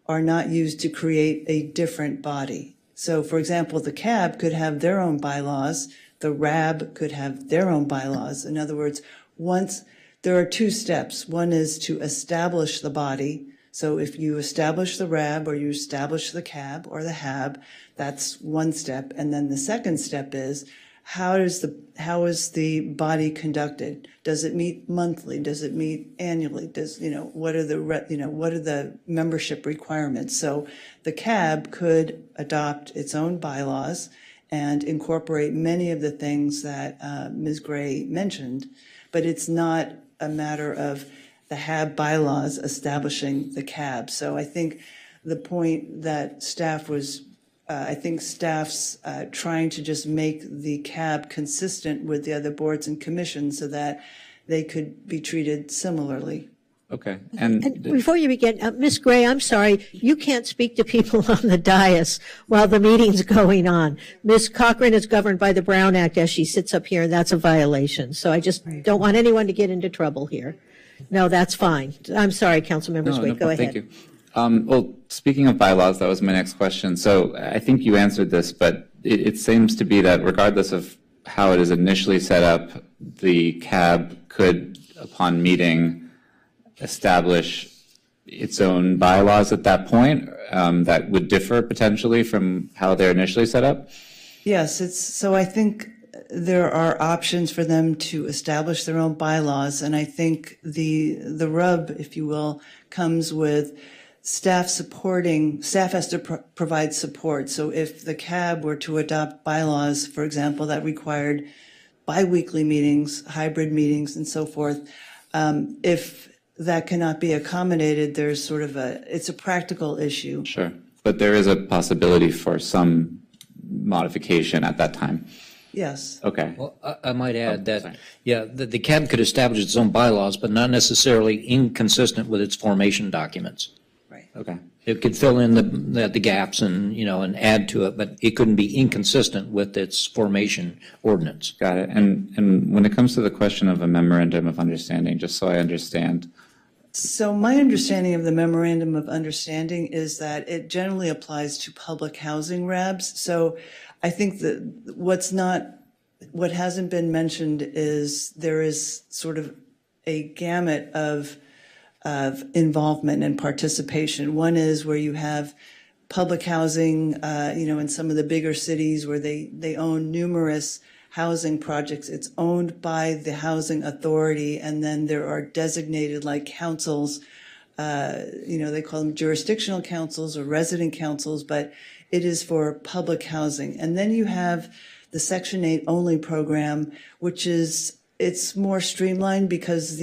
are not used to create a different body. So for example, the CAB could have their own bylaws, the RAB could have their own bylaws. In other words, there are 2 steps. One is to establish the body. So if you establish the RAB or you establish the CAB or the HAB, that's one step. And then the second step is, how is the body conducted? Does it meet monthly? Does it meet annually? What are the membership requirements? So the CAB could adopt its own bylaws and incorporate many of the things that Ms. Gray mentioned, but it's not a matter of the HAB bylaws establishing the CAB. So I think the point that staff was, staff's trying to just make the CAB consistent with the other boards and commissions so that they could be treated similarly. Okay. And before you begin, Ms. Gray, I'm sorry, you can't speak to people on the dais while the meeting's going on. Ms. Cochran is governed by the Brown Act as she sits up here, and that's a violation. So I just don't want anyone to get into trouble here. No, that's fine. I'm sorry, Councilmember Sweet, go ahead. Thank you. Well, speaking of bylaws, that was my next question. So I think you answered this, but it seems to be that regardless of how it is initially set up, the CAB could, upon meeting, establish its own bylaws at that point that would differ potentially from how they're initially set up? Yes, so I think there are options for them to establish their own bylaws, and I think the rub, if you will, comes with staff has to provide support. So if the CAB were to adopt bylaws, for example, that required biweekly meetings, hybrid meetings, and so forth, if that cannot be accommodated, there's sort of it's a practical issue. Sure, but there is a possibility for some modification at that time. Yes. Okay. Well, I might add that, the CAB could establish its own bylaws, but not necessarily inconsistent with its formation documents. Right. Okay. It could fill in the gaps and add to it, but it couldn't be inconsistent with its formation ordinance. Got it. And when it comes to the question of a memorandum of understanding, just so I understand. So my understanding of the memorandum of understanding is that it generally applies to public housing RABs. So I think that what hasn't been mentioned is there is sort of a gamut of involvement and participation. One is where you have public housing, in some of the bigger cities where they own numerous housing projects. It's owned by the housing authority, and then there are designated like councils, they call them jurisdictional councils or resident councils, but it is for public housing. And then you have the Section 8 only program, which it's more streamlined because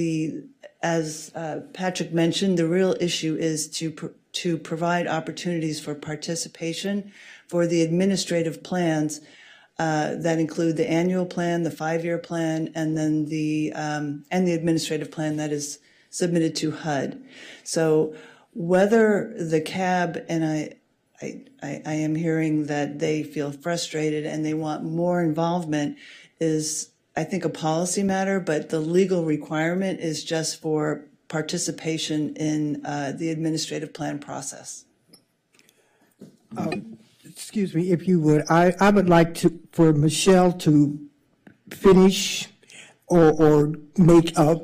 as Patrick mentioned, the real issue is to provide opportunities for participation for the administrative plans that include the annual plan, the 5-year plan, and then the administrative plan that is submitted to HUD. So whether the CAB, and I am hearing that they feel frustrated and they want more involvement, is, I think, a policy matter, but the legal requirement is just for participation in the administrative plan process. Excuse me, if you would, I would like for Michelle to finish or make a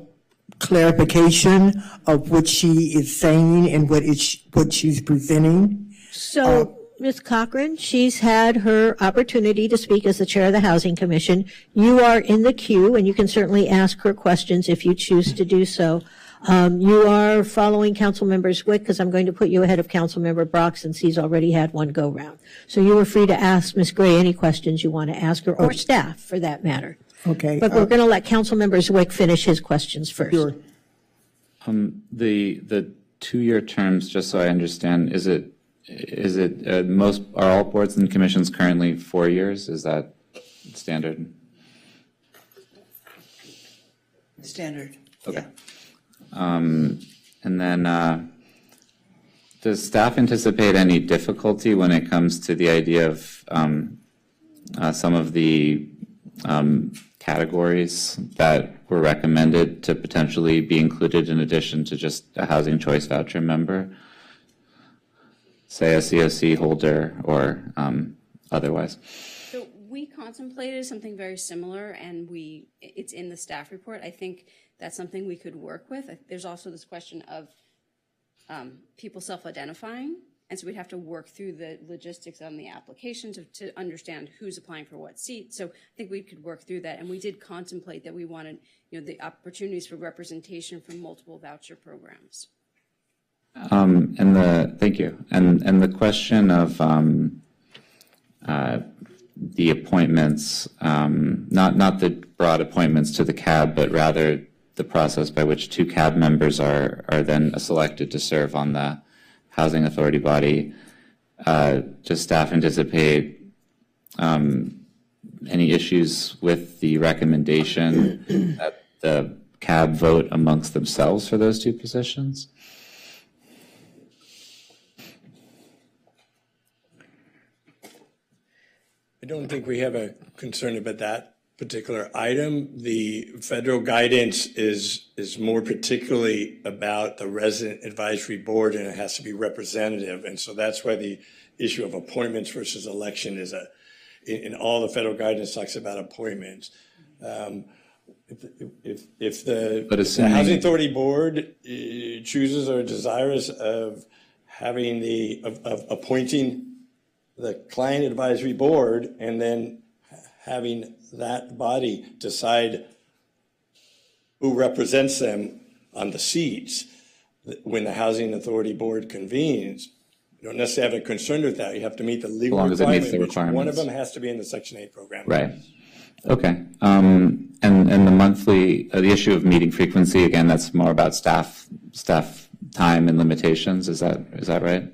clarification of what she is saying and what she's presenting. So, Ms. Cochran, she's had her opportunity to speak as the chair of the Housing Commission. You are in the queue, and you can certainly ask her questions if you choose to do so. You are following Councilmember Zwick, because I'm going to put you ahead of Councilmember Brock since he's already had one go-round. So you are free to ask Ms. Gray any questions you want to ask her, or staff, for that matter. Okay. But we're going to let Councilmember Zwick finish his questions first. Sure. The 2-year terms, just so I understand, is it are all boards and commissions currently 4 years? Is that standard? Standard. Okay. And then, does staff anticipate any difficulty when it comes to the idea of some of the categories that were recommended to potentially be included in addition to just a housing choice voucher member? Say a COC holder or otherwise? So we contemplated something very similar, and it's in the staff report. I think that's something we could work with. There's also this question of people self-identifying, and so we'd have to work through the logistics on the application to understand who's applying for what seat. So I think we could work through that, and we did contemplate that we wanted, the opportunities for representation from multiple voucher programs. Thank you. And the question of the appointments, not the broad appointments to the CAB, but rather the process by which 2 CAB members are then selected to serve on the Housing Authority body. Does staff anticipate any issues with the recommendation that the CAB vote amongst themselves for those 2 positions? I don't think we have a concern about that particular item. The federal guidance is more particularly about the resident advisory board, and it has to be representative. And so that's why the issue of appointments versus election is in all the federal guidance talks about appointments. If the Housing Authority Board chooses or desirous of appointing the client advisory board and then having that body decide who represents them on the seats when the Housing Authority Board convenes, you don't necessarily have a concern with that. You have to meet the legal requirement, which one of them has to be in the Section 8 program. Right. Okay. And the monthly, the issue of meeting frequency, again, that's more about staff time and limitations. Is that right?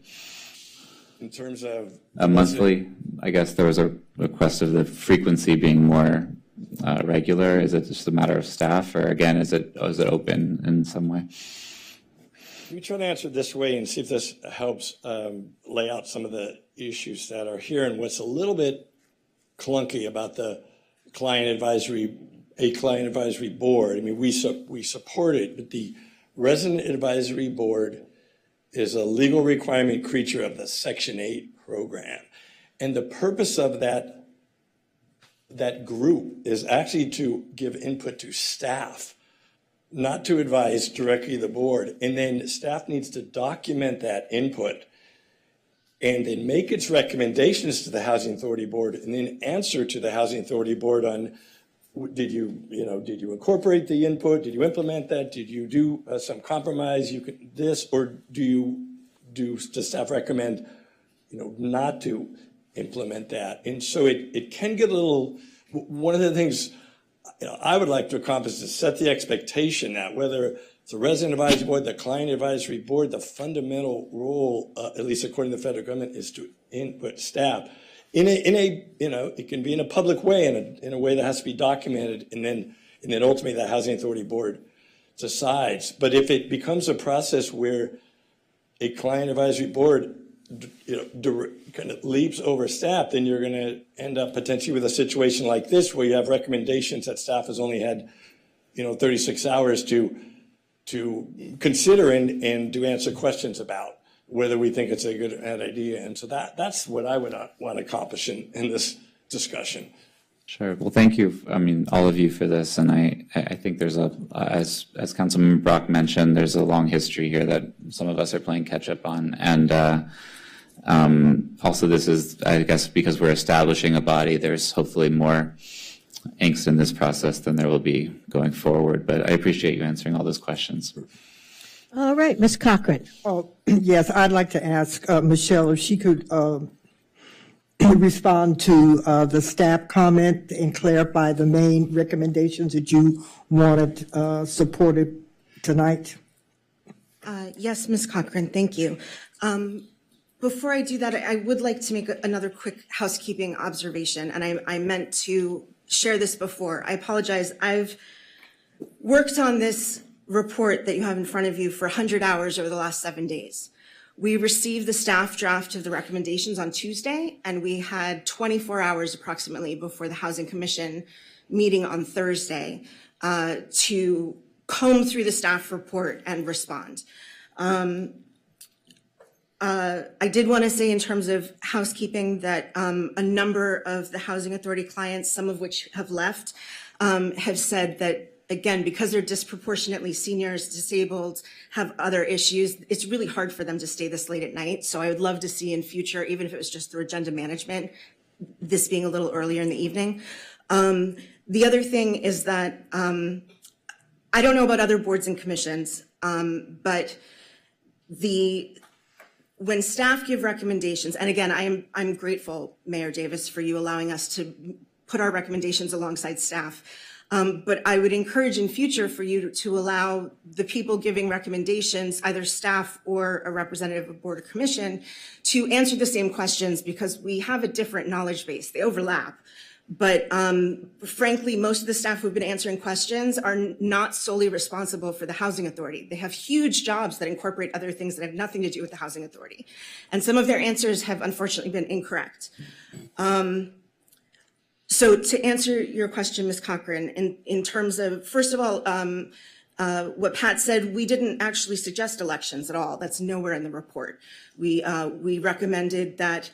In terms of monthly, I guess there was a request of the frequency being more regular. Is it just a matter of staff, or again, is it open in some way? Let me try to answer it this way and see if this helps lay out some of the issues that are here and what's a little bit clunky about the client advisory board. I mean, we support it, but the resident advisory board is a legal requirement creature of the Section 8 program. And the purpose of that group is actually to give input to staff, not to advise directly the board. And then staff needs to document that input and then make its recommendations to the Housing Authority Board and then answer to the Housing Authority Board on, did you incorporate the input? Did you implement that? Did you do some compromise? Or does staff recommend, not to implement that? And so it can get a little. One of the things I would like to accomplish is to set the expectation that whether it's the resident advisory board, the client advisory board, the fundamental role, at least according to the federal government, is to input staff. in a it can be in a public way, in a way that has to be documented, and then ultimately the Housing Authority Board decides. But if it becomes a process where a client advisory board kind of leaps over staff, then you're going to end up potentially with a situation like this where you have recommendations that staff has only had 36 hours to consider and to answer questions about whether we think it's a good idea. And so that's what I would want to accomplish in this discussion. Sure. Well, thank you, all of you for this. And I think there's as Councilman Brock mentioned, there's a long history here that some of us are playing catch up on. And also this is, I guess, because we're establishing a body, there's hopefully more angst in this process than there will be going forward. But I appreciate you answering all those questions. All right, Ms. Cochran. Oh, yes, I'd like to ask Michelle if she could respond to the staff comment and clarify the main recommendations that you wanted supported tonight. Yes, Ms. Cochran, thank you. Before I do that, I would like to make another quick housekeeping observation, and I meant to share this before. I apologize. I've worked on this report that you have in front of you for 100 hours over the last 7 days. We received the staff draft of the recommendations on Tuesday, and we had 24 hours approximately before the Housing Commission meeting on Thursday to comb through the staff report and respond. I did want to say in terms of housekeeping that a number of the Housing Authority clients, some of which have left, have said that, again, because they're disproportionately seniors, disabled, have other issues, it's really hard for them to stay this late at night. So I would love to see in future, even if it was just through agenda management, this being a little earlier in the evening. The other thing is that I don't know about other boards and commissions, but when staff give recommendations, and again, I'm grateful, Mayor Davis, for you allowing us to put our recommendations alongside staff. But I would encourage in future for you to allow the people giving recommendations, either staff or a representative of board or commission, to answer the same questions, because we have a different knowledge base. They overlap. But frankly, most of the staff who've been answering questions are not solely responsible for the Housing Authority. They have huge jobs that incorporate other things that have nothing to do with the Housing Authority. And some of their answers have unfortunately been incorrect. So to answer your question, Ms. Cochran, in terms of, first of all, what Pat said, we didn't actually suggest elections at all. That's nowhere in the report. We recommended that,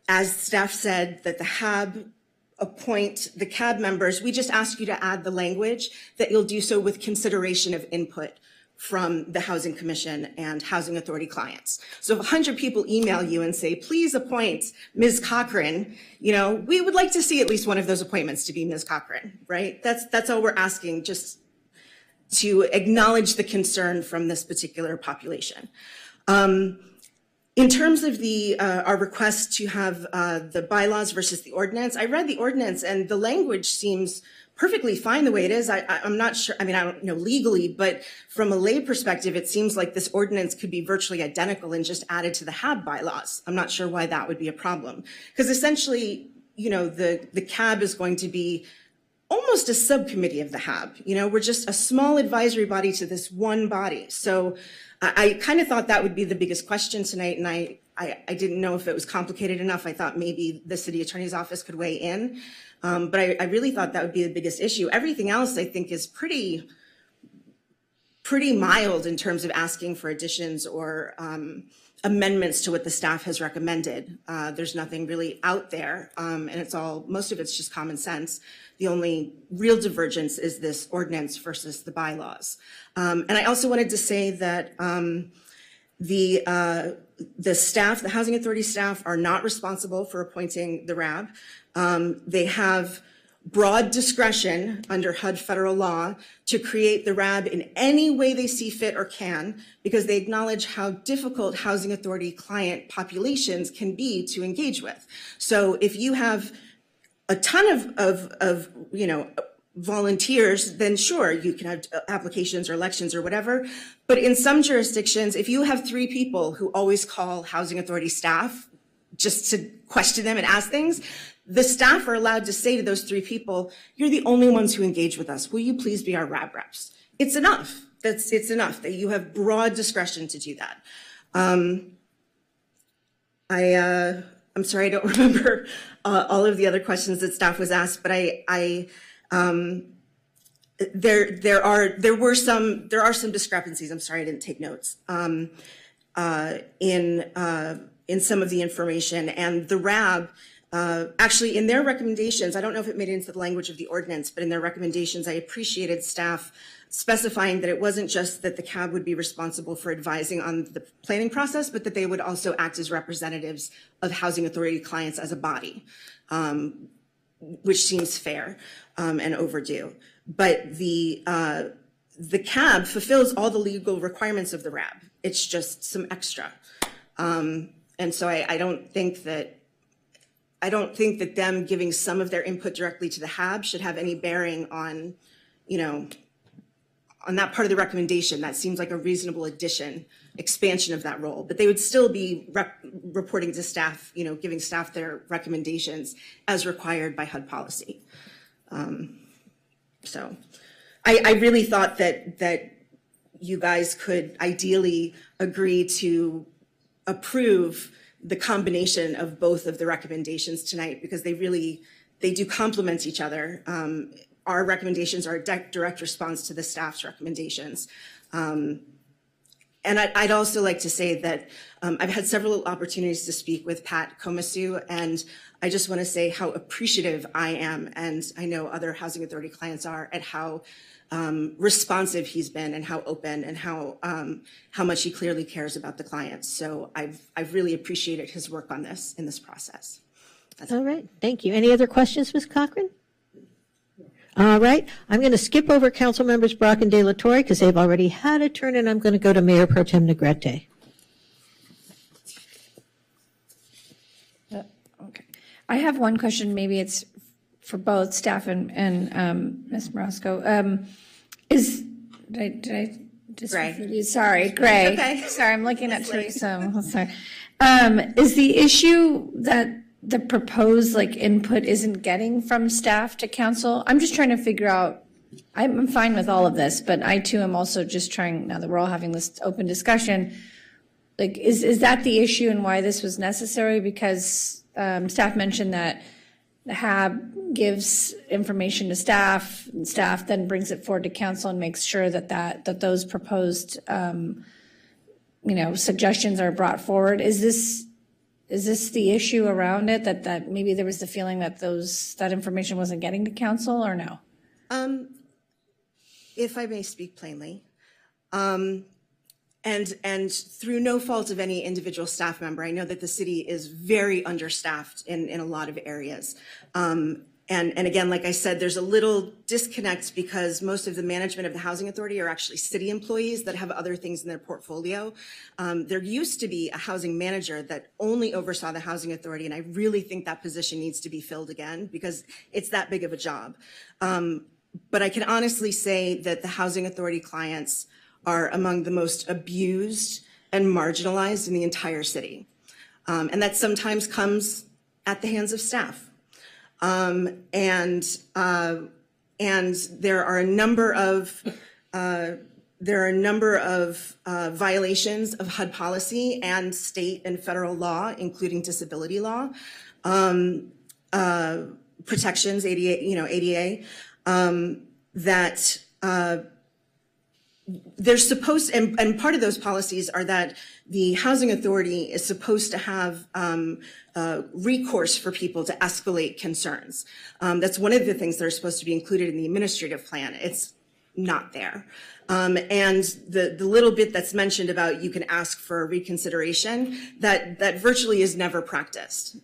as staff said, that the HAB appoint the CAB members. We just asked you to add the language that you'll do so with consideration of input from the Housing Commission and Housing Authority clients. So if 100 people email you and say, please appoint Ms. Cochran, we would like to see at least one of those appointments to be Ms. Cochran, right? That's all we're asking, just to acknowledge the concern from this particular population. In terms of our request to have the bylaws versus the ordinance, I read the ordinance and the language seems perfectly fine the way it is. I'm not sure, I don't know legally, but from a lay perspective, it seems like this ordinance could be virtually identical and just added to the HAB bylaws. I'm not sure why that would be a problem. Because essentially, the CAB is going to be almost a subcommittee of the HAB. We're just a small advisory body to this one body. So I kind of thought that would be the biggest question tonight, and I didn't know if it was complicated enough. I thought maybe the city attorney's office could weigh in, but I really thought that would be the biggest issue. Everything else, I think, is pretty mild in terms of asking for additions or amendments to what the staff has recommended. There's nothing really out there, and most of it's just common sense. The only real divergence is this ordinance versus the bylaws. And I also wanted to say that the staff, the Housing Authority staff, are not responsible for appointing the RAB. They have broad discretion under HUD federal law to create the RAB in any way they see fit or can, because they acknowledge how difficult Housing Authority client populations can be to engage with. So if you have a ton of volunteers, then sure, you can have applications or elections or whatever. But in some jurisdictions, if you have 3 people who always call Housing Authority staff just to question them and ask things. The staff are allowed to say to those 3 people, you're the only ones who engage with us. Will you please be our RAB reps? It's enough. It's enough that you have broad discretion to do that. I'm sorry, I don't remember all of the other questions that staff was asked, but there are some discrepancies. I'm sorry, I didn't take notes in some of the information, and the RAB. Actually, in their recommendations, I don't know if it made it into the language of the ordinance, but in their recommendations, I appreciated staff specifying that it wasn't just that the CAB would be responsible for advising on the planning process, but that they would also act as representatives of housing authority clients as a body, which seems fair and overdue. But the CAB fulfills all the legal requirements of the RAB. It's just some extra. And so I don't think that them giving some of their input directly to the HAB should have any bearing on, on that part of the recommendation. That seems like a reasonable expansion of that role. But they would still be reporting to staff, giving staff their recommendations as required by HUD policy. So I really thought that you guys could ideally agree to approve the combination of both of the recommendations tonight, because they do complement each other. Our recommendations are a direct response to the staff's recommendations. And I'd also like to say that I've had several opportunities to speak with Pat Komisu, and I just want to say how appreciative I am, and I know other housing authority clients are, at how responsive he's been and how open and how much he clearly cares about the clients. So I've really appreciated his work on this in this process. All right, thank you. Any other questions, Ms. Cochran? All right, I'm going to skip over Council Members Brock and De La Torre because they've already had a turn, and I'm going to go to Mayor Pro Tem Negrete. Okay, I have one question. Maybe it's for both staff and Ms. Marasco. Did I just Gray. Sorry, Gray. Okay. Sorry, I'm looking at Teresa. Sorry. Is the issue that the proposed input isn't getting from staff to council? I'm just trying to figure out, I'm fine with all of this, but I too am also just trying, now that we're all having this open discussion, is that the issue and why this was necessary? Because staff mentioned that the HAB gives information to staff, and staff then brings it forward to council and makes sure that those proposed suggestions are brought forward. Is this the issue around it, that maybe there was the feeling that that information wasn't getting to council, or no? If I may speak plainly, and through no fault of any individual staff member, I know that the city is very understaffed in a lot of areas. And again, like I said, there's a little disconnect because most of the management of the housing authority are actually city employees that have other things in their portfolio. There used to be a housing manager that only oversaw the housing authority, and I really think that position needs to be filled again because it's that big of a job. But I can honestly say that the housing authority clients are among the most abused and marginalized in the entire city. And that sometimes comes at the hands of staff. And there are a number of violations of HUD policy and state and federal law, including disability law, protections, ADA, that they're supposed, and part of those policies are that the housing authority is supposed to have recourse for people to escalate concerns. That's one of the things that are supposed to be included in the administrative plan. It's not there. And the little bit that's mentioned about you can ask for reconsideration, that virtually is never practiced.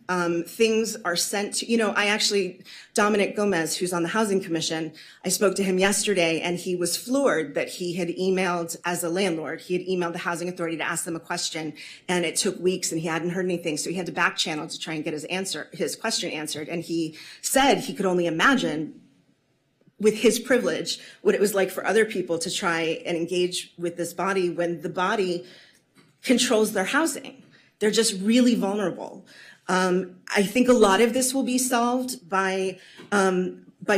Things are sent to, Dominic Gomez, who's on the Housing Commission, I spoke to him yesterday and he was floored that he had emailed, as a landlord, he had emailed the Housing Authority to ask them a question and it took weeks and he hadn't heard anything. So he had to back channel to try and get his question answered. And he said he could only imagine with his privilege, what it was like for other people to try and engage with this body when the body controls their housing. They're just really vulnerable. I think a lot of this will be solved by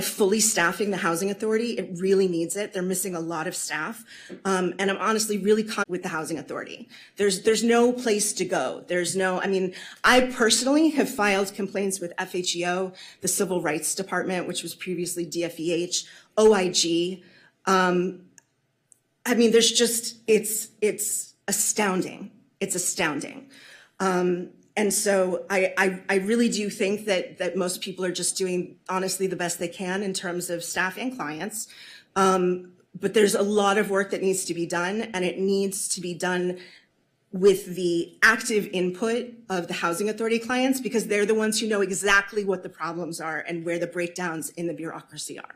fully staffing the housing authority. It really needs it. They're missing a lot of staff. And I'm honestly really with the housing authority. There's no place to go. I personally have filed complaints with FHEO, the Civil Rights Department, which was previously DFEH, OIG. There's just, it's astounding. It's astounding. And so I really do think that most people are just doing, honestly, the best they can in terms of staff and clients. But there's a lot of work that needs to be done, and it needs to be done with the active input of the housing authority clients, because they're the ones who know exactly what the problems are and where the breakdowns in the bureaucracy are.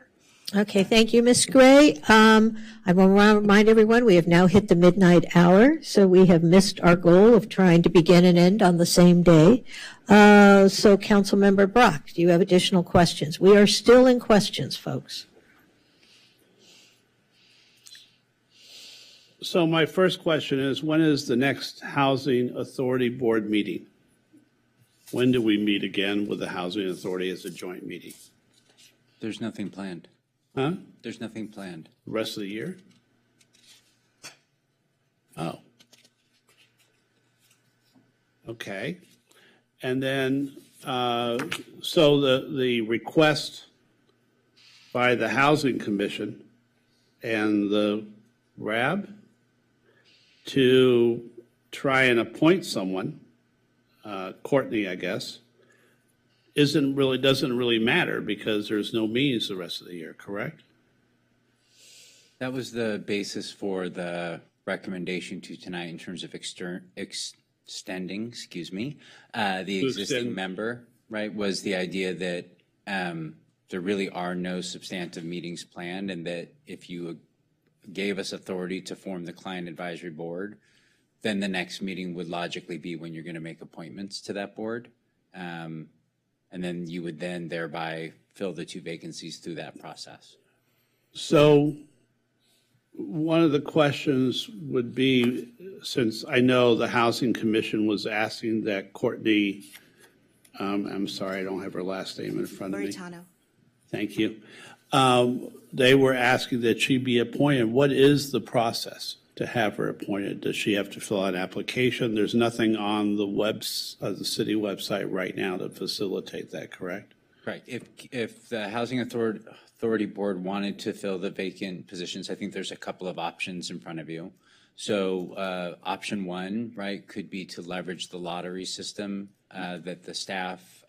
Okay, thank you, Ms. Gray. I want to remind everyone we have now hit the midnight hour, so we have missed our goal of trying to begin and end on the same day. So Councilmember Brock, do you have additional questions? We are still in questions, folks. So my first question is, when is the next Housing Authority Board meeting? When do we meet again with the Housing Authority as a joint meeting? There's nothing planned. Huh? There's nothing planned. The rest of the year? Oh. Okay. And then, so the request by the Housing Commission and the RAB to try and appoint someone, Courtney, I guess, doesn't really matter because there's no meetings the rest of the year, correct? That was the basis for the recommendation to tonight in terms of extending, the existing member, right, was the idea that there really are no substantive meetings planned, and that if you gave us authority to form the client advisory board, then the next meeting would logically be when you're going to make appointments to that board. And then you would then thereby fill the 2 vacancies through that process. So one of the questions would be, since I know the Housing Commission was asking that Courtney, I'm sorry, I don't have her last name in front of me. Loretano. Thank you. They were asking that she be appointed. What is the process to have her appointed? Does she have to fill out an application? There's nothing on the city website right now to facilitate that, correct? Right. If the Housing Authority Board wanted to fill the vacant positions, I think there's a couple of options in front of you. So option 1, right, could be to leverage the lottery system that the staff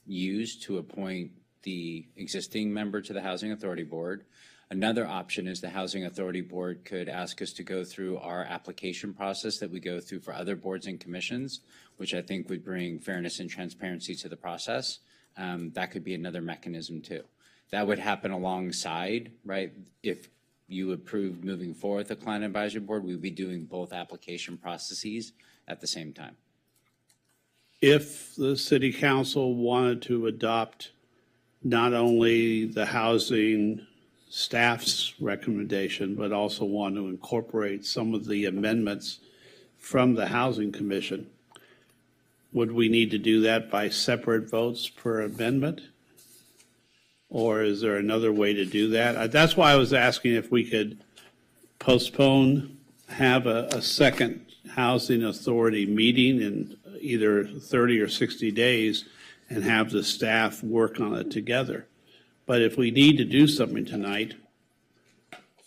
use to appoint the existing member to the Housing Authority Board. Another option is the Housing Authority Board could ask us to go through our application process that we go through for other boards and commissions, which I think would bring fairness and transparency to the process. That could be another mechanism too. That would happen alongside, right? If you approved moving forward the Client Advisory Board, we would be doing both application processes at the same time. If the city council wanted to adopt not only the housing staff's recommendation, but also want to incorporate some of the amendments from the Housing Commission, would we need to do that by separate votes per amendment? Or is there another way to do that? That's why I was asking if we could postpone, have a second Housing Authority meeting in either 30 or 60 days and have the staff work on it together. But if we need to do something tonight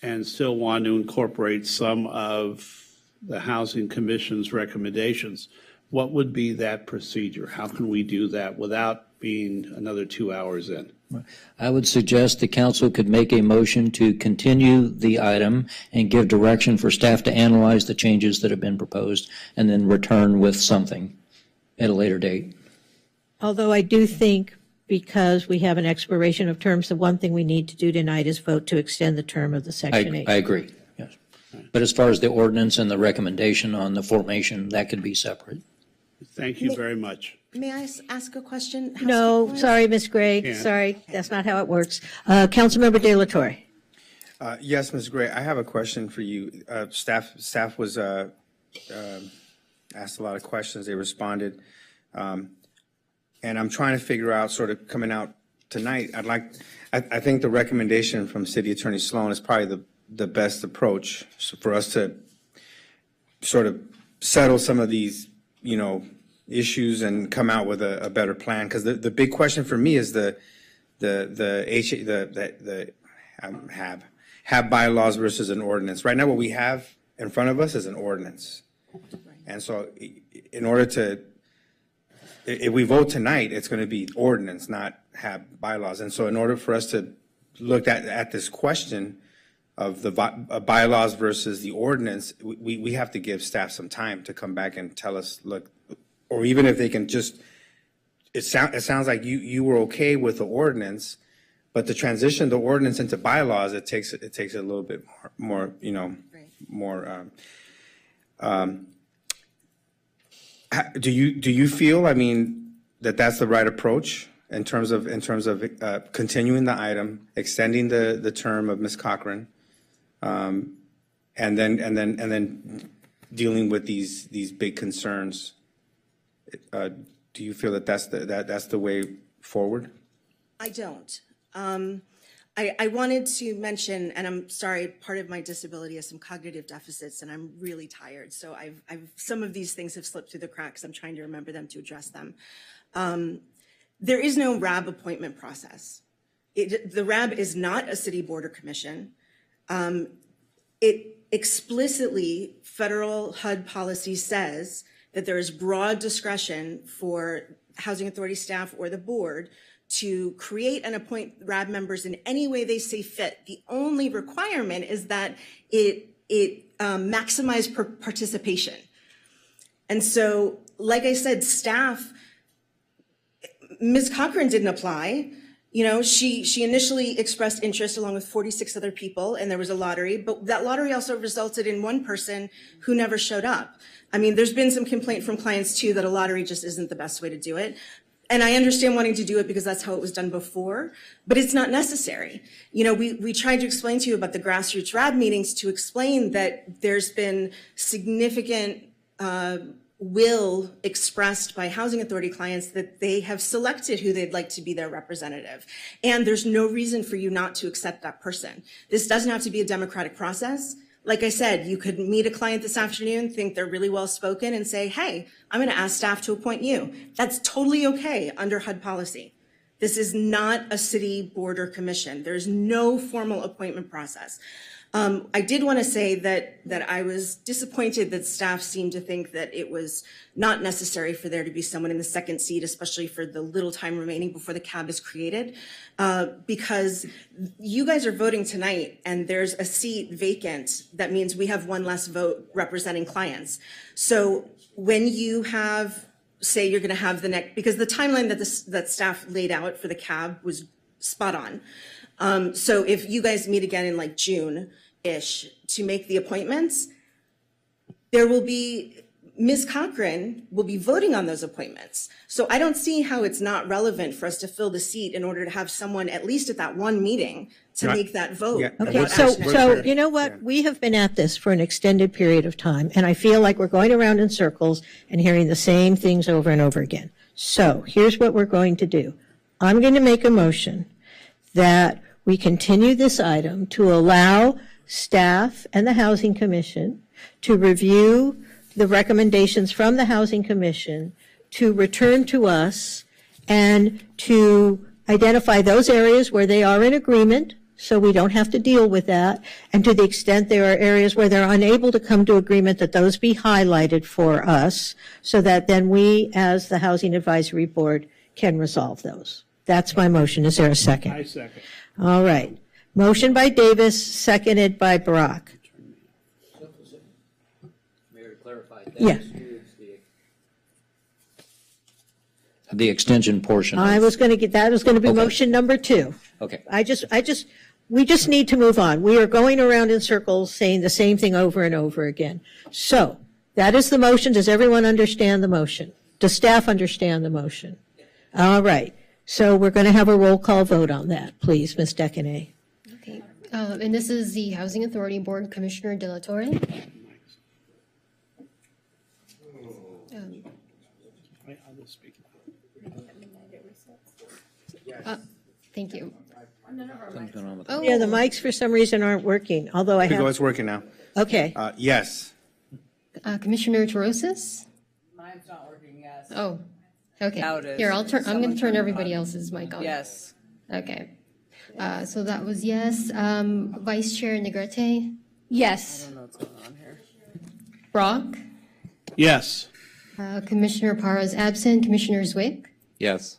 and still want to incorporate some of the Housing Commission's recommendations, what would be that procedure? How can we do that without being another 2 hours in? I would suggest the council could make a motion to continue the item and give direction for staff to analyze the changes that have been proposed and then return with something at a later date. Although I do think, because we have an expiration of terms, the one thing we need to do tonight is vote to extend the term of the Section 8. I agree, yes. But as far as the ordinance and the recommendation on the formation, that could be separate. Thank you very much. May I ask a question? No, sorry, Ms. Gray. Yeah. Sorry, that's not how it works. Councilmember De La Torre. Yes, Ms. Gray, I have a question for you. Staff was asked a lot of questions. They responded. And I'm trying to figure out, sort of coming out tonight, I think the recommendation from City Attorney Sloan is probably the best approach for us to sort of settle some of these, issues and come out with a better plan. Because the big question for me is the HAB bylaws versus an ordinance. Right now, what we have in front of us is an ordinance. And so in order to, if we vote tonight, it's going to be ordinance, not HAB bylaws. And so in order for us to look at this question of the bylaws versus the ordinance, we have to give staff some time to come back and tell us, look, or even if they can just, it sounds like you were okay with the ordinance, but to transition the ordinance into bylaws, it takes a little bit more, do you feel, that that's the right approach in terms of continuing the item, extending the term of Ms. Cochran, and then dealing with these big concerns? Do you feel that that's the way forward? I don't. I wanted to mention, and I'm sorry, part of my disability is some cognitive deficits, and I'm really tired. So some of these things have slipped through the cracks. I'm trying to remember them to address them. There is no RAB appointment process. The RAB is not a city board or commission. It explicitly, federal HUD policy says that there is broad discretion for Housing Authority staff or the board to create and appoint RAB members in any way they see fit. The only requirement is that it maximize participation. And so, like I said, staff, Ms. Cochran didn't apply. She initially expressed interest along with 46 other people, and there was a lottery, but that lottery also resulted in one person who never showed up. There's been some complaint from clients too that a lottery just isn't the best way to do it. And I understand wanting to do it because that's how it was done before, but it's not necessary. We tried to explain to you about the grassroots RAB meetings to explain that there's been significant will expressed by Housing Authority clients that they have selected who they'd like to be their representative. And there's no reason for you not to accept that person. This doesn't have to be a democratic process. Like I said, you could meet a client this afternoon, think they're really well spoken, and say, hey, I'm going to ask staff to appoint you. That's totally okay under HUD policy. This is not a city board or commission. There's no formal appointment process. I did want to say that I was disappointed that staff seemed to think that it was not necessary for there to be someone in the second seat, especially for the little time remaining before the CAB is created, because you guys are voting tonight and there's a seat vacant. That means we have one less vote representing clients. So when you have, say you're going to have the next, because the timeline that staff laid out for the CAB was spot on. So if you guys meet again in like June-ish to make the appointments, there will be, Ms. Cochran will be voting on those appointments. So I don't see how it's not relevant for us to fill the seat in order to have someone, at least at that one meeting, to make that vote. Yeah. Okay, so you know what? We have been at this for an extended period of time, and I feel like we're going around in circles and hearing the same things over and over again. So here's what we're going to do. I'm going to make a motion that we continue this item to allow staff and the Housing Commission to review the recommendations from the Housing Commission, to return to us and to identify those areas where they are in agreement, so we don't have to deal with that, and to the extent there are areas where they're unable to come to agreement, that those be highlighted for us, so that then we, as the Housing Advisory Board, can resolve those. That's my motion. Is there a second? I second. All right. Motion by Davis, seconded by Brock. Mayor, clarify. Yeah. The extension portion. I was going to get, that was going to be motion number 2. Okay. We just need to move on. We are going around in circles saying the same thing over and over again. So that is the motion. Does everyone understand the motion? Does staff understand the motion? All right. So we're going to have a roll call vote on that, please, Ms. Decanay. Okay. And this is the Housing Authority Board Commissioner De La Torre. I'll just speak. Thank you. Something's going on with Oh. Yeah, the mics for some reason aren't working, although I Here you go, have, it's working now. okay. Yes. Commissioner Torosis? Mine's not working, yes. Oh, okay. Now it is. Here, I'm going Someone to turn turn it everybody on. else's mic on. Yes. Okay. So that was yes. Vice Chair Negrete? Yes. I don't know what's going on here. Brock? Yes. Commissioner Parra is absent. Commissioner Zwick? Yes.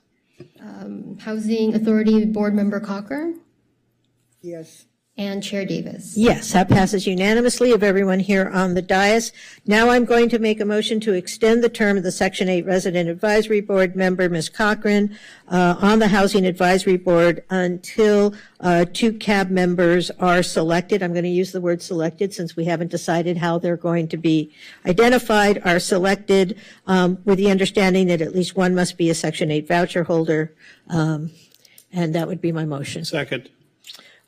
Housing Authority Board Member Cocker? Yes. And Chair Davis? Yes, that passes unanimously of everyone here on the dais. Now I'm going to make a motion to extend the term of the Section 8 Resident Advisory Board member, Ms. Cochran, on the Housing Advisory Board until 2 CAB members are selected. I'm going to use the word selected since we haven't decided how they're going to be identified, are selected with the understanding that at least one must be a Section 8 voucher holder. And that would be my motion. Second.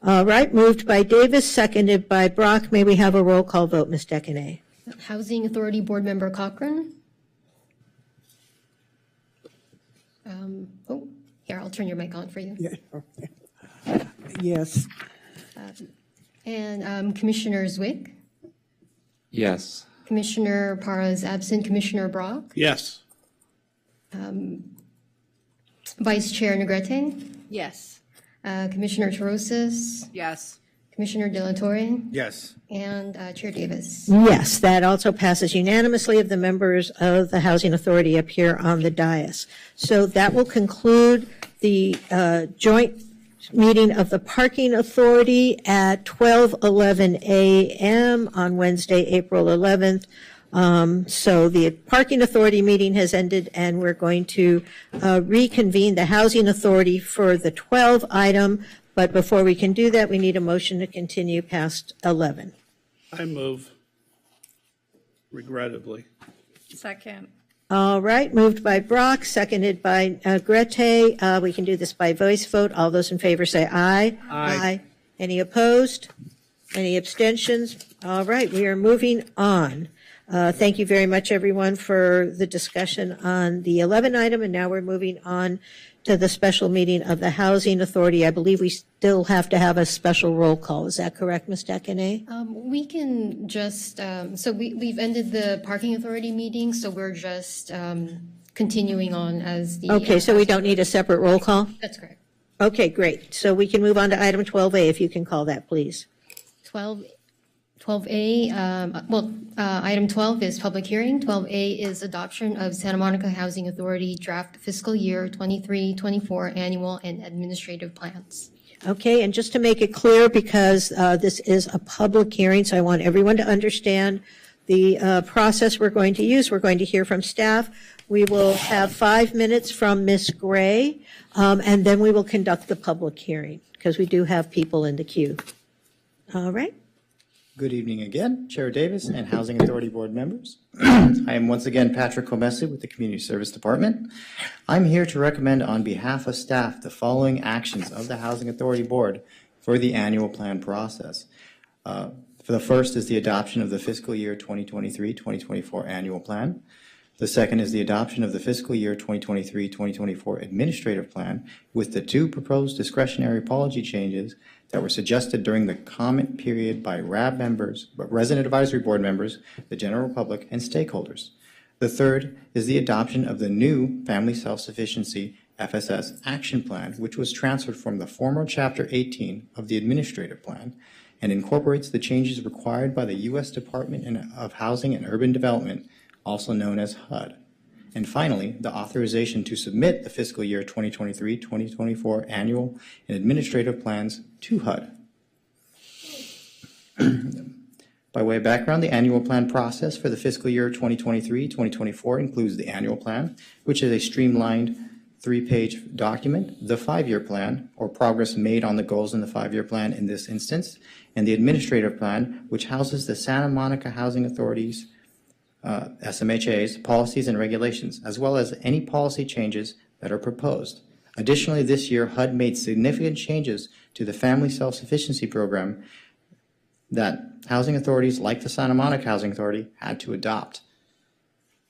All right, moved by Davis, seconded by Brock. May we have a roll call vote, Ms. Decanay? Housing Authority Board Member Cochran? Here, I'll turn your mic on for you. Yeah. Yes. And Commissioner Zwick? Yes. Commissioner Parra is absent. Commissioner Brock? Yes. Vice Chair Negrete? Yes. Commissioner Torosis? Yes. Commissioner De La Torre? Yes. And Chair Davis? Yes, that also passes unanimously of the members of the Housing Authority up here on the dais. So that will conclude the joint meeting of the Parking Authority at 12:11 a.m. on Wednesday, April 11th. So the Parking Authority meeting has ended, and we're going to reconvene the Housing Authority for the 12 item. But before we can do that, we need a motion to continue past 11. I move. Regrettably. Second. All right, moved by Brock, seconded by Grete. We can do this by voice vote. All those in favor say aye. Aye. Any opposed? Any abstentions? All right, we are moving on. Thank you very much, everyone, for the discussion on the 11 item, and now we're moving on to the special meeting of the Housing Authority. I believe we still have to have a special roll call. Is that correct, Ms. Decanay? We can just, so we've ended the Parking Authority meeting, so we're just continuing on as the. Okay, so we don't need a separate roll call? That's correct. Okay, great. So we can move on to item 12A, if you can call that, please. 12A, item 12 is public hearing. 12A is adoption of Santa Monica Housing Authority draft fiscal year 23-24 annual and administrative plans. Okay, and just to make it clear, because this is a public hearing, so I want everyone to understand the process we're going to use. We're going to hear from staff. We will have 5 minutes from Ms. Gray, and then we will conduct the public hearing, because we do have people in the queue. All right. Good evening again, Chair Davis and Housing Authority Board members. I am once again Patrick Comesi with the Community Service Department. I'm here to recommend on behalf of staff the following actions of the Housing Authority Board for the annual plan process. For the first is the adoption of the fiscal year 2023-2024 annual plan. The second is the adoption of the fiscal year 2023-2024 administrative plan with the 2 proposed discretionary policy changes that were suggested during the comment period by RAB members, Resident Advisory Board members, the general public, and stakeholders. The third is the adoption of the new Family Self-Sufficiency FSS Action Plan, which was transferred from the former Chapter 18 of the Administrative Plan and incorporates the changes required by the U.S. Department of Housing and Urban Development, also known as HUD. And finally, the authorization to submit the fiscal year 2023-2024 annual and administrative plans to HUD. By way of background, the annual plan process for the fiscal year 2023-2024 includes the annual plan, which is a streamlined 3-page document, the 5-year plan, or progress made on the goals in the 5-year plan in this instance, and the administrative plan, which houses the Santa Monica Housing Authority's SMHA's policies and regulations, as well as any policy changes that are proposed. Additionally, this year, HUD made significant changes to the Family Self-Sufficiency Program that housing authorities like the Santa Monica Housing Authority had to adopt.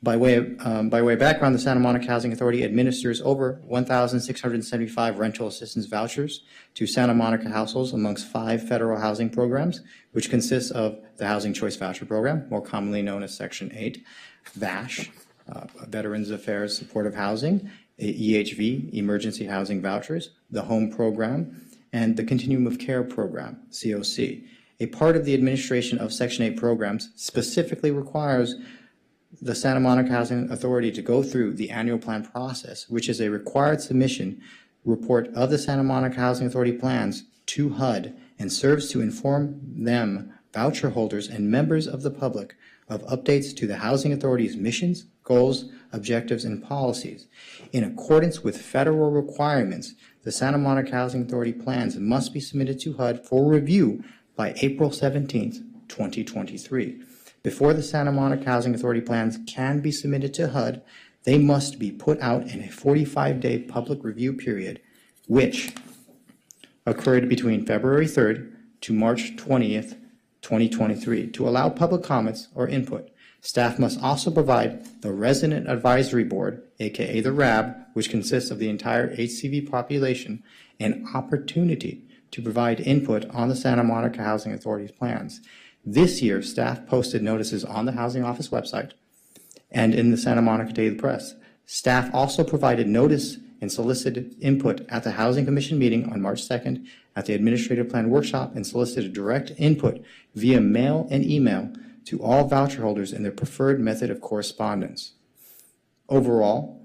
By way of background, the Santa Monica Housing Authority administers over 1,675 rental assistance vouchers to Santa Monica households amongst 5 federal housing programs, which consists of the Housing Choice Voucher Program, more commonly known as Section 8, VASH, Veterans Affairs Supportive Housing, EHV, Emergency Housing Vouchers, the Home Program, and the Continuum of Care Program, COC. A part of the administration of Section 8 programs specifically requires the Santa Monica Housing Authority to go through the annual plan process, which is a required submission report of the Santa Monica Housing Authority plans to HUD and serves to inform them, voucher holders, and members of the public of updates to the Housing Authority's missions, goals, objectives, and policies. In accordance with federal requirements, the Santa Monica Housing Authority plans must be submitted to HUD for review by April 17th, 2023. Before the Santa Monica Housing Authority plans can be submitted to HUD, they must be put out in a 45-day public review period, which occurred between February 3rd to March 20th, 2023, to allow public comments or input. Staff must also provide the Resident Advisory Board, aka the RAB, which consists of the entire HCV population, an opportunity to provide input on the Santa Monica Housing Authority's plans. This year, staff posted notices on the Housing Office website and in the Santa Monica Daily Press. Staff also provided notice and solicited input at the Housing Commission meeting on March 2nd at the Administrative Plan Workshop and solicited direct input via mail and email to all voucher holders in their preferred method of correspondence. Overall,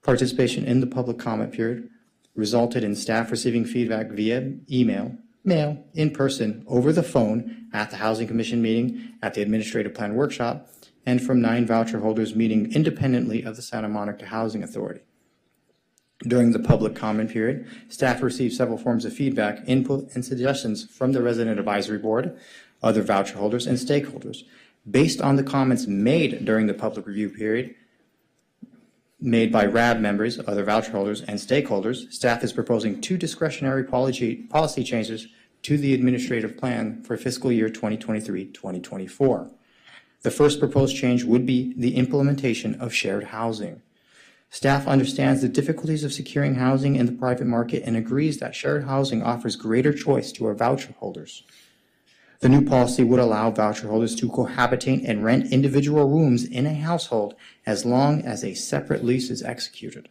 participation in the public comment period resulted in staff receiving feedback via email, mail, in person, over the phone, at the Housing Commission meeting, at the Administrative Plan Workshop, and from 9 voucher holders meeting independently of the Santa Monica Housing Authority. During the public comment period, staff received several forms of feedback, input, and suggestions from the Resident Advisory Board, other voucher holders, and stakeholders. Based on the comments made during the public review period, made by RAB members, other voucher holders, and stakeholders, staff is proposing 2 discretionary policy changes to the administrative plan for fiscal year 2023-2024. The first proposed change would be the implementation of shared housing. Staff understands the difficulties of securing housing in the private market and agrees that shared housing offers greater choice to our voucher holders. The new policy would allow voucher holders to cohabitate and rent individual rooms in a household as long as a separate lease is executed.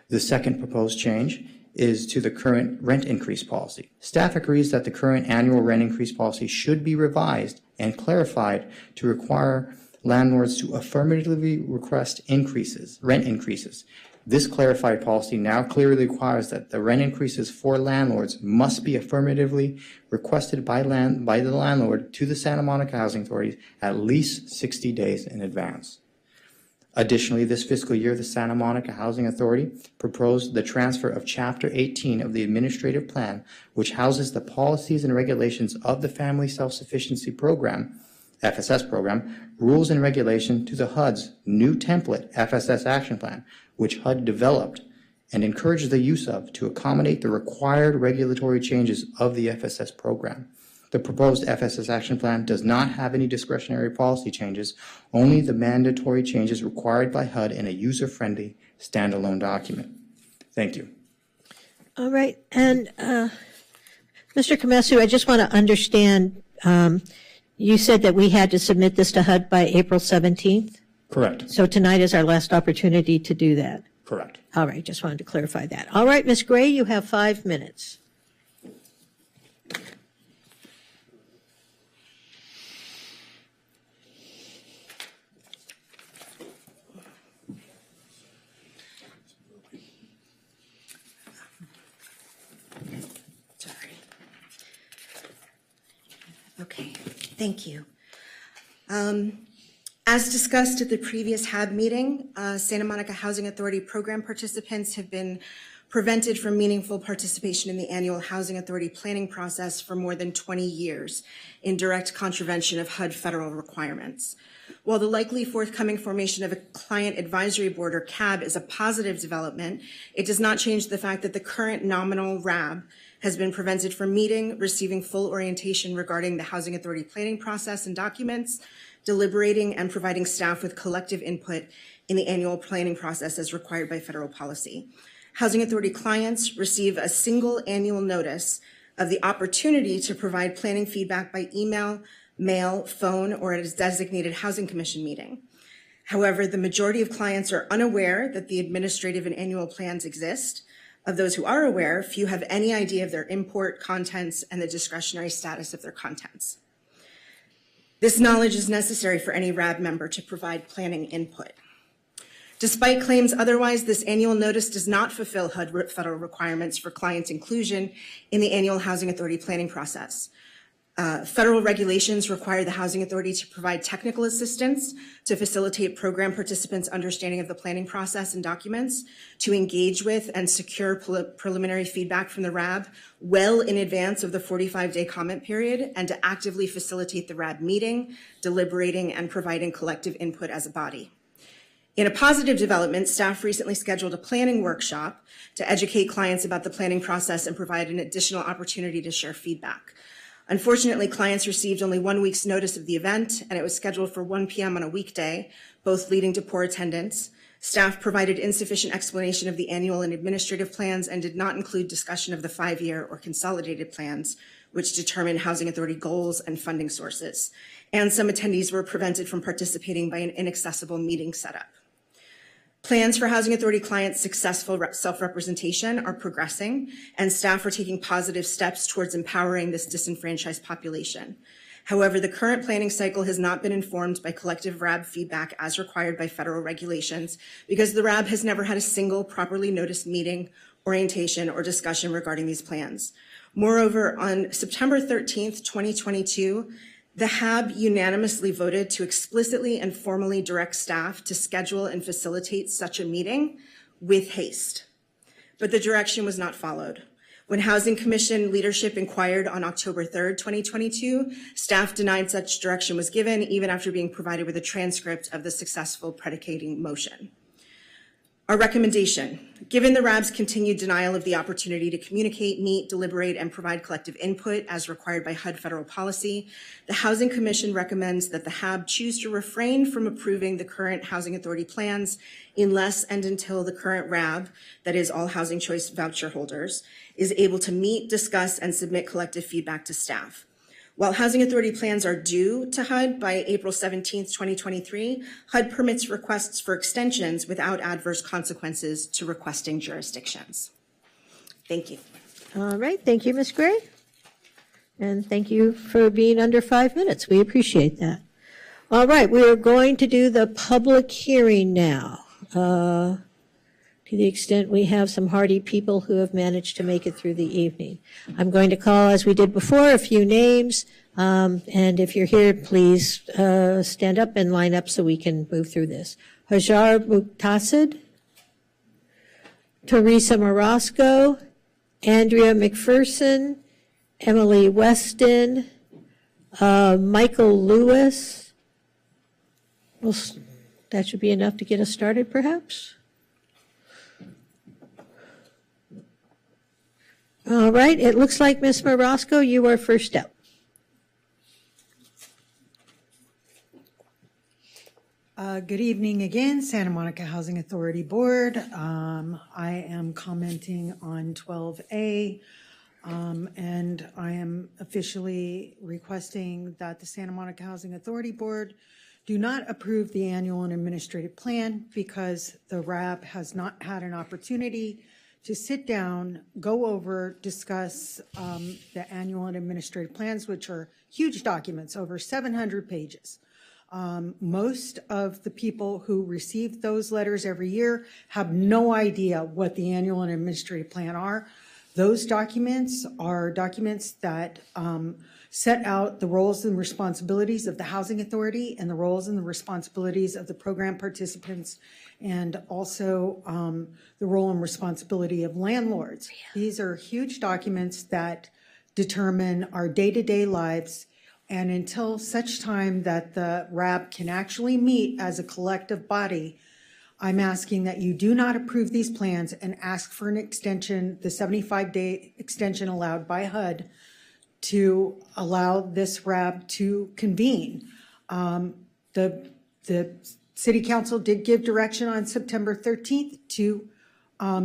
The second proposed change is to the current rent increase policy. Staff agrees that the current annual rent increase policy should be revised and clarified to require landlords to affirmatively request rent increases. This clarified policy now clearly requires that the rent increases for landlords must be affirmatively requested by the landlord to the Santa Monica Housing Authority at least 60 days in advance. Additionally, this fiscal year, the Santa Monica Housing Authority proposed the transfer of Chapter 18 of the Administrative Plan, which houses the policies and regulations of the Family Self-Sufficiency Program, FSS program, rules and regulation to the HUD's new template, FSS Action Plan, which HUD developed and encouraged the use of to accommodate the required regulatory changes of the FSS program. The proposed FSS Action Plan does not have any discretionary policy changes, only the mandatory changes required by HUD in a user-friendly standalone document. Thank you. All right. And Mr. Komesu, I just want to understand, you said that we had to submit this to HUD by April 17th? Correct. So tonight is our last opportunity to do that? Correct. All right, just wanted to clarify that. All right, Ms. Gray, you have 5 minutes. Okay, thank you. As discussed at the previous HAB meeting, Santa Monica Housing Authority program participants have been prevented from meaningful participation in the annual Housing Authority planning process for more than 20 years in direct contravention of HUD federal requirements. While the likely forthcoming formation of a Client Advisory Board, or CAB, is a positive development, it does not change the fact that the current nominal RAB has been prevented from meeting, receiving full orientation regarding the Housing Authority planning process and documents, deliberating and providing staff with collective input, in the annual planning process as required by federal policy. Housing Authority clients receive a single annual notice of the opportunity to provide planning feedback by email, mail, phone, or at a designated Housing Commission meeting. However, the majority of clients are unaware that the administrative and annual plans exist. Of those who are aware, few have any idea of their import, contents, and the discretionary status of their contents. This knowledge is necessary for any RAB member to provide planning input. Despite claims otherwise, this annual notice does not fulfill HUD federal requirements for clients' inclusion in the annual Housing Authority planning process. Federal regulations require the Housing Authority to provide technical assistance to facilitate program participants' understanding of the planning process and documents, to engage with and secure preliminary feedback from the RAB well in advance of the 45-day comment period, and to actively facilitate the RAB meeting, deliberating, and providing collective input as a body. In a positive development, staff recently scheduled a planning workshop to educate clients about the planning process and provide an additional opportunity to share feedback. Unfortunately, clients received only 1 week's notice of the event, and it was scheduled for 1 p.m. on a weekday, both leading to poor attendance. Staff provided insufficient explanation of the annual and administrative plans and did not include discussion of the 5-year or consolidated plans, which determine Housing Authority goals and funding sources. And some attendees were prevented from participating by an inaccessible meeting setup. Plans for Housing Authority clients' successful self-representation are progressing, and staff are taking positive steps towards empowering this disenfranchised population. However, the current planning cycle has not been informed by collective RAB feedback as required by federal regulations because the RAB has never had a single properly noticed meeting, orientation, or discussion regarding these plans. Moreover, on September 13th, 2022, the HAB unanimously voted to explicitly and formally direct staff to schedule and facilitate such a meeting with haste. But the direction was not followed. When Housing Commission leadership inquired on October 3rd, 2022, staff denied such direction was given even after being provided with a transcript of the successful predicating motion. Our recommendation, given the RAB's continued denial of the opportunity to communicate, meet, deliberate, and provide collective input as required by HUD federal policy, the Housing Commission recommends that the HAB choose to refrain from approving the current Housing Authority plans unless and until the current RAB, that is all Housing Choice Voucher holders, is able to meet, discuss, and submit collective feedback to staff. While Housing Authority plans are due to HUD by April 17th, 2023, HUD permits requests for extensions without adverse consequences to requesting jurisdictions. Thank you. All right, thank you, Ms. Gray. And thank you for being under 5 minutes. We appreciate that. All right, we are going to do the public hearing now. To the extent we have some hardy people who have managed to make it through the evening. I'm going to call, as we did before, a few names. And if you're here, please stand up and line up so we can move through this. Hajar Muqtasid, Teresa Marasco, Andrea McPherson, Emily Weston, Michael Lewis. Well, that should be enough to get us started, perhaps. All right, it looks like Ms. Marasco, you are first up. Good evening again, Santa Monica Housing Authority Board. I am commenting on 12A, and I am officially requesting that the Santa Monica Housing Authority Board do not approve the annual and administrative plan because the RAB has not had an opportunity to sit down, go over, discuss the annual and administrative plans, which are huge documents, over 700 pages. Most of the people who receive those letters every year have no idea what the annual and administrative plan are. Those documents are documents that set out the roles and responsibilities of the Housing Authority and the roles and the responsibilities of the program participants, and also the role and responsibility of landlords. These are huge documents that determine our day-to-day lives, and until such time that the RAB can actually meet as a collective body, I'm asking that you do not approve these plans and ask for an extension, the 75-day extension allowed by HUD, to allow this RAB to convene. The City Council did give direction on September 13th to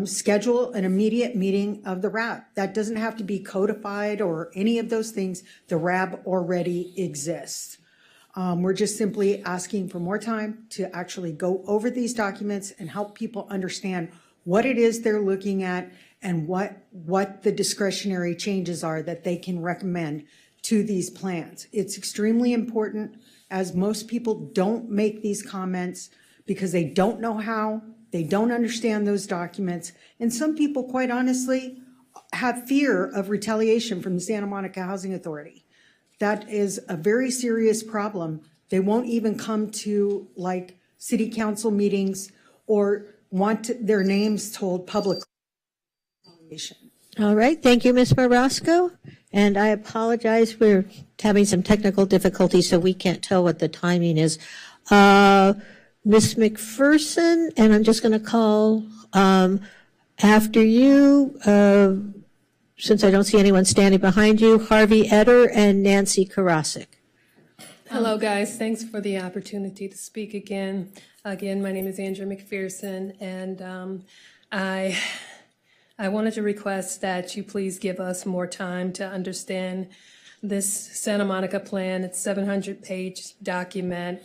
schedule an immediate meeting of the RAB. That doesn't have to be codified or any of those things. The RAB already exists. We're just simply asking for more time to actually go over these documents and help people understand what it is they're looking at and what the discretionary changes are that they can recommend to these plans. It's extremely important, as most people don't make these comments because they don't know how, they don't understand those documents, and some people, quite honestly, have fear of retaliation from the Santa Monica Housing Authority. That is a very serious problem. They won't even come to like city council meetings or want their names told publicly. All right, thank you, Ms. Marasco. And I apologize, we're having some technical difficulties, so we can't tell what the timing is. Ms. McPherson, and I'm just going to call after you, since I don't see anyone standing behind you, Harvey Eder and Nancy Karasik. Hello, guys. Thanks for the opportunity to speak again. Again, my name is Andrea McPherson, and I wanted to request that you please give us more time to understand this Santa Monica plan. It's a 700-page document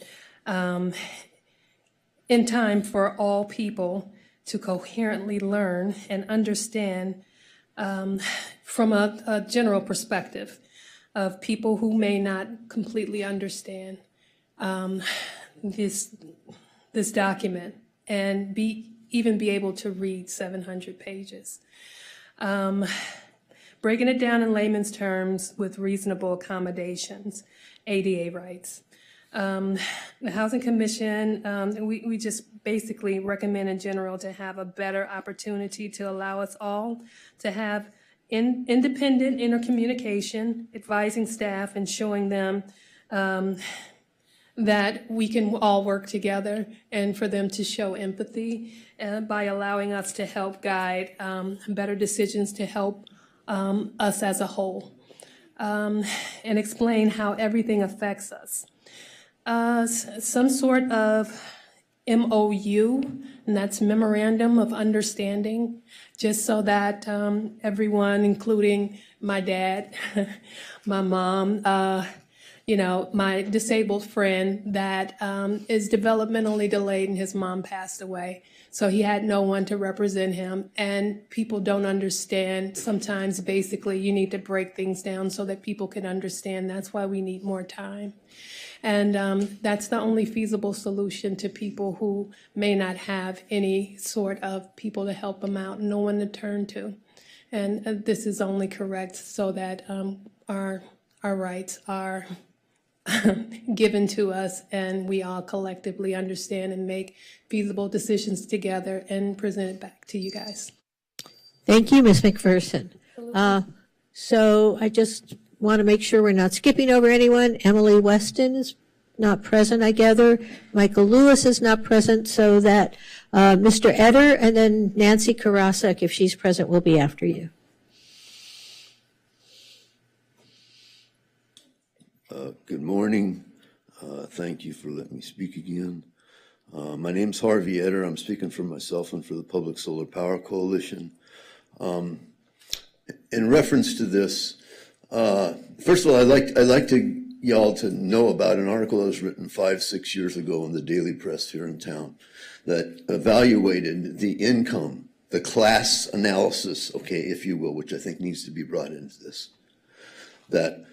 in time for all people to coherently learn and understand from a general perspective of people who may not completely understand this document and even be able to read 700 pages. Breaking it down in layman's terms with reasonable accommodations, ADA rights. The Housing Commission, we just basically recommend in general to have a better opportunity to allow us all to have independent intercommunication, advising staff and showing them that we can all work together, and for them to show empathy by allowing us to help guide better decisions to help us as a whole, and explain how everything affects us. Some sort of MOU, and that's Memorandum of Understanding, just so that everyone, including my dad, my mom, my disabled friend that is developmentally delayed and his mom passed away. So he had no one to represent him. And people don't understand. Sometimes, basically, you need to break things down so that people can understand. That's why we need more time. And that's the only feasible solution to people who may not have any sort of people to help them out, no one to turn to. And this is only correct so that our rights are given to us and we all collectively understand and make feasible decisions together and present it back to you guys. Thank you, Ms. McPherson. So I just want to make sure we're not skipping over anyone. Emily Weston is not present, I gather. Michael Lewis is not present, so that Mr. Eder and then Nancy Karasik, if she's present, will be after you. Good morning. Thank you for letting me speak again. My name's Harvey Eder. I'm speaking for myself and for the Public Solar Power Coalition. In reference to this, first of all, I'd like to y'all to know about an article that was written 5-6 years ago in the Daily Press here in town that evaluated the income, the class analysis, okay, if you will, which I think needs to be brought into this, that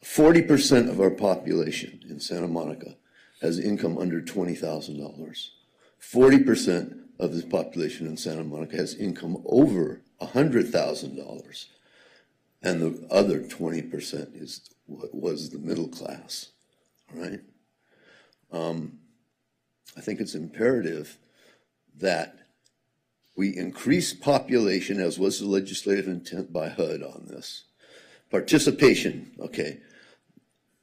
40% of our population in Santa Monica has income under $20,000. 40% of the population in Santa Monica has income over $100,000. And the other 20% is what was the middle class, all right? I think it's imperative that we increase population, as was the legislative intent by HUD on this. Participation, okay.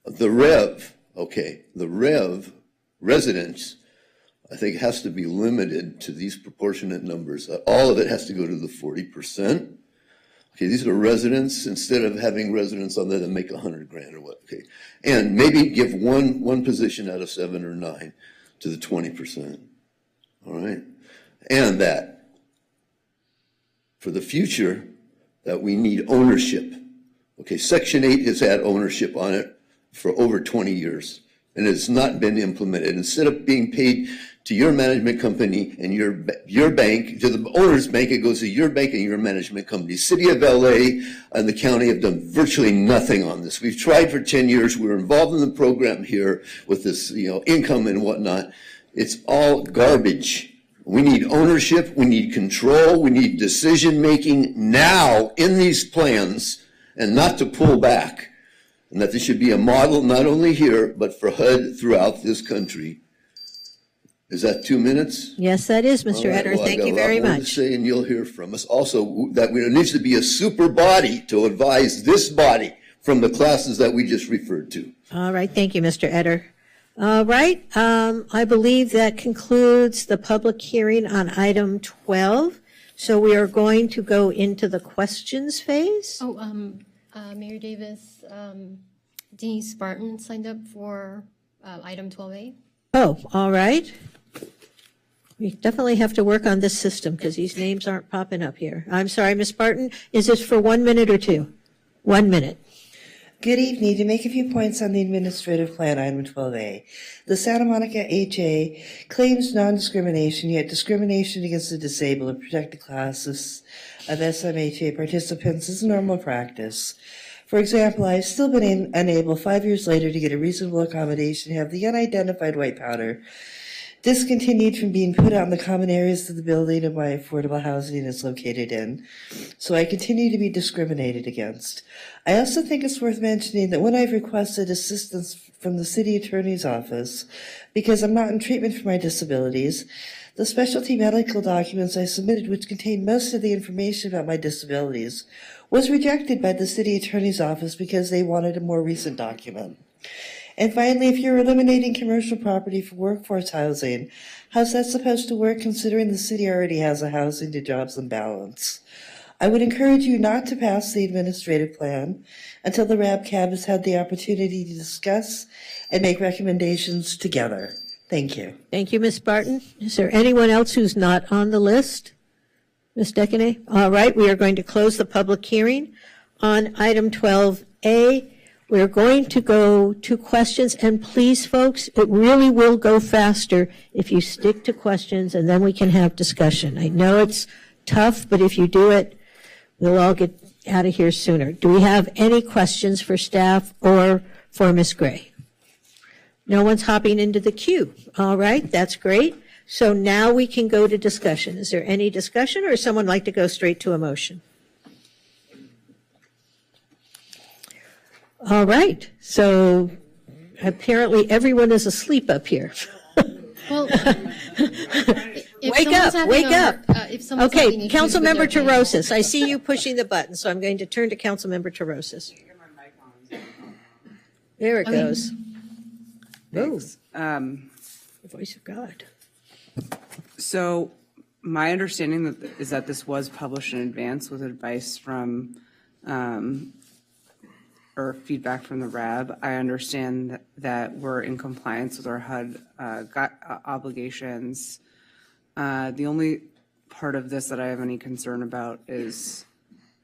The REV, okay, the REV residents, I think has to be limited to these proportionate numbers. All of it has to go to the 40%. Okay, these are residents, instead of having residents on there that make $100,000 or what, okay. And maybe give one position out of 7 or 9 to the 20%. All right? And that for the future, that we need ownership. Okay, Section 8 has had ownership on it for over 20 years, and it has not been implemented. Instead of being paid to your management company and your bank, to the owner's bank, it goes to your bank and your management company. City of LA and the county have done virtually nothing on this. We've tried for 10 years. We're involved in the program here with this, income and whatnot. It's all garbage. We need ownership. We need control. We need decision-making now in these plans, and not to pull back. And that this should be a model not only here, but for HUD throughout this country. Is that 2 minutes? Yes, that is, Mr. Etter. Thank you very I've got a lot more to much. say, and you'll hear from us. Also, that there needs to be a super body to advise this body from the classes that we just referred to. All right, thank you, Mr. Etter. All right, I believe that concludes the public hearing on item 12. So we are going to go into the questions phase. Mayor Davis, Denise Spartan signed up for item 12A. Oh, all right. We definitely have to work on this system because these names aren't popping up here. I'm sorry, Ms. Spartan, is this for 1 minute or two? 1 minute. Good evening. To make a few points on the administrative plan, item 12A. The Santa Monica HA claims non-discrimination, yet discrimination against the disabled or protected classes of SMHA participants is normal practice. For example, I've still been unable 5 years later to get a reasonable accommodation to have the unidentified white powder discontinued from being put out in the common areas of the building of my affordable housing is located in. So I continue to be discriminated against. I also think it's worth mentioning that when I've requested assistance from the city attorney's office, because I'm not in treatment for my disabilities, the specialty medical documents I submitted, which contained most of the information about my disabilities, was rejected by the city attorney's office because they wanted a more recent document. And finally, if you're eliminating commercial property for workforce housing, how's that supposed to work considering the city already has a housing to jobs imbalance? I would encourage you not to pass the administrative plan until the RABCAB has had the opportunity to discuss and make recommendations together. Thank you. Thank you, Ms. Spartan. Is there anyone else who's not on the list? Ms. Decaney? All right, we are going to close the public hearing on item 12A. We're going to go to questions, and please, folks, it really will go faster if you stick to questions, and then we can have discussion. I know it's tough, but if you do it, we'll all get out of here sooner. Do we have any questions for staff or for Ms. Gray? No one's hopping into the queue. All right, that's great. So now we can go to discussion. Is there any discussion, or someone like to go straight to a motion? All right, so apparently everyone is asleep up here. Well, Wake up. Okay, Councilmember Terosas, I see you pushing the button, so I'm going to turn to Councilmember Terosas. There it goes. Thanks. The voice of God. So my understanding is that this was published in advance with advice from or feedback from the RAB. I understand that we're in compliance with our HUD obligations. The only part of this that I have any concern about is,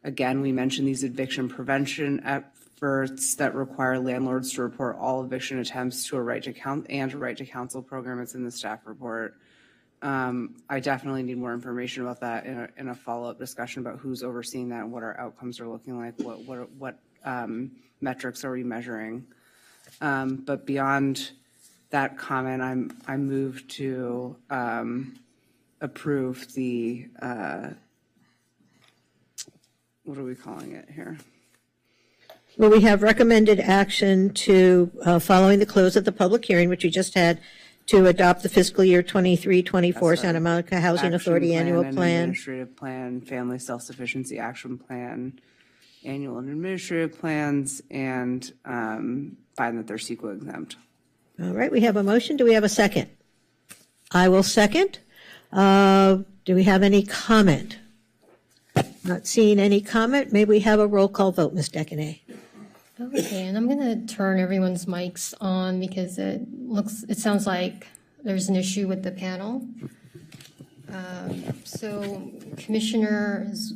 again, we mentioned these eviction prevention efforts that require landlords to report all eviction attempts to a right to counsel program. It's in the staff report. I definitely need more information about that in a follow-up discussion about who's overseeing that and what our outcomes are looking like. What metrics are we measuring? But beyond that comment, I move to approve the what are we calling it here? Well, we have recommended action to, following the close of the public hearing, which we just had, to adopt the fiscal year 23-24 Santa Monica Housing Authority annual plan. Administrative plan, family self-sufficiency action plan, annual and administrative plans, and find that they're CEQA exempt. All right, we have a motion. Do we have a second? I will second. Do we have any comment? Not seeing any comment. May we have a roll call vote, Ms. Decaney? Okay, and I'm going to turn everyone's mics on because it sounds like there's an issue with the panel. So Commissioners,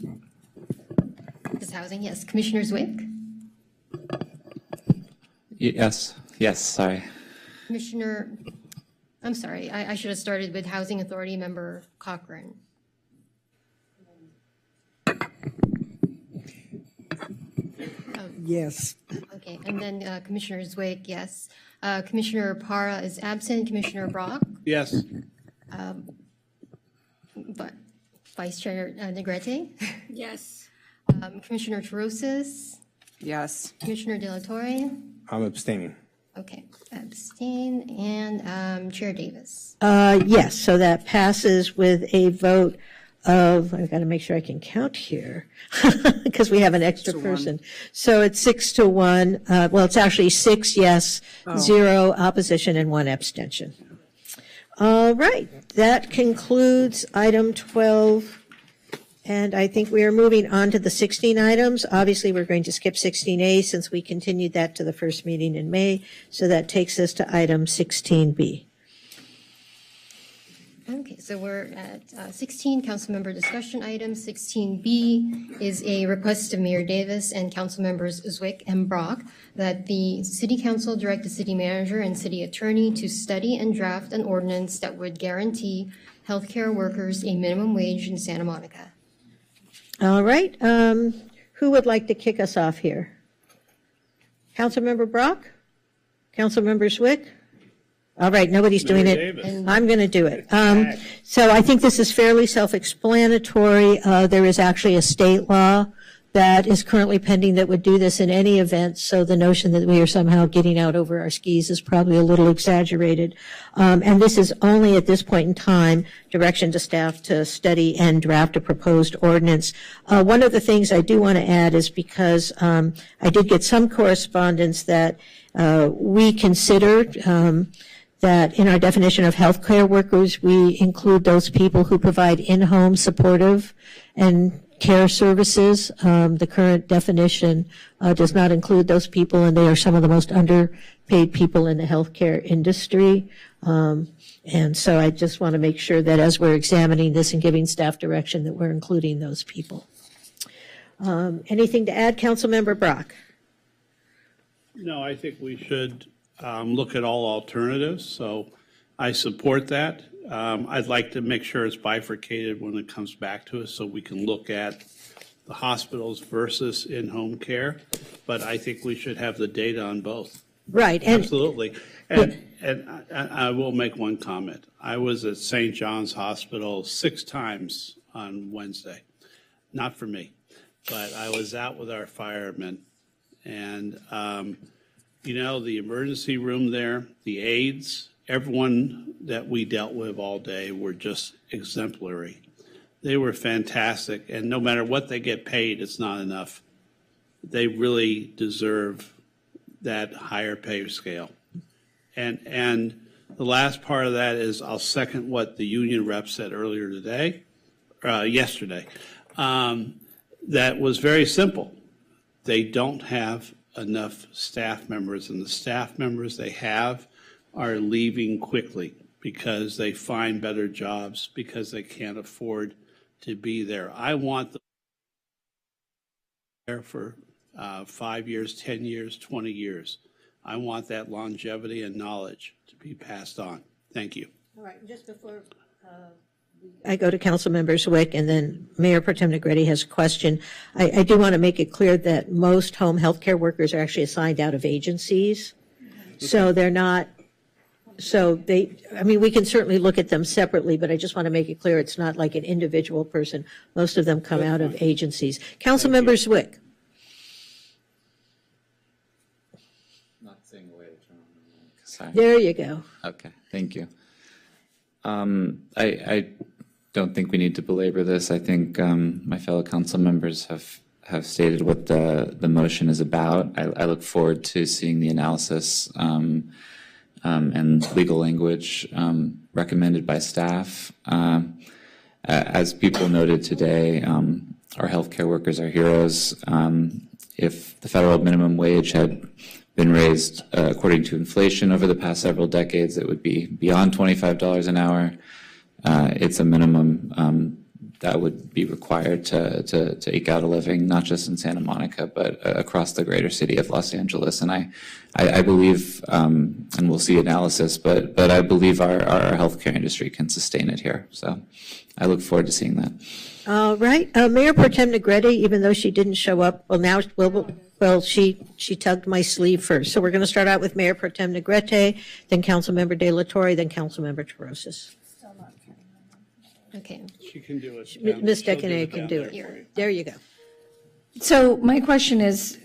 this housing, yes, Commissioner Zwick, Yes, sorry. Commissioner, I'm sorry, I should have started with Housing Authority Member Cochran. Yes. Okay, and then Commissioner Zwick, yes. Commissioner Para is absent. Commissioner Brock, Yes. but Vice Chair Negrete, Yes. Commissioner Terosis, Yes. Commissioner De La Torre, I'm abstaining. okay, abstain, and Chair Davis. Yes, so that passes with a vote of, I've got to make sure I can count here, because we have an extra person. So it's 6-1. Well, it's actually 6 yes, 0 opposition, and 1 abstention. All right, that concludes item 12. And I think we are moving on to the 16 items. Obviously, we're going to skip 16A since we continued that to the first meeting in May. So that takes us to item 16B. Okay, so we're at 16, council member discussion item. 16B is a request of Mayor Davis and council members Zwick and Brock that the city council direct the city manager and city attorney to study and draft an ordinance that would guarantee healthcare workers a minimum wage in Santa Monica. All right, who would like to kick us off here? Councilmember Brock? Councilmember Zwick? All right, nobody's doing it. Davis. I'm going to do it. So I think this is fairly self-explanatory. There is actually a state law that is currently pending that would do this in any event. So the notion that we are somehow getting out over our skis is probably a little exaggerated. And this is only at this point in time direction to staff to study and draft a proposed ordinance. One of the things I do want to add is because I did get some correspondence that we considered that in our definition of healthcare workers, we include those people who provide in-home supportive and care services. The current definition does not include those people, and they are some of the most underpaid people in the healthcare industry. And so I just want to make sure that as we're examining this and giving staff direction that we're including those people. Anything to add, Councilmember Brock? No, I think we should look at all alternatives, so I support that. I'd like to make sure it's bifurcated when it comes back to us so we can look at the hospitals versus in-home care, but I think we should have the data on both. Right. And absolutely. And I will make one comment. I was at St. John's Hospital 6 times on Wednesday. Not for me, but I was out with our firemen. And, you know, the emergency room there, the aides, everyone that we dealt with all day were just exemplary. They were fantastic. And no matter what they get paid, it's not enough. They really deserve that higher pay scale. And the last part of that is I'll second what the union rep said earlier today, yesterday. That was very simple. They don't have enough staff members, and the staff members they have are leaving quickly because they find better jobs because they can't afford to be there. I want them there for 5 years, 10 years, 20 years. I want that longevity and knowledge to be passed on. Thank you. all right, just before I go to Councilmember Zwick and then Mayor Pro Tem Negrete has a question. I do want to make it clear that most home health care workers are actually assigned out of agencies. So they're not, so they, I mean, we can certainly look at them separately, but I just want to make it clear it's not like an individual person. Most of them come out of agencies. Councilmember Zwick. Not saying away. Sorry. There you go. Okay, thank you. I don't think we need to belabor this. I think my fellow council members have stated what the motion is about. I look forward to seeing the analysis and legal language recommended by staff. As people noted today, our healthcare workers are heroes. If the federal minimum wage had been raised according to inflation over the past several decades. It would be beyond $25 an hour. It's a minimum that would be required to eke out a living, not just in Santa Monica, but across the greater city of Los Angeles. And I believe, and we'll see analysis, but I believe our healthcare industry can sustain it here. So I look forward to seeing that. All right. Mayor Pro Tem Negrete, even though she didn't show up, she tugged my sleeve first. So we're going to start out with Mayor Pro Tem Negrete, then Councilmember De La Torre, then Councilmember Terosas. Okay. She can do it. Ms. Decanay can do it. There you go. So my question is,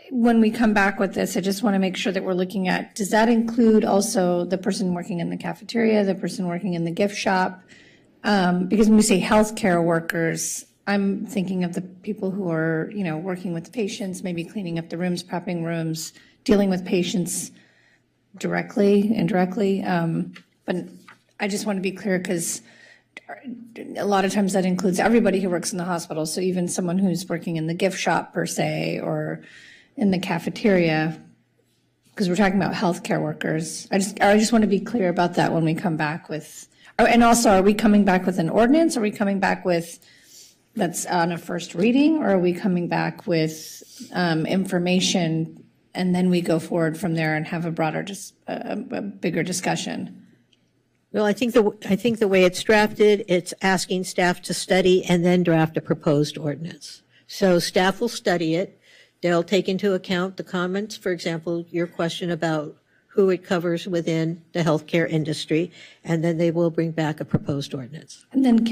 when we come back with this, I just want to make sure that we're looking at, does that include also the person working in the cafeteria, the person working in the gift shop? Because when we say healthcare workers, I'm thinking of the people who are, working with patients, maybe cleaning up the rooms, prepping rooms, dealing with patients directly, indirectly. But I just want to be clear because a lot of times that includes everybody who works in the hospital. So even someone who's working in the gift shop per se, or in the cafeteria, because we're talking about healthcare workers. I just want to be clear about that when we come back with, and also, are we coming back with an ordinance? Are we coming back with that's on a first reading, or are we coming back with information and then we go forward from there and have a broader, a bigger discussion? Well, I think the way it's drafted, it's asking staff to study and then draft a proposed ordinance. So staff will study it. They'll take into account the comments, for example, your question about who it covers within the healthcare industry, and then they will bring back a proposed ordinance. And then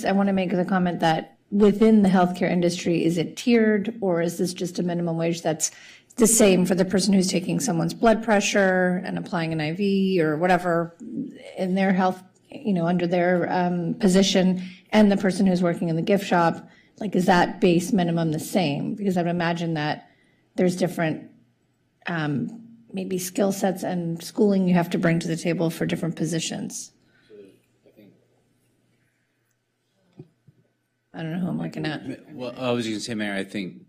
I want to make the comment that within the healthcare industry, is it tiered, or is this just a minimum wage that's the same for the person who's taking someone's blood pressure and applying an IV or whatever in their health, under their position, and the person who's working in the gift shop? Like, is that base minimum the same? Because I would imagine that there's different maybe skill sets and schooling you have to bring to the table for different positions. I don't know who I'm looking at. Well, I was going to say, Mayor, I think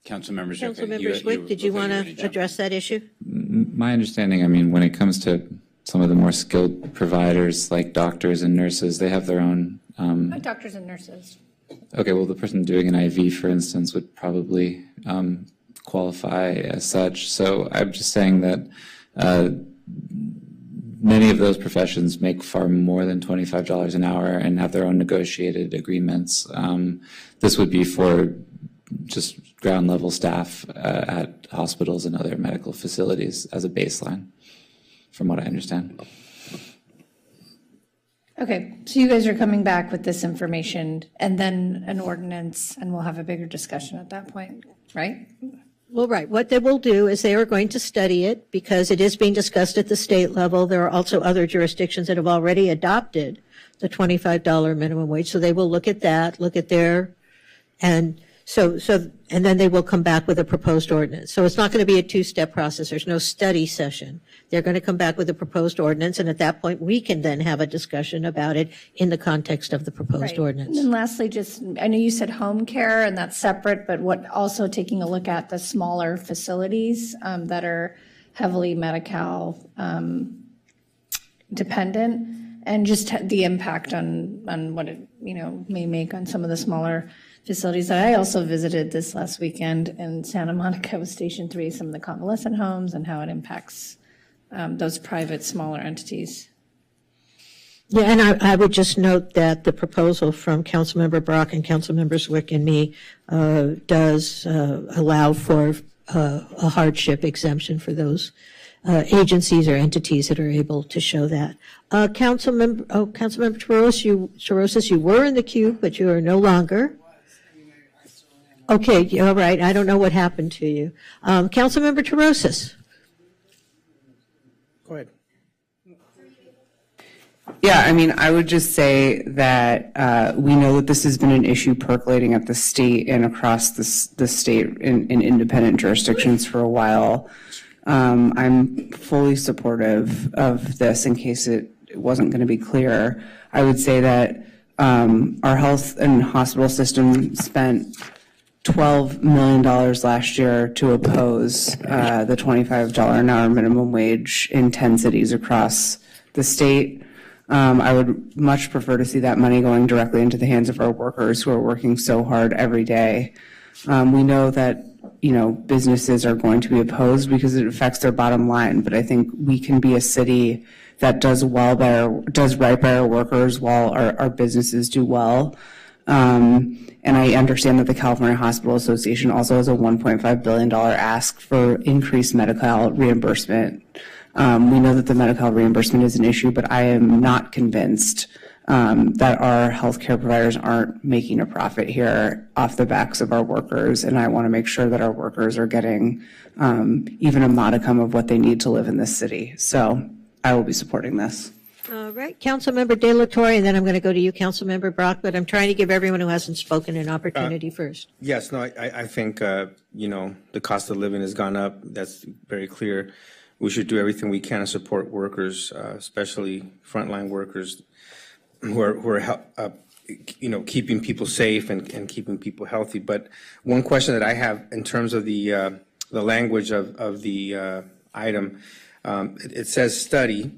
Councilmember Zwick, did you want to address that issue? My understanding, when it comes to some of the more skilled providers like doctors and nurses, they have their own. Doctors and nurses. Okay, well, the person doing an IV, for instance, would probably qualify as such. So I'm just saying that many of those professions make far more than $25 an hour and have their own negotiated agreements. This would be for just ground level staff at hospitals and other medical facilities as a baseline, from what I understand. Okay, so you guys are coming back with this information and then an ordinance, and we'll have a bigger discussion at that point, right? Well, right. What they will do is they are going to study it because it is being discussed at the state level. There are also other jurisdictions that have already adopted the $25 minimum wage. So they will look at that, look at their, and then they will come back with a proposed ordinance. So it's not going to be a two-step process. There's no study session. They're going to come back with a proposed ordinance, and at that point, we can then have a discussion about it in the context of the proposed ordinance. And then lastly, I know you said home care, and that's separate, but also taking a look at the smaller facilities that are heavily Medi-Cal dependent, and just the impact on what it may make on some of the smaller facilities that I also visited this last weekend in Santa Monica with Station 3, some of the convalescent homes, and how it impacts those private smaller entities. Yeah, and I would just note that the proposal from Councilmember Brock and Councilmember Zwick and me does allow for a hardship exemption for those agencies or entities that are able to show that. Councilmember Terosas, you were in the queue, but you are no longer. Okay, all right. I don't know what happened to you. Councilmember Terosas. Go ahead. Yeah, I would just say that we know that this has been an issue percolating at the state and across the state in independent jurisdictions for a while. I'm fully supportive of this in case it wasn't going to be clear. I would say that our health and hospital system spent $12 million last year to oppose the $25 an hour minimum wage in 10 cities across the state. I would much prefer to see that money going directly into the hands of our workers who are working so hard every day. We know that, businesses are going to be opposed because it affects their bottom line, but I think we can be a city that does right by our workers while our businesses do well. And I understand that the California Hospital Association also has a $1.5 billion ask for increased Medi-Cal reimbursement. We know that the Medi-Cal reimbursement is an issue, but I am not convinced that our healthcare providers aren't making a profit here off the backs of our workers. And I want to make sure that our workers are getting even a modicum of what they need to live in this city. So I will be supporting this. All right, Councilmember De La Torre, and then I'm going to go to you, Councilmember Brock, but I'm trying to give everyone who hasn't spoken an opportunity first. Yes, no, I think, the cost of living has gone up. That's very clear. We should do everything we can to support workers, especially frontline workers who are keeping people safe and keeping people healthy. But one question that I have in terms of the language of the item, it says study.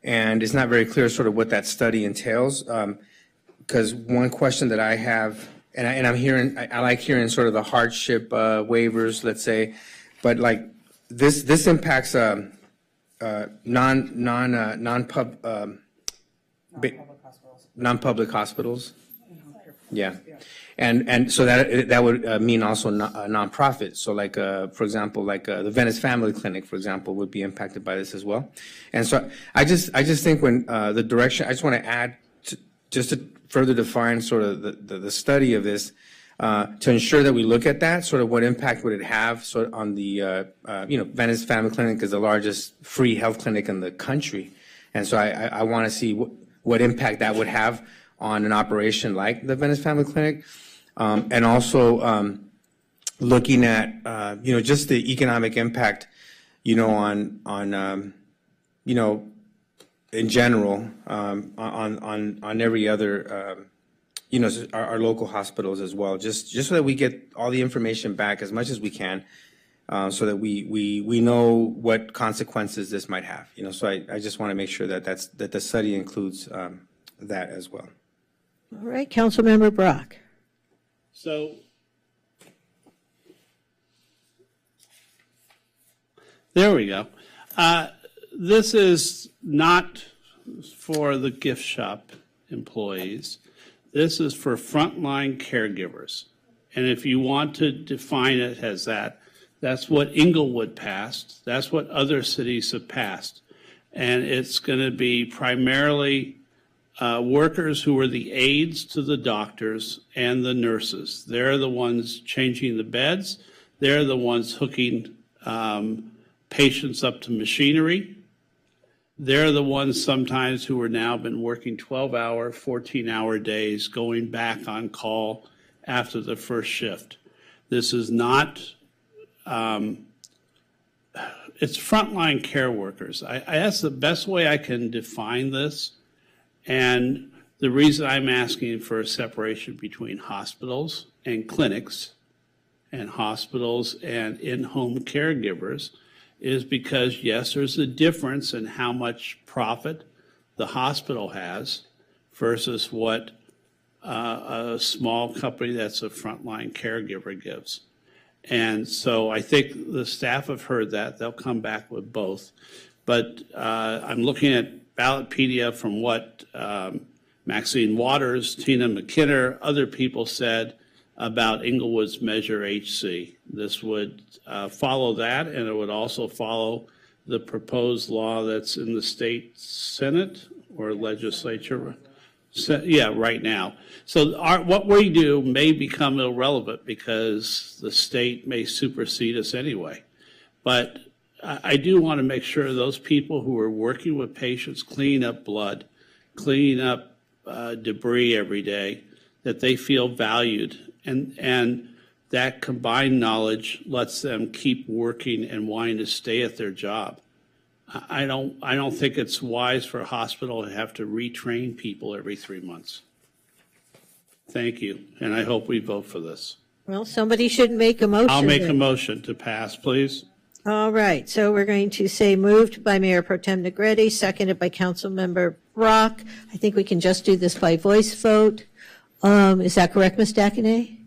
And it's not very clear sort of what that study entails, because one question that I have, and I like hearing sort of the hardship waivers, let's say, but like this impacts non-public hospitals. Yeah. And so that would mean also a nonprofit. So like, for example, like the Venice Family Clinic, for example, would be impacted by this as well. And so I just think when the direction, I just want to add just to further define sort of the study of this to ensure that we look at that, sort of what impact would it have sort of on the, Venice Family Clinic is the largest free health clinic in the country. And so I want to see what impact that would have on an operation like the Venice Family Clinic. And also looking at, just the economic impact, on in general, on every other, our local hospitals as well, just so that we get all the information back as much as we can, so that we know what consequences this might have. So I just want to make sure that that the study includes that as well. All right, Councilmember Brock. So there we go. This is not for the gift shop employees. This is for frontline caregivers. And if you want to define it as that, that's what Inglewood passed. That's what other cities have passed. And it's going to be primarily workers who are the aides to the doctors and the nurses. They're the ones changing the beds. They're the ones hooking patients up to machinery. They're the ones sometimes who are now been working 12-hour, 14-hour days, going back on call after the first shift. This is not, it's frontline care workers. That's the best way I can define this. And the reason I'm asking for a separation between hospitals and clinics and hospitals and in-home caregivers is because, yes, there's a difference in how much profit the hospital has versus what a small company that's a frontline caregiver gives. And so I think the staff have heard that. They'll come back with both. But I'm looking at Ballotpedia from what Maxine Waters, Tina McKinner, other people said about Inglewood's Measure HC. This would follow that, and it would also follow the proposed law that's in the state Senate or legislature. Yeah, right now. So what we do may become irrelevant because the state may supersede us anyway. But I do want to make sure those people who are working with patients, cleaning up blood, cleaning up debris every day, that they feel valued, and that combined knowledge lets them keep working and wanting to stay at their job. I don't think it's wise for a hospital to have to retrain people every 3 months. Thank you, and I hope we vote for this. Well, somebody should make a motion. I'll make a then. motion to pass, please. All right, so we're going to say moved by Mayor Pro Tem Negretti, seconded by Councilmember Brock. I think we can just do this by voice vote. Is that correct, Ms. Dakinay?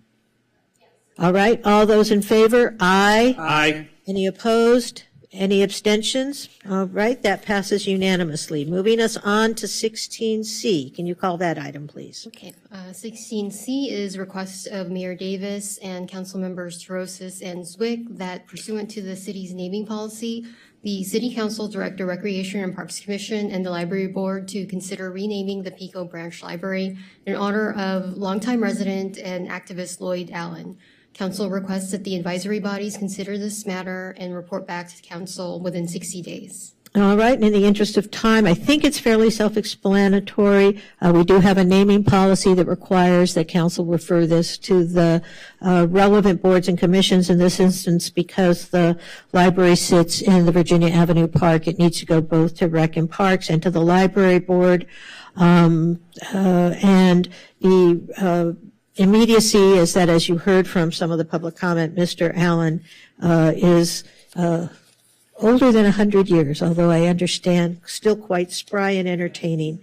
All right, all those in favor? Aye. Aye. Any opposed? Any abstentions? All right, that passes unanimously. Moving us on to 16C. Can you call that item, please? Okay, 16C is request of Mayor Davis and council members Tarosis and Zwick that pursuant to the city's naming policy, the City Council direct the Recreation and Parks Commission and the Library Board to consider renaming the Pico Branch Library in honor of longtime resident and activist Lloyd Allen. Council requests that the advisory bodies consider this matter and report back to the council within 60 days. All right, and in the interest of time, I think it's fairly self-explanatory. We do have a naming policy that requires that council refer this to the relevant boards and commissions. In this instance, because the library sits in the Virginia Avenue Park, it needs to go both to Rec and Parks and to the library board. And the immediacy is that, as you heard from some of the public comment, Mr. Allen is older than 100 years, although I understand still quite spry and entertaining.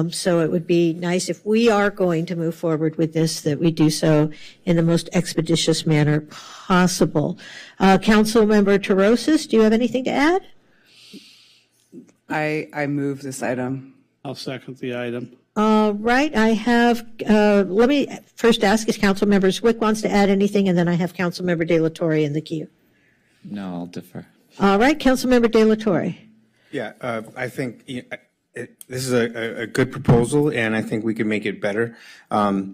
So it would be nice if we are going to move forward with this, that we do so in the most expeditious manner possible. Councilmember Tarosis, do you have anything to add? I move this item. I'll second the item. All right, I have, let me first ask if Councilmember Zwick wants to add anything, and then I have Councilmember De La Torre in the queue. No, I'll defer. All right, Councilmember De La Torre. Yeah, I think this is a good proposal, and I think we can make it better. I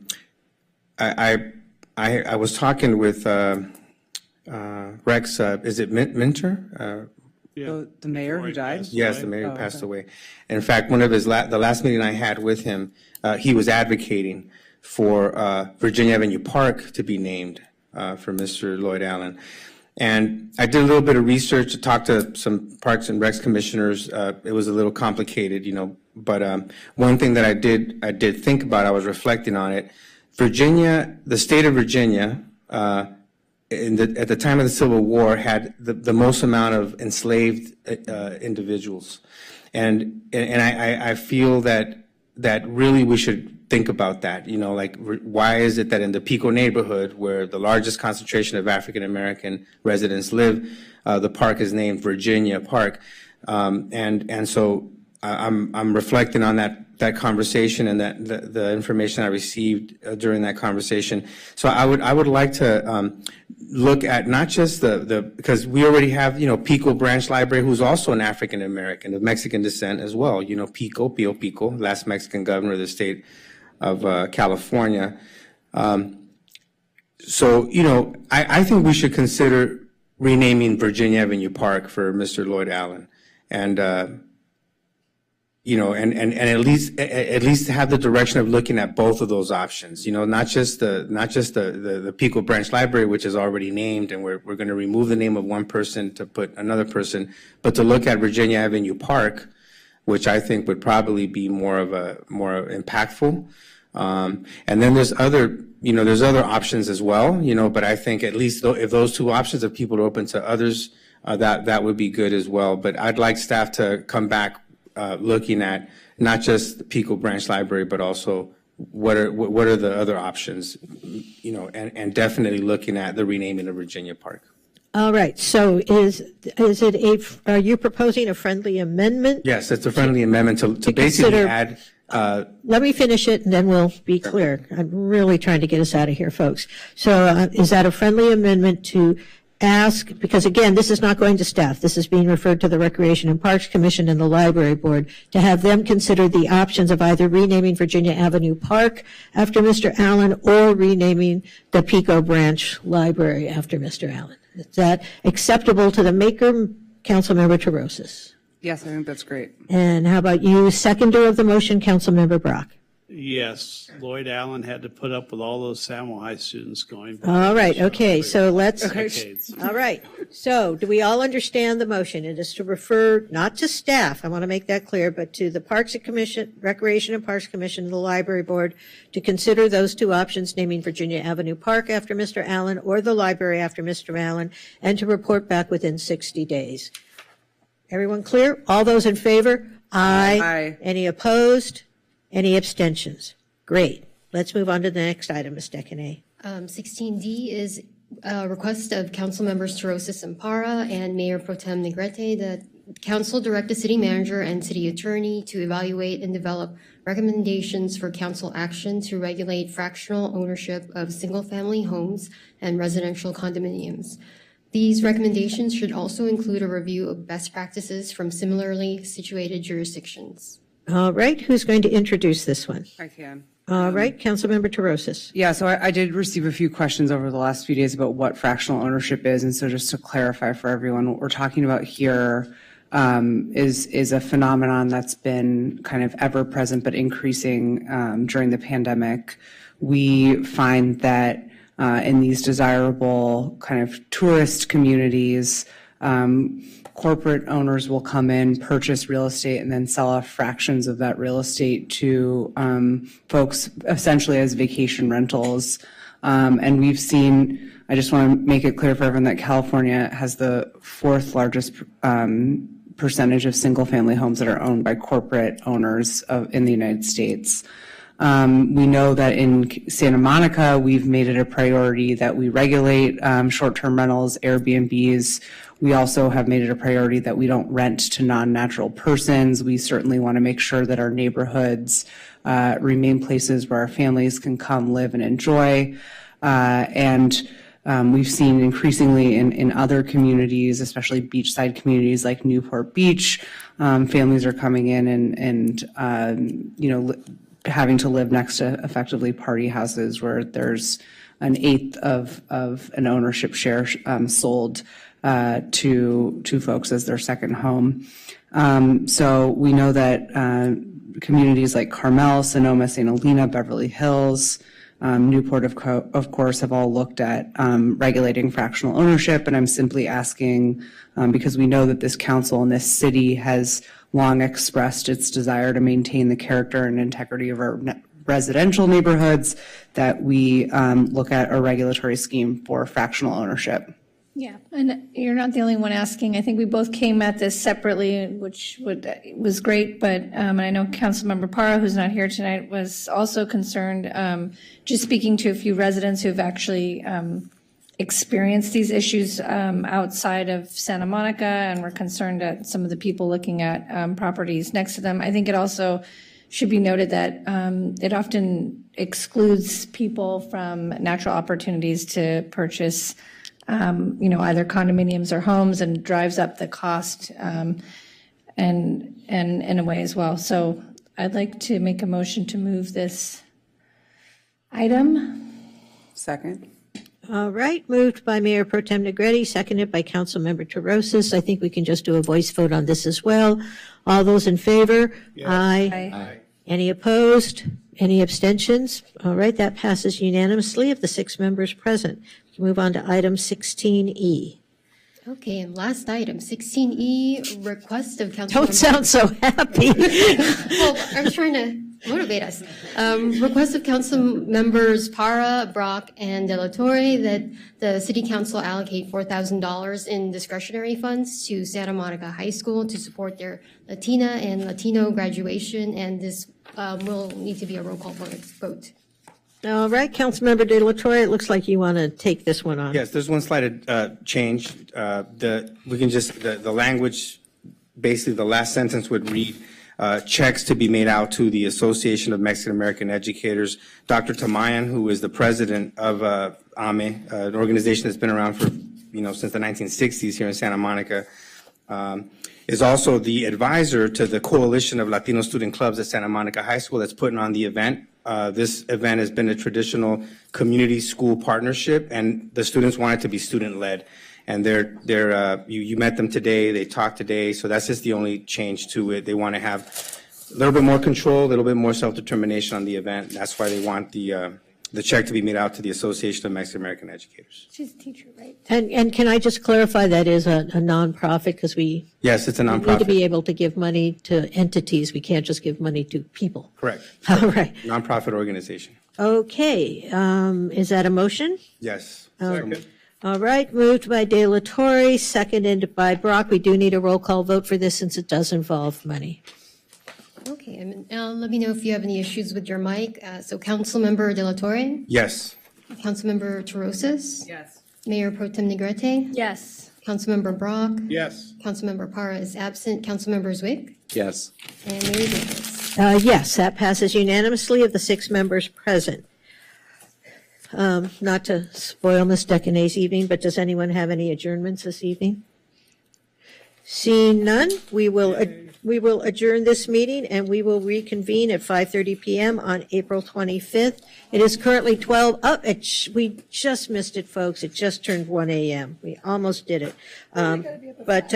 was talking with Rex, is it Minter? The mayor who died? Yes, the mayor passed away. In fact, one of his the last meeting I had with him, he was advocating for Virginia Avenue Park to be named for Mr. Lloyd Allen. And I did a little bit of research to talk to some Parks and Recs commissioners. It was a little complicated, but one thing that I did think about, I was reflecting on it. Virginia, the state of Virginia, at the time of the Civil War, had the most amount of enslaved individuals, and I feel that really we should think about that. Why is it that in the Pico neighborhood, where the largest concentration of African American residents live, the park is named Virginia Park, and so I'm reflecting on that conversation and that the information I received during that conversation. So I would like to look at not just because we already have Pico Branch Library, who's also an African American of Mexican descent as well. Pio Pico, last Mexican governor of the state of California. So I think we should consider renaming Virginia Avenue Park for Mr. Lloyd Allen, and and at least have the direction of looking at both of those options. Not just the Pico Branch Library, which is already named, and we're going to remove the name of one person to put another person, but to look at Virginia Avenue Park, which I think would probably be more impactful. And then there's other options as well. But I think at least if those two options, if people are open to others, that would be good as well. But I'd like staff to come back looking at not just the Pico Branch Library, but also what are the other options, and definitely looking at the renaming of Virginia Park. All right, so are you proposing a friendly amendment? Yes, it's a friendly amendment to basically add. Let me finish it and then we'll be clear. I'm really trying to get us out of here, folks. So is that a friendly amendment to ask, because again, this is not going to staff, this is being referred to the Recreation and Parks Commission and the Library Board, to have them consider the options of either renaming Virginia Avenue Park after Mr. Allen or renaming the Pico Branch Library after Mr. Allen. Is that acceptable to the maker, Councilmember Tarosis? Yes, I think that's great. And how about you, seconder of the motion, Councilmember Brock? Yes, Lloyd Allen had to put up with all those Samuel High students going. All right, okay, so let's, Decades. all right. So do we all understand the motion? It is to refer not to staff, I want to make that clear, but to the Parks and Commission, Recreation and Parks Commission, and the Library Board to consider those two options, naming Virginia Avenue Park after Mr. Allen or the library after Mr. Allen, and to report back within 60 days. Everyone clear? All those in favor? Aye. Aye. Any opposed? Any abstentions? Great. Let's move on to the next item, Ms. Decaney. 16D is a request of council members Tarosis and Para and Mayor Pro Tem Negrete that council direct the city manager and city attorney to evaluate and develop recommendations for council action to regulate fractional ownership of single-family homes and residential condominiums. These recommendations should also include a review of best practices from similarly situated jurisdictions. All right, who's going to introduce this one? I can. All right, Councilmember Tarosis. Yeah, so I did receive a few questions over the last few days about what fractional ownership is. And so just to clarify for everyone, what we're talking about here is a phenomenon that's been kind of ever present but increasing during the pandemic. We find that in these desirable kind of tourist communities, corporate owners will come in, purchase real estate, and then sell off fractions of that real estate to folks essentially as vacation rentals. And we've seen, I just want to make it clear for everyone that California has the fourth largest percentage of single-family homes that are owned by corporate owners in the United States. We know that in Santa Monica, we've made it a priority that we regulate short-term rentals, Airbnbs. We also have made it a priority that we don't rent to non-natural persons. We certainly want to make sure that our neighborhoods remain places where our families can come live and enjoy. And we've seen increasingly in other communities, especially beachside communities like Newport Beach, families are coming in and having to live next to effectively party houses where there's an eighth of an ownership share sold to folks as their second home. So we know that communities like Carmel, Sonoma, St. Helena, Beverly Hills, Newport, of course, have all looked at regulating fractional ownership. And I'm simply asking, because we know that this council and this city has long expressed its desire to maintain the character and integrity of our residential neighborhoods, that we look at a regulatory scheme for fractional ownership. Yeah, and you're not the only one asking. I think we both came at this separately, which was great, but and I know Councilmember Para, who's not here tonight, was also concerned, just speaking to a few residents who have actually experienced these issues outside of Santa Monica, and we're concerned at some of the people looking at properties next to them. I think it also should be noted that it often excludes people from natural opportunities to purchase either condominiums or homes, and drives up the cost and in a way as well. So I'd like to make a motion to move this item. Second. All right, moved by Mayor Pro Tem Negrete, seconded by Councilmember Tarosis. I think we can just do a voice vote on this as well. All those in favor? Yes. Aye. Aye. Any opposed? Any abstentions? All right, that passes unanimously of the 6 members present. We can move on to item 16E. Okay, and last item, 16E, request of council. Don't sound so happy. Well, I'm trying to motivate us. Request of council members Para, Brock, and De La Torre that the city council allocate $4,000 in discretionary funds to Santa Monica High School to support their Latina and Latino graduation, and this will need to be a roll call vote. All right, Councilmember De La Torre, it looks like you want to take this one on. Yes, there's one slight change. We can just, the language, basically the last sentence would read, checks to be made out to the Association of Mexican American Educators. Dr. Tamayan, who is the president of AME, an organization that's been around for, since the 1960s here in Santa Monica, is also the advisor to the Coalition of Latino Student Clubs at Santa Monica High School that's putting on the event. This event has been a traditional community school partnership, and the students want it to be student-led. And you met them today, they talked today, so that's just the only change to it. They want to have A little bit more control, a little bit more self-determination on the event. That's why they want the check to be made out to the Association of Mexican American Educators. She's a teacher, right? And can I just clarify, that is a nonprofit, because we Yes, it's a we need to nonprofit. be able to give money to entities. We can't just give money to people. Correct. All right. Nonprofit organization. Okay, is that a motion? Yes. All right, moved by De La Torre, seconded by Brock. We do need a roll call vote for this since it does involve money. Okay, and let me know if you have any issues with your mic. So Councilmember De La Torre, Yes. Councilmember Torosis, Yes. Mayor Pro Tem Negrete, Yes. Councilmember Brock, Yes. Councilmember Parra is absent, Councilmember Zwick, Yes. and Mayor Davis. Yes, that passes unanimously of the 6 members present. Not to spoil Ms. Decanay's evening, but does anyone have any adjournments this evening? Seeing none, we will adjourn this meeting, and we will reconvene at 5:30 p.m. on April 25th. It is currently 12, we just missed it, folks. It just turned 1 a.m. We almost did it. But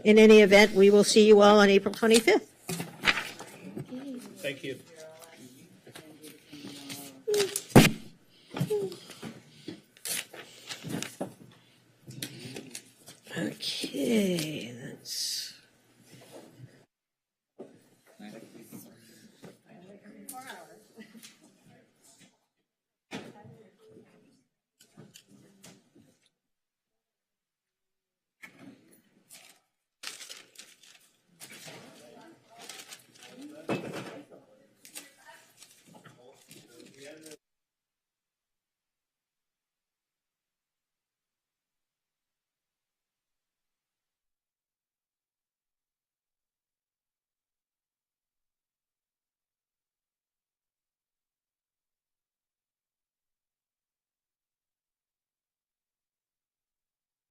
in any event, we will see you all on April 25th. Thank you. Okay.